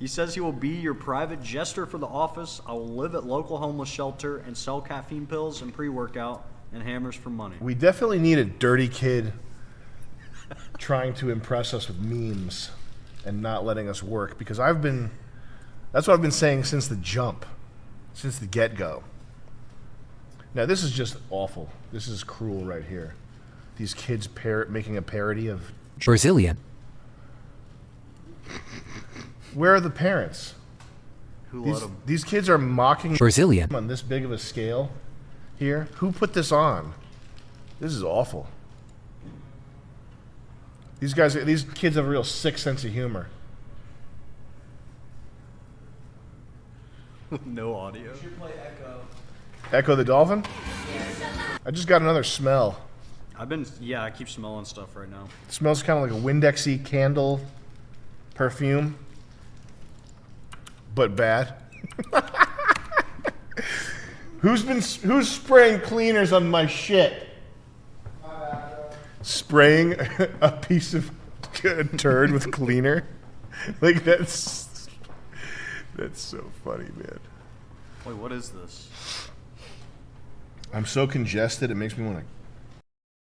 He says he will be your private jester for the office. I will live at local homeless shelter and sell caffeine pills and pre-workout and hammers for money. We definitely need a dirty kid trying to impress us with memes and not letting us work, because that's what I've been saying since the jump, since the get-go. Now this is just awful. This is cruel right here. These kids making a parody of Brazilian. Where are the parents? Who let them? These kids are mocking Brazilian on this big of a scale here. Who put this on? This is awful. These kids have a real sick sense of humor. No audio. You should play Echo. Echo the Dolphin? I just got another smell. I keep smelling stuff right now. It smells kind of like a Windexy candle perfume, but bad. Who's spraying cleaners on my shit? Spraying a piece of turd with cleaner? Like that's so funny, man. Wait, what is this? I'm so congested it makes me want to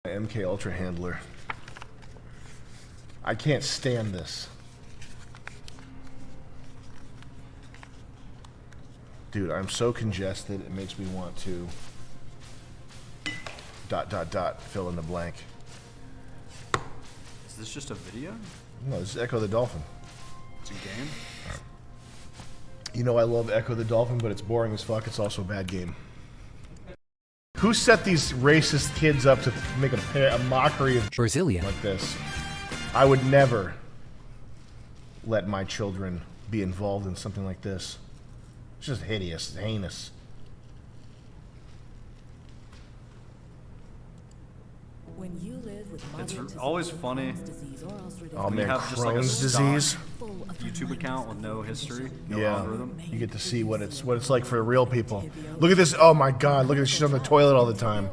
MK Ultra handler. I can't stand this. Dude, I'm so congested, it makes me want to... ... fill in the blank. Is this just a video? No, this is Echo the Dolphin. It's a game? You know I love Echo the Dolphin, but it's boring as fuck. It's also a bad game. Who set these racist kids up to make a mockery of Brazilian like this? I would never let my children be involved in something like this. It's just hideous, heinous. When you live with It's always funny. Oh when man, you have just like a Crohn's stock disease. YouTube account with no history, no Yeah, algorithm. you get to see what it's like for real people. Look at this! Oh my God! Look at this! She's on the toilet all the time.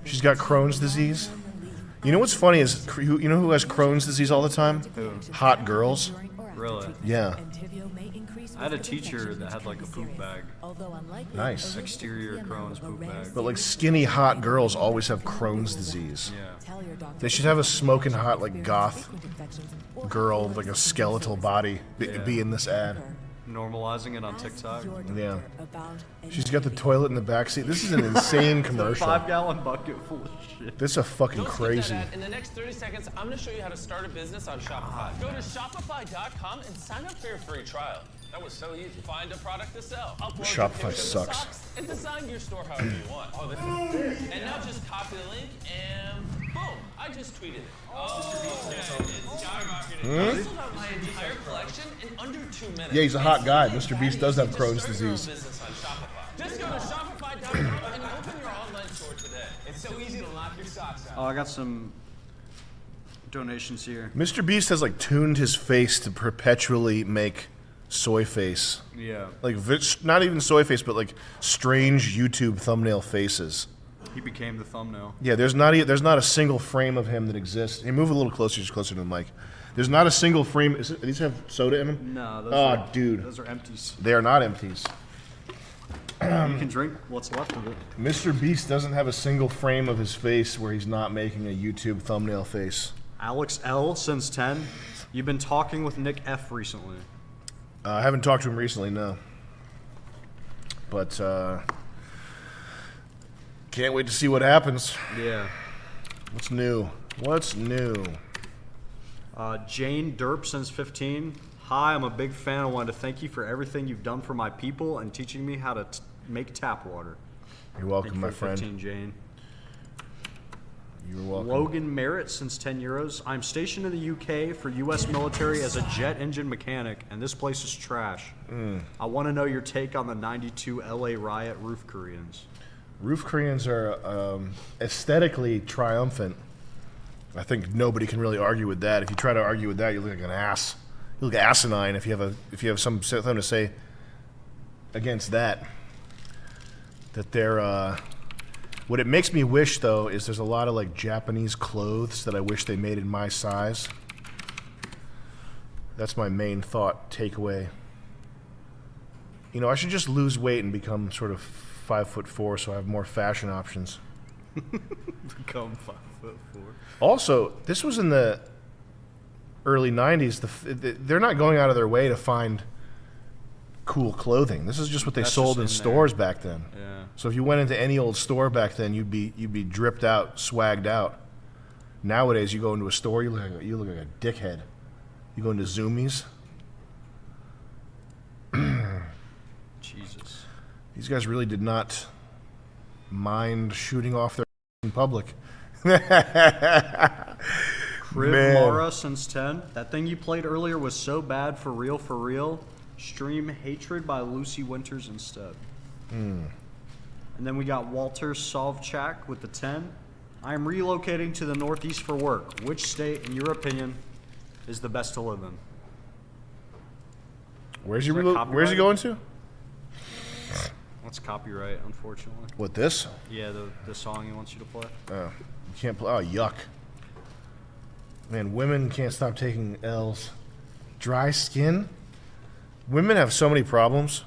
She's got Crohn's disease. You know what's funny is you know who has Crohn's disease all the time? Who? Hot girls. Really? Yeah. I had a teacher that had like a poop bag. Nice. Exterior Crohn's poop bag. But like skinny hot girls always have Crohn's disease. Yeah. They should have a smoking hot like goth girl with like a skeletal body be in this ad. Normalizing it on TikTok. Yeah. She's got the toilet in the backseat. This is an insane commercial. 5-gallon bucket full of shit. This is a fucking Don't skip crazy. that ad. In the next 30 seconds, I'm going to show you how to start a business on Shopify. Go to shopify.com and sign up for your free trial. That was so easy. Find a product to sell. Upload Shopify your pictures of sucks. socks, and design your store however you want. Oh, this is it. And now just copy the link and boom, I just tweeted it. Oh, okay. It's skyrocketing. I sold out my entire collection in under 2 minutes. Yeah, he's a hot guy. Mr. Beast does have Crohn's disease. Just go to shopify.com and open your online store today. It's so easy to lock your socks out. Oh, I got some donations here. Mr. Beast has like tuned his face to perpetually make soy face. Yeah. Like not even soy face, but like strange YouTube thumbnail faces. He became the thumbnail. Yeah, there's not a single frame of him that exists. Hey, move a little closer, just closer to the mic. There's not a single frame. Do these have soda in them? No, those are, dude. Those are empties. They are not empties. You can drink what's left of it. Mr. Beast doesn't have a single frame of his face where he's not making a YouTube thumbnail face. Alex L since 10. You've been talking with Nick F recently. I haven't talked to him recently, no. But can't wait to see what happens. Yeah. What's new? What's new? Jane Derp since 15. Hi, I'm a big fan. I wanted to thank you for everything you've done for my people and teaching me how to make tap water. You're welcome, Thank you my for friend. 15, Jane. You're welcome. Logan Merritt since 10 euros. I'm stationed in the UK for US military as a jet engine mechanic, and this place is trash. I want to know your take on the 92 LA riot roof Koreans. Roof Koreans are aesthetically triumphant. I think nobody can really argue with that. If you try to argue with that, you look like an ass. You look asinine if you have something to say against that. That they're what it makes me wish though is there's a lot of like Japanese clothes that I wish they made in my size. That's my main thought takeaway. You know, I should just lose weight and become sort of 5'4" so I have more fashion options. Become 5'4". Also, this was in the early 90s. They're not going out of their way to find cool clothing. This is just what they That's sold just in in stores back then. Yeah. So if you went into any old store back then, you'd be dripped out, swagged out. Nowadays, you go into a store, you look like a dickhead. You go into Zoomies. Jesus. These guys really did not mind shooting off their in public. Crib Man. Mara since 10. That thing you played earlier was so bad for real, for real. Stream Hatred by Lucy Winters instead. And then we got Walter Sovchak with the 10. I am relocating to the Northeast for work. Which state, in your opinion, is the best to live in? Where's Is he that where's he copyright? going to? That's copyright, unfortunately. What, this? Yeah, the song he wants you to play. Oh, you can't play. Oh, yuck. Man, women can't stop taking L's. Dry skin? Women have so many problems.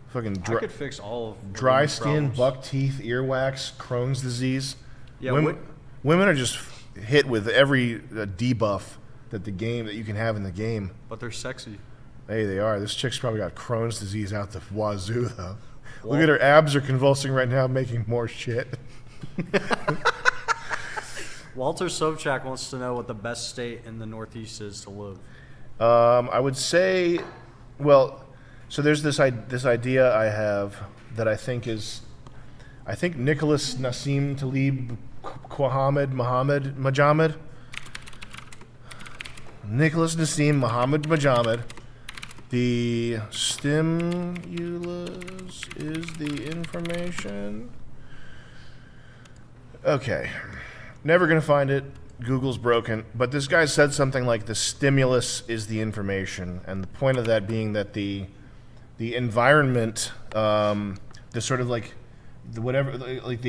Fucking I could fix all of dry women's skin, problems. buck teeth, earwax, Crohn's disease. Yeah, women are just hit with every debuff that you can have in the game. But they're sexy. Hey, they are. This chick's probably got Crohn's disease out the wazoo, though. Look at her abs are convulsing right now, making more shit. Walter Sobchak wants to know what the best state in the Northeast is to live. I would say, well, so there's this idea I have that I think Nicholas Nassim Talib Majamid. Nicholas Nassim Muhammad Majamid. The stimulus is the information. Okay. Never going to find it. Google's broken. But this guy said something like the stimulus is the information. And the point of that being that the environment, the sort of like the whatever, like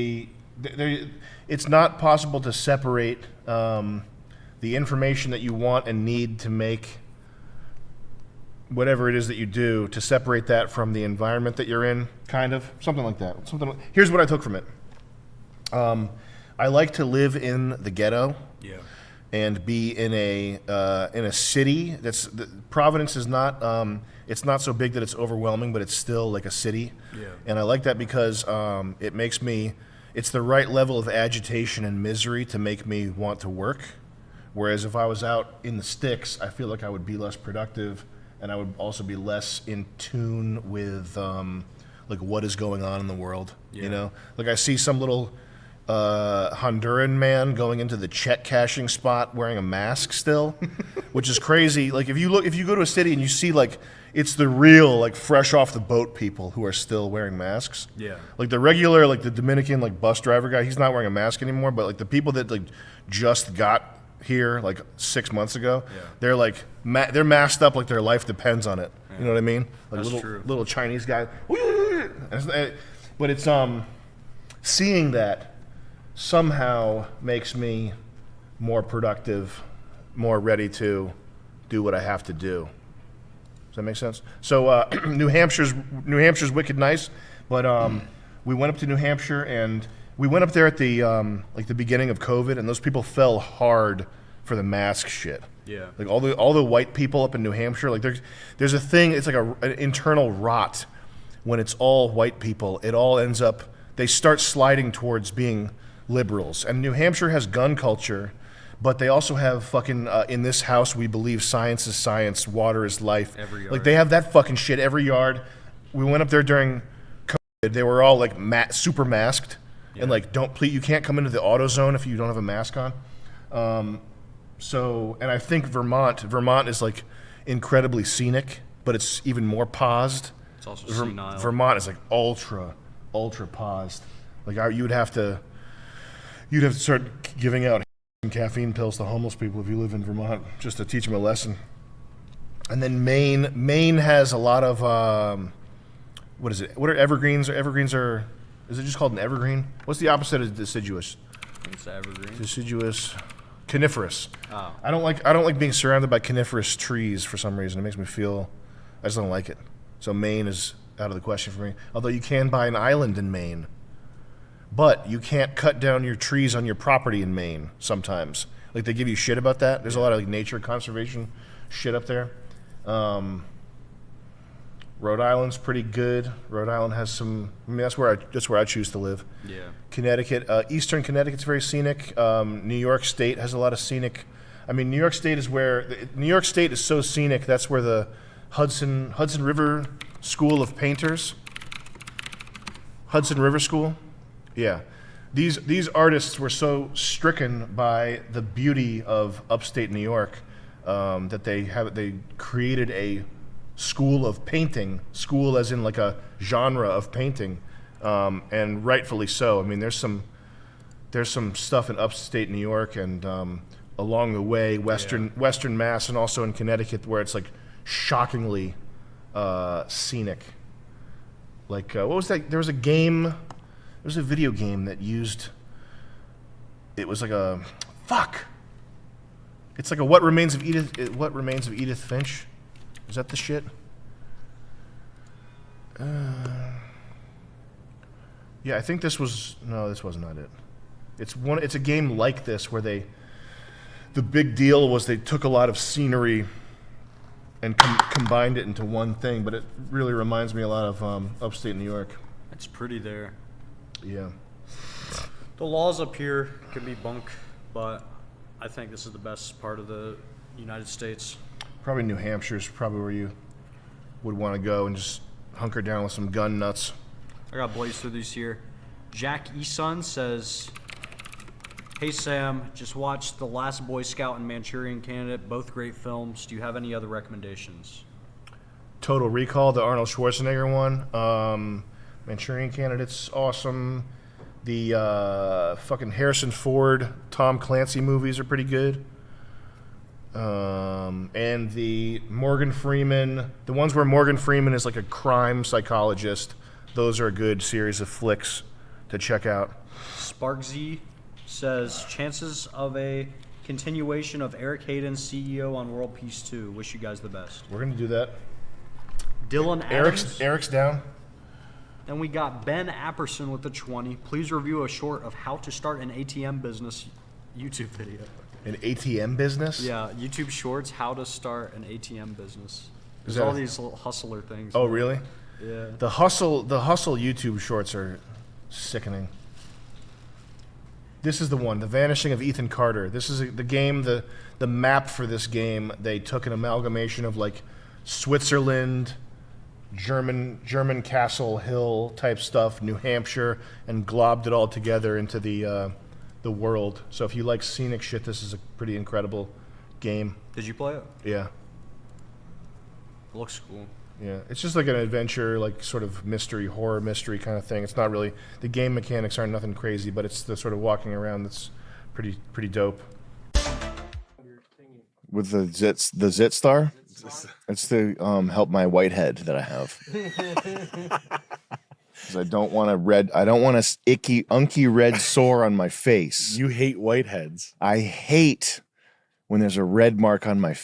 it's not possible to separate the information that you want and need to make whatever it is that you do, to separate that from the environment that you're in, kind of. Something like that. Here's what I took from it. I like to live in the ghetto. Yeah. And be in a city Providence is not it's not so big that it's overwhelming, but it's still like a city. Yeah. And I like that because it makes me, it's the right level of agitation and misery to make me want to work. Whereas if I was out in the sticks, I feel like I would be less productive, and I would also be less in tune with like what is going on in the world. Yeah. You know, like I see some little Honduran man going into the check cashing spot wearing a mask still, which is crazy. Like if you go to a city and you see like it's the real like fresh off the boat people who are still wearing masks. Yeah. Like the regular like the Dominican like bus driver guy, he's not wearing a mask anymore. But like the people that like just got here like 6 months ago, they're like they're masked up like their life depends on it. You know what I mean? Like That's true. little Chinese guy. But it's seeing that somehow makes me more productive, more ready to do what I have to do. Does that make sense? So New Hampshire's wicked nice, but we went up to New Hampshire and we went up there at the like the beginning of COVID, and those people fell hard for the mask shit. Yeah. Like all the white people up in New Hampshire, like there's a thing. It's like an internal rot when it's all white people. It all ends up, they start sliding towards being liberals. And New Hampshire has gun culture, but they also have fucking in this house we believe science is science, water is life. Every yard. Like they have that fucking shit every yard. We went up there during COVID. They were all like super masked and like you can't come into the auto zone if you don't have a mask on. So, and I think Vermont is like incredibly scenic, but it's even more paused. It's also senile. Vermont is like ultra paused. Like you'd have to start giving out caffeine pills to homeless people if you live in Vermont, just to teach them a lesson. And then Maine has a lot of what is it? What are evergreens? Is it just called an evergreen? What's the opposite of deciduous? It's evergreen. Deciduous, coniferous. Oh. I don't like being surrounded by coniferous trees for some reason. It makes me feel, I just don't like it. So Maine is out of the question for me. Although you can buy an island in Maine. But you can't cut down your trees on your property in Maine sometimes. Like they give you shit about that. There's a lot of like nature conservation shit up there. Rhode Island's pretty good. Rhode Island has some. I mean, that's where I choose to live. Yeah. Connecticut, Eastern Connecticut's very scenic. New York State has a lot of scenic. I mean, New York State is so scenic. That's where the Hudson River School of Painters. Hudson River School. Yeah. These artists were so stricken by the beauty of upstate New York that they created a school of painting, school as in like a genre of painting, and rightfully so. I mean, there's some stuff in upstate New York and along the way, Western Mass, and also in Connecticut, where it's like shockingly scenic. Like what was that? There was a video game that used. It was like a fuck. It's like a What Remains of Edith Finch. Is that the shit? Yeah, I think this was not it. It's a game like this where the big deal was they took a lot of scenery and combined it into one thing. But it really reminds me a lot of upstate New York. It's pretty there. Yeah. The laws up here can be bunk, but I think this is the best part of the United States. Probably New Hampshire's probably where you would want to go and just hunker down with some gun nuts. I got blazed through these here. Jack Eson says, "Hey Sam, just watched The Last Boy Scout and Manchurian Candidate, both great films. Do you have any other recommendations?" Total Recall, the Arnold Schwarzenegger one. Manchurian Candidate's awesome. The fucking Harrison Ford, Tom Clancy movies are pretty good. And the Morgan Freeman, the ones where Morgan Freeman is like a crime psychologist, those are a good series of flicks to check out. Sparkz says, chances of a continuation of Eric Hayden's CEO on World Peace 2. Wish you guys the best. We're going to do that. Dylan Adams. Eric's down. Then we got Ben Apperson with the 20. Please review a short of how to start an ATM business YouTube video. An ATM business? Yeah, YouTube Shorts, how to start an ATM business. There's that all a- these little hustler things. Oh, really? Yeah. The hustle YouTube shorts are sickening. This is the one, The Vanishing of Ethan Carter. This is the game, the map for this game. They took an amalgamation of like Switzerland, German Castle Hill type stuff, New Hampshire, and globbed it all together into the world. So if you like scenic shit, this is a pretty incredible game. Did you play it? Yeah. It looks cool. Yeah, it's just like an adventure, like sort of mystery, horror mystery kind of thing. It's not really, the game mechanics aren't nothing crazy, but it's the sort of walking around that's pretty dope. With the Zit Star? It's the help my whitehead that I have. Because I don't want a icky, unky red sore on my face. You hate whiteheads. I hate when there's a red mark on my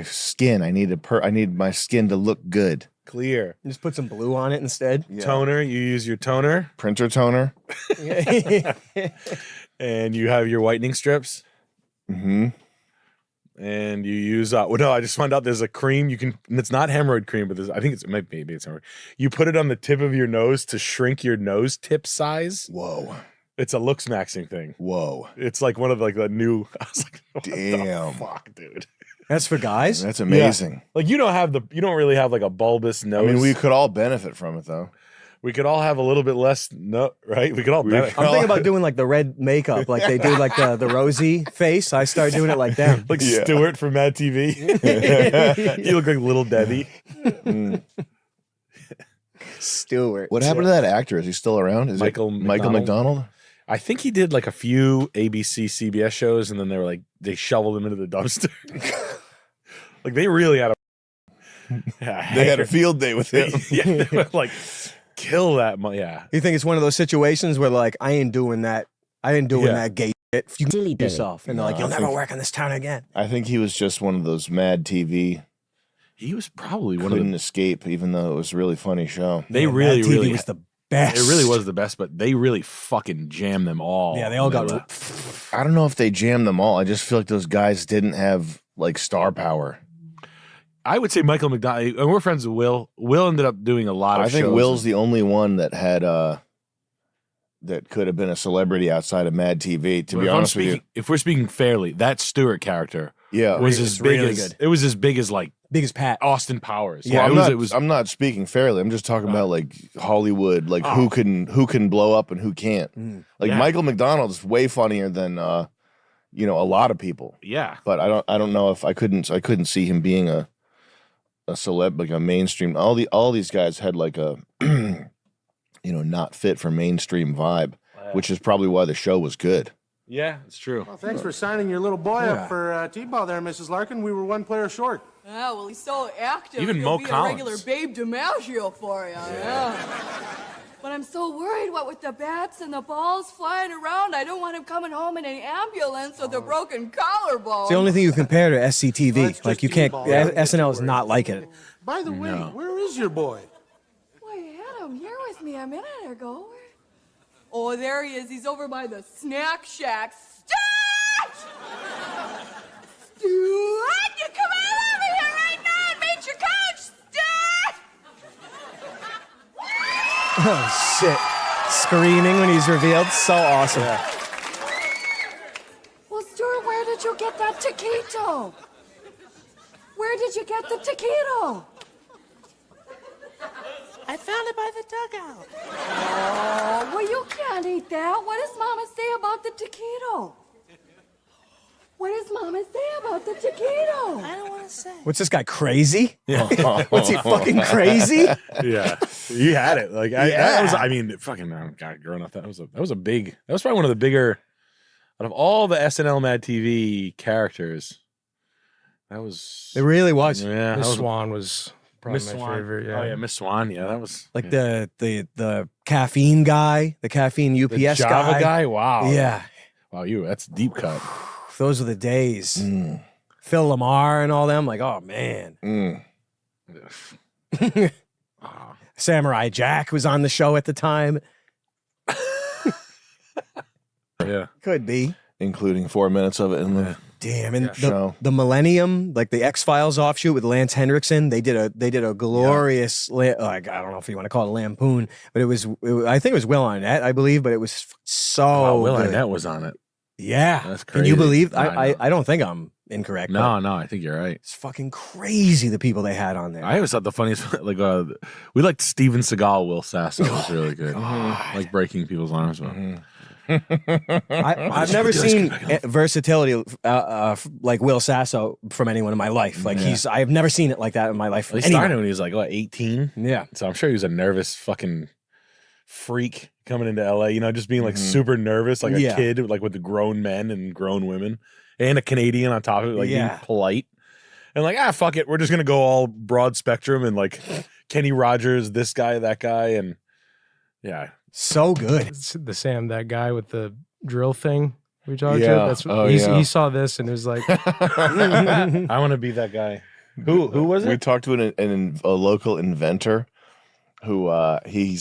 skin. I need my skin to look good. Clear. Just put some blue on it instead. Yeah. Toner. You use your toner. Printer toner. And you have your whitening strips. Mm-hmm. And you use no, I just found out there's a cream you can. It's not hemorrhoid cream, but I think maybe it's hemorrhoid. You put it on the tip of your nose to shrink your nose tip size. Whoa. It's a looks maxing thing. Whoa. It's like one of like the new. I was like, what damn, the fuck, dude. That's for guys. That's amazing. Yeah. Like you don't really have like a bulbous nose. I mean, we could all benefit from it though. We could all have a little bit less, right? We could all benefit. I'm thinking about doing like the red makeup, like they do like the rosy face. I started doing it like them. Like Stewart from Mad TV. You look like Little Debbie. Stewart. What happened to that actor? Is he still around? Is Michael McDonald? I think he did like a few ABC, CBS shows, and then they shoveled him into the dumpster. Like they really had They had a field day with him. Yeah, they were like, kill that. Yeah. You think it's one of those situations where like I ain't doing that gay shit. You can yourself, and they're like, you'll never work in this town again. I think he was just one of those Mad TV. He was probably one couldn't escape, even though it was a really funny show. They Mad really TV was the best. It really was the best, but they really fucking jammed them all. Yeah, they all got. I don't know if they jammed them all. I just feel like those guys didn't have like star power. I would say Michael McDonald, and we're friends with Will. Will ended up doing a lot of shows. I think Will's the only one that had that could have been a celebrity outside of Mad TV. To be honest with you, if we're speaking fairly, that Stewart character, yeah, was as big really as good. It was as big as like Pat Austin Powers. Yeah, Well, I'm not speaking fairly. I'm just talking about like Hollywood, like who can blow up and who can't. Like Yeah. Michael McDonald's way funnier than a lot of people. Yeah, but I don't know if I couldn't see him being a celeb, like a mainstream. All these guys had like a not fit for mainstream vibe, which is probably why the show was good. Yeah, it's true. Well, thanks for signing your little boy up for T-ball there, Mrs. Larkin. We were one player short. Yeah, well, he's so active. Even he'll Mo be Collins. a regular Babe DiMaggio for you. Yeah. But I'm so worried, what with the bats and the balls flying around, I don't want him coming home in an ambulance with a broken collarbone. It's the only thing you compare to SCTV. Well, it's like just you can't. T-ball. SNL is not like it. By the way, where is your boy? Boy, I had him here with me a minute ago. Oh, there he is. He's over by the snack shack. Stuart! Stuart, you come on over here right now and make Oh, shit. Screaming when he's revealed. So awesome. Well, Stuart, where did you get that taquito? Where did you get the taquito? I found it by the dugout. Oh, well, you can't eat that. What does Mama say about the taquito? What does Mama say about the taquito? I don't want to say. What's this guy, crazy? What's he, fucking crazy? Yeah, he had it. Like that was. I mean, fucking God, growing up, that was probably one of the bigger out of all the SNL Mad TV characters. That was. It really was. Yeah, Miss Swan was probably Miss my Swan. favorite. Yeah. Oh yeah, Miss Swan. Yeah, that was Like the caffeine guy, the caffeine UPS the Java guy. Wow. Yeah. Wow, that's deep cut. Those were the days. Phil Lamar and all them. Like, oh man. Samurai Jack was on the show at the time. Yeah, could be, including 4 minutes of it in the damn. And show. the Millennium, like the X-Files offshoot with Lance Henriksen, they did a glorious, like, I don't know if you want to call it a lampoon, but I think it was Will Arnett, I believe, but it was so Will good. Arnett was on it. Yeah, that's Can crazy. you believe? No, I don't think I'm incorrect. No, I think you're right. It's fucking crazy the people they had on there. I always thought the funniest, like, we liked Steven Seagal. Will Sasso was really good. Like breaking people's arms. I've never seen versatility like Will Sasso from anyone in my life. Like I've never seen it like that in my life. He started when he was like 18. Yeah, so I'm sure he was a nervous fucking freak coming into LA. You know, just being like super nervous, like a kid, like with the grown men and grown women, and a Canadian on top of it, like being polite. And like, fuck it, we're just gonna go all broad spectrum and like Kenny Rogers, this guy, that guy, and yeah. So good. The Sam, that guy with the drill thing we talked Yeah. about. That's he saw this and it was like, I want to be that guy. Who was it? We talked to a local inventor who he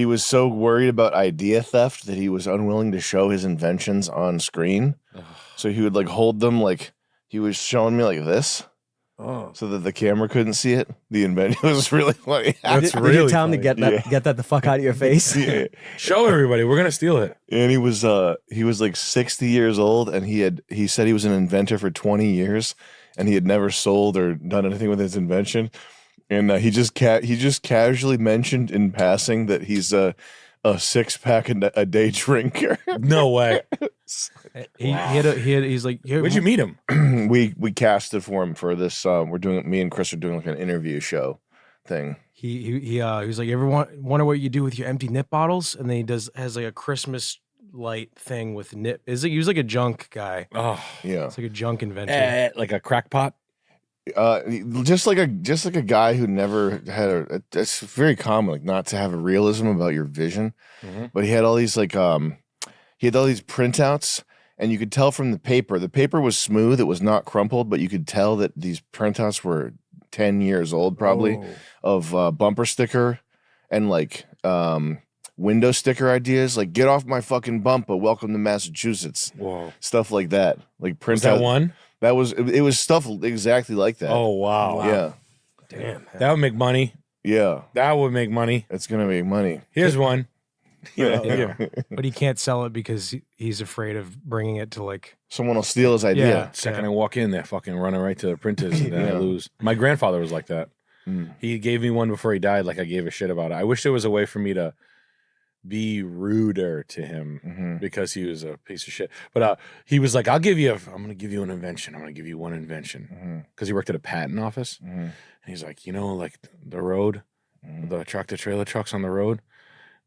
was so worried about idea theft that he was unwilling to show his inventions on screen. So he would like hold them like he was showing me like this. Oh. So that the camera couldn't see it. The invention was really funny. Did you tell him to get that the fuck out of your face? Yeah. Show everybody, we're gonna steal it. And he was like 60 years old, and he said he was an inventor for 20 years, and he had never sold or done anything with his invention. And he just casually mentioned in passing that he's a 6-pack a day drinker. No way. he's like, where'd you meet him? we casted for him for this. Me and Chris are doing like an interview show thing. He was like, you ever wonder what you do with your empty nip bottles? And then has like a Christmas light thing with nip. He was like a junk guy. Oh yeah, it's like a junk inventor. Like a crackpot. Just like a guy who never had it's very common, like not to have a realism about your vision, but he had all these printouts, and you could tell from the paper was smooth, it was not crumpled, but you could tell that these printouts were 10 years old probably of bumper sticker and like window sticker ideas, like get off my fucking bumper, welcome to Massachusetts. Whoa, stuff like that, like print was that one. That was it was stuff exactly like that. Oh wow. Yeah. Damn. That would make money. Yeah. That would make money. It's gonna make money. Here's one. But he can't sell it because he's afraid of bringing it to like someone will steal his idea. Yeah. Second I walk in, they're fucking running right to the printers, and then I lose. My grandfather was like that. He gave me one before he died, like I gave a shit about it. I wish there was a way for me to be ruder to him because he was a piece of shit. But he was like, I'm going to give you an invention. I'm going to give you one invention. Because he worked at a patent office. And he's like, like the road, the tractor trailer trucks on the road,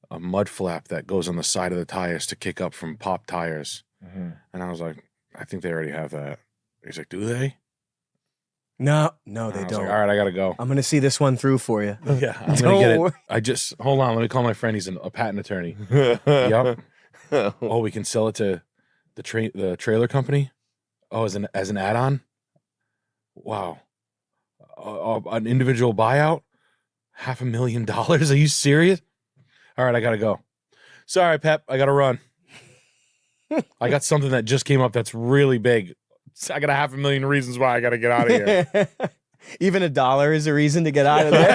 a mud flap that goes on the side of the tires to kick up from popped tires. And I was like, I think they already have that. He's like, do they? No, they don't. Like, all right, I gotta go. I'm gonna see this one through for you. Yeah, I'm gonna get it. I just hold on. Let me call my friend. He's a patent attorney. Yep. Oh, we can sell it to the trailer company. Oh, as an add-on. Wow. An individual buyout. $500,000. Are you serious? All right, I gotta go. Sorry, Pep. I gotta run. I got something that just came up that's really big. I got $500,000 reasons why I got to get out of here. Even $1 is a reason to get out of there.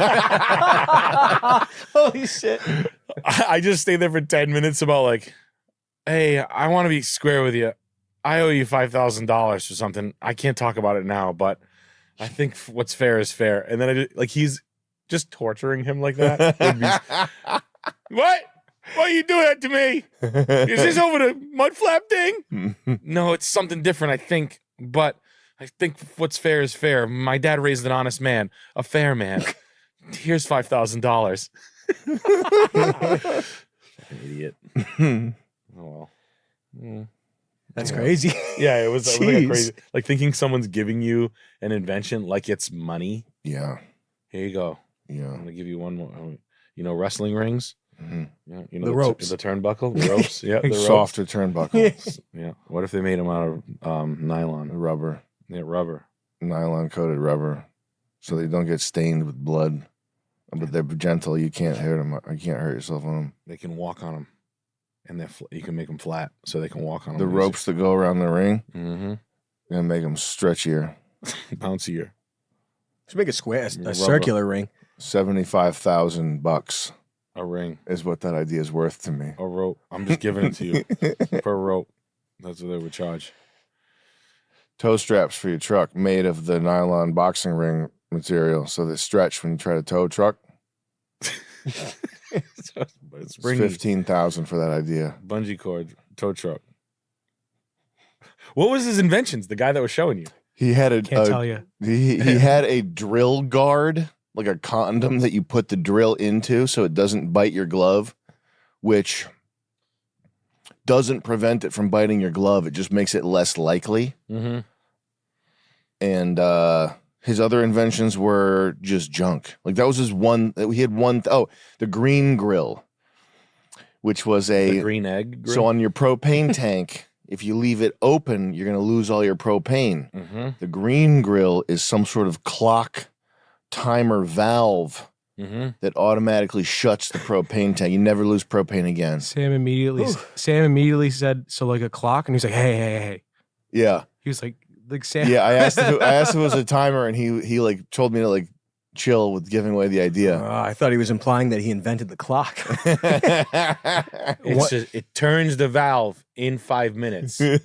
Holy shit. I just stayed there for 10 minutes about like, hey, I want to be square with you. I owe you $5,000 for something. I can't talk about it now, but I think what's fair is fair. And then he's just torturing him like that. What? Why are you doing that to me? Is this over the mud flap thing? No, it's something different, I think. But I think what's fair is fair. My dad raised an honest man, a fair man. Here's $5,000. Idiot. Oh well. That's crazy. Yeah, it was like crazy. Like thinking someone's giving you an invention like it's money. Yeah. Here you go. Yeah. I'm gonna give you one more. You know, wrestling rings. Mm-hmm. Yeah. You know The ropes. the turnbuckle, the ropes. Yeah, the ropes. Softer turnbuckle. Yeah. What if they made them out of nylon, Rubber. Yeah, rubber. Nylon coated rubber, so they don't get stained with blood. But they're gentle. You can't hurt them. You can't hurt yourself on them. They can walk on them, and you can make them flat so they can walk on them. The ropes that go around the ring, Mm-hmm. gonna make them stretchier, bouncier. Should make a square, a circular ring. $75,000 a ring is what that idea is worth to me. A rope. I'm just giving it to you per rope. That's what they would charge. Toe straps for your truck made of the nylon boxing ring material, so they stretch when you try to tow a truck. It's $15,000 for that idea. Bungee cord tow truck. What was his inventions? The guy that was showing you. He had Can't tell you. He had a drill guard, like a condom that you put the drill into so it doesn't bite your glove, which doesn't prevent it from biting your glove. It just makes it less likely. Mm-hmm. And his other inventions were just junk. Like that was his one. He had one. The green grill, which was The green egg grill? So on your propane tank, if you leave it open, you're going to lose all your propane. Mm-hmm. The green grill is some sort of clock timer valve Mm-hmm. that automatically shuts the propane tank. You never lose propane again. Sam immediately said, so like a clock, and he's like, hey. Yeah. He was like Sam. Yeah, I asked if it was a timer, and he like told me to like chill with giving away the idea. I thought he was implying that he invented the clock. It turns the valve in 5 minutes. It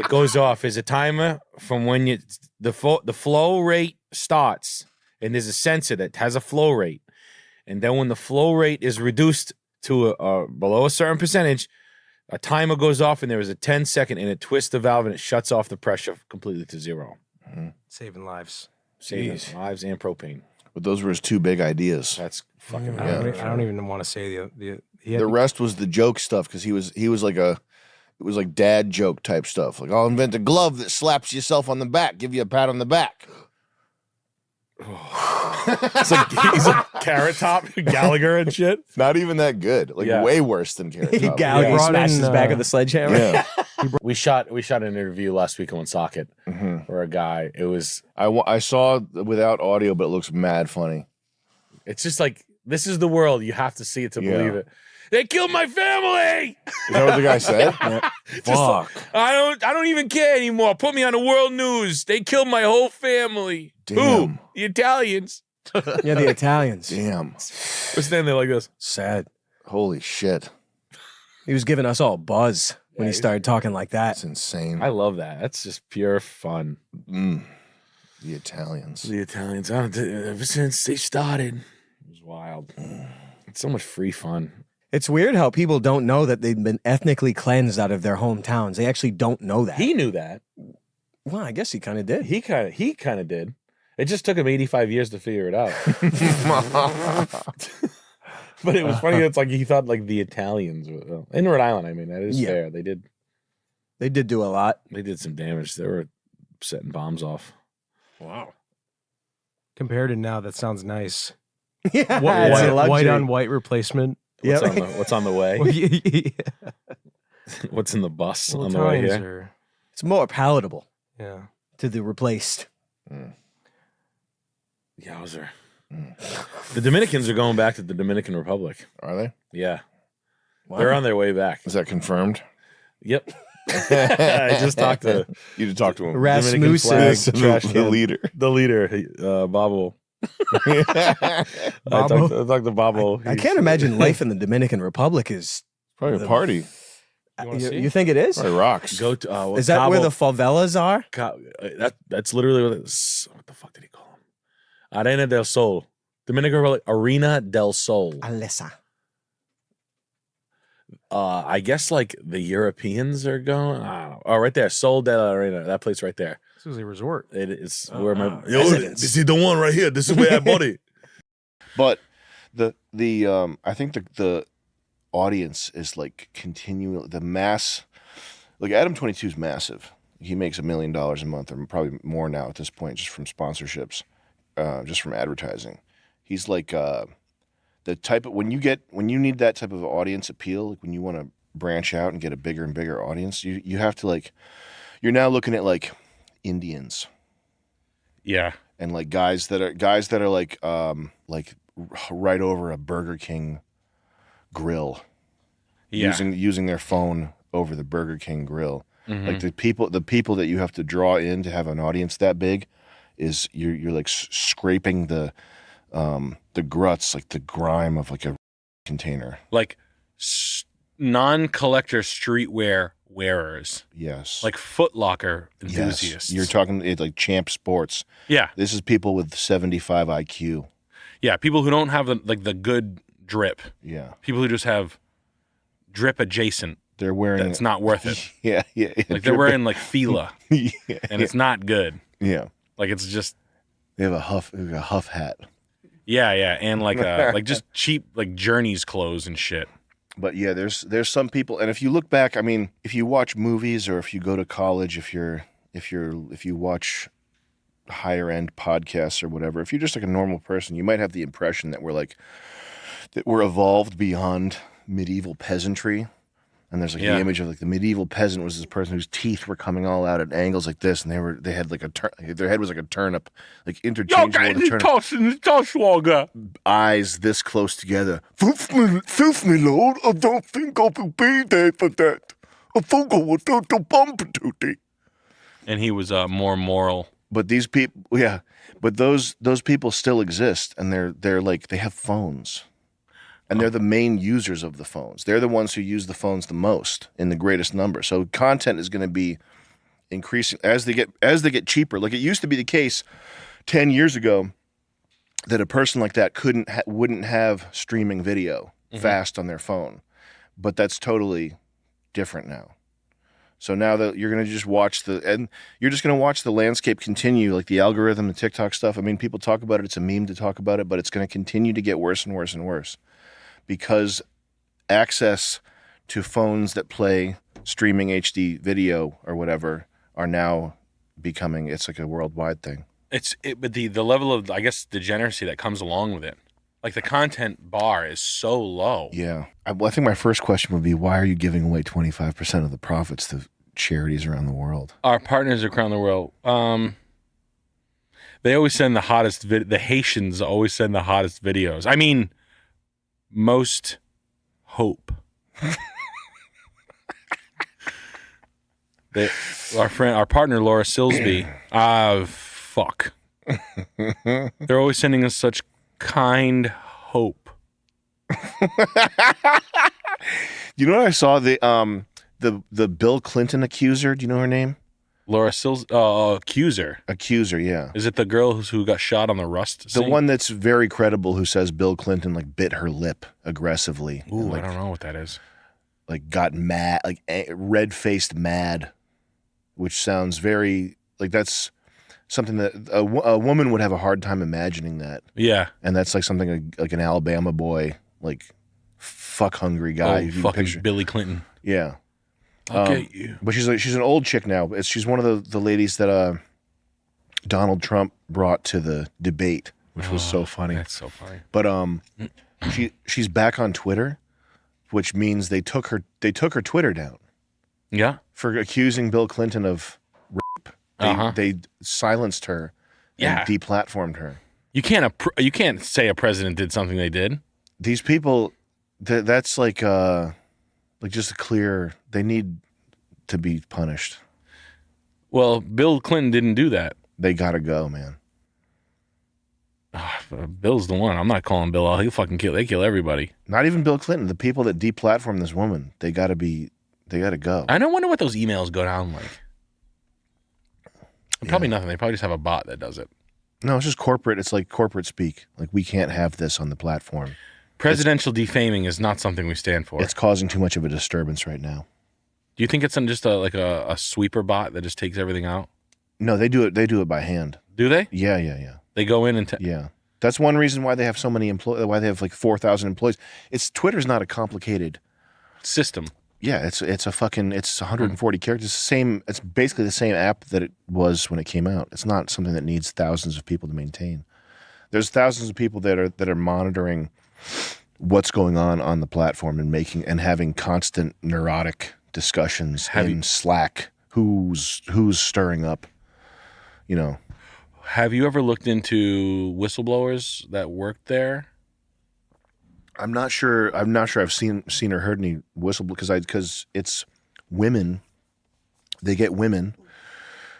goes off as a timer from when the flow rate starts, and there's a sensor that has a flow rate, and then when the flow rate is reduced to below a certain percentage, a timer goes off, and there is a 10-second, and it twists the valve, and it shuts off the pressure completely to zero. Mm-hmm. Saving lives. Saving lives and propane. But those were his two big ideas. That's fucking. I don't even want to say the rest was the joke stuff because he was like it was like dad joke type stuff. Like I'll invent a glove that slaps yourself on the back, give you a pat on the back. It's like he's like Carrot Top, Gallagher and shit. Not even that good. Like way worse than Carrot Top. Gallagher smashed his back with a sledgehammer. Yeah. We shot an interview last week on Socket for a guy. It was I saw without audio, but it looks mad funny. It's just like this is the world. You have to see it to believe it. They killed my family. Is that what the guy said? Fuck. I don't even care anymore. Put me on the world news. They killed my whole family. Damn. Who? The Italians. Yeah, the Italians. Damn. We're standing there like this. Sad. Holy shit. He was giving us all a buzz when he started talking like that. That's insane. I love that. That's just pure fun. The Italians. The Italians. Ever since they started, it was wild. It's so much free fun. It's weird how people don't know that they've been ethnically cleansed out of their hometowns. They actually don't know that. He knew that. Well, I guess he kind of did. He kind of did. It just took him 85 years to figure it out. But it was funny. It's like he thought like the Italians were, in Rhode Island. I mean, that is fair. They did do a lot. They did some damage. They were setting bombs off. Wow. Compared to now, that sounds nice. Yeah, White on white replacement. What's on the way? What's in the bus on the way here? It's more palatable. Yeah. To the replaced. Yowzer. The Dominicans are going back to the Dominican Republic. Are they? Yeah. Wow. They're on their way back. Is that confirmed? Yep. I just talked to you. To talk to him. Dominican flag, trash the can. leader. The leader, Babo. I talked to Babo. I can't imagine life in the Dominican Republic is Probably a party. You think it is? Probably rocks. Go to Is that where the favelas are? That's literally what the fuck did he call them? Arena del Sol. Dominican Republic, Arena del Sol. Alessa. I guess like the Europeans are going. I don't know. Oh, right there, Sol de la Arena. That place right there. This is a resort. It is where my This is the one right here. This is where I bought it. But I think the audience is like continually the mass. Like Adam 22 is massive. He makes $1 million a month, or probably more now at this point, just from sponsorships, just from advertising. He's like the type of when you need that type of audience appeal, like when you want to branch out and get a bigger and bigger audience, you have to like you're now looking at like Indians. Yeah. And like guys that are like right over a Burger King grill. Yeah. Using their phone over the Burger King grill. Mhm. Like the people that you have to draw in to have an audience that big is you're like scraping the gruts, like the grime of like a container. Like non-collector streetwear wearers. Yes. Like Foot Locker Yes. enthusiasts. You're talking like Champ Sports. Yeah. This is people with 75 IQ. Yeah, people who don't have the good drip. Yeah. People who just have drip adjacent. They're wearing That's not worth it. Yeah. Like they're wearing like Fila. Yeah. And it's not good. Yeah. Like it's just They have a huff hat. yeah, and like just cheap like Journeys clothes and shit. But yeah, there's some people, and if you look back, I mean, if you watch movies or if you go to college, if you watch higher end podcasts or whatever, if you're just like a normal person, you might have the impression that we're evolved beyond medieval peasantry. And there's like the image of like the medieval peasant was this person whose teeth were coming all out at angles like this, and they had like their head was like a turnip, like interchangeable with a turnip. Eyes this close together. Filth me, Lord. I don't think I will be there for that. I think I will do the bumper duty. And he was more moral. But these people, yeah, but those people still exist, and they're like they have phones. And they're the main users of the phones. They're the ones who use the phones the most in the greatest number. So content is going to be increasing as they get cheaper. Like it used to be the case 10 years ago that a person like that wouldn't have streaming video fast on their phone. But that's totally different now. So now that you're going to just watch you're just going to watch the landscape continue, like the algorithm, the TikTok stuff. I mean, people talk about it. It's a meme to talk about it, but it's going to continue to get worse and worse and worse. Because access to phones that play streaming HD video or whatever are now becoming, it's like a worldwide thing. But the level of, I guess, degeneracy that comes along with it. Like the content bar is so low. Yeah. I think my first question would be, why are you giving away 25% of the profits to charities around the world? Our partners around the world, they always send the hottest the Haitians always send the hottest videos. I mean, most hope. Our partner Laura Silsby. Fuck. They're always sending us such kind hope. You know what I saw? The Bill Clinton accuser. Do you know her name? Laura accuser. Accuser, yeah. Is it the girl who got shot on the Rust scene? The one that's very credible, who says Bill Clinton like bit her lip aggressively. Ooh, like, I don't know what that is. Like got mad, like red-faced mad, which sounds very like that's something that a woman would have a hard time imagining that. Yeah. And that's like something like an Alabama boy, like fuck hungry guy. Oh, fucking Billy Clinton. Yeah. I'll get you. But she's an old chick now. She's one of the ladies that Donald Trump brought to the debate, which was so funny. That's so funny. But she's back on Twitter, which means they took her Twitter down. Yeah. For accusing Bill Clinton of rape. They silenced her and deplatformed her. You can't say a president did something they did. These people, that's like just a clear. They need to be punished. Well, Bill Clinton didn't do that. They gotta go, man. Bill's the one. I'm not calling Bill out. He'll fucking kill. They kill everybody. Not even Bill Clinton. The people that deplatform this woman, they gotta go. I don't wonder what those emails go down like. Probably nothing. They probably just have a bot that does it. No, it's just corporate. It's like corporate speak. Like, we can't have this on the platform. Presidential defaming is not something we stand for. It's causing too much of a disturbance right now. Do you think it's just a sweeper bot that just takes everything out? No, they do it. They do it by hand. Do they? Yeah. They go in and yeah. That's one reason why they have so many employees. Why they have like 4,000 employees. Twitter's not a complicated system. Yeah, it's 140 characters. It's basically the same app that it was when it came out. It's not something that needs thousands of people to maintain. There's thousands of people that are monitoring what's going on the platform and having constant neurotic discussions in Slack. Who's stirring up? Have you ever looked into whistleblowers that worked there? I'm not sure I've seen or heard any because it's women. They get women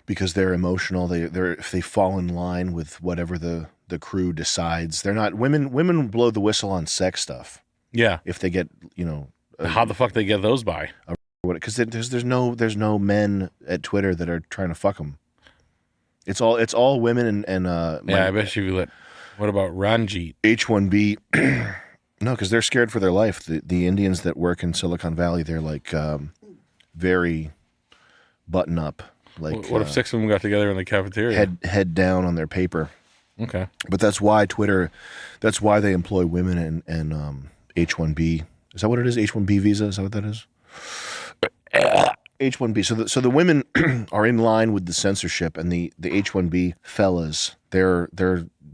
because they're emotional. If they fall in line with whatever the crew decides. They're not women blow the whistle on sex stuff. Yeah. If they get how the fuck they get those by? Because there's no men at Twitter that are trying to fuck them. It's all women and I bet you. What about Ranjit? H1B. No, because they're scared for their life. The Indians that work in Silicon Valley, they're like very button up. Like, what if 6 of them got together in the cafeteria? Head down on their paper. Okay. But that's why they employ women and H1B. Is that what it is? H1B visa? Is that what that is? H1B. So the women are in line with the censorship, and the H1B fellas, they're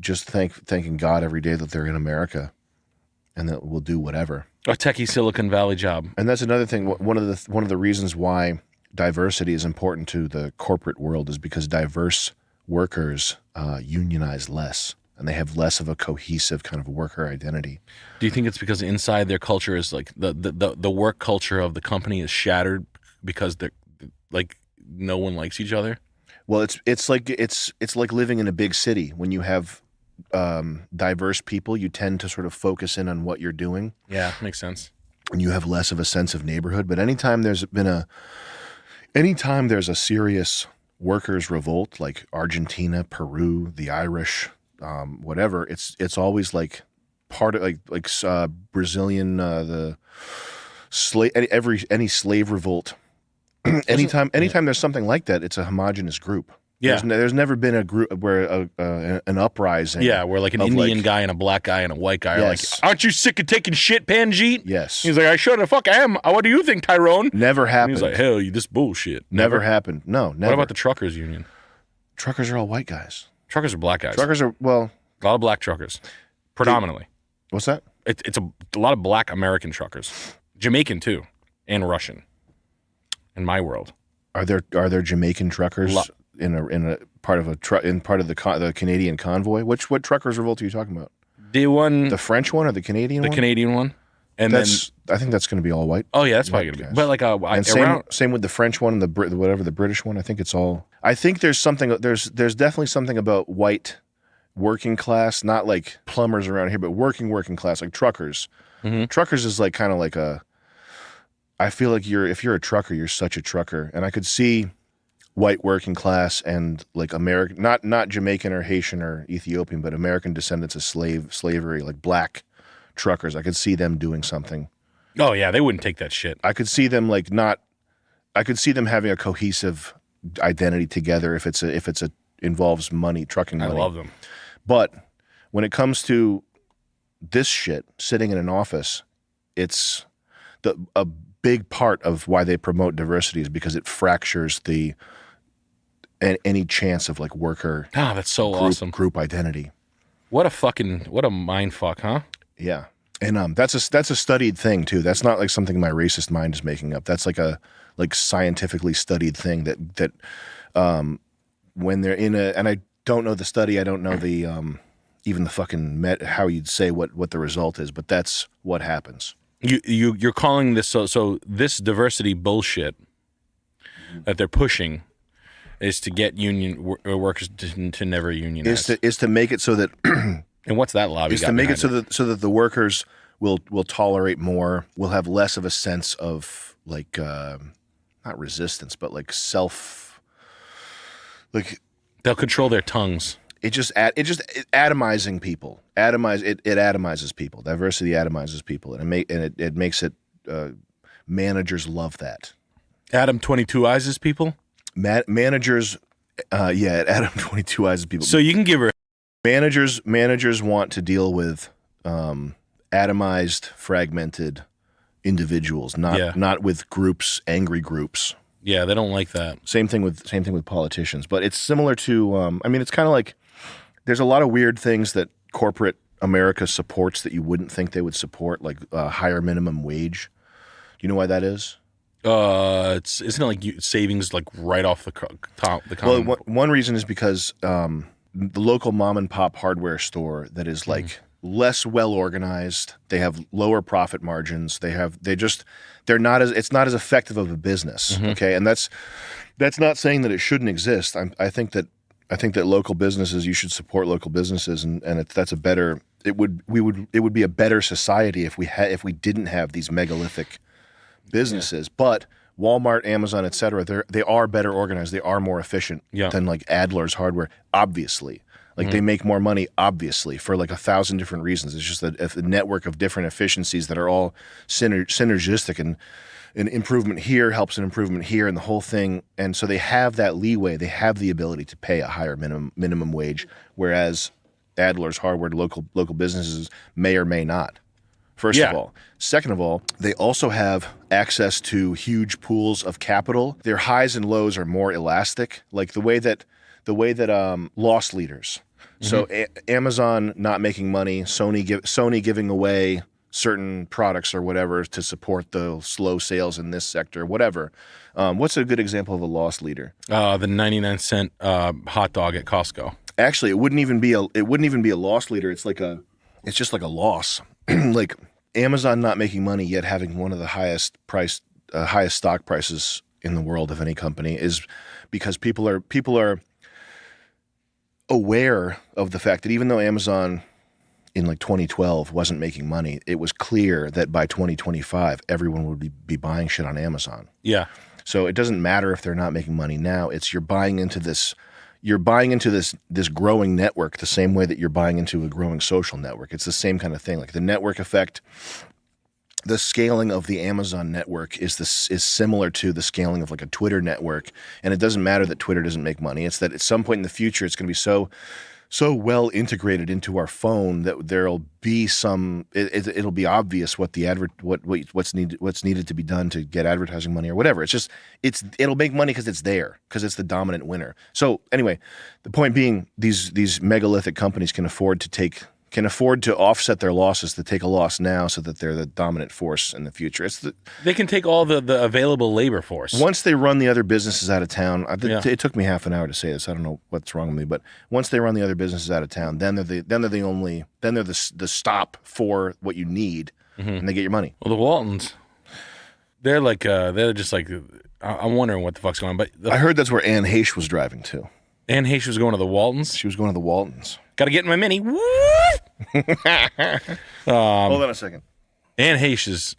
just thanking God every day that they're in America, and that we'll do whatever. A techie Silicon Valley job. And that's another thing. One of the reasons why diversity is important to the corporate world is because diverse workers unionize less, and they have less of a cohesive kind of worker identity. Do you think it's because inside their culture is like the work culture of the company is shattered because they're like no one likes each other? Well, it's like living in a big city. When you have diverse people, you tend to sort of focus in on what you're doing. Yeah, makes sense. And you have less of a sense of neighborhood. But anytime there's a serious workers' revolt, like Argentina, Peru, the Irish, whatever, it's always like part of like Brazilian any slave revolt. Anytime there's something like that, it's a homogenous group. Yeah. There's never been a group where an uprising. Yeah, where like an Indian guy and a black guy and a white guy are like, aren't you sick of taking shit, Panjit? Yes. He's like, I sure the fuck am. What do you think, Tyrone? Never happened. And he's like, hell, this bullshit. Never happened. No, never. What about the truckers union? Truckers are all white guys. Truckers are black guys. Truckers are, well, a lot of black truckers, predominantly. What's that? It's a lot of black American truckers, Jamaican too, and Russian. In my world, are there Jamaican truckers in a part of the Canadian convoy? What truckers revolt are you talking about? The French one or the Canadian one? The Canadian one, and I think that's going to be all white. Oh yeah, that's probably going to be. But like same with the French one and the British one. I think it's all. I think there's definitely something about white working class, not like plumbers around here, but working class, like truckers. Mm-hmm. Truckers is like kind of like I feel like if you're a trucker, you're such a trucker. And I could see white working class and like American, not Jamaican or Haitian or Ethiopian, but American descendants of slavery, like black truckers. I could see them doing something. Oh yeah, they wouldn't take that shit. I could see them having a cohesive identity together if it involves money, trucking money. I love them. But when it comes to this shit, sitting in an office, it's a big part of why they promote diversity is because it fractures any chance of like worker. That's so awesome. Group identity. What a mind fuck, huh? Yeah, and that's a studied thing too. That's not like something my racist mind is making up. That's like a scientifically studied thing that when they're in and I don't know the study. I don't know the even the fucking how you'd say what the result is, but that's what happens. You're calling this so this diversity bullshit that they're pushing is to get workers to never unionize. Is to make it so that and what's that lobby? Is to make it so that the workers will tolerate more, will have less of a sense of like not resistance, but like they'll control their tongues. It atomizing people. It atomizes people. Diversity atomizes people, and it makes it. Managers love that. Adam 22 eyes people. Managers, Adam 22 eyes people. So you can give her. Managers want to deal with atomized, fragmented individuals, not with groups, angry groups. Yeah, they don't like that. Same thing with politicians, but it's similar to. It's kind of like there's a lot of weird things that corporate America supports that you wouldn't think they would support, like higher minimum wage. Do you know why that is? Isn't it like savings like right off the top? Well, one reason is because the local mom and pop hardware store that is like less well organized. They have lower profit margins. It's not as effective of a business. Okay, and that's not saying that it shouldn't exist. I think that local businesses, you should support local businesses, and that's a better. It would be a better society if we didn't have these megalithic businesses. But Walmart, Amazon, etc. They are better organized. They are more efficient than like Adler's hardware. Obviously, they make more money. Obviously, for like 1,000 different reasons. It's just a network of different efficiencies that are all synergistic, and an improvement here helps an improvement here, and the whole thing. And so they have that leeway. They have the ability to pay a higher minimum wage, whereas Adler's hardware, local businesses may or may not. First of all. Second of all, they also have access to huge pools of capital. Their highs and lows are more elastic, like the way that loss leaders. So Amazon not making money, Sony giving away certain products or whatever to support the slow sales in this sector, whatever. What's a good example of a loss leader? The 99-cent hot dog at Costco. Actually, it wouldn't even be a loss leader. It's just like a loss. Like Amazon not making money yet having one of the highest stock prices in the world of any company is because people are aware of the fact that even though Amazon in like 2012 wasn't making money, it was clear that by 2025 everyone would be buying shit on Amazon. Yeah. So it doesn't matter if they're not making money now. It's you're buying into this growing network the same way that you're buying into a growing social network. It's the same kind of thing. Like the network effect, the scaling of the Amazon network is similar to the scaling of like a Twitter network. And it doesn't matter that Twitter doesn't make money. It's that at some point in the future, it's going to be so well integrated into our phone that there'll be it'll be obvious what what's needed to be done to get advertising money or whatever. It'll make money because it's there, because it's the dominant winner. So anyway, the point being, these megalithic companies can afford to offset their losses, to take a loss now so that they're the dominant force in the future. They can take all the available labor force. Once they run the other businesses out of town, it took me half an hour to say this. I don't know what's wrong with me, but once they run the other businesses out of town, then they're the stop for what you need, and they get your money. Well, the Waltons, they're just like, I'm wondering what the fuck's going on. But I heard that's where Anne Heche was driving to. Anne Heche was going to the Waltons? She was going to the Waltons. Got to get in my Mini. Hold on a second. Anne Heche is...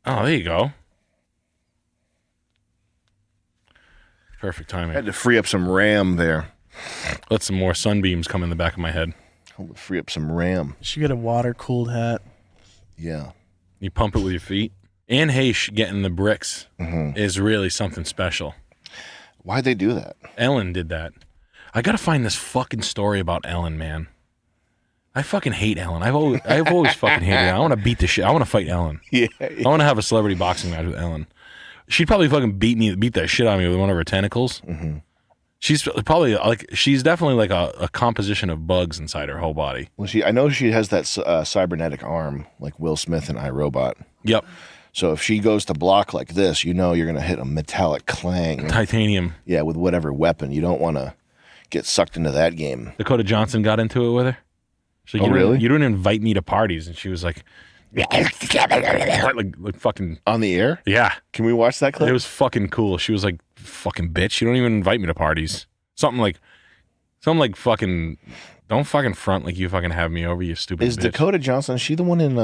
Oh, there you go. Perfect timing. I had to free up some RAM there. Let some more sunbeams come in the back of my head. I'll free up some RAM. You should get a water-cooled hat. Yeah. You pump it with your feet. Anne Heche getting the bricks is really something special. Why'd they do that? Ellen did that. I gotta find this fucking story about Ellen, man. I fucking hate Ellen. I've always fucking hated her. I want to beat the shit. I want to fight Ellen. Yeah. I want to have a celebrity boxing match with Ellen. She'd probably fucking beat the shit out of me with one of her tentacles. Mm-hmm. She's definitely like a composition of bugs inside her whole body. Well, I know she has that cybernetic arm like Will Smith in iRobot. Yep. So if she goes to block like this, you're going to hit a metallic clang. Titanium. Yeah, with whatever weapon. You don't want to get sucked into that game. Dakota Johnson got into it with her. She's like, really? You didn't invite me to parties. And she was like, like fucking on the air. Yeah, can we watch that clip? It was fucking cool. She was like, "Fucking bitch, you don't even invite me to parties." Something like fucking. Don't fucking front like you fucking have me over, you stupid. Is bitch. Dakota Johnson? Is she the one in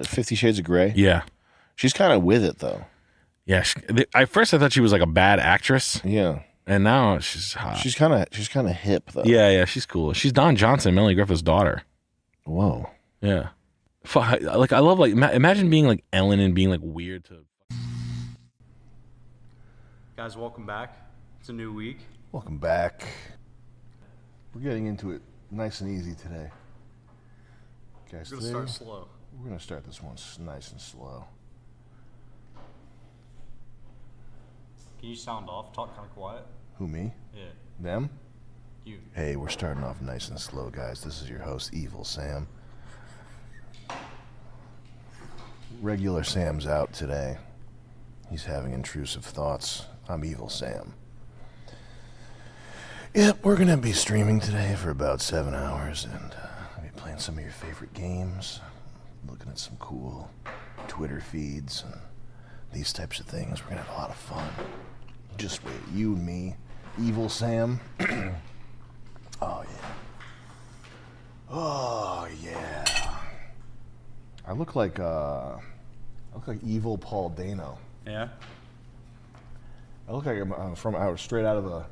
50 Shades of Grey? Yeah, she's kind of with it though. Yeah, at first I thought she was like a bad actress. Yeah, and now she's hot. She's kind of hip though. Yeah, she's cool. She's Don Johnson, Melanie Griffith's daughter. Whoa. Yeah. Like I love imagine being like Ellen and being like weird to. Guys, welcome back. It's a new week. Welcome back. We're getting into it nice and easy today. Guys, We're gonna start slow. We're gonna start this one nice and slow. Can you sound off? Talk kind of quiet. Who, me? Yeah. Them? You. Hey, we're starting off nice and slow, guys. This is your host, Evil Sam. Regular Sam's out today. He's having intrusive thoughts. I'm Evil Sam. Yep, we're going to be streaming today for about 7 hours, and I'll be playing some of your favorite games, looking at some cool Twitter feeds, and these types of things. We're going to have a lot of fun. Just wait, you and me, Evil Sam. Oh, yeah. Oh, yeah. I look like evil Paul Dano. Yeah. I look like I'm straight out of a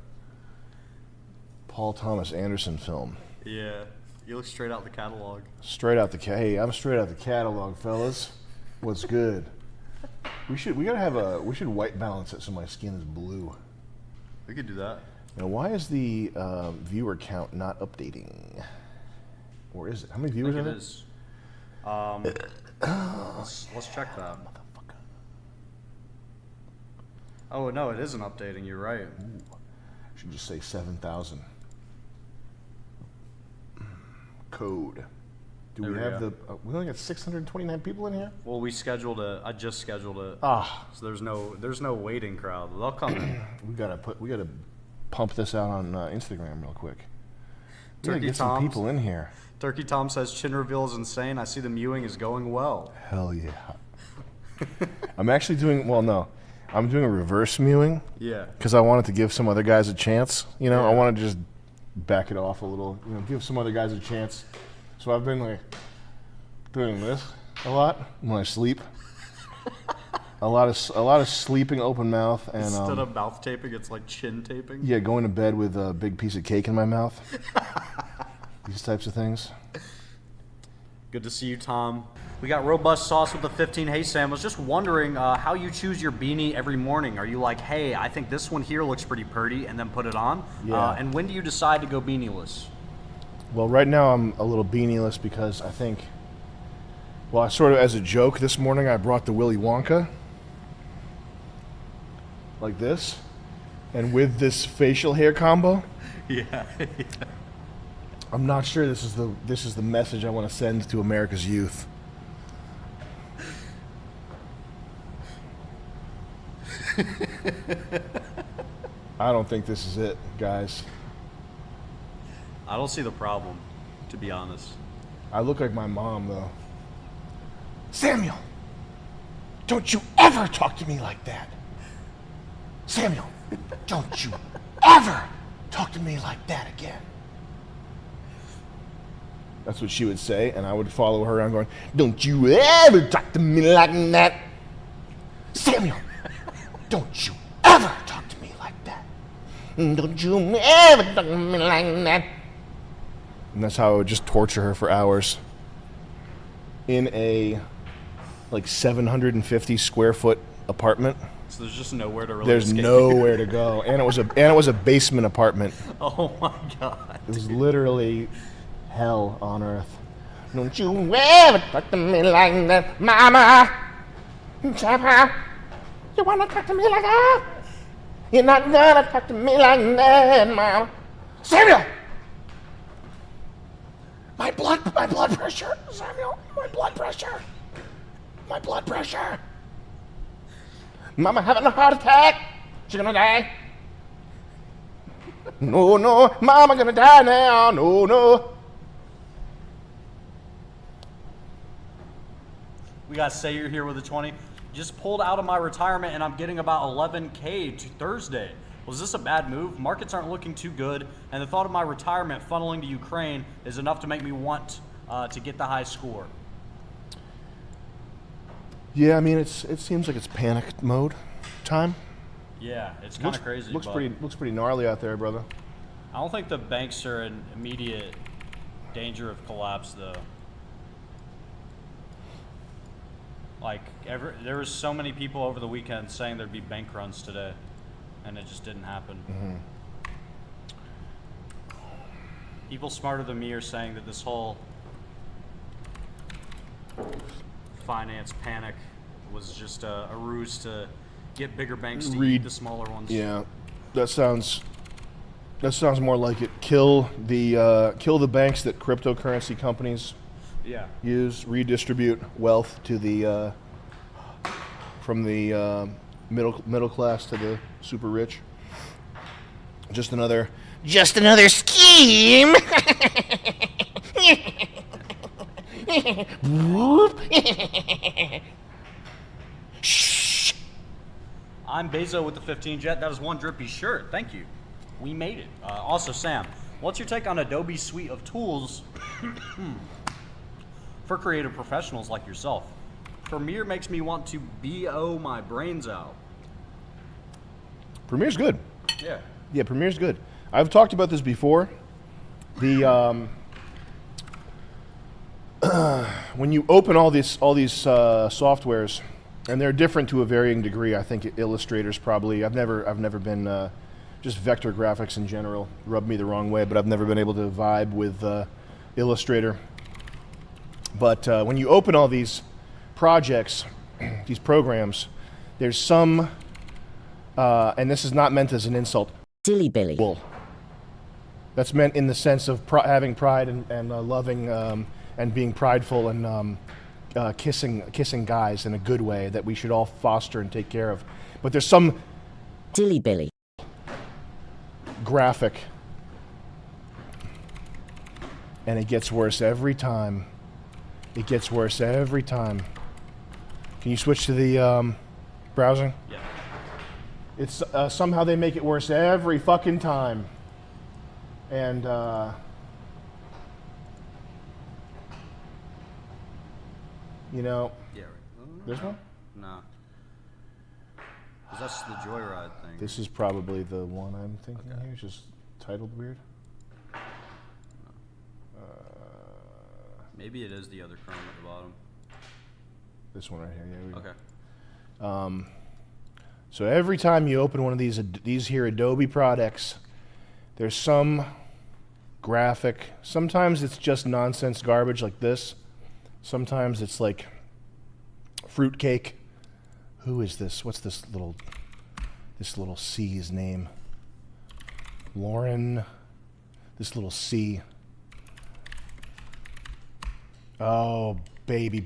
Paul Thomas Anderson film. Yeah. You look straight out the catalog. Straight out the hey, I'm straight out the catalog, fellas. What's good? We should white balance it so my skin is blue. We could do that. Now, why is the viewer count not updating? Or is it? How many viewers are there? It is. Let's check that. Motherfucker. Oh no, it isn't updating. You're right. Ooh, I should just say 7,000. Code. Do we have the? We only got 629 people in here. Well, we scheduled it. I just scheduled it. Ah. So there's no waiting crowd. They'll come in. We gotta pump this out on Instagram real quick. We gotta Turkey get some Tom's- people in here. Turkey Tom says chin reveal is insane. I see the mewing is going well. Hell yeah. I'm actually doing I'm doing a reverse mewing. Yeah. Because I wanted to give some other guys a chance. You know, Yeah. I want to just back it off a little. You know, give some other guys a chance. So I've been like doing this a lot when I sleep. a lot of sleeping open mouth and Instead of mouth taping, it's like chin taping. yeah, going to bed with a big piece of cake in my mouth. These types of things. Good to see you, Tom. We got robust sauce with the 15. Hey, Sam, was just wondering how you choose your beanie every morning. Are you like, hey, I think this one here looks pretty pretty, and then put it on? Yeah. And when do you decide to go beanieless? Well, right now I'm a little beanieless because I think, I sort of as a joke this morning I brought the Willy Wonka like this, and with this facial hair combo. Yeah. I'm not sure this is the message I want to send to America's youth. I don't think this is it, guys. I don't see the problem, to be honest. I look like my mom, though. Samuel, don't you ever talk to me like that. Samuel, don't you ever talk to me like that again. That's what she would say, and I would follow her around going, don't you ever talk to me like that. Samuel, don't you ever talk to me like that. Don't you ever talk to me like that. And that's how I would just torture her for hours in a 750 square foot apartment. So there's just nowhere to really There's escape. nowhere to go, and it was a basement apartment. Oh my god. It was literally hell on earth. Don't you ever talk to me like that, Mama. Papa, you wanna talk to me like that? You're not gonna talk to me like that, Mama. Samuel! My blood pressure, Samuel. My blood pressure. Mama having a heart attack. She's gonna die. No, Mama gonna die now. No. We got Sayer here with a 20. Just pulled out of my retirement and I'm getting about 11K to Thursday. Was this a bad move? Markets aren't looking too good, and the thought of my retirement funneling to Ukraine is enough to make me want to get the high score. Yeah, I mean, it seems like it's panic mode time. Yeah, it's kind of crazy. Looks but pretty gnarly out there, brother. I don't think the banks are in immediate danger of collapse, though. Like, there was so many people over the weekend saying there'd be bank runs today, and it just didn't happen. Mm-hmm. People smarter than me are saying that this whole finance panic was just a ruse to get bigger banks to eat the smaller ones. Yeah, that sounds more like it. Kill the banks that cryptocurrency companies use. Redistribute wealth to the from the middle class to the super rich. Just another scheme. I'm Bezo with the 15 Jet. That is one drippy shirt. Thank you. We made it. Also, Sam, what's your take on Adobe's suite of tools for creative professionals like yourself? Premiere makes me want to BO my brains out. Premiere's good. Yeah. Yeah, Premiere's good. I've talked about this before. The when you open all these softwares, and they're different to a varying degree. I think Illustrator's probably. I've never been just vector graphics in general rubbed me the wrong way, but I've never been able to vibe with Illustrator. But when you open all these projects, these programs, there's some, and this is not meant as an insult. Dilly Billy. Bull. That's meant in the sense of having pride and loving and being prideful and kissing guys in a good way that we should all foster and take care of. But there's some Dilly Billy graphic, and it gets worse every time. It gets worse every time. Can you switch to the browsing? Yeah. It's somehow they make it worse every fucking time. And you know, Yeah, right. there's one? No. 'Cause that's the Joyride thing. This is probably the one I'm thinking here. It's just titled weird. Maybe it is the other Chrome at the bottom. This one right here. Yeah. We go. Okay. So every time you open one of these here Adobe products, there's some graphic. Sometimes it's just nonsense garbage like this. Sometimes it's like fruitcake. Who is this? What's this little C's name? Lauren. This little C. Oh, baby.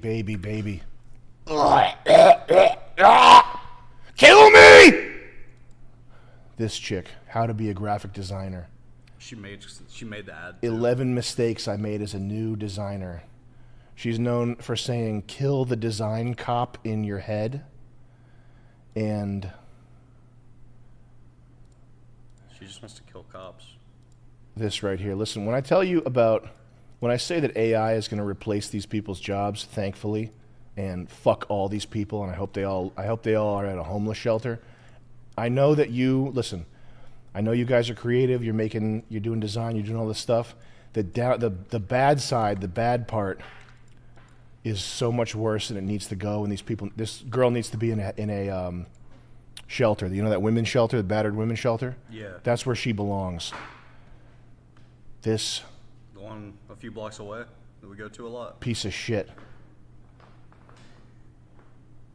Kill me! This chick, how to be a graphic designer. She made the ad. 11 mistakes I made as a new designer. She's known for saying, kill the design cop in your head. And She just wants to kill cops. this right here. Listen, when I say that AI is going to replace these people's jobs, thankfully, and fuck all these people, and I hope they all are at a homeless shelter. I know that I know you guys are creative. You're doing design. You're doing all this stuff. The bad side, the bad part, is so much worse, and it needs to go. And this girl needs to be in a shelter. You know that women's shelter, the battered women's shelter. Yeah. That's where she belongs. This The one a few blocks away that we go to a lot. piece of shit.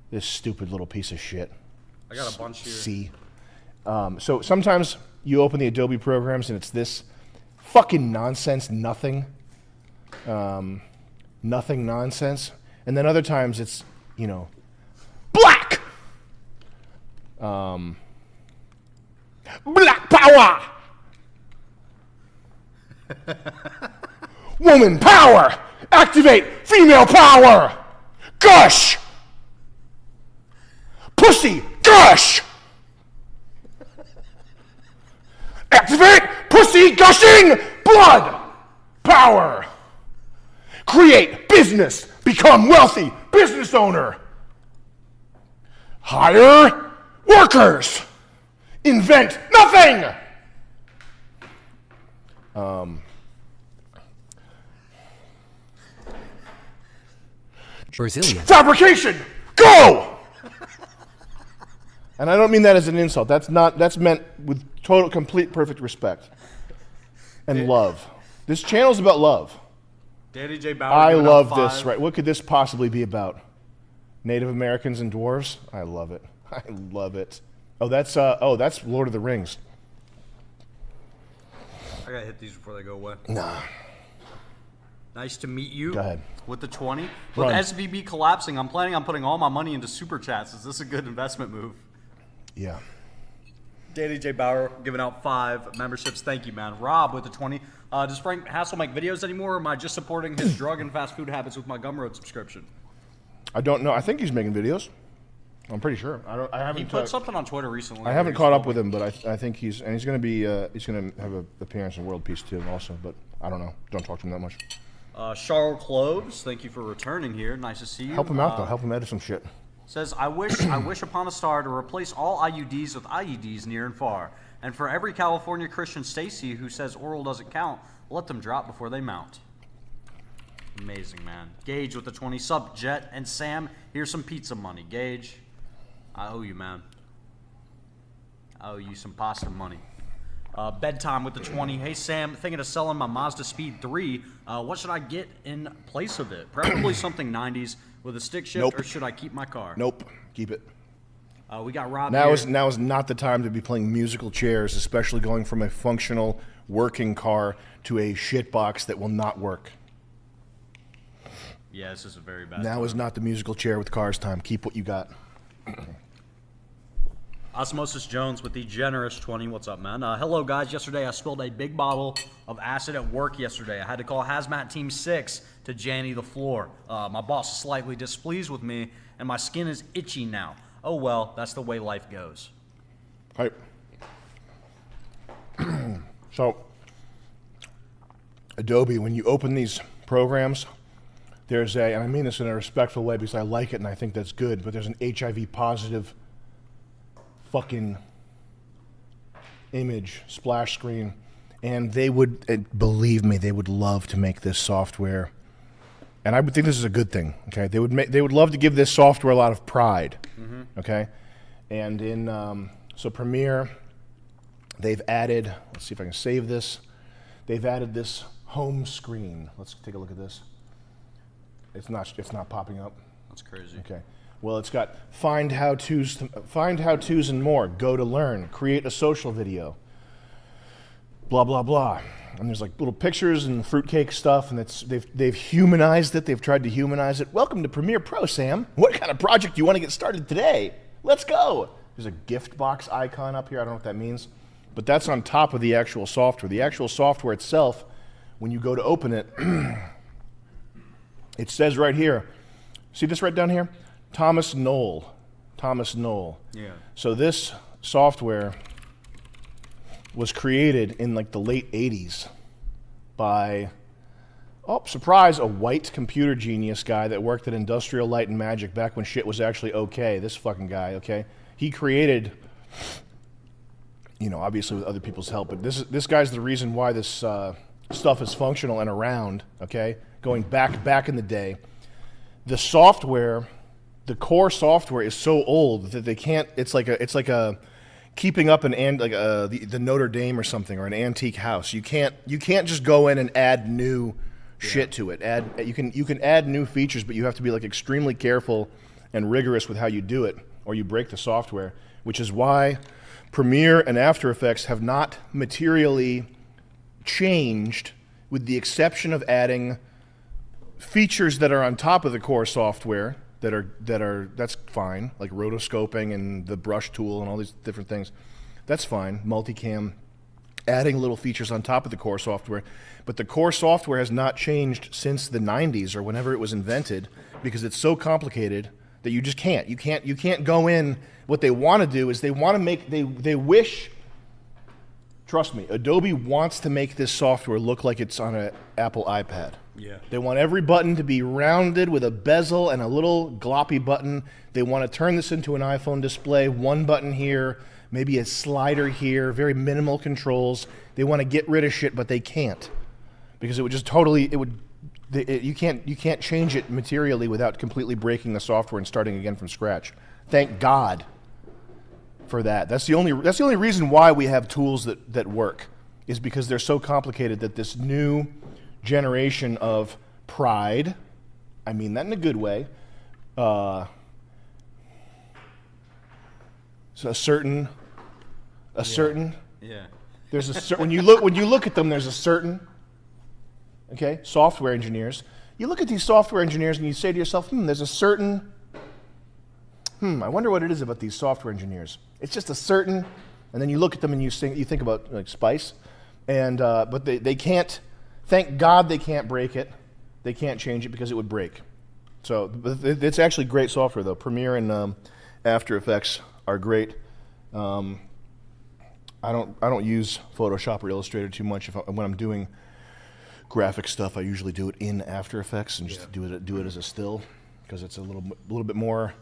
This stupid little piece of shit. I got a bunch here. C. So sometimes you open the Adobe programs and it's this fucking nonsense, nothing nonsense. And then other times it's, black! Black power! Woman power! Activate female power! Gush! pussy gush. Activate pussy gushing blood power. Create business. Become wealthy business owner. Hire workers. Invent nothing. Brazilian. Fabrication. Go. And I don't mean that as an insult. That's meant with total, complete, perfect respect and love. This channel's about love. Danny J. Bauer. I giving out love 5. this. Right? What could this possibly be about? Native Americans and dwarves. I love it. I love it. Oh, that's Lord of the Rings. I gotta hit these before they go away. Nah. Nice to meet you. Go ahead. With the 20. With Run. SVB collapsing, I'm planning on putting all my money into super chats. Is this a good investment move? Yeah. Danny J. Bauer giving out 5 memberships. Thank you, man. Rob with the 20. Does Frank Hassel make videos anymore, or am I just supporting his drug and fast food habits with my Gumroad subscription? I don't know. I think he's making videos. I'm pretty sure. I haven't. He put something on Twitter recently. I haven't caught up with him, but I think he's going to be he's going to have an appearance in World Peace too, also. But I don't know. Don't talk to him that much. Charles Cloves, thank you for returning here. Nice to see you. Help him out though. Help him edit some shit. Says, I wish upon a star to replace all IUDs with IEDs near and far. And for every California Christian Stacy who says oral doesn't count, let them drop before they mount. Amazing, man. Gage with the 20 sub. Jet and Sam, here's some pizza money. Gage, I owe you, man. I owe you some pasta money. Bedtime with the 20. Hey, Sam, thinking of selling my Mazda Speed 3. What should I get in place of it? Preferably something 90s with a stick shift, Nope. or should I keep my car? Nope. Keep it. We got Rob Now here. is not the time to be playing musical chairs, especially going from a functional working car to a shit box that will not work. Yeah, this is a very bad Now time. is not the musical chair with cars time. Keep what you got. Osmosis Jones with the generous 20. What's up, man? Hello, guys. Yesterday, I spilled a big bottle of acid at work yesterday. I had to call Hazmat Team 6 to Janny the floor. My boss is slightly displeased with me, and my skin is itchy now. Oh, well, that's the way life goes. Right. So, Adobe, when you open these programs, there's a, and I mean this in a respectful way because I like it and I think that's good, but there's an HIV positive fucking image splash screen, and they would, believe me, they would love to make this software, and I would think this is a good thing. Okay, they would love to give this software a lot of pride. Okay, and in so Premiere, they've added. Let's see if I can save this. They've added this home screen. Let's take a look at this. It's not popping up. That's crazy. Okay. Well, it's got find how-tos and more. Go to learn. Create a social video. Blah blah blah. And there's like little pictures and fruitcake stuff, and they've humanized it. They've tried to humanize it. Welcome to Premiere Pro, Sam. What kind of project do you want to get started today? Let's go. There's a gift box icon up here. I don't know what that means, but that's on top of the actual software. The actual software itself, when you go to open it, it says right here. See this right down here? Thomas Knoll. Thomas Knoll. Yeah. So this software was created in like the late 80s by, oh, surprise, a white computer genius guy that worked at Industrial Light and Magic back when shit was actually okay. This fucking guy, okay? He created, you know, obviously with other people's help, but this guy's the reason why this stuff is functional and around, okay? Going back in the day. The software, the core software is so old that they can't, it's like a keeping up the Notre Dame or something, or an antique house. You can't just go in and add new shit to it. You can add new features, but you have to be like extremely careful and rigorous with how you do it, or you break the software, which is why Premiere and After Effects have not materially changed, with the exception of adding features that are on top of the core software that's fine, like rotoscoping and the brush tool and all these different things. That's fine. Multicam, adding little features on top of the core software. But the core software has not changed since the 90s or whenever it was invented, because it's so complicated that you just can't. You can't go in. What they want to do is they want to make, they wish, trust me, Adobe wants to make this software look like it's on an Apple iPad. Yeah. They want every button to be rounded with a bezel and a little gloppy button. They want to turn this into an iPhone display, one button here, maybe a slider here, very minimal controls. They want to get rid of shit, but they can't. Because it would just totally, you can't change it materially without completely breaking the software and starting again from scratch. Thank God for that. That's the only reason why we have tools that work, is because they're so complicated that this new generation of pride, I mean that in a good way, so a certain, Yeah. there's a certain, when you look at them, there's a certain, okay, software engineers. You look at these software engineers and you say to yourself, there's a certain, I wonder what it is about these software engineers. It's just a certain, and then you look at them and you think about like Spice, and but they can't. Thank God they can't break it. They can't change it because it would break. So it's actually great software though. Premiere and After Effects are great. I don't use Photoshop or Illustrator too much. When I'm doing graphic stuff, I usually do it in After Effects and just do it as a still, because it's a little bit more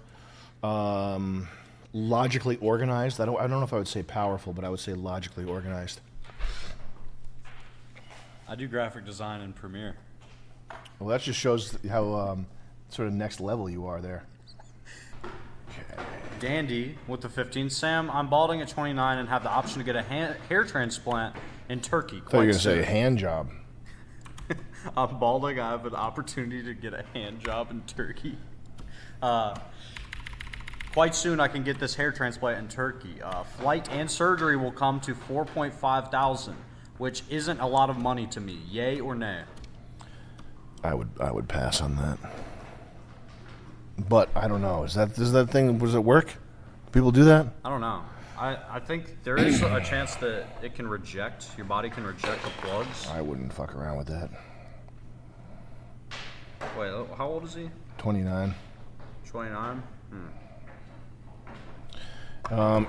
logically organized. I don't know if I would say powerful, but I would say logically organized. I do graphic design in Premiere. Well, that just shows how sort of next level you are there. Dandy with the 15. Sam, I'm balding at 29 and have the option to get a hair transplant in Turkey. I thought you were going to say hand job. I'm balding. I have an opportunity to get a hand job in Turkey. Quite soon I can get this hair transplant in Turkey. Flight and surgery will come to $4,500, which isn't a lot of money to me. Yay or nay? I would pass on that. But I don't know. Does that thing, does it work? People do that? I don't know. I think there is a chance that it can reject, your body can reject the plugs. I wouldn't fuck around with that. Wait, how old is he? 29. 29?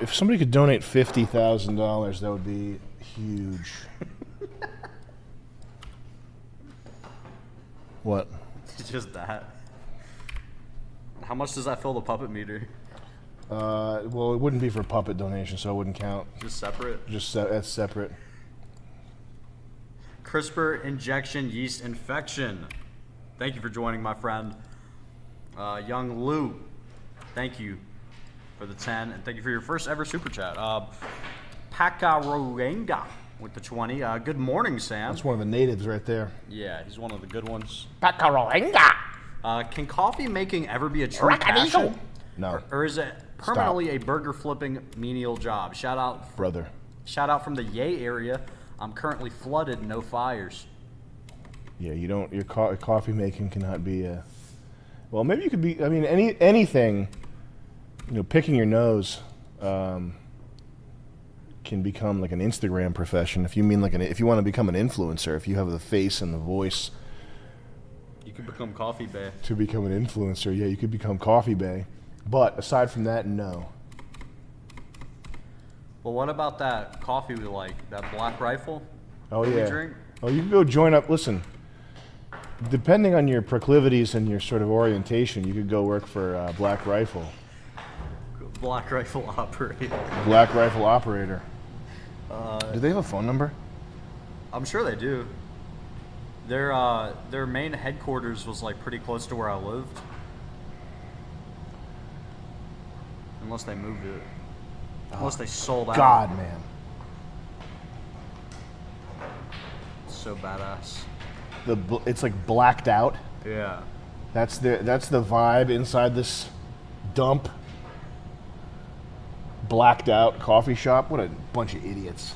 If somebody could donate $50,000, that would be huge. What? Just that. How much does that fill the puppet meter? Well, it wouldn't be for puppet donation, so it wouldn't count. Just separate? That's separate. CRISPR injection yeast infection. Thank you for joining, my friend. Young Lou, thank you for the 10, and thank you for your first ever super chat. Pakaroenga with the 20. Good morning, Sam. That's one of the natives right there. Yeah, he's one of the good ones. Pakaroenga. Can coffee making ever be a true passion? No. Or is it permanently a burger flipping menial job? Shout out, brother. Shout out from the Yay area. I'm currently flooded, no fires. Yeah, you don't. Your coffee making cannot be a. Well, maybe you could be. I mean, anything. You know, picking your nose can become like an Instagram profession. If you mean like if you want to become an influencer, if you have the face and the voice. You could become Coffee Bay. To become an influencer, yeah, you could become Coffee Bay. But aside from that, no. Well, what about that coffee we like? That Black Rifle? Oh, that yeah. We drink? Oh, you can go join up. Listen, depending on your proclivities and your sort of orientation, you could go work for Black Rifle. Black Rifle Operator. Black Rifle Operator. Do they have a phone number? I'm sure they do. Their main headquarters was like pretty close to where I lived. Unless they moved it. Unless they sold out. God, man. So badass. It's like blacked out. Yeah. That's the vibe inside this dump. Blacked out coffee shop. What a bunch of idiots.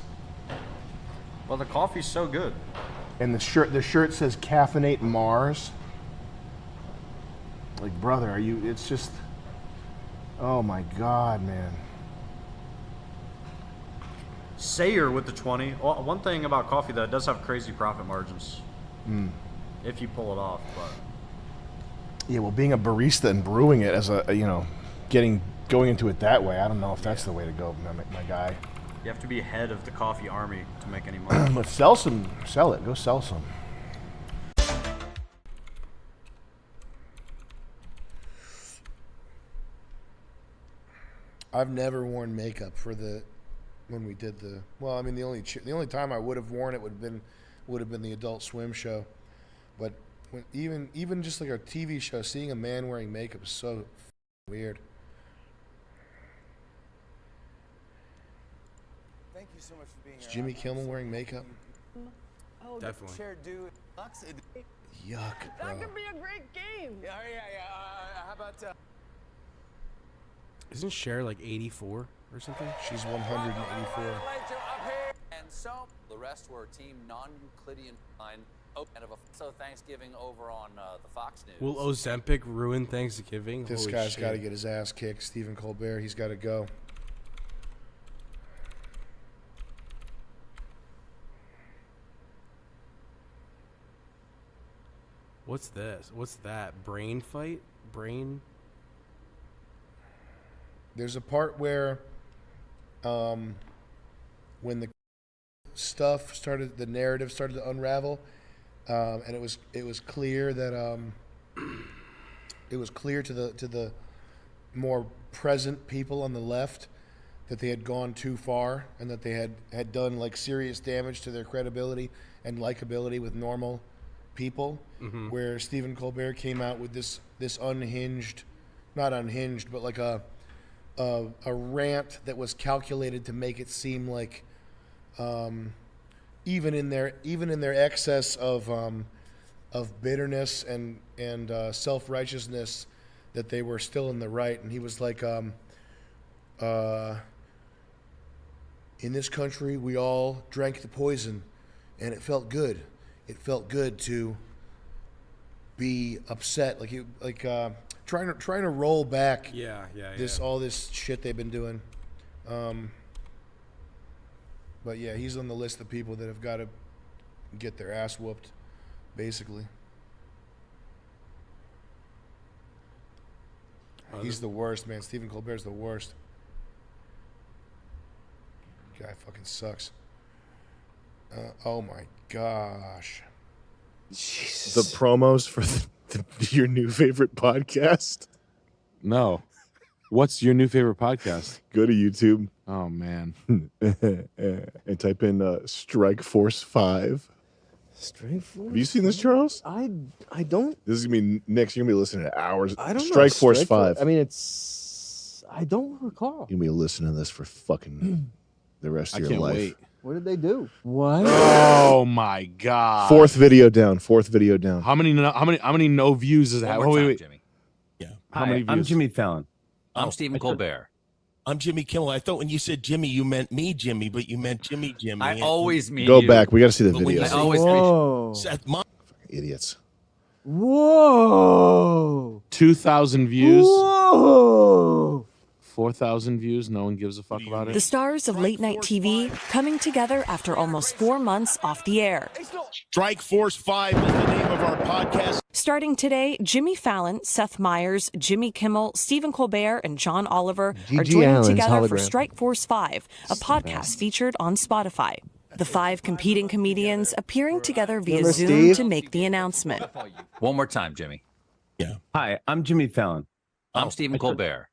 Well, the coffee's so good. And the shirt says Caffeinate Mars. Like, brother, are you? It's just. Oh my God, man. Sayer with the 20. Well, one thing about coffee though, it does have crazy profit margins. If you pull it off, but Yeah, well, being a barista and brewing it as going into it that way, I don't know if that's the way to go, my guy. You have to be head of the coffee army to make any money. But sell it. Go sell some. I've never worn makeup when we did the. Well, I mean, the only time I would have worn it would have been the Adult Swim show, but even just like a TV show, seeing a man wearing makeup is so weird. Thank you so much for being Is Jimmy Kimmel wearing makeup? Oh, Definitely. Chair, dude. Yuck, bro. That could be a great game. Yeah. How about? Isn't Cher like 84 or something? She's 184. And so the rest were Team Non-Euclidean line. And so Thanksgiving over on the Fox News. Will Ozempic ruin Thanksgiving? This Holy guy's shit. got to get his ass kicked. Stephen Colbert, he's got to go. What's this? What's that? Brain fight? Brain? There's a part where, when the stuff started, the narrative started to unravel, and it was clear that it was clear to the more present people on the left that they had gone too far and that they had done like serious damage to their credibility and likability with normal people. Mhm. Where Stephen Colbert came out with this unhinged, not unhinged, but like a rant that was calculated to make it seem like even in their excess of bitterness and self-righteousness that they were still in the right. And he was like, in this country we all drank the poison and it felt good. It felt good to be upset, trying to roll back. All this shit they've been doing. But yeah, he's on the list of people that have got to get their ass whooped, basically. He's the worst, man. Stephen Colbert's the worst. Guy fucking sucks. Oh my gosh. Jesus. The promos for your new favorite podcast. No. What's your new favorite podcast? Go to YouTube. Oh man. And type in Strike Force 5. Strike Force? Have you seen this, Charles? I don't. This is gonna be next. You're gonna be listening to hours. I don't know. Strike Force 5. I mean, I don't recall. You're gonna be listening to this for fucking the rest of I your can't life. wait. What did they do? What? Oh my god. Fourth video down. How many no views does that? One more time, Wait. Jimmy. Yeah. How many views? I'm Jimmy Fallon. I'm Oh, Stephen I thought- Colbert. I'm Jimmy Kimmel. I thought when you said Jimmy, you meant me, Jimmy, but you meant Jimmy. I always mean Go you. back. We got to see the But when video. you say- Whoa. Seth, Mom. Idiots. Whoa. 2,000 views. Whoa. 4,000 views. No one gives a fuck about The it. stars of late night TV coming together after almost 4 months off the air. Strike Force 5 is the name of our podcast. Starting today, Jimmy Fallon, Seth Meyers, Jimmy Kimmel, Stephen Colbert, and John Oliver are G.G. joining Allen's together for hologram. Strike Force 5, a podcast featured on Spotify. The 5 competing comedians appearing together via Remember Zoom Steve? to make the announcement. One more time, Jimmy. Yeah. Hi, I'm Jimmy Fallon. I'm Stephen Colbert.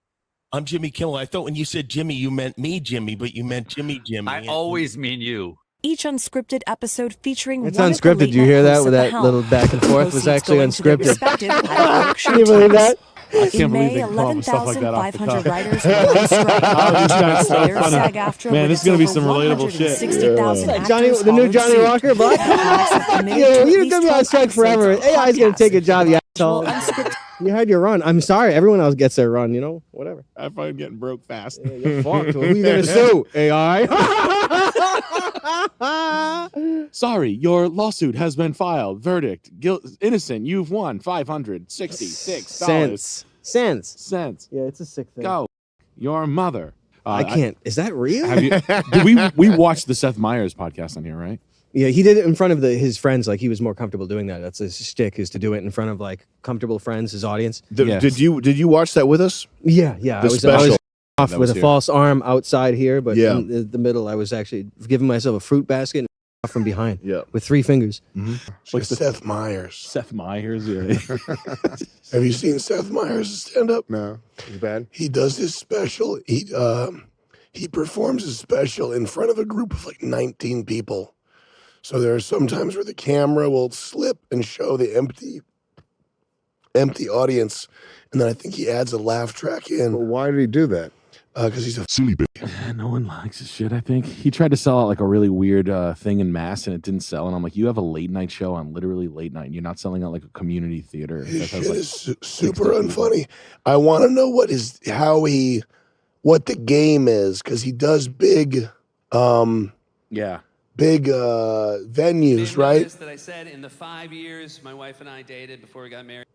I'm Jimmy Kimmel. I thought when you said Jimmy, you meant me, Jimmy, but you meant Jimmy. I always mean you. Each unscripted episode featuring It's one of the unscripted. Do you late-night hear that hosts with at the that helm. little back and forth? Was Proceeds actually going to their unscripted. respective out-of-work Can you believe that? I In can't believe May, they come up with stuff like that off the 11,500 cuff. writers went on strike. Oh, these guys are so Slayer, funny. SAG-AFTRA Man, with this is gonna be its some over relatable shit. 160,000 Like actors Johnny, the new followed Johnny suit. Walker, Black. Yeah, You're gonna be on strike forever. AI's gonna take a job, you asshole. You had your run. I'm sorry. Everyone else gets their run. You know, whatever. I find getting broke fast. Yeah, you're fucked. Who you gonna sue? AI. Sorry, your lawsuit has been filed. Verdict: innocent. You've won $566. Cents. Yeah, it's a sick thing. Go, your mother. I can't. Is that real? Have you? We watched the Seth Meyers podcast on here, right? Yeah, he did it in front of his friends. Like he was more comfortable doing that. That's his shtick, is to do it in front of like comfortable friends, his audience. Did you watch that with us? Yeah. The I was special. off That with was a here. false arm outside here, but Yeah. in the middle, I was actually giving myself a fruit basket and off from behind. Yeah. With 3 fingers. Like Seth Meyers. Seth Meyers, yeah. Have you seen Seth Meyers stand up? No, it's bad. He does his special. He performs his special in front of a group of like 19 people. So there are some times where the camera will slip and show the empty audience, and then I think he adds a laugh track in. Well, why did he do that? Because he's a silly bitch. No one likes his shit, I think. He tried to sell out like a really weird thing in Mass, and it didn't sell. And I'm like, you have a late night show on literally late night. And you're not selling out like a community theater. His that shit has, like, is super unfunny. I want to know what the game is, because he does big, yeah, big venues, right? Notice that I said in the 5 years my wife and I dated before we got married.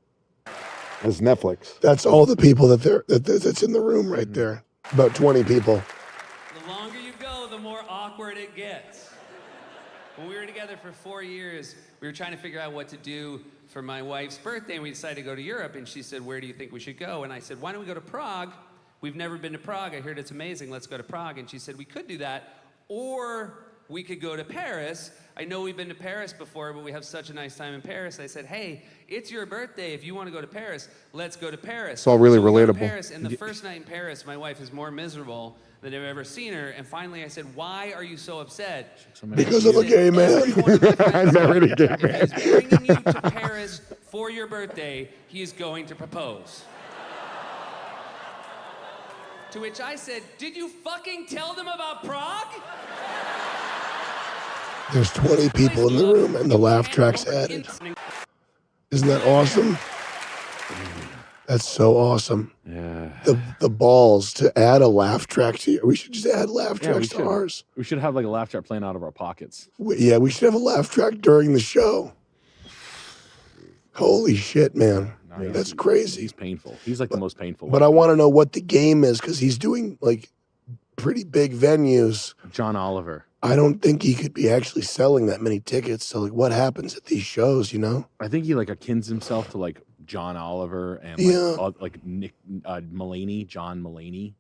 That's Netflix. That's all the people that's in the room right there. About 20 people. The longer you go, the more awkward it gets. When we were together for 4 years, we were trying to figure out what to do for my wife's birthday, and we decided to go to Europe, and she said, where do you think we should go? And I said, why don't we go to Prague? We've never been to Prague. I heard it's amazing. Let's go to Prague. And she said, we could do that, or we could go to Paris. I know we've been to Paris before, but we have such a nice time in Paris. I said, hey, it's your birthday. If you want to go to Paris, let's go to Paris. It's all really So we go to relatable. Paris, and the first night in Paris, my wife is more miserable than I've ever seen her. And finally I said, why are you so upset? Because I'm a gay man. I'm married a gay man. If he's bringing you to Paris for your birthday, he is going to propose. To which I said, did you fucking tell them about Prague? There's 20 people in the room, and the laugh track's added. Isn't that awesome? That's so awesome. Yeah. The balls to add a laugh track to you. We should just add laugh Yeah, we tracks to should. ours. We should have like a laugh track playing out of our pockets. We should have a laugh track during the show. Holy shit, man. That's crazy. He's painful. He's like the most painful. But I want to know what the game is, because he's doing like pretty big venues. John Oliver. I don't think he could be actually selling that many tickets. So like, what happens at these shows, you know? I think he like akins himself to like John Oliver and like Nick Mulaney, John Mulaney.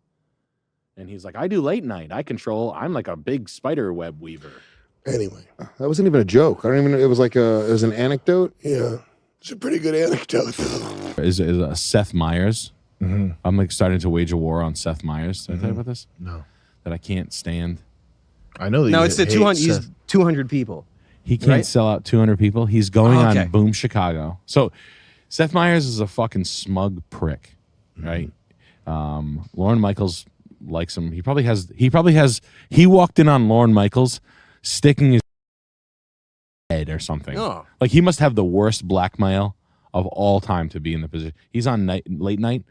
And he's like, I do late night. I'm like a big spider web weaver. Anyway. That wasn't even a joke. I don't even know. It was like it was an anecdote. Yeah. It's a pretty good anecdote. Is Seth Meyers. Mm-hmm. I'm like starting to wage a war on Seth Meyers. Did I tell you Mhm. about this? No. That I can't stand. I know that. No, you it's the hate 200. Seth. He's 200 people. He can't Right? sell out 200 people. He's going Oh, okay. on Boom Chicago. So Seth Meyers is a fucking smug prick, right? Lauren Michaels likes him. He walked in on Lauren Michaels sticking his head or something. Oh. Like he must have the worst blackmail of all time to be in the position. He's on late night.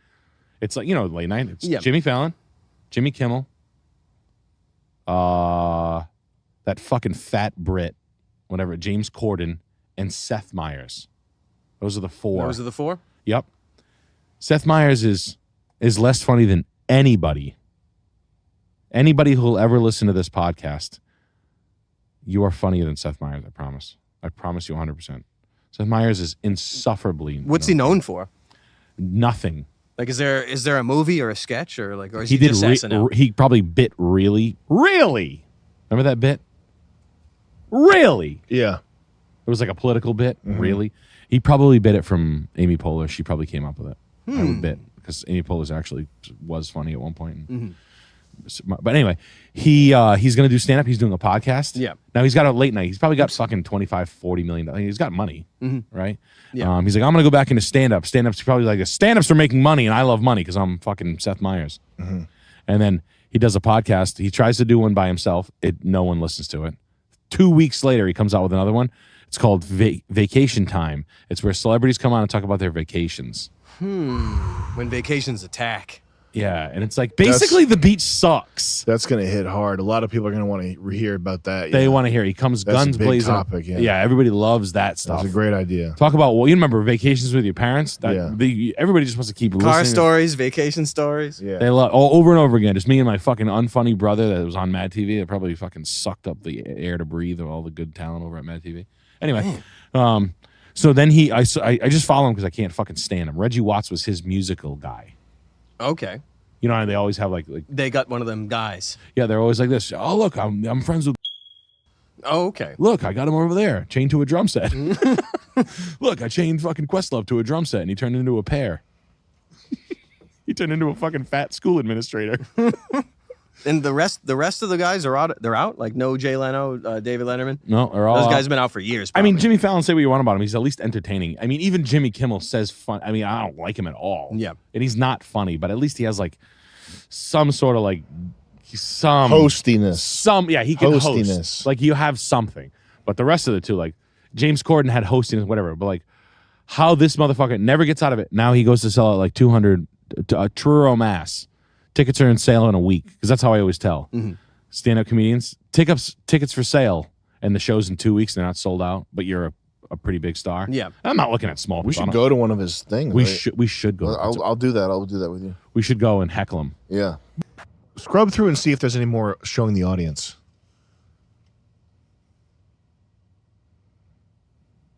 It's like, late night. It's Yeah. Jimmy Fallon, Jimmy Kimmel, that fucking fat Brit, whatever, James Corden, and Seth Meyers. Those are the four. Those are the 4? Yep. Seth Meyers is less funny than anybody. Anybody who will ever listen to this podcast, you are funnier than Seth Meyers, I promise. I promise you 100%. Seth Meyers is insufferably What's he known for? nothing. Like, is there a movie or a sketch or is He he did. just SNL? He probably bit really. Remember that bit? Really? Yeah. It was like a political bit. Really? He probably bit it from Amy Poehler. She probably came up with it. I would bet, because Amy Poehler actually was funny at one point. But anyway, he's going to do stand up. He's doing a podcast. Yeah. Now he's got a late night. He's probably got fucking $25-40 million. He's got money, right? Yeah. He's like, I'm going to go back into stand up. Stand up's probably like, stand ups are making money, and I love money because I'm fucking Seth Meyers. And then he does a podcast. He tries to do one by himself. No one listens to it. 2 weeks later, he comes out with another one. It's called Vacation Time. It's where celebrities come on and talk about their vacations. When vacations attack. Yeah, and it's like basically the beach sucks. That's gonna hit hard. A lot of people are gonna want to hear about that. They want to hear. He comes That's guns a big blazing. topic, yeah. Yeah, everybody loves that stuff. That's a great idea. Talk about you remember vacations with your parents? That, Yeah. everybody just wants to keep Car listening. stories, vacation stories. Yeah. They love over and over again. Just me and my fucking unfunny brother that was on Mad TV. That probably fucking sucked up the air to breathe of all the good talent over at Mad TV. Anyway, so then I just follow him because I can't fucking stand him. Reggie Watts was his musical guy. Okay. You know how they always have like They got one of them guys. yeah, they're always like this. Oh look, I'm friends with. Oh, okay. Look, I got him over there, chained to a drum set. Look, I chained fucking Questlove to a drum set, and he turned into a pear. He turned into a fucking fat school administrator. And the rest of the guys are out. They're out. Like no Jay Leno, David Letterman. No, they're all those guys out. have been out for years. I mean, Jimmy Fallon, say what you want about him. He's at least entertaining. I mean, even Jimmy Kimmel says fun. I mean, I don't like him at all. Yeah. And he's not funny, but at least he has like some sort of like some hostiness. Yeah, he can Hostiness. host. Like you have something. But the rest of the two, like James Corden had hostiness, whatever. But like how this motherfucker never gets out of it. Now he goes to sell at like 200 to Truro, Mass. Tickets are in sale in a week because that's how I always tell stand-up comedians. Tickets for sale, and the show's in 2 weeks. They're not sold out, but you're a pretty big star. Yeah, I'm not looking at small. We people. should go to one of his things. We right? should go. I'll do that. I'll do that with you. We should go and heckle him. Yeah. Scrub through and see if there's any more showing the audience.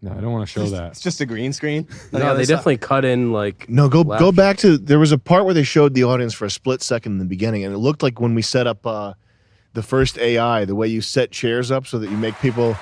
No, I don't want to show that. It's just a green screen. No, they definitely cut in like. No, go back to there was a part where they showed the audience for a split second in the beginning, and it looked like when we set up the first AI, the way you set chairs up so that you make people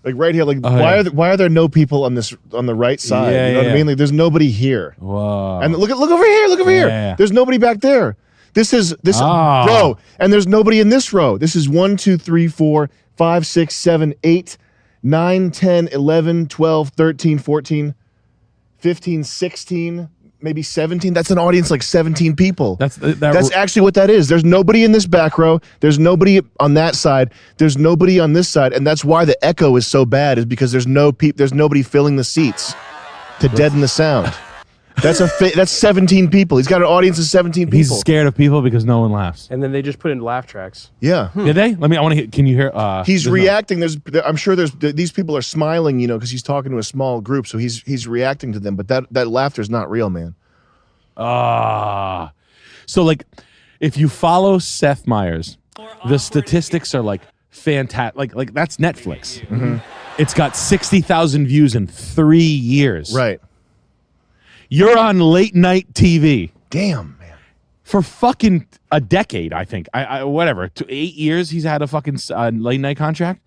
like right here, like why are there no people on the right side? Yeah, you know what I yeah. mean? Like there's nobody here. Whoa. And look over here, look over here. Yeah. There's nobody back there. This row, and there's nobody in this row. This is 1, 2, 3, 4, 5, 6, 7, 8, 9, 10, 11, 12, 13, 14, 15, 16, maybe 17. That's an audience like 17 people. That's actually what that is. There's nobody in this back row. There's nobody on that side. There's nobody on this side, and that's why the echo is so bad. Is because there's nobody filling the seats to deaden the sound. That's 17 people. He's got an audience of 17 people. He's scared of people because no one laughs. And then they just put in laugh tracks. Yeah. Did they? I want to hear. Can you hear? He's reacting. I'm sure these people are smiling, because he's talking to a small group, so he's reacting to them. But that laughter's not real, man. So like, if you follow Seth Meyers, the statistics are like fantastic. Like that's Netflix. Mm-hmm. It's got 60,000 views in 3 years. Right. You're on late night TV. Damn, man. For fucking a decade, I think. Whatever. 8 years he's had a fucking late night contract.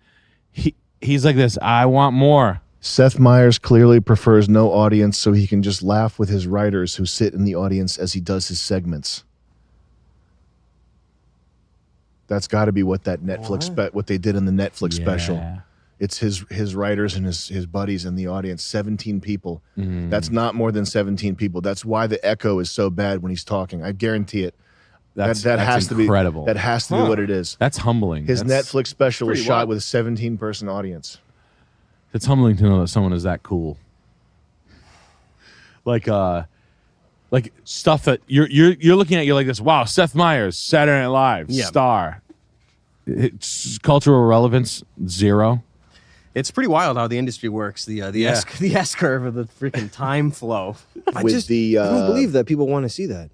He's like this. I want more. Seth Meyers clearly prefers no audience so he can just laugh with his writers who sit in the audience as he does his segments. That's got to be what that Netflix what they did in the Netflix special. It's his writers and his buddies in the audience, 17 people. That's not more than 17 people. That's why the echo is so bad when he's talking. I guarantee it. That's has incredible. That has to be what it is. That's humbling. His That's Netflix special was pretty shot wild. with a 17-person audience. It's humbling to know that someone is that cool. Like stuff that you're looking at. You're like this. Wow, Seth Meyers, Saturday Night Live star. It's cultural relevance 0. It's pretty wild how the industry works. The S curve of the freaking time flow. I don't believe that people want to see that.